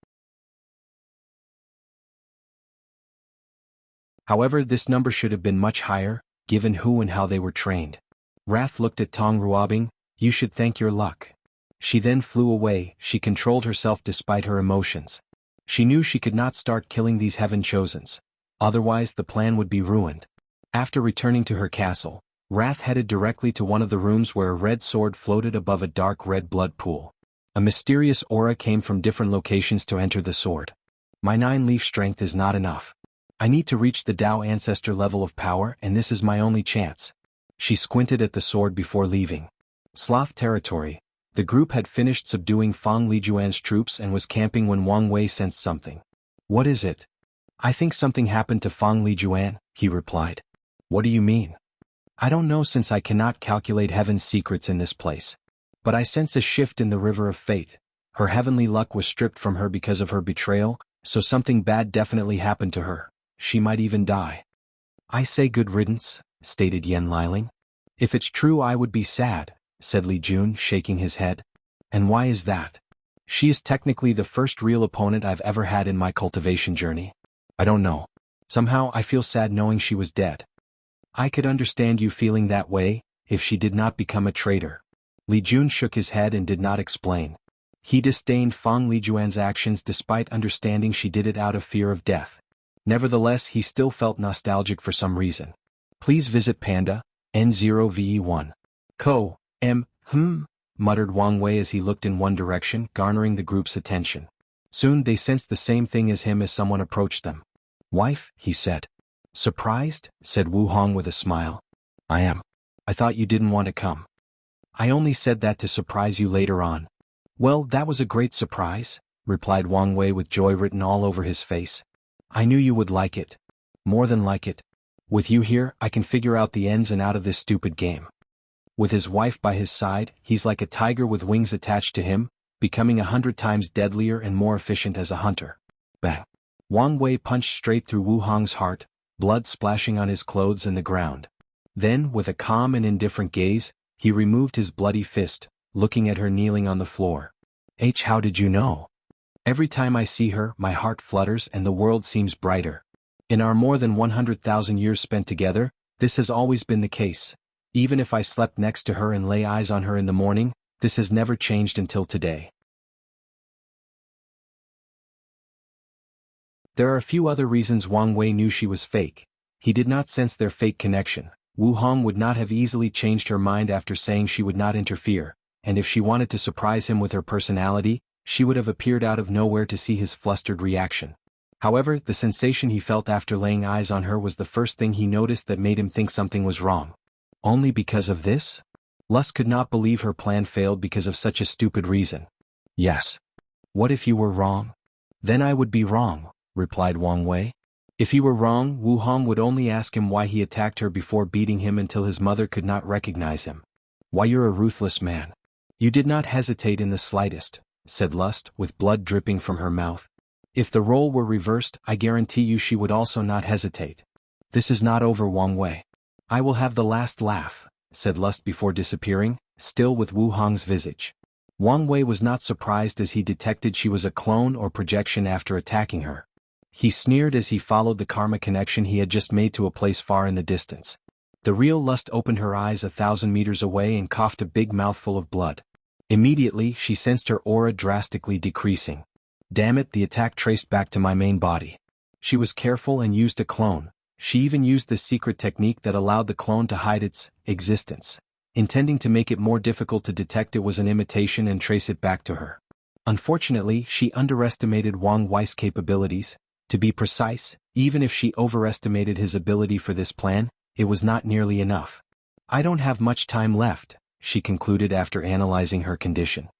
However, this number should have been much higher, given who and how they were trained. Wrath looked at Tong Ruobing. You should thank your luck. She then flew away. She controlled herself despite her emotions. She knew she could not start killing these heaven chosens. Otherwise the plan would be ruined. After returning to her castle, Wrath headed directly to one of the rooms where a red sword floated above a dark red blood pool. A mysterious aura came from different locations to enter the sword. My 9-leaf strength is not enough. I need to reach the Tao ancestor level of power, and this is my only chance. She squinted at the sword before leaving. Sloth territory. The group had finished subduing Fang Lijuan's troops and was camping when Wang Wei sensed something. What is it? I think something happened to Fang Lijuan, he replied. What do you mean? I don't know, since I cannot calculate heaven's secrets in this place. But I sense a shift in the river of fate. Her heavenly luck was stripped from her because of her betrayal, so something bad definitely happened to her. She might even die. I say good riddance, stated Yan Liling. If it's true, I would be sad, said Li Jun, shaking his head. And why is that? She is technically the first real opponent I've ever had in my cultivation journey. I don't know. Somehow I feel sad knowing she was dead. I could understand you feeling that way, if she did not become a traitor. Li Jun shook his head and did not explain. He disdained Fang Lijuan's actions despite understanding she did it out of fear of death. Nevertheless, he still felt nostalgic for some reason. Please visit Panda, N0VE1. Muttered Wang Wei as he looked in one direction, garnering the group's attention. Soon they sensed the same thing as him as someone approached them. Wife, he said. Surprised? Said Wu Hong with a smile. I am. I thought you didn't want to come. I only said that to surprise you later on. Well, that was a great surprise, replied Wang Wei with joy written all over his face. I knew you would like it. More than like it. With you here, I can figure out the ins and out of this stupid game. With his wife by his side, he's like a tiger with wings attached to him, becoming 100 times deadlier and more efficient as a hunter. Bang. Wang Wei punched straight through Wu Hong's heart, blood splashing on his clothes and the ground. Then, with a calm and indifferent gaze, he removed his bloody fist, looking at her kneeling on the floor. How did you know? Every time I see her, my heart flutters and the world seems brighter. In our more than 100,000 years spent together, this has always been the case. Even if I slept next to her and lay eyes on her in the morning, this has never changed until today. There are a few other reasons Wang Wei knew she was fake. He did not sense their fake connection. Wu Hong would not have easily changed her mind after saying she would not interfere, and if she wanted to surprise him with her personality, she would have appeared out of nowhere to see his flustered reaction. However, the sensation he felt after laying eyes on her was the first thing he noticed that made him think something was wrong. Only because of this? Lust could not believe her plan failed because of such a stupid reason. Yes. What if you were wrong? Then I would be wrong, replied Wang Wei. If he were wrong, Wu Hong would only ask him why he attacked her before beating him until his mother could not recognize him. Why, you're a ruthless man. You did not hesitate in the slightest, said Lust, with blood dripping from her mouth. If the role were reversed, I guarantee you she would also not hesitate. This is not over, Wang Wei. I will have the last laugh, said Lust before disappearing, still with Wu Hong's visage. Wang Wei was not surprised as he detected she was a clone or projection after attacking her. He sneered as he followed the karma connection he had just made to a place far in the distance. The real Lust opened her eyes 1,000 meters away and coughed a big mouthful of blood. Immediately, she sensed her aura drastically decreasing. Damn it, the attack traced back to my main body. She was careful and used a clone. She even used the secret technique that allowed the clone to hide its existence. Intending to make it more difficult to detect it was an imitation and trace it back to her. Unfortunately, she underestimated Wang Wei's capabilities. To be precise, even if she overestimated his ability for this plan, it was not nearly enough. I don't have much time left, she concluded after analyzing her condition.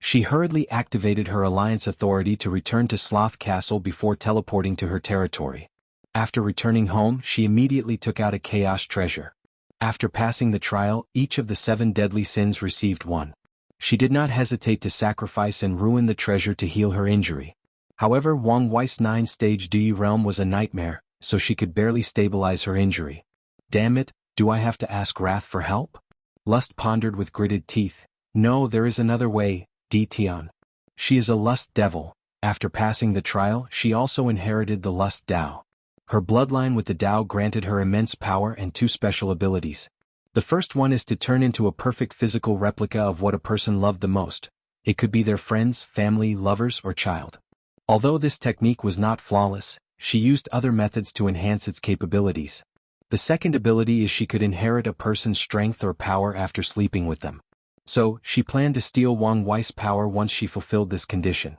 She hurriedly activated her alliance authority to return to Sloth Castle before teleporting to her territory. After returning home, she immediately took out a chaos treasure. After passing the trial, each of the 7 deadly sins received one. She did not hesitate to sacrifice and ruin the treasure to heal her injury. However, Wang Wei's 9-stage Dui realm was a nightmare, so she could barely stabilize her injury. Damn it, do I have to ask Wrath for help? Lust pondered with gritted teeth. No, there is another way, Di Tian. She is a lust devil. After passing the trial, she also inherited the lust Dao. Her bloodline with the Dao granted her immense power and 2 special abilities. The first one is to turn into a perfect physical replica of what a person loved the most. It could be their friends, family, lovers, or child. Although this technique was not flawless, she used other methods to enhance its capabilities. The second ability is she could inherit a person's strength or power after sleeping with them. So, she planned to steal Wang Wei's power once she fulfilled this condition.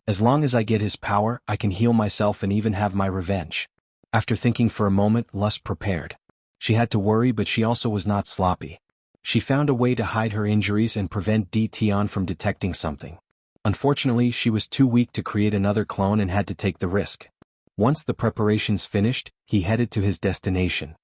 As long as I get his power, I can heal myself and even have my revenge. After thinking for a moment, Lust prepared. She had to worry, but she also was not sloppy. She found a way to hide her injuries and prevent Di Tian from detecting something. Unfortunately, she was too weak to create another clone and had to take the risk. Once the preparations finished, he headed to his destination.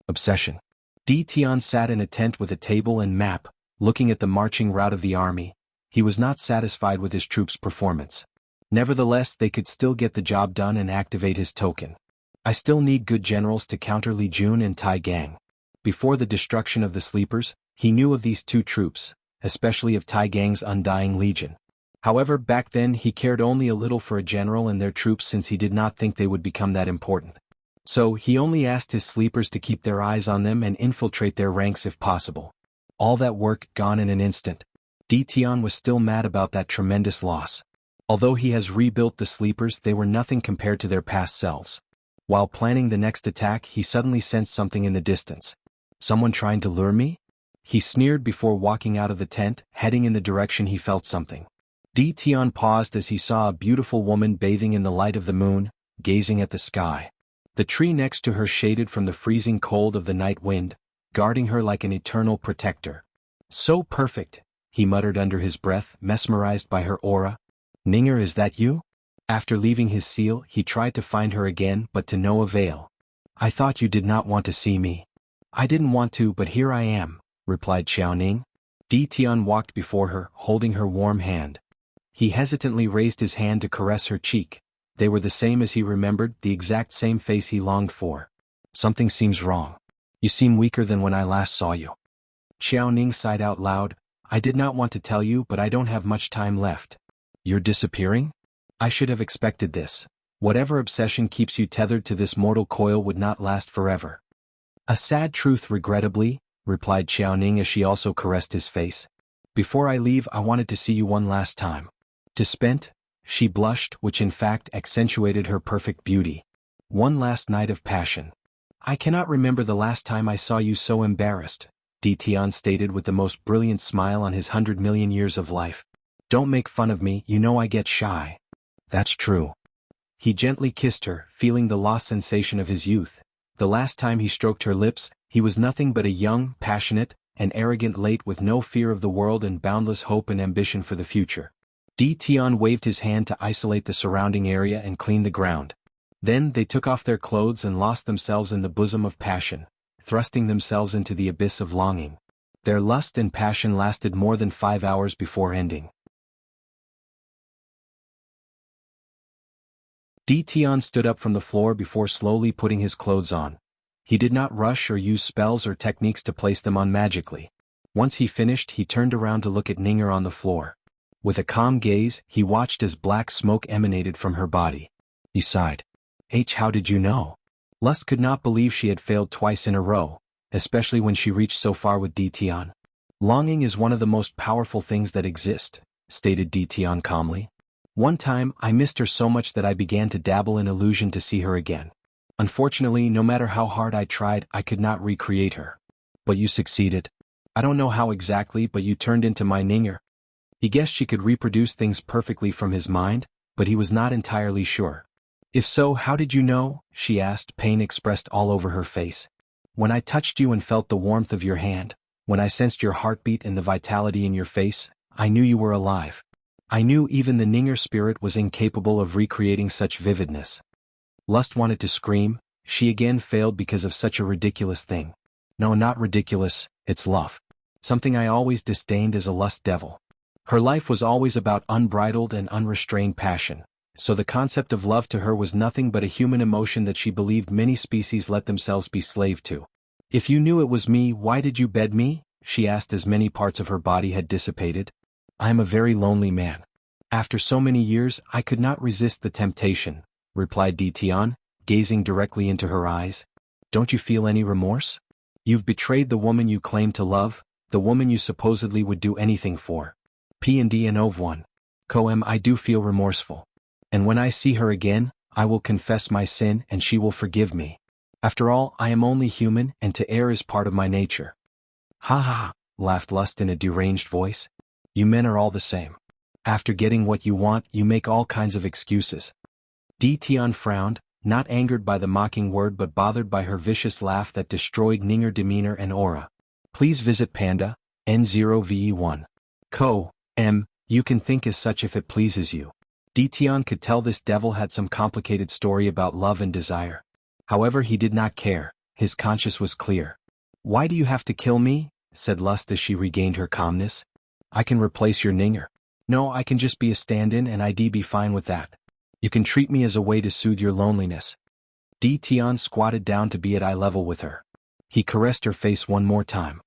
Obsession. Di Tian sat in a tent with a table and map, looking at the marching route of the army. He was not satisfied with his troops' performance. Nevertheless, they could still get the job done and activate his token. I still need good generals to counter Li Jun and Tai Gang. Before the destruction of the Sleepers, he knew of these 2 troops, especially of Tai Gang's Undying Legion. However, back then he cared only a little for a general and their troops since he did not think they would become that important. So, he only asked his Sleepers to keep their eyes on them and infiltrate their ranks if possible. All that work gone in an instant. Di Tian was still mad about that tremendous loss. Although he has rebuilt the Sleepers, they were nothing compared to their past selves. While planning the next attack, he suddenly sensed something in the distance. Someone trying to lure me? He sneered before walking out of the tent, heading in the direction he felt something. Di Tian paused as he saw a beautiful woman bathing in the light of the moon, gazing at the sky. The tree next to her shaded from the freezing cold of the night wind, guarding her like an eternal protector. So perfect, he muttered under his breath, mesmerized by her aura. Ninger, is that you? After leaving his seal, he tried to find her again, but to no avail. I thought you did not want to see me. I didn't want to, but here I am, replied Xiaoning. Di Tian walked before her, holding her warm hand. He hesitantly raised his hand to caress her cheek. They were the same as he remembered, the exact same face he longed for. Something seems wrong. You seem weaker than when I last saw you. Xiaoning sighed out loud. I did not want to tell you, but I don't have much time left. You're disappearing? I should have expected this. Whatever obsession keeps you tethered to this mortal coil would not last forever. A sad truth, regrettably, replied Xiaoning as she also caressed his face. Before I leave, I wanted to see you one last time. To spend? She blushed, which in fact accentuated her perfect beauty. One last night of passion. I cannot remember the last time I saw you so embarrassed, Di Tian stated with the most brilliant smile on his 100 million years of life. Don't make fun of me, you know I get shy. That's true. He gently kissed her, feeling the lost sensation of his youth. The last time he stroked her lips, he was nothing but a young, passionate, and arrogant late with no fear of the world and boundless hope and ambition for the future. Di Tian waved his hand to isolate the surrounding area and clean the ground. Then they took off their clothes and lost themselves in the bosom of passion, thrusting themselves into the abyss of longing. Their lust and passion lasted more than 5 hours before ending. Di Tian stood up from the floor before slowly putting his clothes on. He did not rush or use spells or techniques to place them on magically. Once he finished, he turned around to look at Ninger on the floor. With a calm gaze, he watched as black smoke emanated from her body. He sighed. How did you know? Lust could not believe she had failed twice in a row, especially when she reached so far with Di Tian. Longing is one of the most powerful things that exist, stated Di Tian calmly. One time, I missed her so much that I began to dabble in illusion to see her again. Unfortunately, no matter how hard I tried, I could not recreate her. But you succeeded. I don't know how exactly, but you turned into my Ninger. He guessed she could reproduce things perfectly from his mind, but he was not entirely sure. "If so, how did you know?" she asked, pain expressed all over her face. "When I touched you and felt the warmth of your hand, when I sensed your heartbeat and the vitality in your face, I knew you were alive. I knew even the Ninger spirit was incapable of recreating such vividness." Lust wanted to scream. She again failed because of such a ridiculous thing. "No, not ridiculous, it's love. Something I always disdained as a lust devil." Her life was always about unbridled and unrestrained passion, so the concept of love to her was nothing but a human emotion that she believed many species let themselves be slave to. "If you knew it was me, why did you bed me?" she asked as many parts of her body had dissipated. "I am a very lonely man. After so many years, I could not resist the temptation," replied Tian, gazing directly into her eyes. "Don't you feel any remorse? You've betrayed the woman you claim to love, the woman you supposedly would do anything for." P&D and Ov1. Koem, I do feel remorseful. And when I see her again, I will confess my sin and she will forgive me. After all, I am only human and to err is part of my nature. "Ha ha ha," laughed Lust in a deranged voice. "You men are all the same. After getting what you want, you make all kinds of excuses." Tian frowned, not angered by the mocking word but bothered by her vicious laugh that destroyed Ninger demeanor and aura. Please visit Panda, N0VE1. You can think as such if it pleases you. Tian could tell this devil had some complicated story about love and desire. However, he did not care, his conscience was clear. "Why do you have to kill me?" said Lust as she regained her calmness. "I can replace your Ninger. No, I can just be a stand-in and I'd be fine with that. You can treat me as a way to soothe your loneliness." Tian squatted down to be at eye level with her. He caressed her face one more time.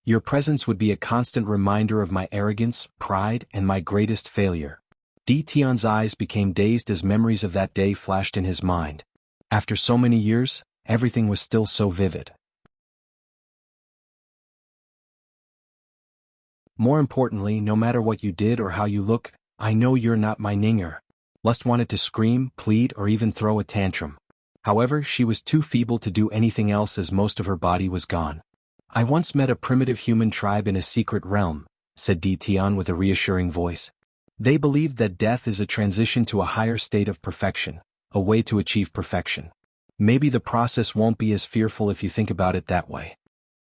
"Your presence would be a constant reminder of my arrogance, pride, and my greatest failure." Tian's eyes became dazed as memories of that day flashed in his mind. After so many years, everything was still so vivid. "More importantly, no matter what you did or how you look, I know you're not my Ninger." Lust wanted to scream, plead, or even throw a tantrum. However, she was too feeble to do anything else as most of her body was gone. "I once met a primitive human tribe in a secret realm," said Tian with a reassuring voice. "They believed that death is a transition to a higher state of perfection, a way to achieve perfection. Maybe the process won't be as fearful if you think about it that way."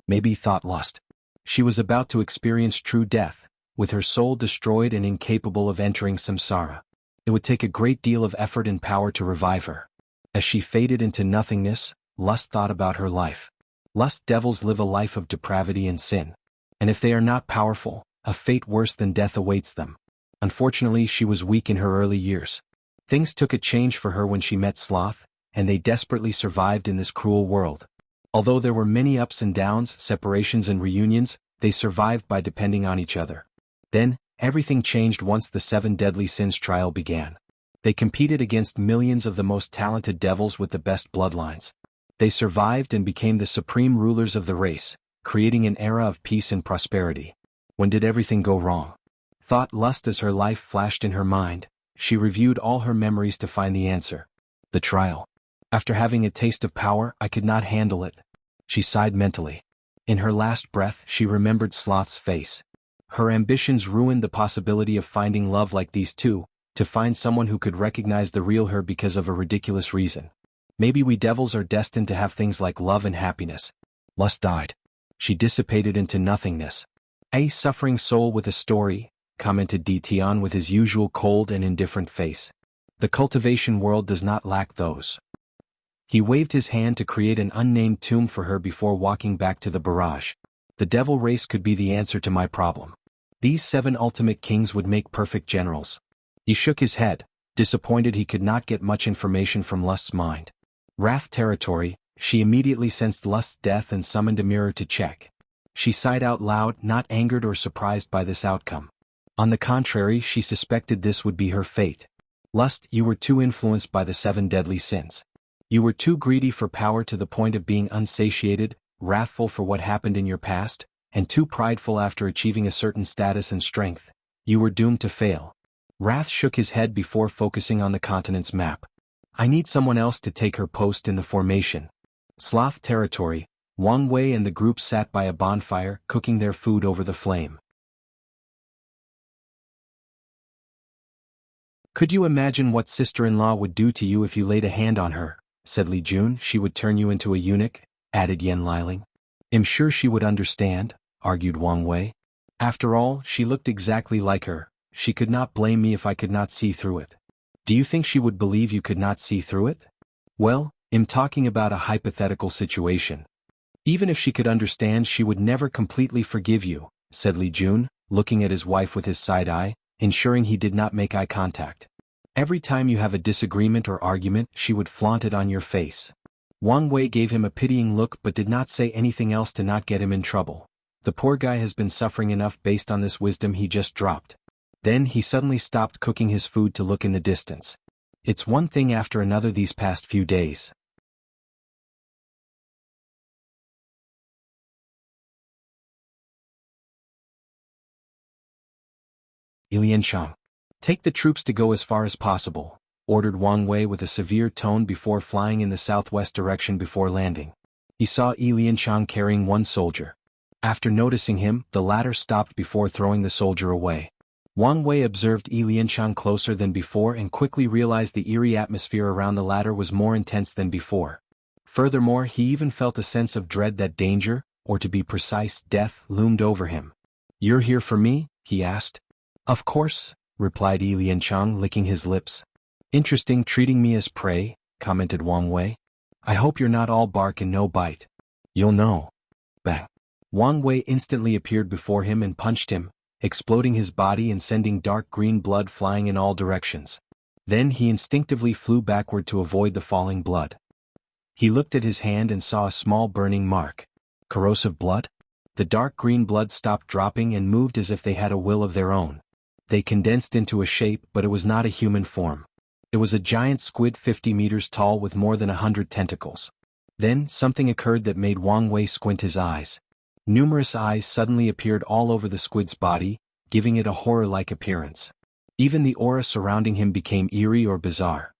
Maybe, thought Lust. She was about to experience true death, with her soul destroyed and incapable of entering samsara. It would take a great deal of effort and power to revive her. As she faded into nothingness, Lust thought about her life. Lust devils live a life of depravity and sin. And if they are not powerful, a fate worse than death awaits them. Unfortunately, she was weak in her early years. Things took a change for her when she met Sloth, and they desperately survived in this cruel world. Although there were many ups and downs, separations and reunions, they survived by depending on each other. Then, everything changed once the 7 Deadly Sins trial began. They competed against millions of the most talented devils with the best bloodlines. They survived and became the supreme rulers of the race, creating an era of peace and prosperity. When did everything go wrong? Thought Lust as her life flashed in her mind. She reviewed all her memories to find the answer. The trial. After having a taste of power, I could not handle it. She sighed mentally. In her last breath, she remembered Sloth's face. Her ambitions ruined the possibility of finding love like these two, to find someone who could recognize the real her because of a ridiculous reason. Maybe we devils are destined to have things like love and happiness. Lust died. She dissipated into nothingness. "A suffering soul with a story," commented Tian with his usual cold and indifferent face. "The cultivation world does not lack those." He waved his hand to create an unnamed tomb for her before walking back to the barrage. "The devil race could be the answer to my problem. These 7 ultimate kings would make perfect generals." He shook his head, disappointed he could not get much information from Lust's mind. Wrath territory, she immediately sensed Lust's death and summoned a mirror to check. She sighed out loud, not angered or surprised by this outcome. On the contrary, she suspected this would be her fate. "Lust, you were too influenced by the 7 deadly sins. You were too greedy for power to the point of being unsatiated, wrathful for what happened in your past, and too prideful after achieving a certain status and strength. You were doomed to fail." Wrath shook his head before focusing on the continent's map. "I need someone else to take her post in the formation." Sloth territory, Wang Wei and the group sat by a bonfire, cooking their food over the flame. Could you imagine what sister-in-law would do to you if you laid a hand on her? Said Li Jun. She would turn you into a eunuch, added Yan Liling. I'm sure she would understand, argued Wang Wei. After all, she looked exactly like her. She could not blame me if I could not see through it. Do you think she would believe you could not see through it? Well, I'm talking about a hypothetical situation. Even if she could understand, she would never completely forgive you, said Li Jun, looking at his wife with his side eye, ensuring he did not make eye contact. Every time you have a disagreement or argument, she would flaunt it on your face. Wang Wei gave him a pitying look but did not say anything else to not get him in trouble. The poor guy has been suffering enough based on this wisdom he just dropped. Then he suddenly stopped cooking his food to look in the distance. It's one thing after another these past few days. Ilianshang. Take the troops to go as far as possible, ordered Wang Wei with a severe tone before flying in the southwest direction before landing. He saw Ilianshang carrying one soldier. After noticing him, the latter stopped before throwing the soldier away. Wang Wei observed Ilianshang closer than before and quickly realized the eerie atmosphere around the latter was more intense than before. Furthermore, he even felt a sense of dread that danger, or to be precise, death, loomed over him. You're here for me? He asked. Of course, replied Ilianshang, licking his lips. Interesting, treating me as prey, commented Wang Wei. I hope you're not all bark and no bite. You'll know. Bang. Wang Wei instantly appeared before him and punched him, exploding his body and sending dark green blood flying in all directions. Then he instinctively flew backward to avoid the falling blood. He looked at his hand and saw a small burning mark. Corrosive blood? The dark green blood stopped dropping and moved as if they had a will of their own. They condensed into a shape, but it was not a human form. It was a giant squid 50 meters tall with more than 100 tentacles. Then, something occurred that made Wang Wei squint his eyes. Numerous eyes suddenly appeared all over the squid's body, giving it a horror-like appearance. Even the aura surrounding him became eerie or bizarre.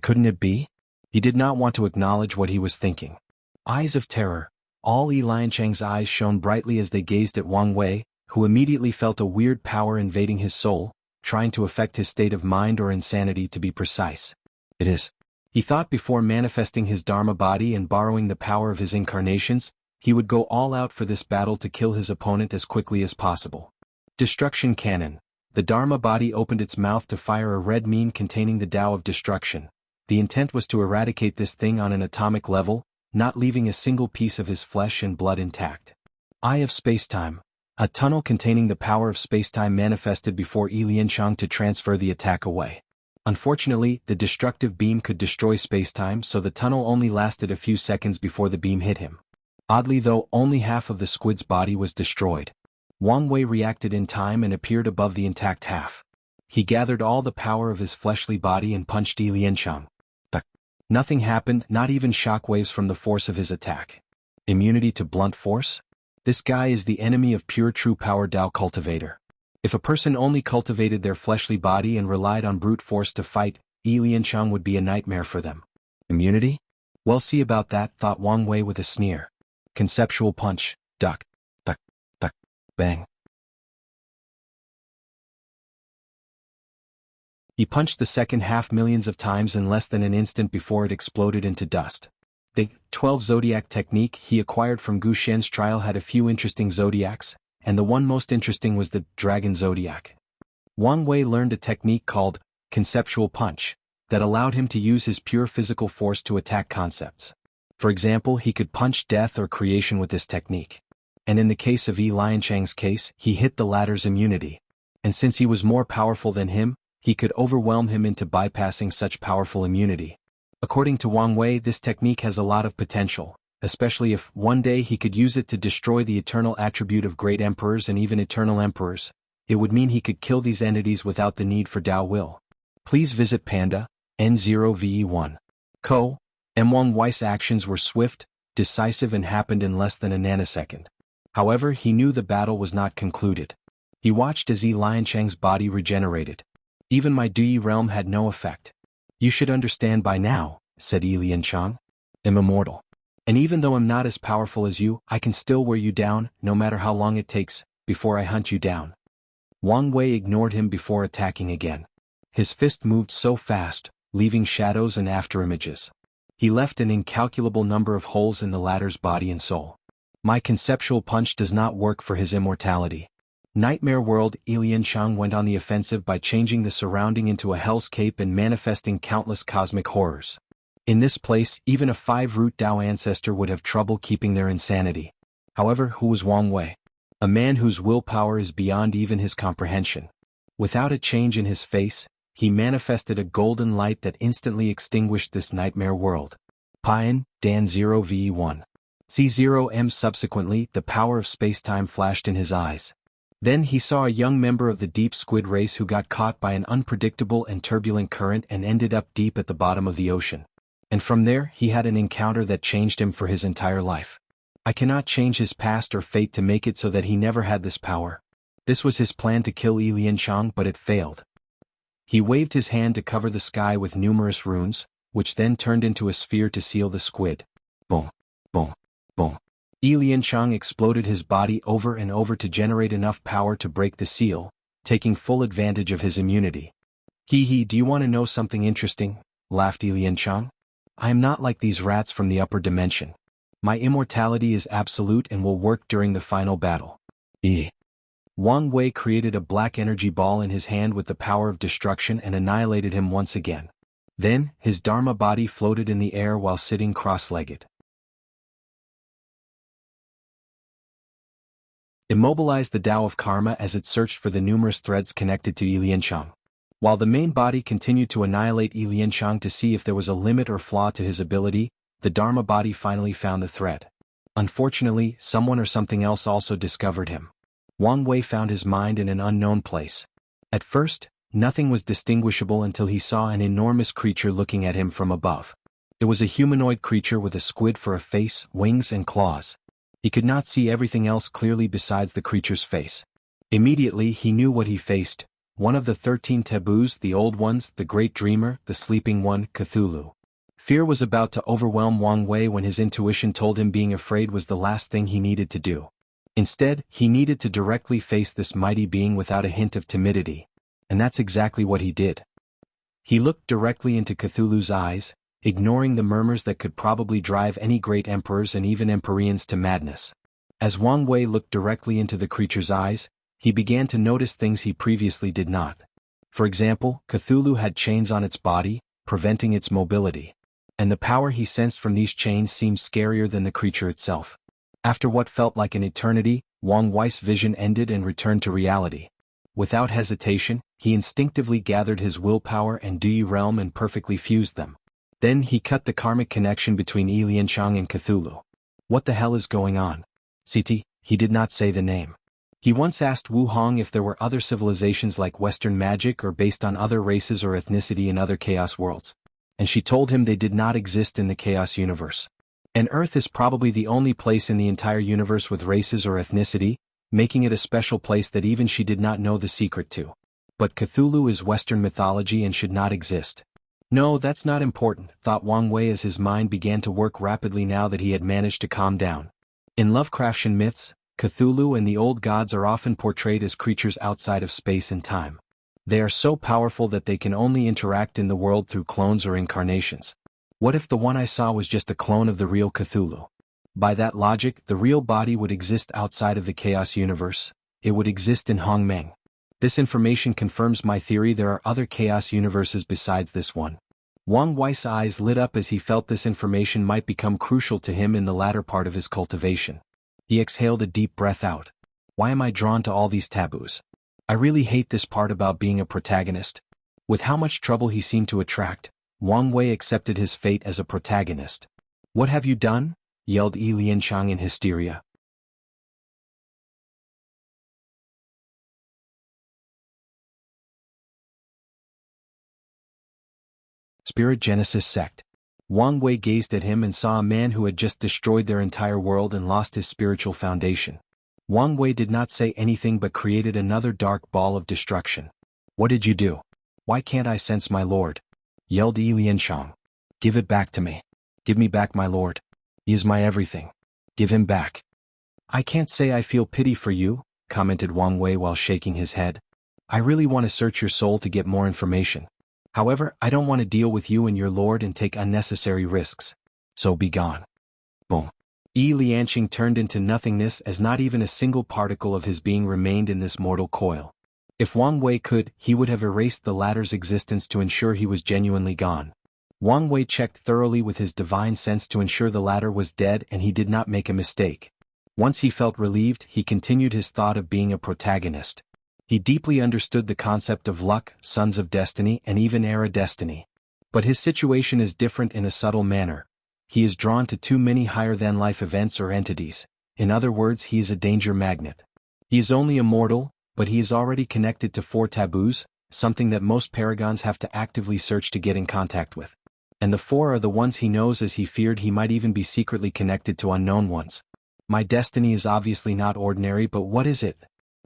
Couldn't it be? He did not want to acknowledge what he was thinking. Eyes of terror. All Yi Lianchang's eyes shone brightly as they gazed at Wang Wei, who immediately felt a weird power invading his soul, trying to affect his state of mind or insanity to be precise. It is. He thought before manifesting his Dharma body and borrowing the power of his incarnations, he would go all out for this battle to kill his opponent as quickly as possible. Destruction Cannon. The Dharma body opened its mouth to fire a red mean containing the Tao of destruction. The intent was to eradicate this thing on an atomic level, not leaving a single piece of his flesh and blood intact. Eye of Spacetime. A tunnel containing the power of spacetime manifested before Ilianshang to transfer the attack away. Unfortunately, the destructive beam could destroy spacetime, so the tunnel only lasted a few seconds before the beam hit him. Oddly though, only half of the squid's body was destroyed. Wang Wei reacted in time and appeared above the intact half. He gathered all the power of his fleshly body and punched Ilianshang. But nothing happened, not even shockwaves from the force of his attack. Immunity to blunt force? This guy is the enemy of pure true power Tao cultivator. If a person only cultivated their fleshly body and relied on brute force to fight, Ilianshang would be a nightmare for them. Immunity? Well, see about that, thought Wang Wei with a sneer. Conceptual punch, duck, duck, duck, bang. He punched the second half millions of times in less than an instant before it exploded into dust. The 12 zodiac technique he acquired from Gu Shen's trial had a few interesting zodiacs, and the one most interesting was the dragon zodiac. Wang Wei learned a technique called conceptual punch that allowed him to use his pure physical force to attack concepts. For example, he could punch death or creation with this technique. And in the case of Yi Lianchang's case, he hit the latter's immunity. And since he was more powerful than him, he could overwhelm him into bypassing such powerful immunity. According to Wang Wei, this technique has a lot of potential, especially if, one day he could use it to destroy the eternal attribute of great emperors and even eternal emperors. It would mean he could kill these entities without the need for Tao will. Please visit Panda, N0VE1. Co. Wang Wei's actions were swift, decisive and happened in less than a nanosecond. However, he knew the battle was not concluded. He watched as Yi Lianchang's body regenerated. Even my Dui realm had no effect. You should understand by now, said Yi Lianchang. I'm immortal. And even though I'm not as powerful as you, I can still wear you down, no matter how long it takes, before I hunt you down. Wang Wei ignored him before attacking again. His fist moved so fast, leaving shadows and afterimages. He left an incalculable number of holes in the latter's body and soul. My conceptual punch does not work for his immortality. Nightmare World. Lianchang went on the offensive by changing the surrounding into a hellscape and manifesting countless cosmic horrors. In this place, even a 5-root Dao ancestor would have trouble keeping their insanity. However, who was Wang Wei? A man whose willpower is beyond even his comprehension. Without a change in his face, he manifested a golden light that instantly extinguished this nightmare world. Pian, Dan 0v1. C0M. Subsequently, the power of space-time flashed in his eyes. Then he saw a young member of the deep squid race who got caught by an unpredictable and turbulent current and ended up deep at the bottom of the ocean. And from there, he had an encounter that changed him for his entire life. I cannot change his past or fate to make it so that he never had this power. This was his plan to kill Lianchang, but it failed. He waved his hand to cover the sky with numerous runes, which then turned into a sphere to seal the squid. Boom, boom, boom. Lianchang exploded his body over and over to generate enough power to break the seal, taking full advantage of his immunity. Hee, do you want to know something interesting? Laughed Lianchang. I am not like these rats from the upper dimension. My immortality is absolute and will work during the final battle. Wang Wei created a black energy ball in his hand with the power of destruction and annihilated him once again. Then, his Dharma body floated in the air while sitting cross-legged. Immobilized the Tao of Karma as it searched for the numerous threads connected to Lianchang. While the main body continued to annihilate Lianchang to see if there was a limit or flaw to his ability, the Dharma body finally found the thread. Unfortunately, someone or something else also discovered him. Wang Wei found his mind in an unknown place. At first, nothing was distinguishable until he saw an enormous creature looking at him from above. It was a humanoid creature with a squid for a face, wings and claws. He could not see everything else clearly besides the creature's face. Immediately he knew what he faced. One of the 13 taboos, the old ones, the great dreamer, the sleeping one, Cthulhu. Fear was about to overwhelm Wang Wei when his intuition told him being afraid was the last thing he needed to do. Instead, he needed to directly face this mighty being without a hint of timidity. And that's exactly what he did. He looked directly into Cthulhu's eyes, ignoring the murmurs that could probably drive any great emperors and even empyreans to madness. As Wang Wei looked directly into the creature's eyes, he began to notice things he previously did not. For example, Cthulhu had chains on its body, preventing its mobility. And the power he sensed from these chains seemed scarier than the creature itself. After what felt like an eternity, Wang Wei's vision ended and returned to reality. Without hesitation, he instinctively gathered his willpower and Dui realm and perfectly fused them. Then he cut the karmic connection between Lianchang and Cthulhu. What the hell is going on? Siti, he did not say the name. He once asked Wu Hong if there were other civilizations like Western magic or based on other races or ethnicity in other chaos worlds. And she told him they did not exist in the chaos universe. And Earth is probably the only place in the entire universe with races or ethnicity, making it a special place that even she did not know the secret to. But Cthulhu is Western mythology and should not exist. No, that's not important, thought Wang Wei as his mind began to work rapidly now that he had managed to calm down. In Lovecraftian myths, Cthulhu and the old gods are often portrayed as creatures outside of space and time. They are so powerful that they can only interact in the world through clones or incarnations. What if the one I saw was just a clone of the real Cthulhu? By that logic, the real body would exist outside of the chaos universe. It would exist in Hongmeng. This information confirms my theory there are other chaos universes besides this one. Wang Wei's eyes lit up as he felt this information might become crucial to him in the latter part of his cultivation. He exhaled a deep breath out. Why am I drawn to all these taboos? I really hate this part about being a protagonist. With how much trouble he seemed to attract, Wang Wei accepted his fate as a protagonist. What have you done? Yelled Lianchang in hysteria. Spirit Genesis Sect. Wang Wei gazed at him and saw a man who had just destroyed their entire world and lost his spiritual foundation. Wang Wei did not say anything but created another dark ball of destruction. What did you do? Why can't I sense my lord? Yelled Lianchang. Give it back to me. Give me back my lord. He is my everything. Give him back. I can't say I feel pity for you, commented Wang Wei while shaking his head. I really want to search your soul to get more information. However, I don't want to deal with you and your lord and take unnecessary risks. So be gone. Boom. Yi Lianqing turned into nothingness as not even a single particle of his being remained in this mortal coil. If Wang Wei could, he would have erased the latter's existence to ensure he was genuinely gone. Wang Wei checked thoroughly with his divine sense to ensure the latter was dead and he did not make a mistake. Once he felt relieved, he continued his thought of being a protagonist. He deeply understood the concept of luck, sons of destiny, and even era destiny. But his situation is different in a subtle manner. He is drawn to too many higher-than-life events or entities. In other words, he is a danger magnet. He is only a mortal, but he is already connected to 4 taboos, something that most paragons have to actively search to get in contact with. And the 4 are the ones he knows, as he feared he might even be secretly connected to unknown ones. My destiny is obviously not ordinary, but what is it?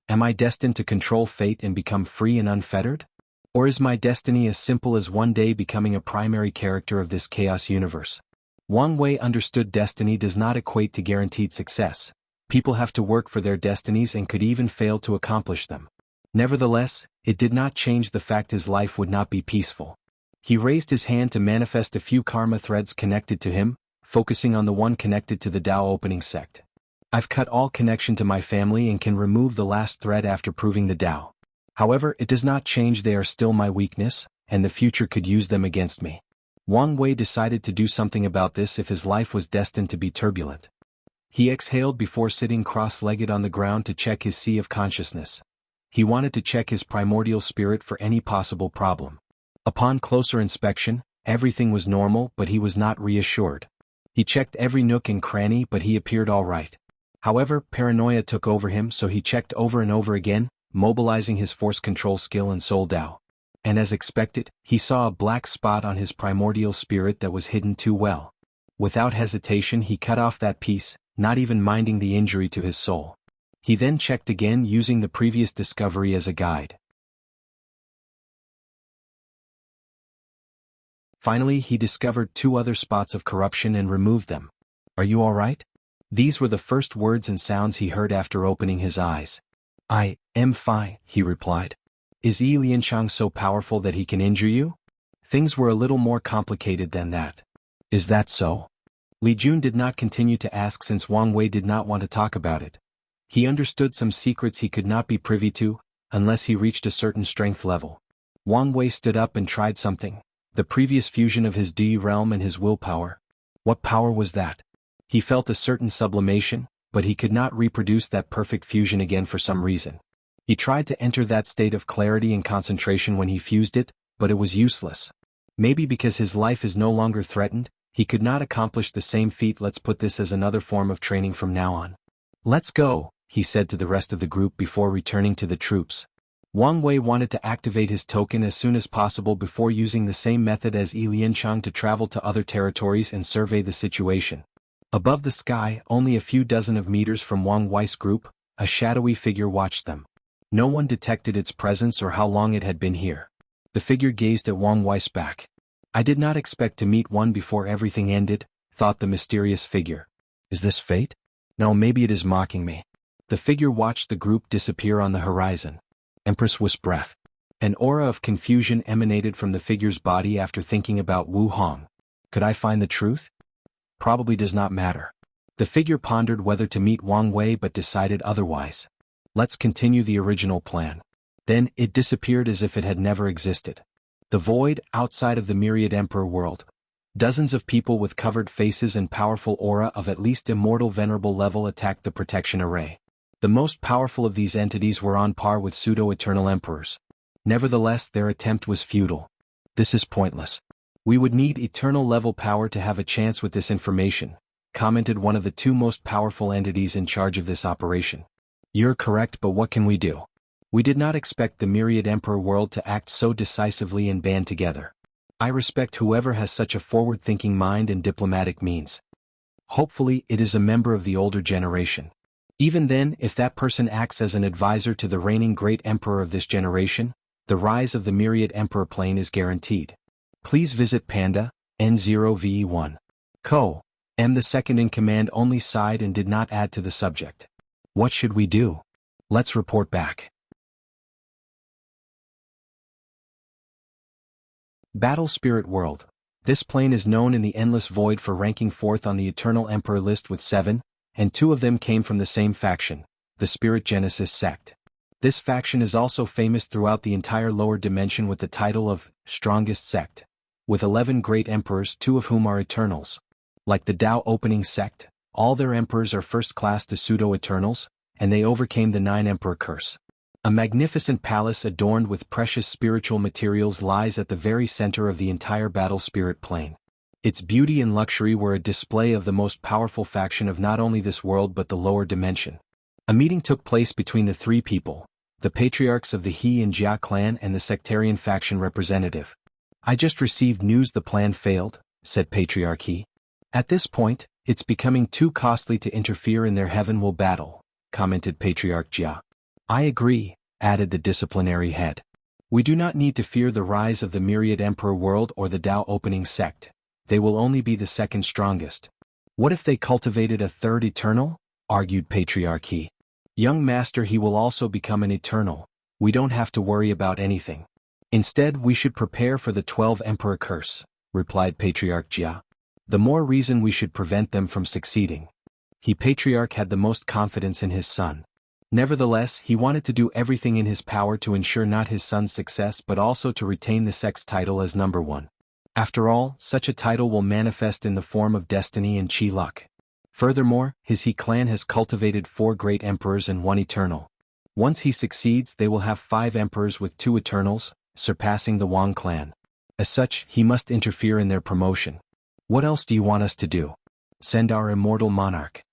Am I destined to control fate and become free and unfettered? Or is my destiny as simple as one day becoming a primary character of this chaos universe? Wang Wei understood destiny does not equate to guaranteed success. People have to work for their destinies and could even fail to accomplish them. Nevertheless, it did not change the fact his life would not be peaceful. He raised his hand to manifest a few karma threads connected to him, focusing on the one connected to the Tao opening sect. I've cut all connection to my family and can remove the last thread after proving the Tao. However, it does not change they are still my weakness, and the future could use them against me. Wang Wei decided to do something about this if his life was destined to be turbulent. He exhaled before sitting cross-legged on the ground to check his sea of consciousness. He wanted to check his primordial spirit for any possible problem. Upon closer inspection, everything was normal, but he was not reassured. He checked every nook and cranny, but he appeared all right. However, paranoia took over him, so he checked over and over again, mobilizing his force control skill and soul Tao. And as expected, he saw a black spot on his primordial spirit that was hidden too well. Without hesitation, he cut off that piece, not even minding the injury to his soul. He then checked again using the previous discovery as a guide. Finally, he discovered 2 other spots of corruption and removed them. Are you all right? These were the first words and sounds he heard after opening his eyes. I am fine, he replied. Is Yi Lianqing so powerful that he can injure you? Things were a little more complicated than that. Is that so? Li Jun did not continue to ask since Wang Wei did not want to talk about it. He understood some secrets he could not be privy to, unless he reached a certain strength level. Wang Wei stood up and tried something, the previous fusion of his Di realm and his willpower. What power was that? He felt a certain sublimation, but he could not reproduce that perfect fusion again for some reason. He tried to enter that state of clarity and concentration when he fused it, but it was useless. Maybe because his life is no longer threatened, he could not accomplish the same feat. Let's put this as another form of training from now on. Let's go, he said to the rest of the group before returning to the troops. Wang Wei wanted to activate his token as soon as possible before using the same method as Yi Lianqing to travel to other territories and survey the situation. Above the sky, only a few dozen of meters from Wang Wei's group, a shadowy figure watched them. No one detected its presence or how long it had been here. The figure gazed at Wang Wei's back. I did not expect to meet one before everything ended, thought the mysterious figure. Is this fate? No, maybe it is mocking me. The figure watched the group disappear on the horizon. Empress was breath. An aura of confusion emanated from the figure's body after thinking about Wu Hong. Could I find the truth? Probably does not matter. The figure pondered whether to meet Wang Wei but decided otherwise. Let's continue the original plan. Then, it disappeared as if it had never existed. The void, outside of the myriad emperor world. Dozens of people with covered faces and powerful aura of at least immortal venerable level attacked the protection array. The most powerful of these entities were on par with pseudo-eternal emperors. Nevertheless, their attempt was futile. This is pointless. We would need eternal level power to have a chance with this information, commented one of the 2 most powerful entities in charge of this operation. You're correct, but what can we do? We did not expect the myriad emperor world to act so decisively and band together. I respect whoever has such a forward-thinking mind and diplomatic means. Hopefully, it is a member of the older generation. Even then, if that person acts as an advisor to the reigning great emperor of this generation, the rise of the myriad emperor plane is guaranteed. Please visit Panda, N0VE1. Co. M. The second in command only sighed and did not add to the subject. What should we do? Let's report back. Battle Spirit World. This plane is known in the Endless Void for ranking 4th on the Eternal Emperor list with 7, and 2 of them came from the same faction, the Spirit Genesis sect. This faction is also famous throughout the entire lower dimension with the title of Strongest Sect, with 11 great emperors, 2 of whom are Eternals. Like the Tao Opening sect, all their emperors are first-class to pseudo-Eternals, and they overcame the 9-emperor curse. A magnificent palace adorned with precious spiritual materials lies at the very center of the entire battle spirit plane. Its beauty and luxury were a display of the most powerful faction of not only this world but the lower dimension. A meeting took place between the 3 people, the patriarchs of the He and Jia clan and the sectarian faction representative. "I just received news the plan failed," said Patriarch He. "At this point, it's becoming too costly to interfere in their heaven-will battle," commented Patriarch Jia. "I agree," added the disciplinary head. "We do not need to fear the rise of the Myriad Emperor world or the Tao Opening sect. They will only be the second strongest." "What if they cultivated a third Eternal?" argued Patriarch He. "Young Master, he will also become an Eternal. We don't have to worry about anything. Instead, we should prepare for the 12 Emperor curse," replied Patriarch Jia. "The more reason we should prevent them from succeeding." He Patriarch had the most confidence in his son. Nevertheless, he wanted to do everything in his power to ensure not his son's success but also to retain the sect's title as number 1. After all, such a title will manifest in the form of destiny and chi luck. Furthermore, his He clan has cultivated 4 great emperors and 1 Eternal. Once he succeeds, they will have 5 emperors with 2 Eternals, surpassing the Wang clan. As such, he must interfere in their promotion. "What else do you want us to do?" "Send our immortal monarch."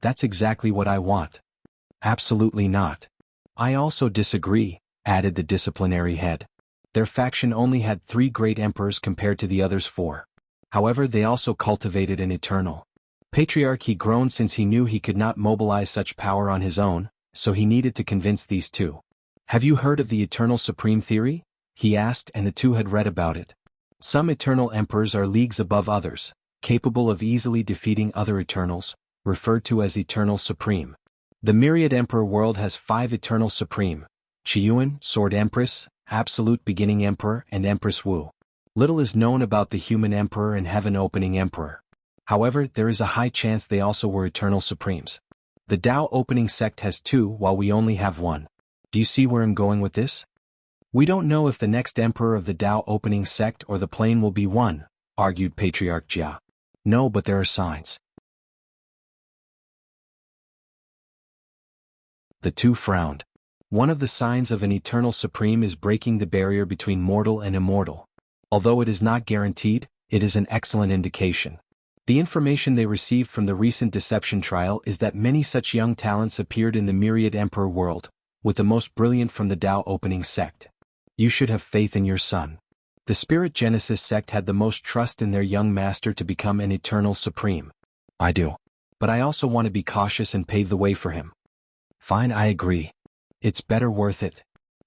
"That's exactly what I want." "Absolutely not." "I also disagree," added the disciplinary head. Their faction only had 3 great emperors compared to the others 4. However, they also cultivated an Eternal. Patriarch He groaned since he knew he could not mobilize such power on his own, so he needed to convince these 2. "Have you heard of the Eternal Supreme Theory?" he asked, and the 2 had read about it. Some Eternal Emperors are leagues above others, capable of easily defeating other Eternals, referred to as Eternal Supreme. The Myriad Emperor world has 5 Eternal Supreme: Qiyuan, Sword Empress, Absolute Beginning Emperor, and Empress Wu. Little is known about the Human Emperor and Heaven Opening Emperor. However, there is a high chance they also were Eternal Supremes. The Tao Opening sect has 2 while we only have 1. Do you see where I'm going with this? "We don't know if the next emperor of the Tao Opening sect or the plane will be 1, argued Patriarch Jia. "No, but there are signs." The 2 frowned. One of the signs of an Eternal Supreme is breaking the barrier between mortal and immortal. Although it is not guaranteed, it is an excellent indication. The information they received from the recent deception trial is that many such young talents appeared in the Myriad Emperor world, with the most brilliant from the Tao Opening sect. You should have faith in your son. The Spirit Genesis sect had the most trust in their young master to become an Eternal Supreme. "I do. But I also want to be cautious and pave the way for him." "Fine, I agree. It's better worth it.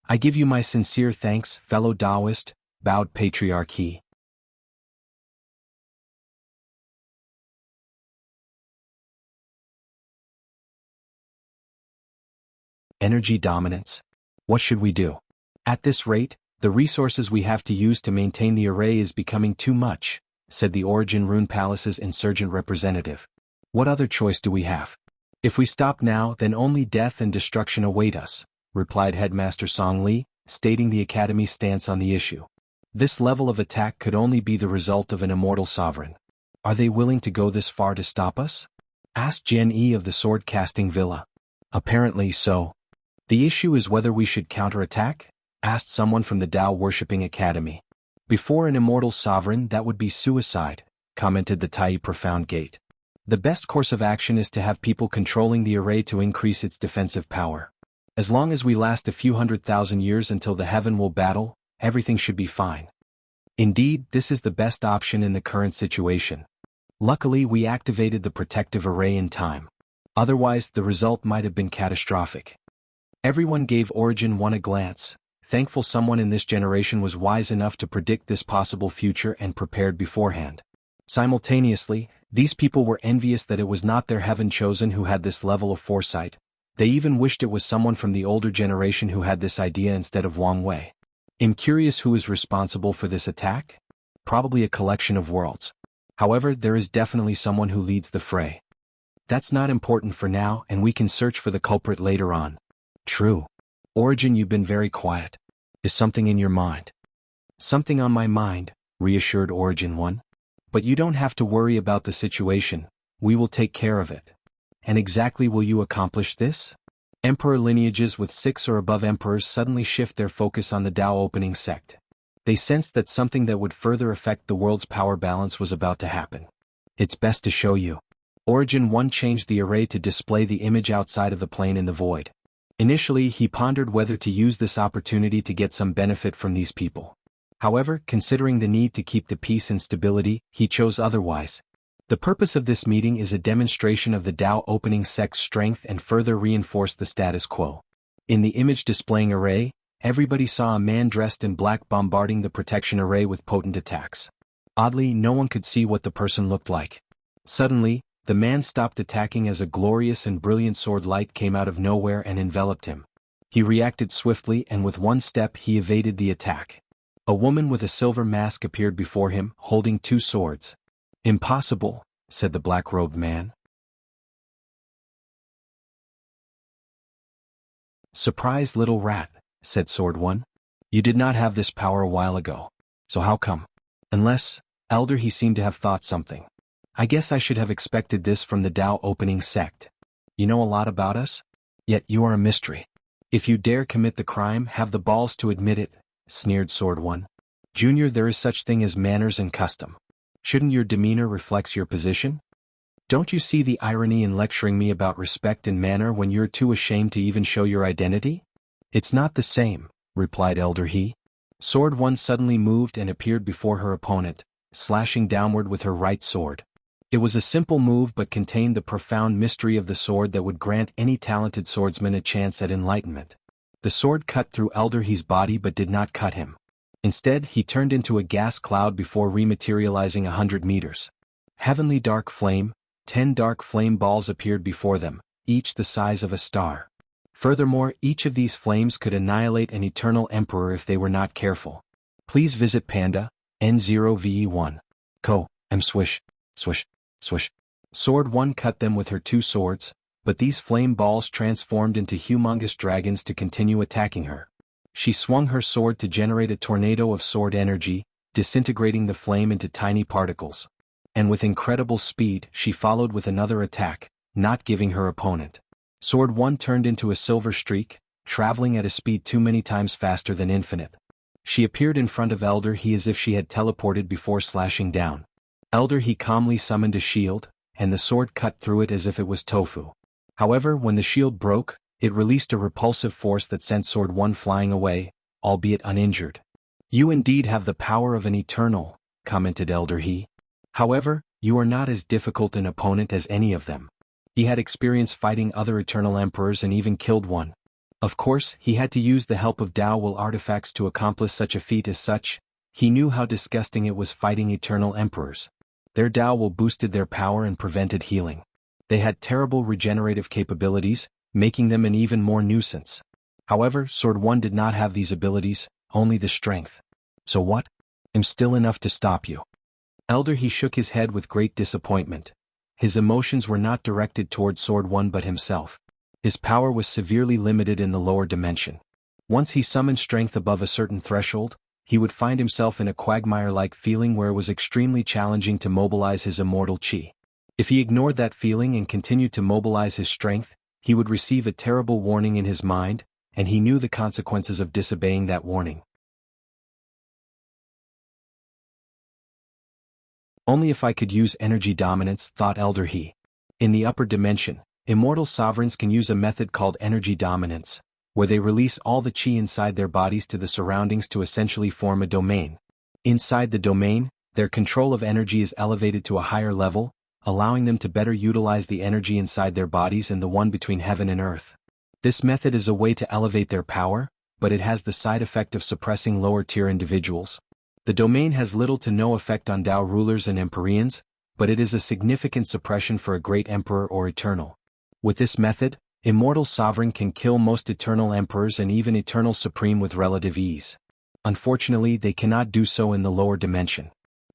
I give you my sincere thanks, fellow Taoist," bowed Patriarch He. Energy dominance. What should we do? "At this rate, the resources we have to use to maintain the array is becoming too much," said the Origin Rune Palace's insurgent representative. "What other choice do we have? If we stop now, then only death and destruction await us," replied Headmaster Song Li, stating the Academy's stance on the issue. This level of attack could only be the result of an immortal sovereign. "Are they willing to go this far to stop us?" asked Jian Yi of the sword-casting villa. "Apparently so." "The issue is whether we should counterattack?" asked someone from the Tao-worshipping academy. "Before an immortal sovereign, that would be suicide," commented the Tai Profound Gate. "The best course of action is to have people controlling the array to increase its defensive power. As long as we last a few 100,000 years until the heaven will battle, everything should be fine. Indeed, this is the best option in the current situation. Luckily, we activated the protective array in time. Otherwise, the result might have been catastrophic." Everyone gave Origin One a glance, thankful someone in this generation was wise enough to predict this possible future and prepared beforehand. Simultaneously, these people were envious that it was not their heaven chosen who had this level of foresight. They even wished it was someone from the older generation who had this idea instead of Wang Wei. I'm curious who is responsible for this attack? Probably a collection of worlds. However, there is definitely someone who leads the fray. That's not important for now, and we can search for the culprit later on. True. Origin, you've been very quiet. Is something in your mind? Something on my mind, reassured Origin 1. But you don't have to worry about the situation, we will take care of it. And exactly will you accomplish this? Emperor lineages with 6 or above emperors suddenly shift their focus on the Tao opening sect. They sensed that something that would further affect the world's power balance was about to happen. It's best to show you. Origin 1 changed the array to display the image outside of the plane in the void. Initially, he pondered whether to use this opportunity to get some benefit from these people. However, considering the need to keep the peace and stability, he chose otherwise. The purpose of this meeting is a demonstration of the Tao opening sect's strength and further reinforce the status quo. In the image displaying array, everybody saw a man dressed in black bombarding the protection array with potent attacks. Oddly, no one could see what the person looked like. Suddenly, the man stopped attacking as a glorious and brilliant sword light came out of nowhere and enveloped him. He reacted swiftly and with one step he evaded the attack. A woman with a silver mask appeared before him, holding 2 swords. Impossible, said the black-robed man. Surprised little rat, said Sword 1. You did not have this power a while ago. So how come? Unless, Elder, he seemed to have thought something. I guess I should have expected this from the Tao opening sect. You know a lot about us? Yet you are a mystery. If you dare commit the crime, have the balls to admit it, sneered Sword 1. Junior, there is such thing as manners and custom. Shouldn't your demeanor reflect your position? Don't you see the irony in lecturing me about respect and manner when you're too ashamed to even show your identity? It's not the same, replied Elder He. Sword 1 suddenly moved and appeared before her opponent, slashing downward with her right sword. It was a simple move but contained the profound mystery of the sword that would grant any talented swordsman a chance at enlightenment. The sword cut through Elder He's body but did not cut him. Instead, he turned into a gas cloud before rematerializing 100 meters. Heavenly dark flame, 10 dark flame balls appeared before them, each the size of a star. Furthermore, each of these flames could annihilate an eternal emperor if they were not careful. Please visit Panda, N0VE1. Swish, swish, swish. Sword 1 cut them with her 2 swords, but these flame balls transformed into humongous dragons to continue attacking her. She swung her sword to generate a tornado of sword energy, disintegrating the flame into tiny particles. And with incredible speed, she followed with another attack, not giving her opponent. Sword 1 turned into a silver streak, traveling at a speed too many times faster than infinite. She appeared in front of Elder He as if she had teleported before slashing down. Elder He calmly summoned a shield, and the sword cut through it as if it was tofu. However, when the shield broke, it released a repulsive force that sent Sword 1 flying away, albeit uninjured. You indeed have the power of an eternal, commented Elder He. However, you are not as difficult an opponent as any of them. He had experience fighting other eternal emperors and even killed one. Of course, he had to use the help of Tao will artifacts to accomplish such a feat. As such, he knew how disgusting it was fighting eternal emperors. Their Tao will boosted their power and prevented healing. They had terrible regenerative capabilities, making them an even more nuisance. However, Sword 1 did not have these abilities, only the strength. So what? I'm still enough to stop you. Elder He shook his head with great disappointment. His emotions were not directed toward Sword 1 but himself. His power was severely limited in the lower dimension. Once he summoned strength above a certain threshold, he would find himself in a quagmire-like feeling where it was extremely challenging to mobilize his immortal chi. If he ignored that feeling and continued to mobilize his strength, he would receive a terrible warning in his mind, and he knew the consequences of disobeying that warning. Only if I could use energy dominance, thought Elder He. In the upper dimension, immortal sovereigns can use a method called energy dominance, where they release all the chi inside their bodies to the surroundings to essentially form a domain. Inside the domain, their control of energy is elevated to a higher level, allowing them to better utilize the energy inside their bodies and the one between heaven and earth. This method is a way to elevate their power, but it has the side effect of suppressing lower-tier individuals. The domain has little to no effect on Tao rulers and Empyreans, but it is a significant suppression for a great emperor or eternal. With this method, immortal sovereign can kill most eternal emperors and even eternal supreme with relative ease. Unfortunately, they cannot do so in the lower dimension.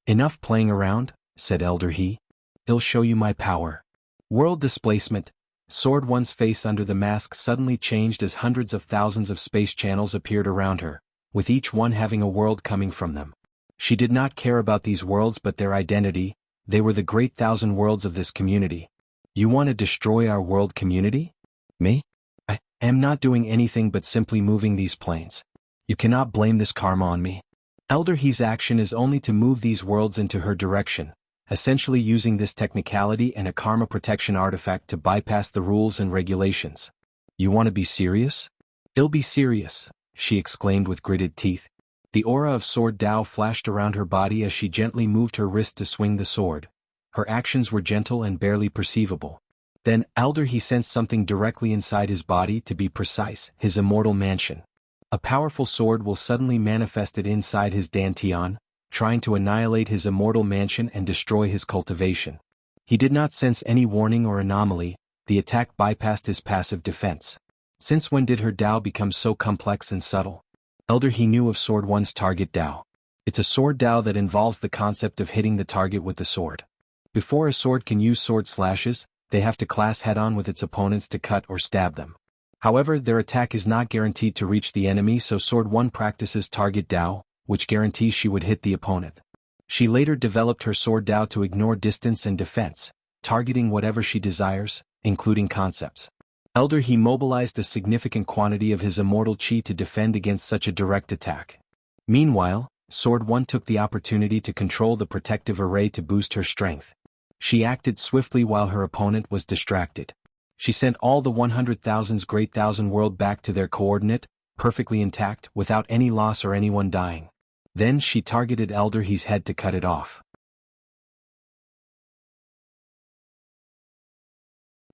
Enough playing around, said Elder He. I'll show you my power. World displacement. Sword One's face under the mask suddenly changed as hundreds of thousands of space channels appeared around her, with each one having a world coming from them. She did not care about these worlds but their identity. They were the great thousand worlds of this community. You want to destroy our world community? Me? I am not doing anything but simply moving these planes. You cannot blame this karma on me. Elder He's action is only to move these worlds into her direction, essentially using this technicality and a karma protection artifact to bypass the rules and regulations. You want to be serious? I'll be serious, she exclaimed with gritted teeth. The aura of Sword Dao flashed around her body as she gently moved her wrist to swing the sword. Her actions were gentle and barely perceivable. Then, Elder He sensed something directly inside his body, to be precise, his immortal mansion. A powerful sword will suddenly manifested inside his dantian, trying to annihilate his immortal mansion and destroy his cultivation. He did not sense any warning or anomaly. The attack bypassed his passive defense. Since when did her Dao become so complex and subtle? Elder He knew of Sword One's target Dao. It's a sword Dao that involves the concept of hitting the target with the sword. Before a sword can use sword slashes, they have to clash head-on with its opponents to cut or stab them. However, their attack is not guaranteed to reach the enemy, so Sword One practices target Dao, which guarantees she would hit the opponent. She later developed her sword Dao to ignore distance and defense, targeting whatever she desires, including concepts. Elder He mobilized a significant quantity of his immortal chi to defend against such a direct attack. Meanwhile, Sword One took the opportunity to control the protective array to boost her strength. She acted swiftly while her opponent was distracted. She sent all the 100,000's Great Thousand World back to their coordinate, perfectly intact, without any loss or anyone dying. Then she targeted Elder He's head to cut it off.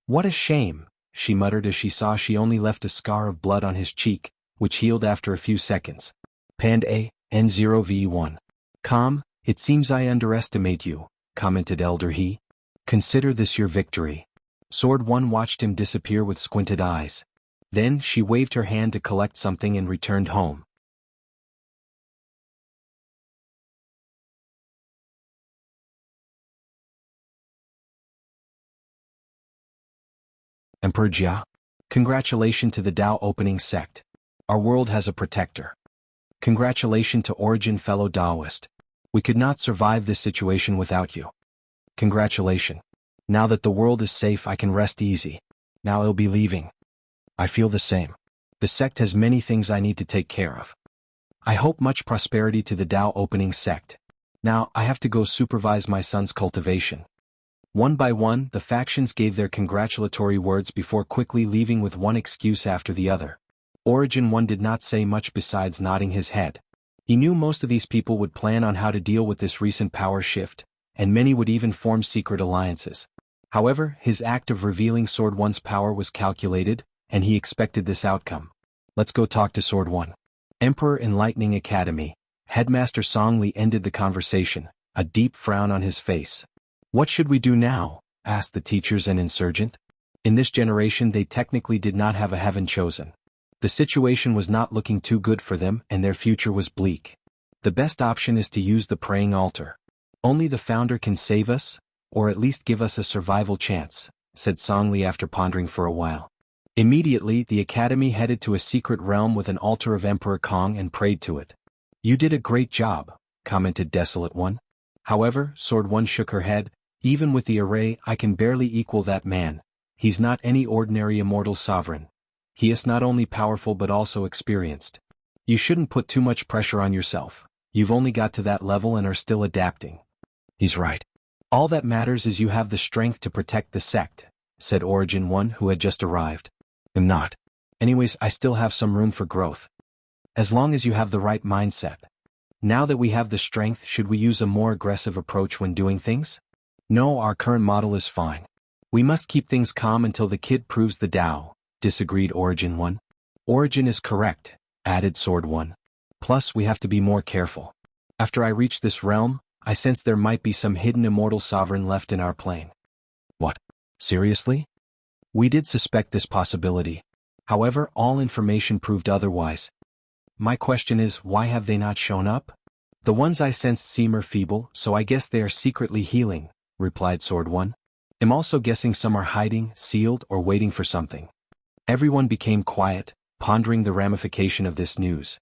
What a shame, she muttered as she saw she only left a scar of blood on his cheek, which healed after a few seconds. Pand A, N0V1. Calm, it seems I underestimate you, commented Elder He. Consider this your victory. Sword One watched him disappear with squinted eyes. Then she waved her hand to collect something and returned home. Emperor Jia. Congratulations to the Dao opening sect. Our world has a protector. Congratulations to Origin fellow Daoist. We could not survive this situation without you. Congratulations. Now that the world is safe, I can rest easy. Now I'll be leaving. I feel the same. The sect has many things I need to take care of. I hope much prosperity to the Dao opening sect. Now I have to go supervise my son's cultivation. One by one, the factions gave their congratulatory words before quickly leaving with one excuse after the other. Origin One did not say much besides nodding his head. He knew most of these people would plan on how to deal with this recent power shift, and many would even form secret alliances. However, his act of revealing Sword One's power was calculated, and he expected this outcome. Let's go talk to Sword One. Emperor Enlightening Academy. Headmaster Song Li ended the conversation, a deep frown on his face. What should we do now? Asked the teachers and insurgent. In this generation they technically did not have a heaven chosen. The situation was not looking too good for them and their future was bleak. The best option is to use the praying altar. Only the founder can save us, or at least give us a survival chance, said Song Li after pondering for a while. Immediately, the academy headed to a secret realm with an altar of Emperor Kong and prayed to it. You did a great job, commented Desolate One. However, Sword One shook her head. Even with the array, I can barely equal that man. He's not any ordinary immortal sovereign. He is not only powerful but also experienced. You shouldn't put too much pressure on yourself. You've only got to that level and are still adapting. He's right. All that matters is you have the strength to protect the sect, said Origin One who had just arrived. I'm not. Anyways, I still have some room for growth. As long as you have the right mindset. Now that we have the strength, should we use a more aggressive approach when doing things? No, our current model is fine. We must keep things calm until the kid proves the Dao, disagreed Origin One. Origin is correct, added Sword One. Plus, we have to be more careful. After I reach this realm, I sense there might be some hidden immortal sovereign left in our plane. What? Seriously? We did suspect this possibility. However, all information proved otherwise. My question is, why have they not shown up? The ones I sensed seem feeble, so I guess they are secretly healing, replied Sword One. I'm also guessing some are hiding, sealed, or waiting for something. Everyone became quiet, pondering the ramification of this news.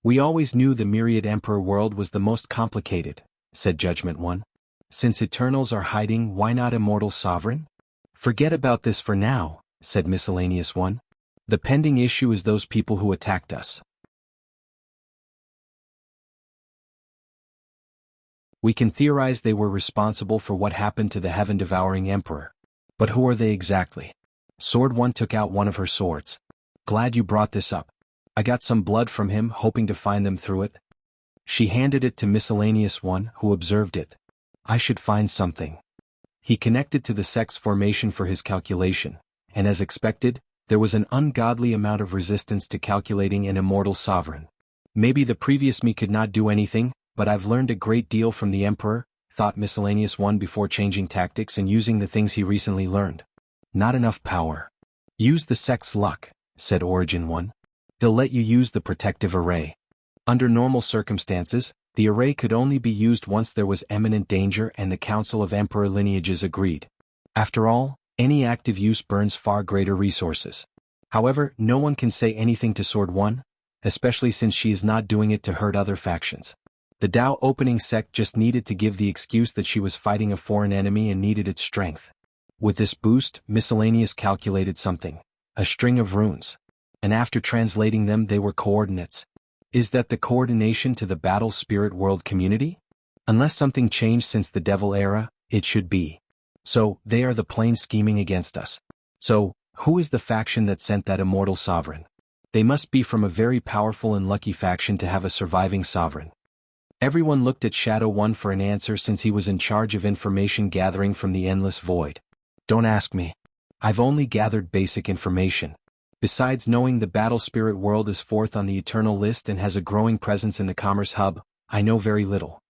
We always knew the Myriad Emperor world was the most complicated, said Judgment One. Since Eternals are hiding, why not Immortal Sovereign? Forget about this for now, said Miscellaneous One. The pending issue is those people who attacked us. We can theorize they were responsible for what happened to the heaven-devouring Emperor. But who are they exactly? Sword One took out one of her swords. Glad you brought this up. I got some blood from him, hoping to find them through it. She handed it to Miscellaneous One, who observed it. I should find something. He connected to the sect's formation for his calculation, and as expected, there was an ungodly amount of resistance to calculating an immortal sovereign. Maybe the previous me could not do anything, but I've learned a great deal from the Emperor, thought Miscellaneous One before changing tactics and using the things he recently learned. Not enough power. Use the sect's luck, said Origin One. He'll let you use the protective array. Under normal circumstances, the array could only be used once there was imminent danger and the Council of Emperor Lineages agreed. After all, any active use burns far greater resources. However, no one can say anything to Sword One, especially since she is not doing it to hurt other factions. The Dao opening sect just needed to give the excuse that she was fighting a foreign enemy and needed its strength. With this boost, Miscellaneous calculated something. A string of runes. And after translating them they were coordinates. Is that the coordination to the Battle Spirit World community? Unless something changed since the Devil era, it should be. So, they are the plain scheming against us. So, who is the faction that sent that immortal sovereign? They must be from a very powerful and lucky faction to have a surviving sovereign. Everyone looked at Shadow One for an answer since he was in charge of information gathering from the Endless Void. Don't ask me. I've only gathered basic information. Besides knowing the Battle Spirit World is fourth on the Eternal list and has a growing presence in the Commerce Hub, I know very little.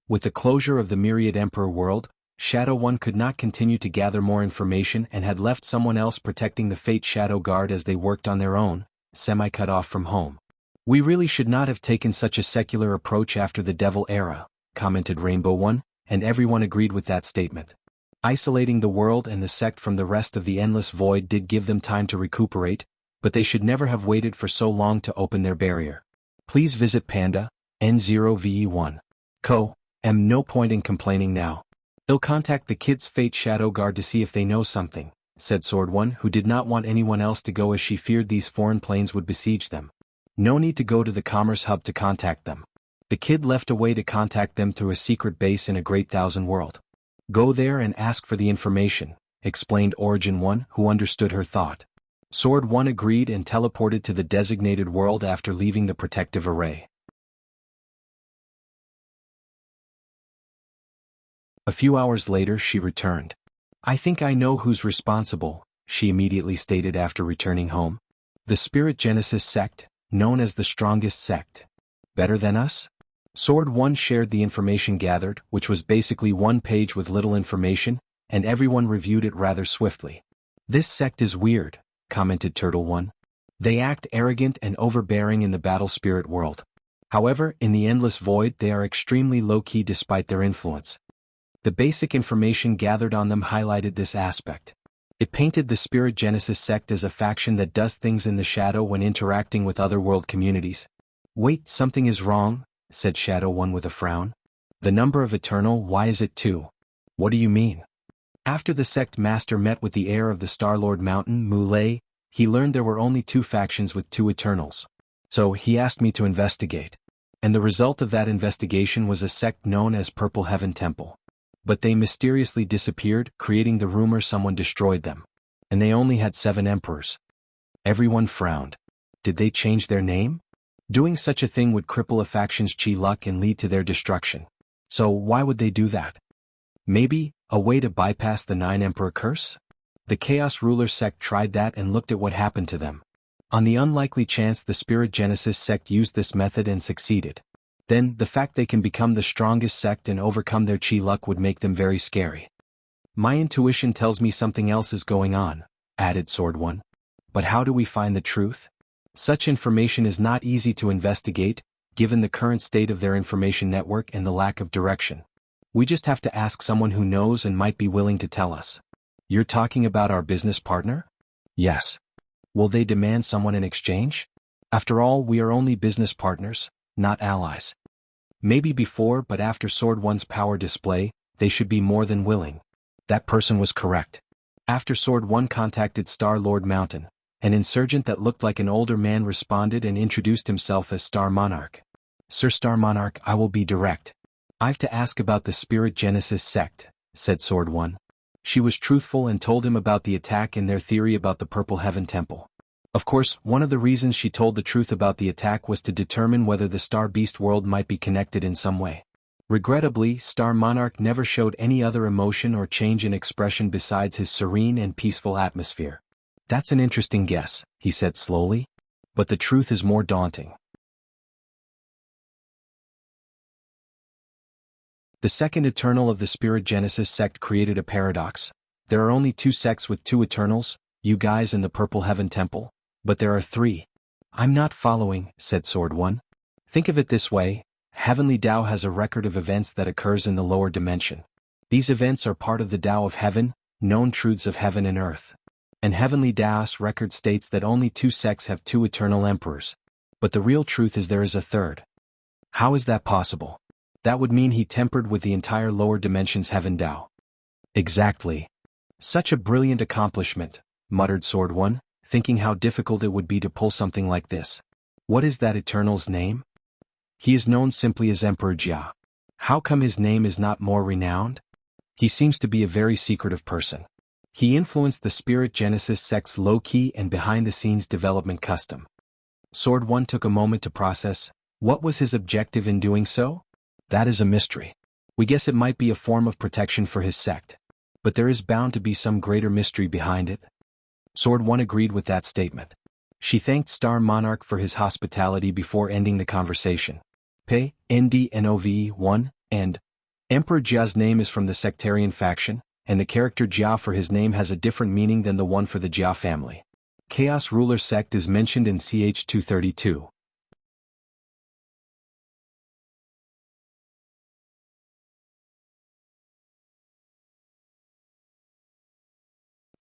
With the closure of the Myriad Emperor world, Shadow One could not continue to gather more information and had left someone else protecting the Fate Shadow Guard as they worked on their own, semi-cut off from home. We really should not have taken such a secular approach after the Devil era, commented Rainbow One, and everyone agreed with that statement. Isolating the world and the sect from the rest of the Endless Void did give them time to recuperate, but they should never have waited for so long to open their barrier. Please visit Panda, N0VE1. Co. No point in complaining now. They'll contact the kids' Fate Shadow Guard to see if they know something, said Sword One, who did not want anyone else to go as she feared these foreign planes would besiege them. No need to go to the Commerce Hub to contact them. The kid left a way to contact them through a secret base in a Great Thousand World. Go there and ask for the information, explained Origin One, who understood her thought. Sword One agreed and teleported to the designated world after leaving the protective array. A few hours later she returned. I think I know who's responsible, she immediately stated after returning home. The Spirit Genesis sect, known as the strongest sect. Better than us? Sword One shared the information gathered, which was basically one page with little information, and everyone reviewed it rather swiftly. This sect is weird, commented Turtle One. They act arrogant and overbearing in the Battle Spirit world. However, in the Endless Void they are extremely low-key despite their influence. The basic information gathered on them highlighted this aspect. It painted the Spirit Genesis sect as a faction that does things in the shadow when interacting with other world communities. Wait, something is wrong, said Shadow One with a frown. The number of Eternal, why is it 2? What do you mean? After the sect master met with the heir of the Starlord Mountain, Muley, he learned there were only 2 factions with 2 Eternals. So he asked me to investigate. And the result of that investigation was a sect known as Purple Heaven Temple. But they mysteriously disappeared, creating the rumor someone destroyed them. And they only had 7 emperors. Everyone frowned. Did they change their name? Doing such a thing would cripple a faction's chi luck and lead to their destruction. So why would they do that? Maybe, a way to bypass the 9 Emperor curse? The Chaos Ruler sect tried that and looked at what happened to them. On the unlikely chance the Spirit Genesis sect used this method and succeeded. Then, the fact they can become the strongest sect and overcome their chi luck would make them very scary. My intuition tells me something else is going on, added Sword One. But how do we find the truth? Such information is not easy to investigate, given the current state of their information network and the lack of direction. We just have to ask someone who knows and might be willing to tell us. You're talking about our business partner? Yes. Will they demand someone in exchange? After all, we are only business partners, not allies. Maybe before, but after Sword One's power display, they should be more than willing. That person was correct. After Sword One contacted Star Lord Mountain, an insurgent that looked like an older man responded and introduced himself as Star Monarch. Sir Star Monarch, I will be direct. I've to ask about the Spirit Genesis sect, said Sword One. She was truthful and told him about the attack and their theory about the Purple Heaven Temple. Of course, one of the reasons she told the truth about the attack was to determine whether the Star Beast world might be connected in some way. Regrettably, Star Monarch never showed any other emotion or change in expression besides his serene and peaceful atmosphere. That's an interesting guess, he said slowly. But the truth is more daunting. The second Eternal of the Spirit Genesis sect created a paradox. There are only 2 sects with 2 Eternals, you guys and the Purple Heaven Temple. But there are 3. I'm not following, said Sword One. Think of it this way. Heavenly Tao has a record of events that occurs in the lower dimension. These events are part of the Tao of Heaven, known truths of heaven and earth. And Heavenly Tao's record states that only 2 sects have 2 eternal emperors. But the real truth is there is a third. How is that possible? That would mean he tempered with the entire lower dimension's Heaven Tao. Exactly. Such a brilliant accomplishment, muttered Sword One, thinking how difficult it would be to pull something like this. What is that Eternal's name? He is known simply as Emperor Jia. How come his name is not more renowned? He seems to be a very secretive person. He influenced the Spirit Genesis sect's low-key and behind-the-scenes development custom. Sword One took a moment to process. What was his objective in doing so? That is a mystery. We guess it might be a form of protection for his sect. But there is bound to be some greater mystery behind it. Sword One agreed with that statement. She thanked Star Monarch for his hospitality before ending the conversation. Pei, NDNOVE 1, and Emperor Jia's name is from the sectarian faction, and the character Jia for his name has a different meaning than the one for the Jia family. Chaos Ruler sect is mentioned in CH 232.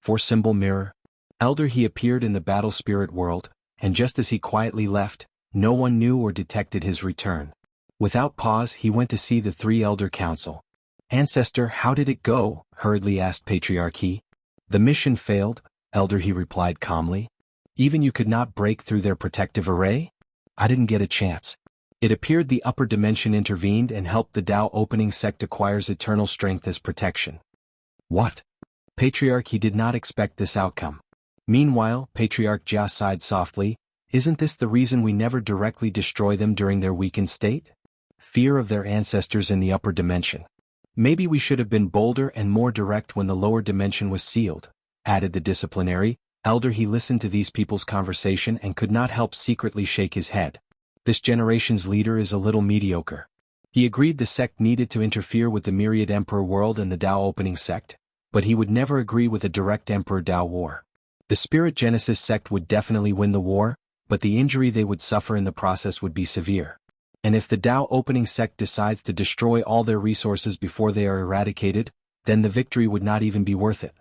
For symbol mirror. Elder He appeared in the battle spirit world, and just as he quietly left, no one knew or detected his return. Without pause he went to see the 3 Elder Council. Ancestor, how did it go? Hurriedly asked Patriarch He. The mission failed, Elder He replied calmly. Even you could not break through their protective array? I didn't get a chance. It appeared the upper dimension intervened and helped the Tao opening sect acquires eternal strength as protection. What? Patriarch He did not expect this outcome. Meanwhile, Patriarch Jia sighed softly. Isn't this the reason we never directly destroy them during their weakened state? Fear of their ancestors in the upper dimension. Maybe we should have been bolder and more direct when the lower dimension was sealed, added the disciplinary. Elder He listened to these people's conversation and could not help secretly shake his head. This generation's leader is a little mediocre. He agreed the sect needed to interfere with the Myriad Emperor world and the Tao opening sect, but he would never agree with a direct Emperor Tao war. The Spirit Genesis sect would definitely win the war, but the injury they would suffer in the process would be severe. And if the Tao opening sect decides to destroy all their resources before they are eradicated, then the victory would not even be worth it.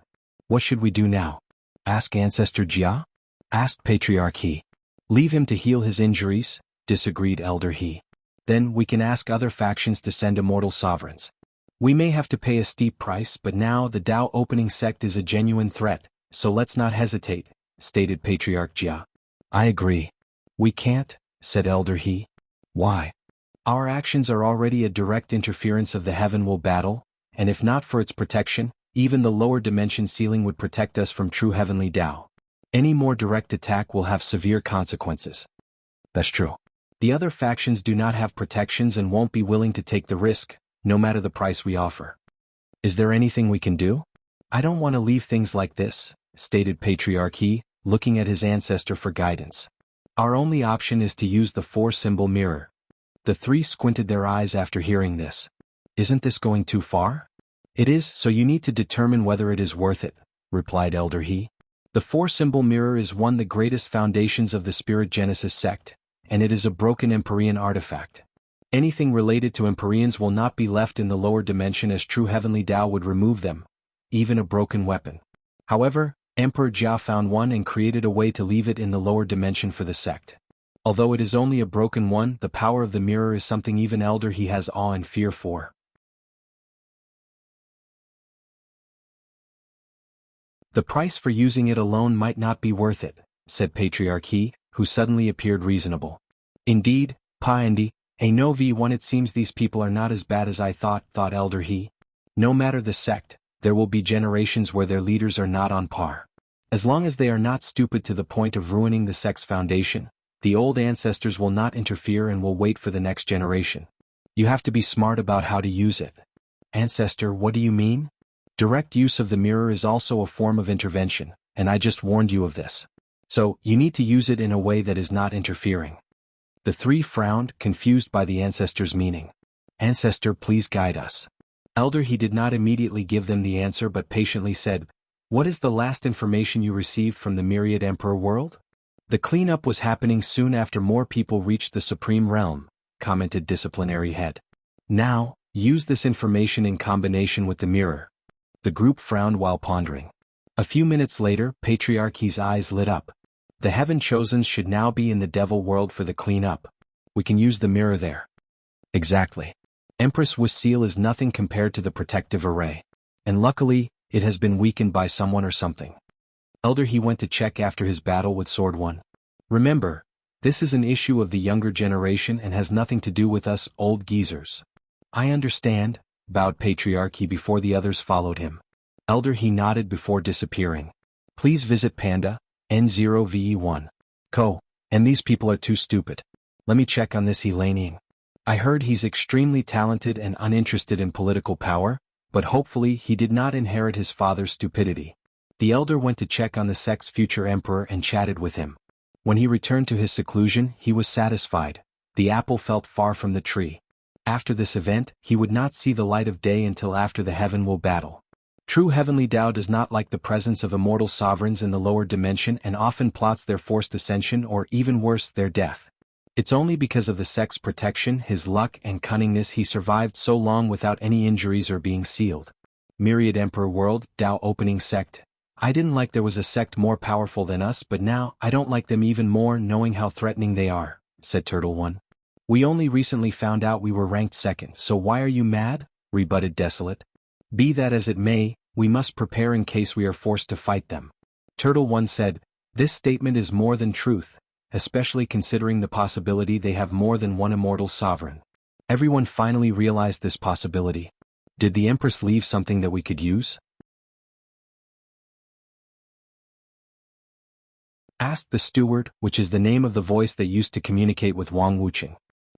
What should we do now? Ask Ancestor Jia? Asked Patriarch He. Leave him to heal his injuries, disagreed Elder He. Then we can ask other factions to send immortal sovereigns. We may have to pay a steep price, but now the Tao opening sect is a genuine threat, so let's not hesitate, stated Patriarch Jia. I agree. We can't, said Elder He. Why? Our actions are already a direct interference of the Heavenwell battle, and if not for its protection, even the lower dimension ceiling would protect us from true heavenly Tao. Any more direct attack will have severe consequences. That's true. The other factions do not have protections and won't be willing to take the risk, no matter the price we offer. Is there anything we can do? I don't want to leave things like this, stated Patriarch He, looking at his ancestor for guidance. Our only option is to use the 4-symbol mirror. The 3 squinted their eyes after hearing this. Isn't this going too far? It is, so you need to determine whether it is worth it, replied Elder He. The four-symbol mirror is one of the greatest foundations of the Spirit Genesis sect, and it is a broken Empyrean artifact. Anything related to Empyreans will not be left in the lower dimension, as true heavenly Tao would remove them, even a broken weapon. However, Emperor Jia found one and created a way to leave it in the lower dimension for the sect. Although it is only a broken one, the power of the mirror is something even Elder he has awe and fear for. The price for using it alone might not be worth it, said Patriarch He, who suddenly appeared reasonable. Indeed, Pa Andy, a no V1, it seems these people are not as bad as I thought Elder He. No matter the sect, there will be generations where their leaders are not on par. As long as they are not stupid to the point of ruining the sect's foundation, the old ancestors will not interfere and will wait for the next generation. You have to be smart about how to use it. Ancestor, what do you mean? Direct use of the mirror is also a form of intervention, and I just warned you of this. So, you need to use it in a way that is not interfering. The three frowned, confused by the ancestor's meaning. Ancestor, please guide us. Elder He did not immediately give them the answer but patiently said, What is the last information you received from the Myriad Emperor world? The cleanup was happening soon after more people reached the Supreme Realm, commented Disciplinary Head. Now, use this information in combination with the mirror. The group frowned while pondering. A few minutes later, Patriarch He's eyes lit up. The Heaven Chosen should now be in the Devil world for the cleanup. We can use the mirror there. Exactly. Empress Wuxia is nothing compared to the protective array. And luckily, it has been weakened by someone or something. Elder He went to check after his battle with Sword One. Remember, this is an issue of the younger generation and has nothing to do with us old geezers. I understand, bowed Patriarch He before the others followed him. Elder He nodded before disappearing. Please visit Panda, N0VE1. And these people are too stupid. Let me check on this Helanian. I heard he's extremely talented and uninterested in political power, but hopefully he did not inherit his father's stupidity. The elder went to check on the sect's future emperor and chatted with him. When he returned to his seclusion, he was satisfied. The apple felt far from the tree. After this event, he would not see the light of day until after the heaven will battle. True heavenly Tao does not like the presence of immortal sovereigns in the lower dimension and often plots their forced ascension or even worse, their death. It's only because of the sect's protection, his luck and cunningness he survived so long without any injuries or being sealed. Myriad Emperor World, Tao Opening Sect. I didn't like there was a sect more powerful than us, but now I don't like them even more knowing how threatening they are, said Turtle One. We only recently found out we were ranked second, so why are you mad? Rebutted Desolate. Be that as it may, we must prepare in case we are forced to fight them. Turtle One said, This statement is more than truth, especially considering the possibility they have more than one immortal sovereign. Everyone finally realized this possibility. Did the Empress leave something that we could use? Asked the steward, which is the name of the voice that used to communicate with Wang Wuqing.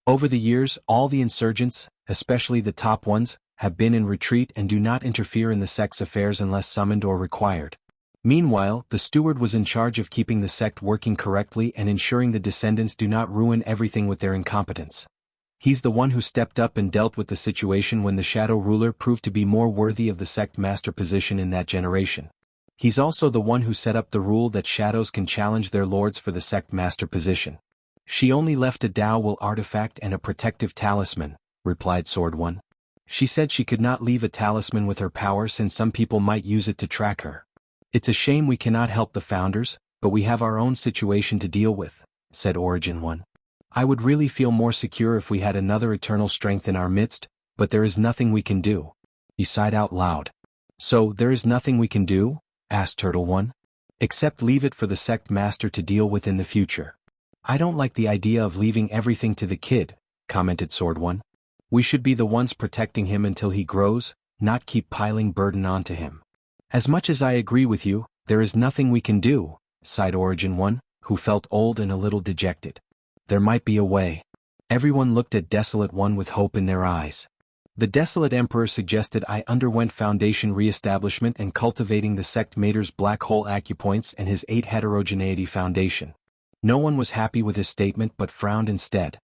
Over the years, all the insurgents, especially the top ones, have been in retreat and do not interfere in the sect's affairs unless summoned or required. Meanwhile, the steward was in charge of keeping the sect working correctly and ensuring the descendants do not ruin everything with their incompetence. He's the one who stepped up and dealt with the situation when the shadow ruler proved to be more worthy of the sect master position in that generation. He's also the one who set up the rule that shadows can challenge their lords for the sect master position. She only left a Tao will artifact and a protective talisman, replied Sword One. She said she could not leave a talisman with her power since some people might use it to track her. It's a shame we cannot help the founders, but we have our own situation to deal with, said Origin One. I would really feel more secure if we had another eternal strength in our midst, but there is nothing we can do. He sighed out loud. So, there is nothing we can do? Asked Turtle One. Except leave it for the sect master to deal with in the future. I don't like the idea of leaving everything to the kid, commented Sword One. We should be the ones protecting him until he grows, not keep piling burden onto him. As much as I agree with you, there is nothing we can do, sighed Origin One, who felt old and a little dejected. There might be a way. Everyone looked at Desolate One with hope in their eyes. The Desolate Emperor suggested I underwent Foundation re-establishment and cultivating the sect Mater's black hole acupoints and his 8 heterogeneity foundation. No one was happy with his statement but frowned instead.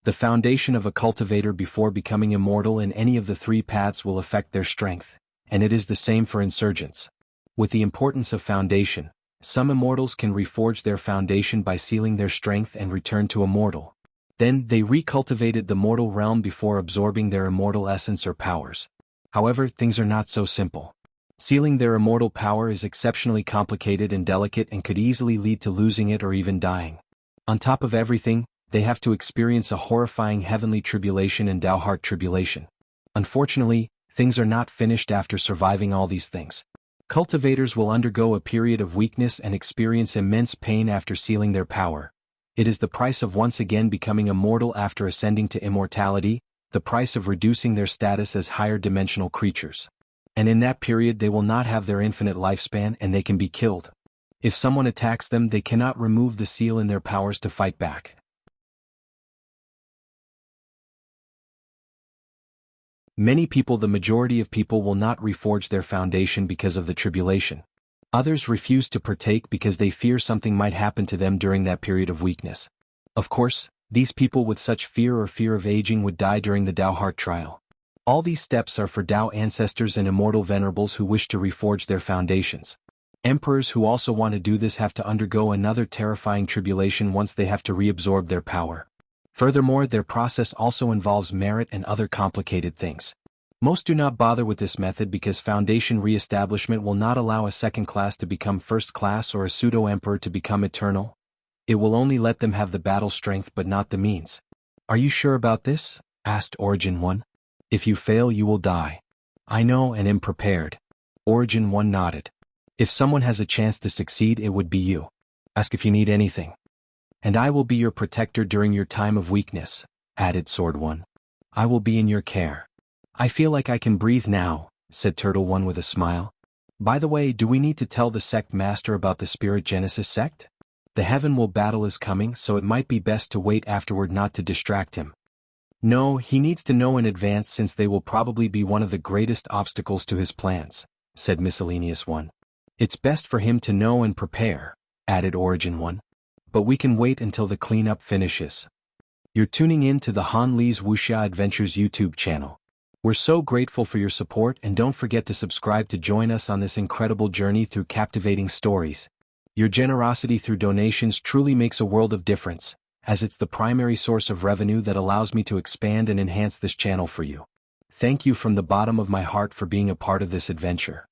The foundation of a cultivator before becoming immortal in any of the 3 paths will affect their strength, and it is the same for insurgents. With the importance of foundation, Some immortals can reforge their foundation by sealing their strength and return to immortal. Then, they recultivated the mortal realm before absorbing their immortal essence or powers. However, things are not so simple. Sealing their immortal power is exceptionally complicated and delicate and could easily lead to losing it or even dying. On top of everything, they have to experience a horrifying heavenly tribulation and Tao-heart tribulation. Unfortunately, things are not finished after surviving all these things. Cultivators will undergo a period of weakness and experience immense pain after sealing their power. It is the price of once again becoming immortal after ascending to immortality, the price of reducing their status as higher dimensional creatures. And in that period they will not have their infinite lifespan and they can be killed. If someone attacks them, they cannot remove the seal in their powers to fight back. Many people, the majority of people, will not reforge their foundation because of the tribulation. Others refuse to partake because they fear something might happen to them during that period of weakness. Of course, these people with such fear or fear of aging would die during the Tao-heart trial. All these steps are for Tao ancestors and immortal venerables who wish to reforge their foundations. Emperors who also want to do this have to undergo another terrifying tribulation once they have to reabsorb their power. Furthermore, their process also involves merit and other complicated things. Most do not bother with this method because foundation re-establishment will not allow a second class to become first class or a pseudo-emperor to become eternal. It will only let them have the battle strength but not the means. "Are you sure about this?" asked Origin 1. "If you fail, you will die." "I know and am prepared." Origin 1 nodded. "If someone has a chance to succeed, it would be you. Ask if you need anything. And I will be your protector during your time of weakness," added Sword 1. "I will be in your care." "I feel like I can breathe now," said Turtle 1 with a smile. "By the way, do we need to tell the sect master about the Spirit Genesis sect? The heaven will battle is coming, so it might be best to wait afterward not to distract him." "No, he needs to know in advance since they will probably be one of the greatest obstacles to his plans," said Miscellaneous 1. "It's best for him to know and prepare," added Origin 1. "But we can wait until the cleanup finishes." You're tuning in to the Han Lee's Wuxia Adventures YouTube channel. We're so grateful for your support, and don't forget to subscribe to join us on this incredible journey through captivating stories. Your generosity through donations truly makes a world of difference, as it's the primary source of revenue that allows me to expand and enhance this channel for you. Thank you from the bottom of my heart for being a part of this adventure.